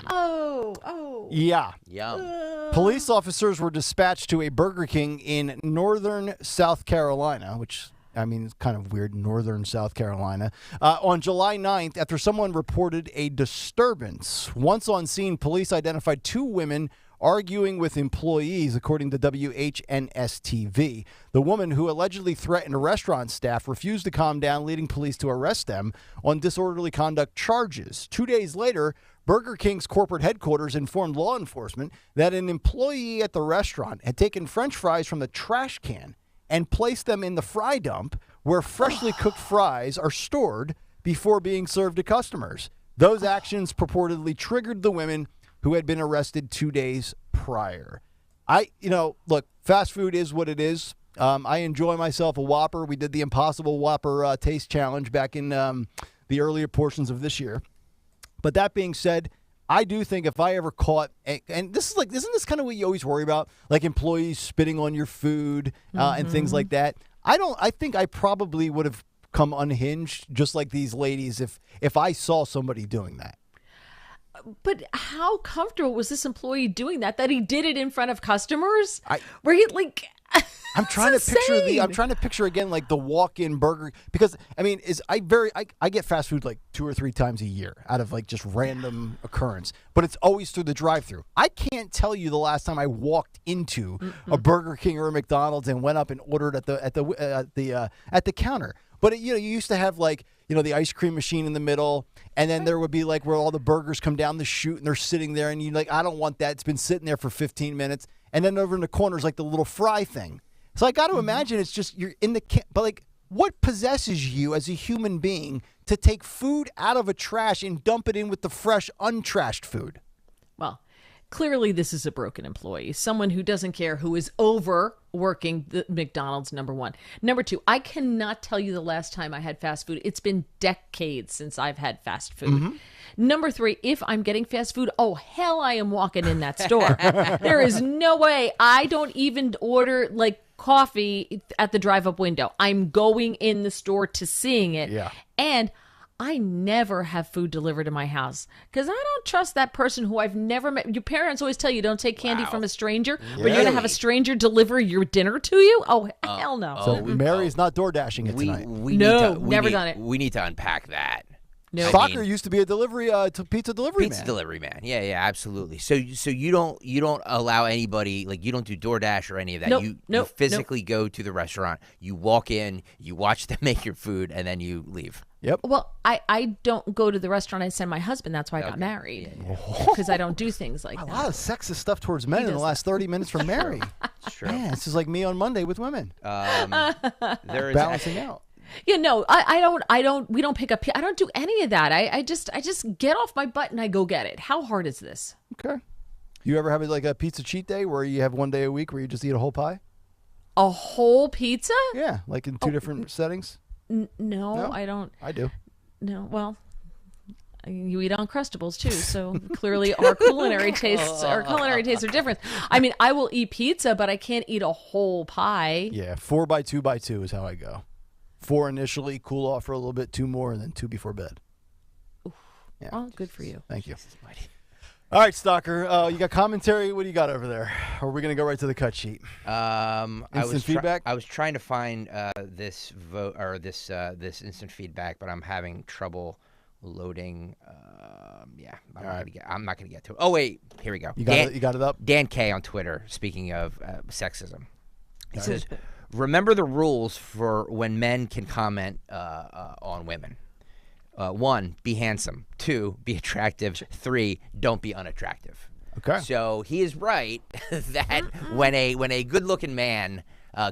Oh. Yeah. Yum. Police officers were dispatched to a Burger King in northern South Carolina, which, I mean, it's kind of weird, northern South Carolina, on July 9th after someone reported a disturbance. Once on scene, police identified two women arguing with employees, according to WHNS-TV. The woman who allegedly threatened restaurant staff refused to calm down, leading police to arrest them on disorderly conduct charges. 2 days later, Burger King's corporate headquarters informed law enforcement that an employee at the restaurant had taken French fries from the trash can and placed them in the fry dump where freshly cooked fries are stored before being served to customers. Those actions purportedly triggered the women who had been arrested 2 days prior. Look, fast food is what it is. I enjoy myself a Whopper. We did the Impossible Whopper Taste Challenge back in the earlier portions of this year. But that being said, I do think if I ever caught, and this is like, isn't this kind of what you always worry about? Like employees spitting on your food and things like that. I think I probably would have come unhinged just like these ladies if I saw somebody doing that. But how comfortable was this employee doing that he did it in front of customers? Where he like... I'm trying to picture again like the walk-in burger, because I mean I get fast food like 2 or 3 times a year out of like just random occurrence, but it's always through the drive-thru. I can't tell you the last time I walked into a Burger King or a McDonald's and went up and ordered at the counter. But you used to have like the ice cream machine in the middle, and then there would be like where all the burgers come down the chute and they're sitting there, and you like, I don't want that. It's been sitting there for 15 minutes. And then over in the corner is like the little fry thing. So I got to imagine it's just you're in the but like what possesses you as a human being to take food out of a trash and dump it in with the fresh, untrashed food? Well, clearly this is a broken employee, someone who doesn't care, who is overworking the McDonald's, number one. Number two, I cannot tell you the last time I had fast food. It's been decades since I've had fast food. Mm-hmm. Number three, if I'm getting fast food, oh, hell, I am walking in that store. There is no way. I don't even order like coffee at the drive-up window. I'm going in the store to seeing it. Yeah. And I never have food delivered to my house because I don't trust that person who I've never met. Your parents always tell you don't take candy from a stranger, but you're going to have a stranger deliver your dinner to you? Oh, hell no. So Mary's not door dashing it tonight. Never done it. We need to unpack that. No. Soccer used to be a pizza delivery man. Pizza delivery man. Yeah, absolutely. So you don't allow anybody, like you don't do DoorDash or any of that. Nope, You physically go to the restaurant, you walk in, you watch them make your food, and then you leave. Yep. Well, I don't go to the restaurant. I send my husband. That's why I got married. Because I don't do things like that. A lot of sexist stuff towards men in the last 30 minutes from Mary. It's true. Yeah, this is like me on Monday with women. There is balancing out. Yeah, no, we don't pick up. I don't do any of that. I just get off my butt and I go get it. How hard is this? Okay. You ever have like a pizza cheat day where you have one day a week where you just eat a whole pie? A whole pizza? Yeah, like in two different settings? No, I don't. I do. No, well, you eat Uncrustables too, so clearly our culinary tastes are different. I mean, I will eat pizza, but I can't eat a whole pie. Yeah, 4 by 2 by 2 is how I go. 4 initially, cool off for a little bit, 2 more, and then 2 before bed. Yeah. Well, good for you. Thank you. All right, Stalker, you got commentary? What do you got over there? Or are we going to go right to the cut sheet? Instant feedback? I was trying to find this vote or this instant feedback, but I'm having trouble loading. I'm not gonna get to it. Oh wait, here we go. You got it up? Dan K on Twitter. Speaking of sexism, he says, "Remember the rules for when men can comment on women. 1, be handsome. 2, be attractive. 3, don't be unattractive." Okay. So he is right that when a good-looking man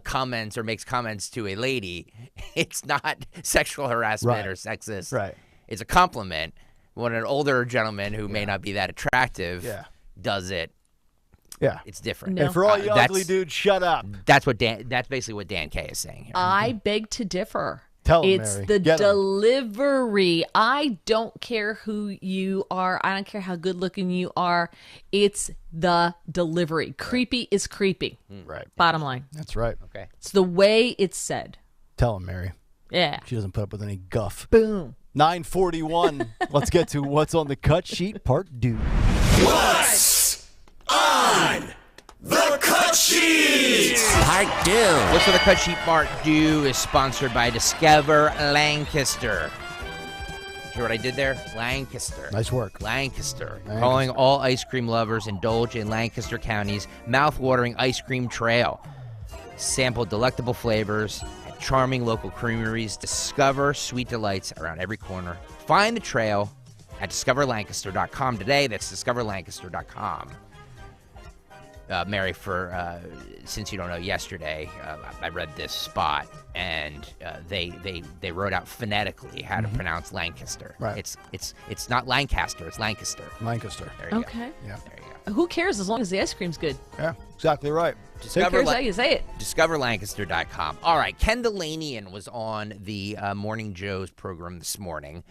comments or makes comments to a lady, it's not sexual harassment or sexist. Right. It's a compliment. When an older gentleman who may not be that attractive does it, it's different. No. And for all you ugly dudes, shut up. That's basically what Dan K is saying here. I beg to differ. Tell him, it's Mary. the delivery. I don't care who you are. I don't care how good looking you are. It's the delivery. Right. Creepy is creepy. Right. Bottom line. That's right. Okay. It's the way it's said. Tell him, Mary. Yeah. She doesn't put up with any guff. Boom. 9:41. Let's get to what's on the cut sheet, part 2. What's on the cut sheet? Part 2. What's on the cut sheet, part 2 is sponsored by Discover Lancaster. Hear what I did there? Lancaster. Nice work. Lancaster. Calling all ice cream lovers, indulge in Lancaster County's mouth-watering ice cream trail. Sample delectable flavors at charming local creameries. Discover sweet delights around every corner. Find the trail at discoverlancaster.com today. That's discoverlancaster.com. Mary, since you don't know, yesterday I read this spot, and they wrote out phonetically how to pronounce Lancaster. Right. It's not Lancaster, it's Lancaster. Lancaster. There you Okay. go. Yeah. There you go. Who cares as long as the ice cream's good? Yeah, exactly right. Who cares how you say it? DiscoverLancaster.com. All right, Ken Delanian was on the Morning Joe's program this morning,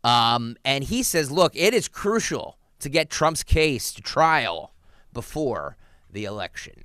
and he says, look, it is crucial to get Trump's case to trial before the election.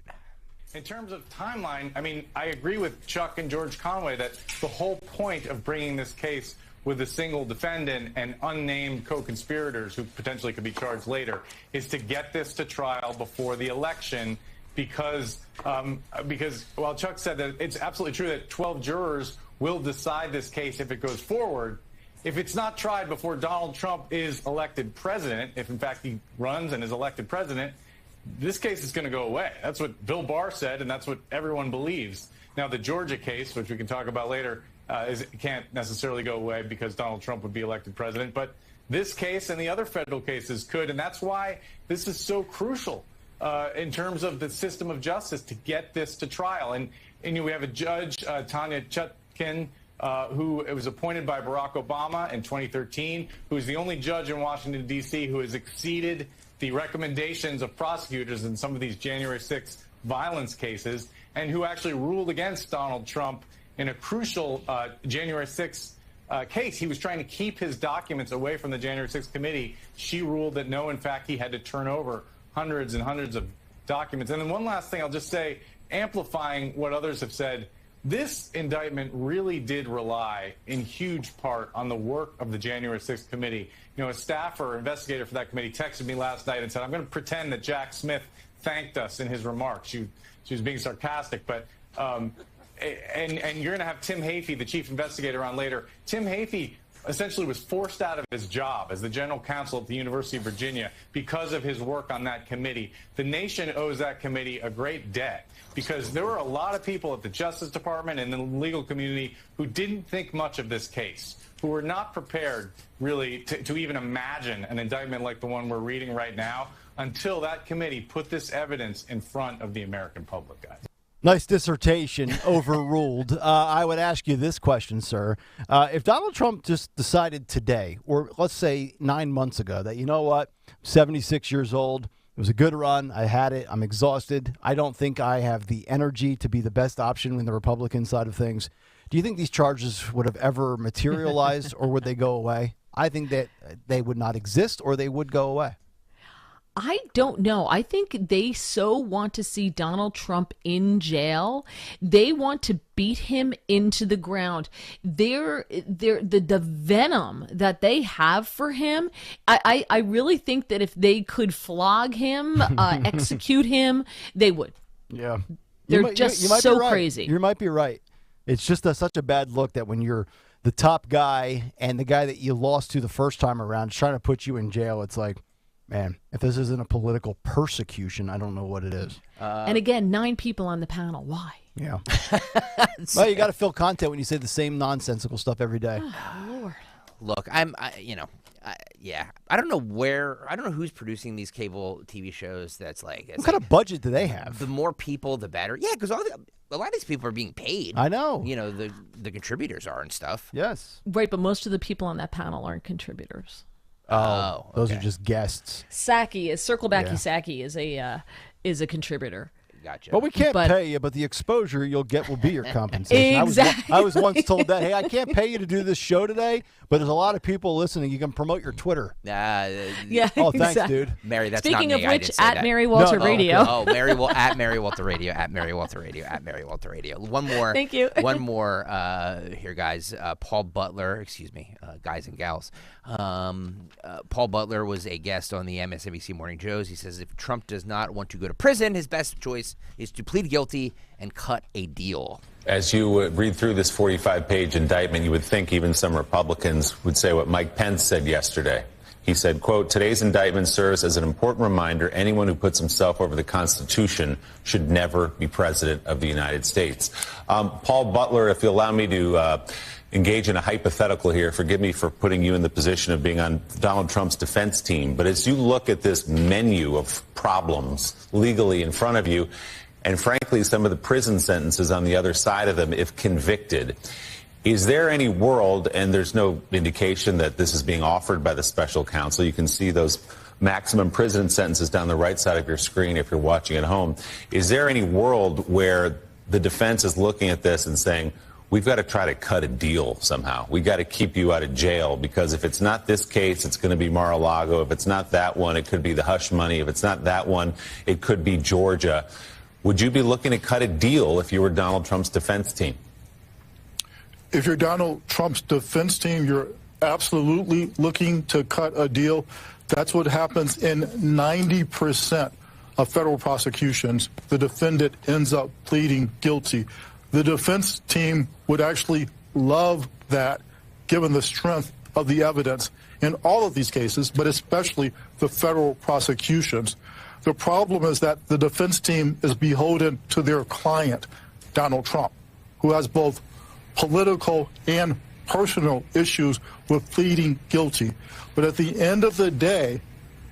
In terms of timeline, I mean, I agree with Chuck and George Conway that the whole point of bringing this case with a single defendant and unnamed co-conspirators who potentially could be charged later is to get this to trial before the election because while Chuck said that it's absolutely true that 12 jurors will decide this case if it goes forward, if it's not tried before Donald Trump is elected president, if in fact he runs and is elected president, this case is going to go away. That's what Bill Barr said, and that's what everyone believes. Now, the Georgia case, which we can talk about later, can't necessarily go away because Donald Trump would be elected president. But this case and the other federal cases could, and that's why this is so crucial in terms of the system of justice to get this to trial. And And we have a judge, Tanya Chutkan, who was appointed by Barack Obama in 2013, who is the only judge in Washington, D.C., who has exceeded the recommendations of prosecutors in some of these January 6th violence cases, and who actually ruled against Donald Trump in a crucial January 6th case. He was trying to keep his documents away from the January 6th committee. She ruled that no, in fact, he had to turn over hundreds and hundreds of documents. And then one last thing I'll just say, amplifying what others have said, this indictment really did rely in huge part on the work of the January 6th committee. You know, a staffer, investigator for that committee texted me last night and said, I'm going to pretend that Jack Smith thanked us in his remarks. She was being sarcastic, but and you're going to have Tim Hafey, the chief investigator, on later. Tim Hafey essentially was forced out of his job as the general counsel at the University of Virginia because of his work on that committee. The nation owes that committee a great debt because there were a lot of people at the Justice Department and the legal community who didn't think much of this case, who were not prepared really to even imagine an indictment like the one we're reading right now until that committee put this evidence in front of the American public, guys. Nice dissertation, overruled. I would ask you this question, sir. If Donald Trump just decided today, or let's say 9 months ago, that, you know what, 76 years old, it was a good run, I had it, I'm exhausted, I don't think I have the energy to be the best option in the Republican side of things, do you think these charges would have ever materialized or would they go away? I think that they would not exist or they would go away. I don't know. I think they so want to see Donald Trump in jail. They want to beat him into the ground. The venom that they have for him, I really think that if they could flog him, execute him, they would. Yeah. They're you just might so be right. crazy. You might be right. It's just such a bad look that when you're the top guy and the guy that you lost to the first time around is trying to put you in jail, it's like, man, if this isn't a political persecution, I don't know what it is. And again, 9 people on the panel. Why? Yeah. Well, you got to fill content when you say the same nonsensical stuff every day. Oh, Lord. Look, I don't know who's producing these cable TV shows. That's like, what kind of budget do they have? The more people, the better. Yeah, because a lot of these people are being paid. I know. You know, the contributors are and stuff. Yes. Right, but most of the people on that panel aren't contributors. Oh, those are just guests. Saki is a contributor. Gotcha. But we can't pay you, but the exposure you'll get will be your compensation. Exactly. I was once told that, hey, I can't pay you to do this show today, but there's a lot of people listening. You can promote your Twitter. Yeah. Oh, thanks, exactly. dude. Mary, that's Speaking not me. of which, at Mary Walter Radio. Oh, Mary Walter Radio, at Mary Walter Radio, at Mary Walter Radio. One more. Thank you. One more here, guys. Paul Butler, guys and gals. Paul Butler was a guest on the MSNBC Morning Joes. He says if Trump does not want to go to prison, his best choice is to plead guilty and cut a deal. As you read through this 45-page indictment, you would think even some Republicans would say what Mike Pence said yesterday. He said, quote, today's indictment serves as an important reminder anyone who puts himself over the Constitution should never be president of the United States. Paul Butler, if you allow me to engage in a hypothetical here, forgive me for putting you in the position of being on Donald Trump's defense team, but as you look at this menu of problems legally in front of you, and frankly, some of the prison sentences on the other side of them, if convicted, is there any world, and there's no indication that this is being offered by the special counsel, you can see those maximum prison sentences down the right side of your screen if you're watching at home, is there any world where the defense is looking at this and saying, we've got to try to cut a deal somehow. We've got to keep you out of jail because if it's not this case, it's going to be Mar-a-Lago. If it's not that one, it could be the hush money. If it's not that one, it could be Georgia. Would you be looking to cut a deal if you were Donald Trump's defense team? If you're Donald Trump's defense team, you're absolutely looking to cut a deal. That's what happens in 90% of federal prosecutions. The defendant ends up pleading guilty. The defense team would actually love that, given the strength of the evidence in all of these cases, but especially the federal prosecutions. The problem is that the defense team is beholden to their client, Donald Trump, who has both political and personal issues with pleading guilty. But at the end of the day,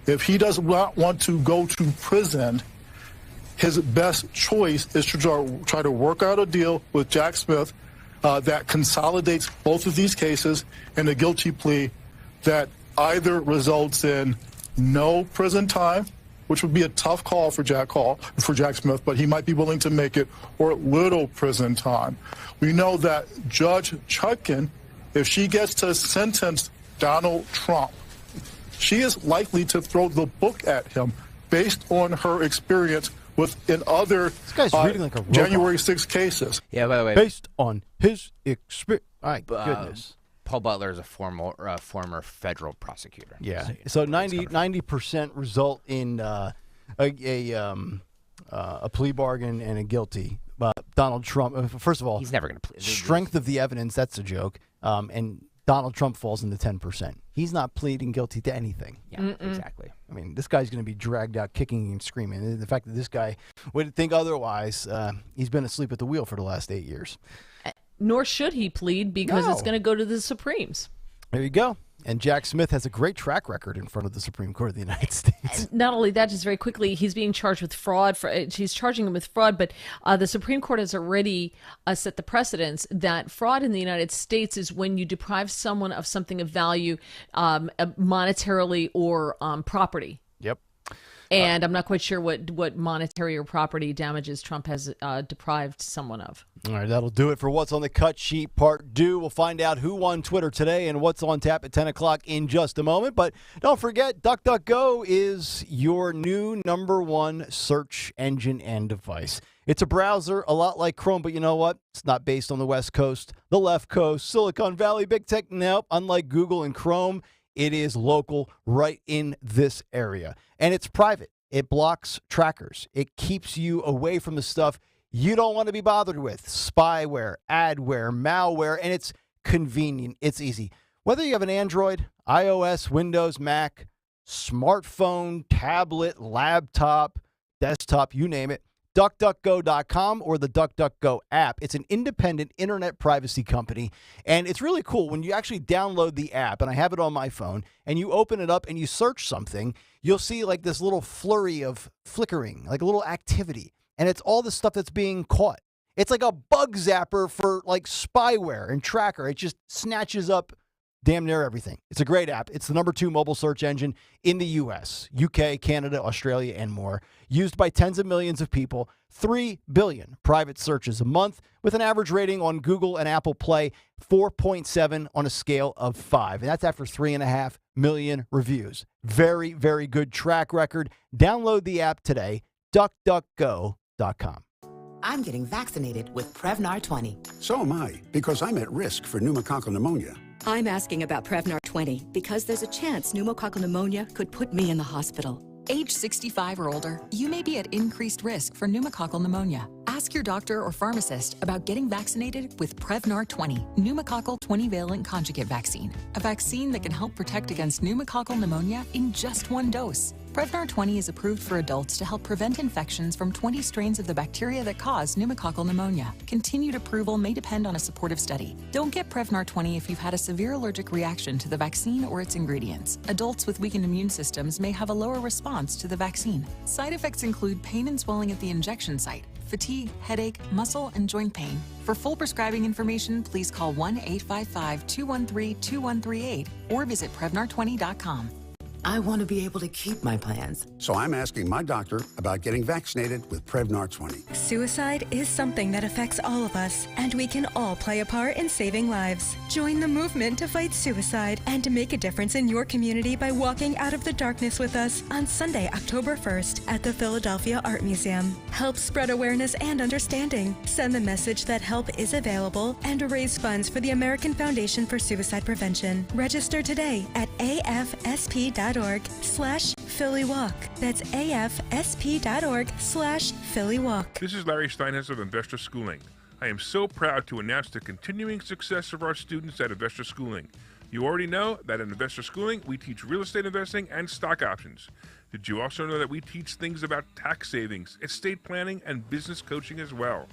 if he does not want to go to prison, his best choice is to try to work out a deal with Jack Smith that consolidates both of these cases in a guilty plea that either results in no prison time, which would be a tough call for Jack Smith, but he might be willing to make it, or little prison time. We know that Judge Chutkan, if she gets to sentence Donald Trump, she is likely to throw the book at him based on her experience in other January 6 cases. Yeah, by the way, based on his experience. My goodness. Paul Butler is a former federal prosecutor. Yeah. So 90% result in a plea bargain and a guilty. Donald Trump, first of all, he's never going to plead. Strength of the evidence, that's a joke. And Donald Trump falls in the 10%. He's not pleading guilty to anything. Yeah, exactly. I mean, this guy's going to be dragged out kicking and screaming. The fact that this guy would think otherwise, he's been asleep at the wheel for the last 8 years. Nor should he plead because it's going to go to the Supremes. There you go. And Jack Smith has a great track record in front of the Supreme Court of the United States. And not only that, just very quickly, he's being charged with fraud. She's charging him with fraud, but the Supreme Court has already set the precedence that fraud in the United States is when you deprive someone of something of value monetarily or property. Yep. And I'm not quite sure what monetary or property damages Trump has deprived someone of. All right, that'll do it for What's on the Cut Sheet Part 2. We'll find out who won Twitter today and what's on tap at 10 o'clock in just a moment. But don't forget, DuckDuckGo is your new #1 search engine and device. It's a browser a lot like Chrome, but you know what? It's not based on the West Coast, the left coast, Silicon Valley, big tech. Nope. Unlike Google and Chrome, it is local right in this area. And it's private. It blocks trackers. It keeps you away from the stuff you don't want to be bothered with. Spyware, adware, malware, and it's convenient. It's easy. Whether you have an Android, iOS, Windows, Mac, smartphone, tablet, laptop, desktop, you name it, DuckDuckGo.com or the DuckDuckGo app. It's an independent internet privacy company, and it's really cool when you actually download the app, and I have it on my phone, and you open it up and you search something, you'll see like this little flurry of flickering, like a little activity, and it's all the stuff that's being caught. It's like a bug zapper for like spyware and tracker. It just snatches up damn near everything. It's a great app. It's the #2 mobile search engine in the U.S., UK, Canada, Australia, and more. Used by tens of millions of people. 3 billion private searches a month with an average rating on Google and Apple Play 4.7 on a scale of 5. And that's after 3.5 million reviews. Very, very good track record. Download the app today. DuckDuckGo.com. I'm getting vaccinated with Prevnar 20. So am I, because I'm at risk for pneumococcal pneumonia. I'm asking about Prevnar 20 because there's a chance pneumococcal pneumonia could put me in the hospital. Age 65 or older, you may be at increased risk for pneumococcal pneumonia. Ask your doctor or pharmacist about getting vaccinated with Prevnar 20, pneumococcal 20-valent conjugate vaccine, a vaccine that can help protect against pneumococcal pneumonia in just one dose. Prevnar 20 is approved for adults to help prevent infections from 20 strains of the bacteria that cause pneumococcal pneumonia. Continued approval may depend on a supportive study. Don't get Prevnar 20 if you've had a severe allergic reaction to the vaccine or its ingredients. Adults with weakened immune systems may have a lower response to the vaccine. Side effects include pain and swelling at the injection site, fatigue, headache, muscle, and joint pain. For full prescribing information, please call 1-855-213-2138 or visit Prevnar20.com. I want to be able to keep my plans. So I'm asking my doctor about getting vaccinated with Prevnar 20. Suicide is something that affects all of us, and we can all play a part in saving lives. Join the movement to fight suicide and to make a difference in your community by walking out of the darkness with us on Sunday, October 1st at the Philadelphia Art Museum. Help spread awareness and understanding. Send the message that help is available and raise funds for the American Foundation for Suicide Prevention. Register today at afsp.org/PhillyWalk. That's afsp.org/PhillyWalk. This is Larry Steinhess of Investor Schooling. I am so proud to announce the continuing success of our students at Investor Schooling. You already know that at Investor Schooling, we teach real estate investing and stock options. Did you also know that we teach things about tax savings, estate planning, and business coaching as well?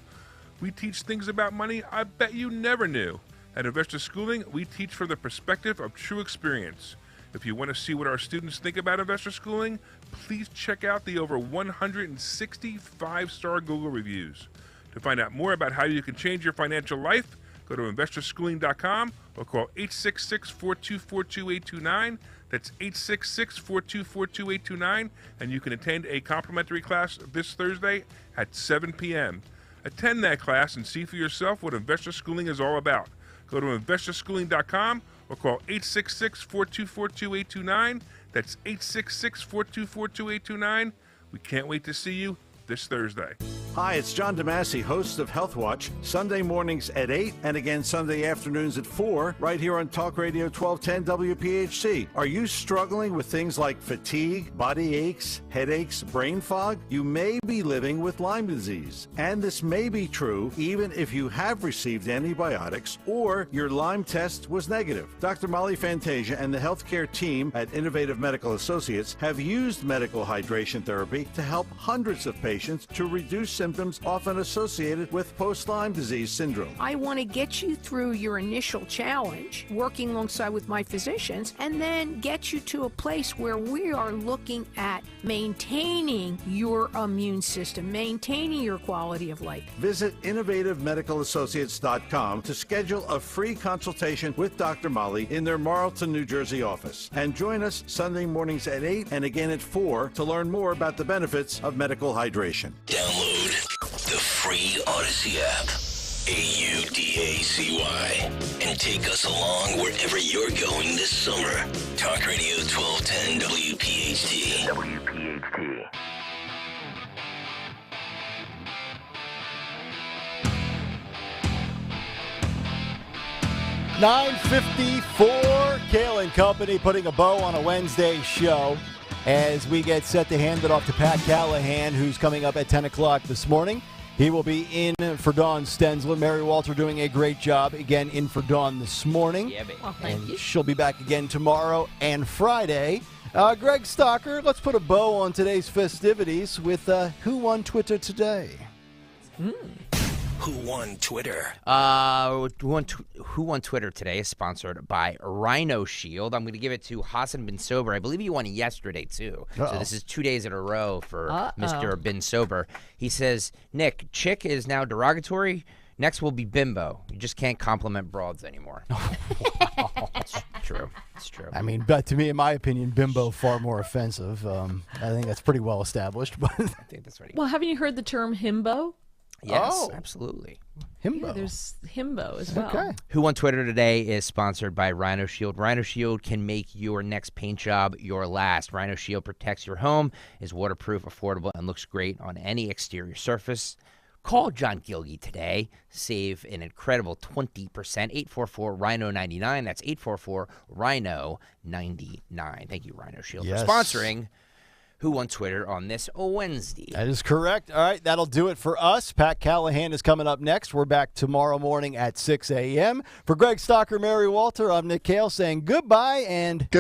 We teach things about money I bet you never knew. At Investor Schooling, we teach from the perspective of true experience. If you want to see what our students think about investor schooling, please check out the over 160 5-star Google reviews. To find out more about how you can change your financial life, go to investorschooling.com or call 866-424-2829. That's 866-424-2829, and you can attend a complimentary class this Thursday at 7 p.m. Attend that class and see for yourself what investor schooling is all about. Go to investorschooling.com or call 866-424-2829. That's 866-424-2829. We can't wait to see you this Thursday. Hi, it's John DeMasi, host of Health Watch, Sunday mornings at 8 and again Sunday afternoons at 4, right here on Talk Radio 1210 WPHT. Are you struggling with things like fatigue, body aches, headaches, brain fog? You may be living with Lyme disease. And this may be true even if you have received antibiotics or your Lyme test was negative. Dr. Molly Fantasia and the healthcare team at Innovative Medical Associates have used medical hydration therapy to help hundreds of patients to reduce symptoms often associated with post-Lyme disease syndrome. I want to get you through your initial challenge, working alongside with my physicians, and then get you to a place where we are looking at maintaining your immune system, maintaining your quality of life. Visit innovativemedicalassociates.com to schedule a free consultation with Dr. Molly in their Marlton, New Jersey office. And join us Sunday mornings at 8 and again at 4 to learn more about the benefits of medical hydration. Download the free Odyssey app, AUDACY, and take us along wherever you're going this summer. Talk Radio 1210 WPHT. WPHT. $9:54, Kayal and Company putting a bow on a Wednesday show as we get set to hand it off to Pat Callahan, who's coming up at 10 o'clock this morning. He will be in for Dawn Stensler. Mary Walter doing a great job, again, in for Dawn this morning. Yeah, baby. Well, thank you. She'll be back again tomorrow and Friday. Greg Stocker, let's put a bow on today's festivities with Who Won Twitter Today? Who Won Twitter? Who Won Twitter today is sponsored by Rhino Shield. I'm going to give it to Hassan Bin Sober. I believe he won yesterday, too. Uh-oh. So this is 2 days in a row for Mr. Bin Sober. He says, Nick, chick is now derogatory. Next will be bimbo. You just can't compliment broads anymore. It's true. It's true. I mean, but to me, in my opinion, bimbo far more offensive. I think that's pretty well established. But I think that's right. Well, haven't you heard the term himbo? Yes, absolutely. Himbo. Yeah, there's himbo as well. Okay. Who Won Twitter Today is sponsored by Rhino Shield. Rhino Shield can make your next paint job your last. Rhino Shield protects your home, is waterproof, affordable, and looks great on any exterior surface. Call John Gilgy today. Save an incredible 20%. 844-RHINO-99. That's 844-RHINO-99. Thank you, Rhino Shield, Yes. for sponsoring Who Won Twitter on this Wednesday. That is correct. All right, that'll do it for us. Pat Callahan is coming up next. We're back tomorrow morning at 6 a.m. For Greg Stocker, Mary Walter, I'm Nick Kayal saying goodbye and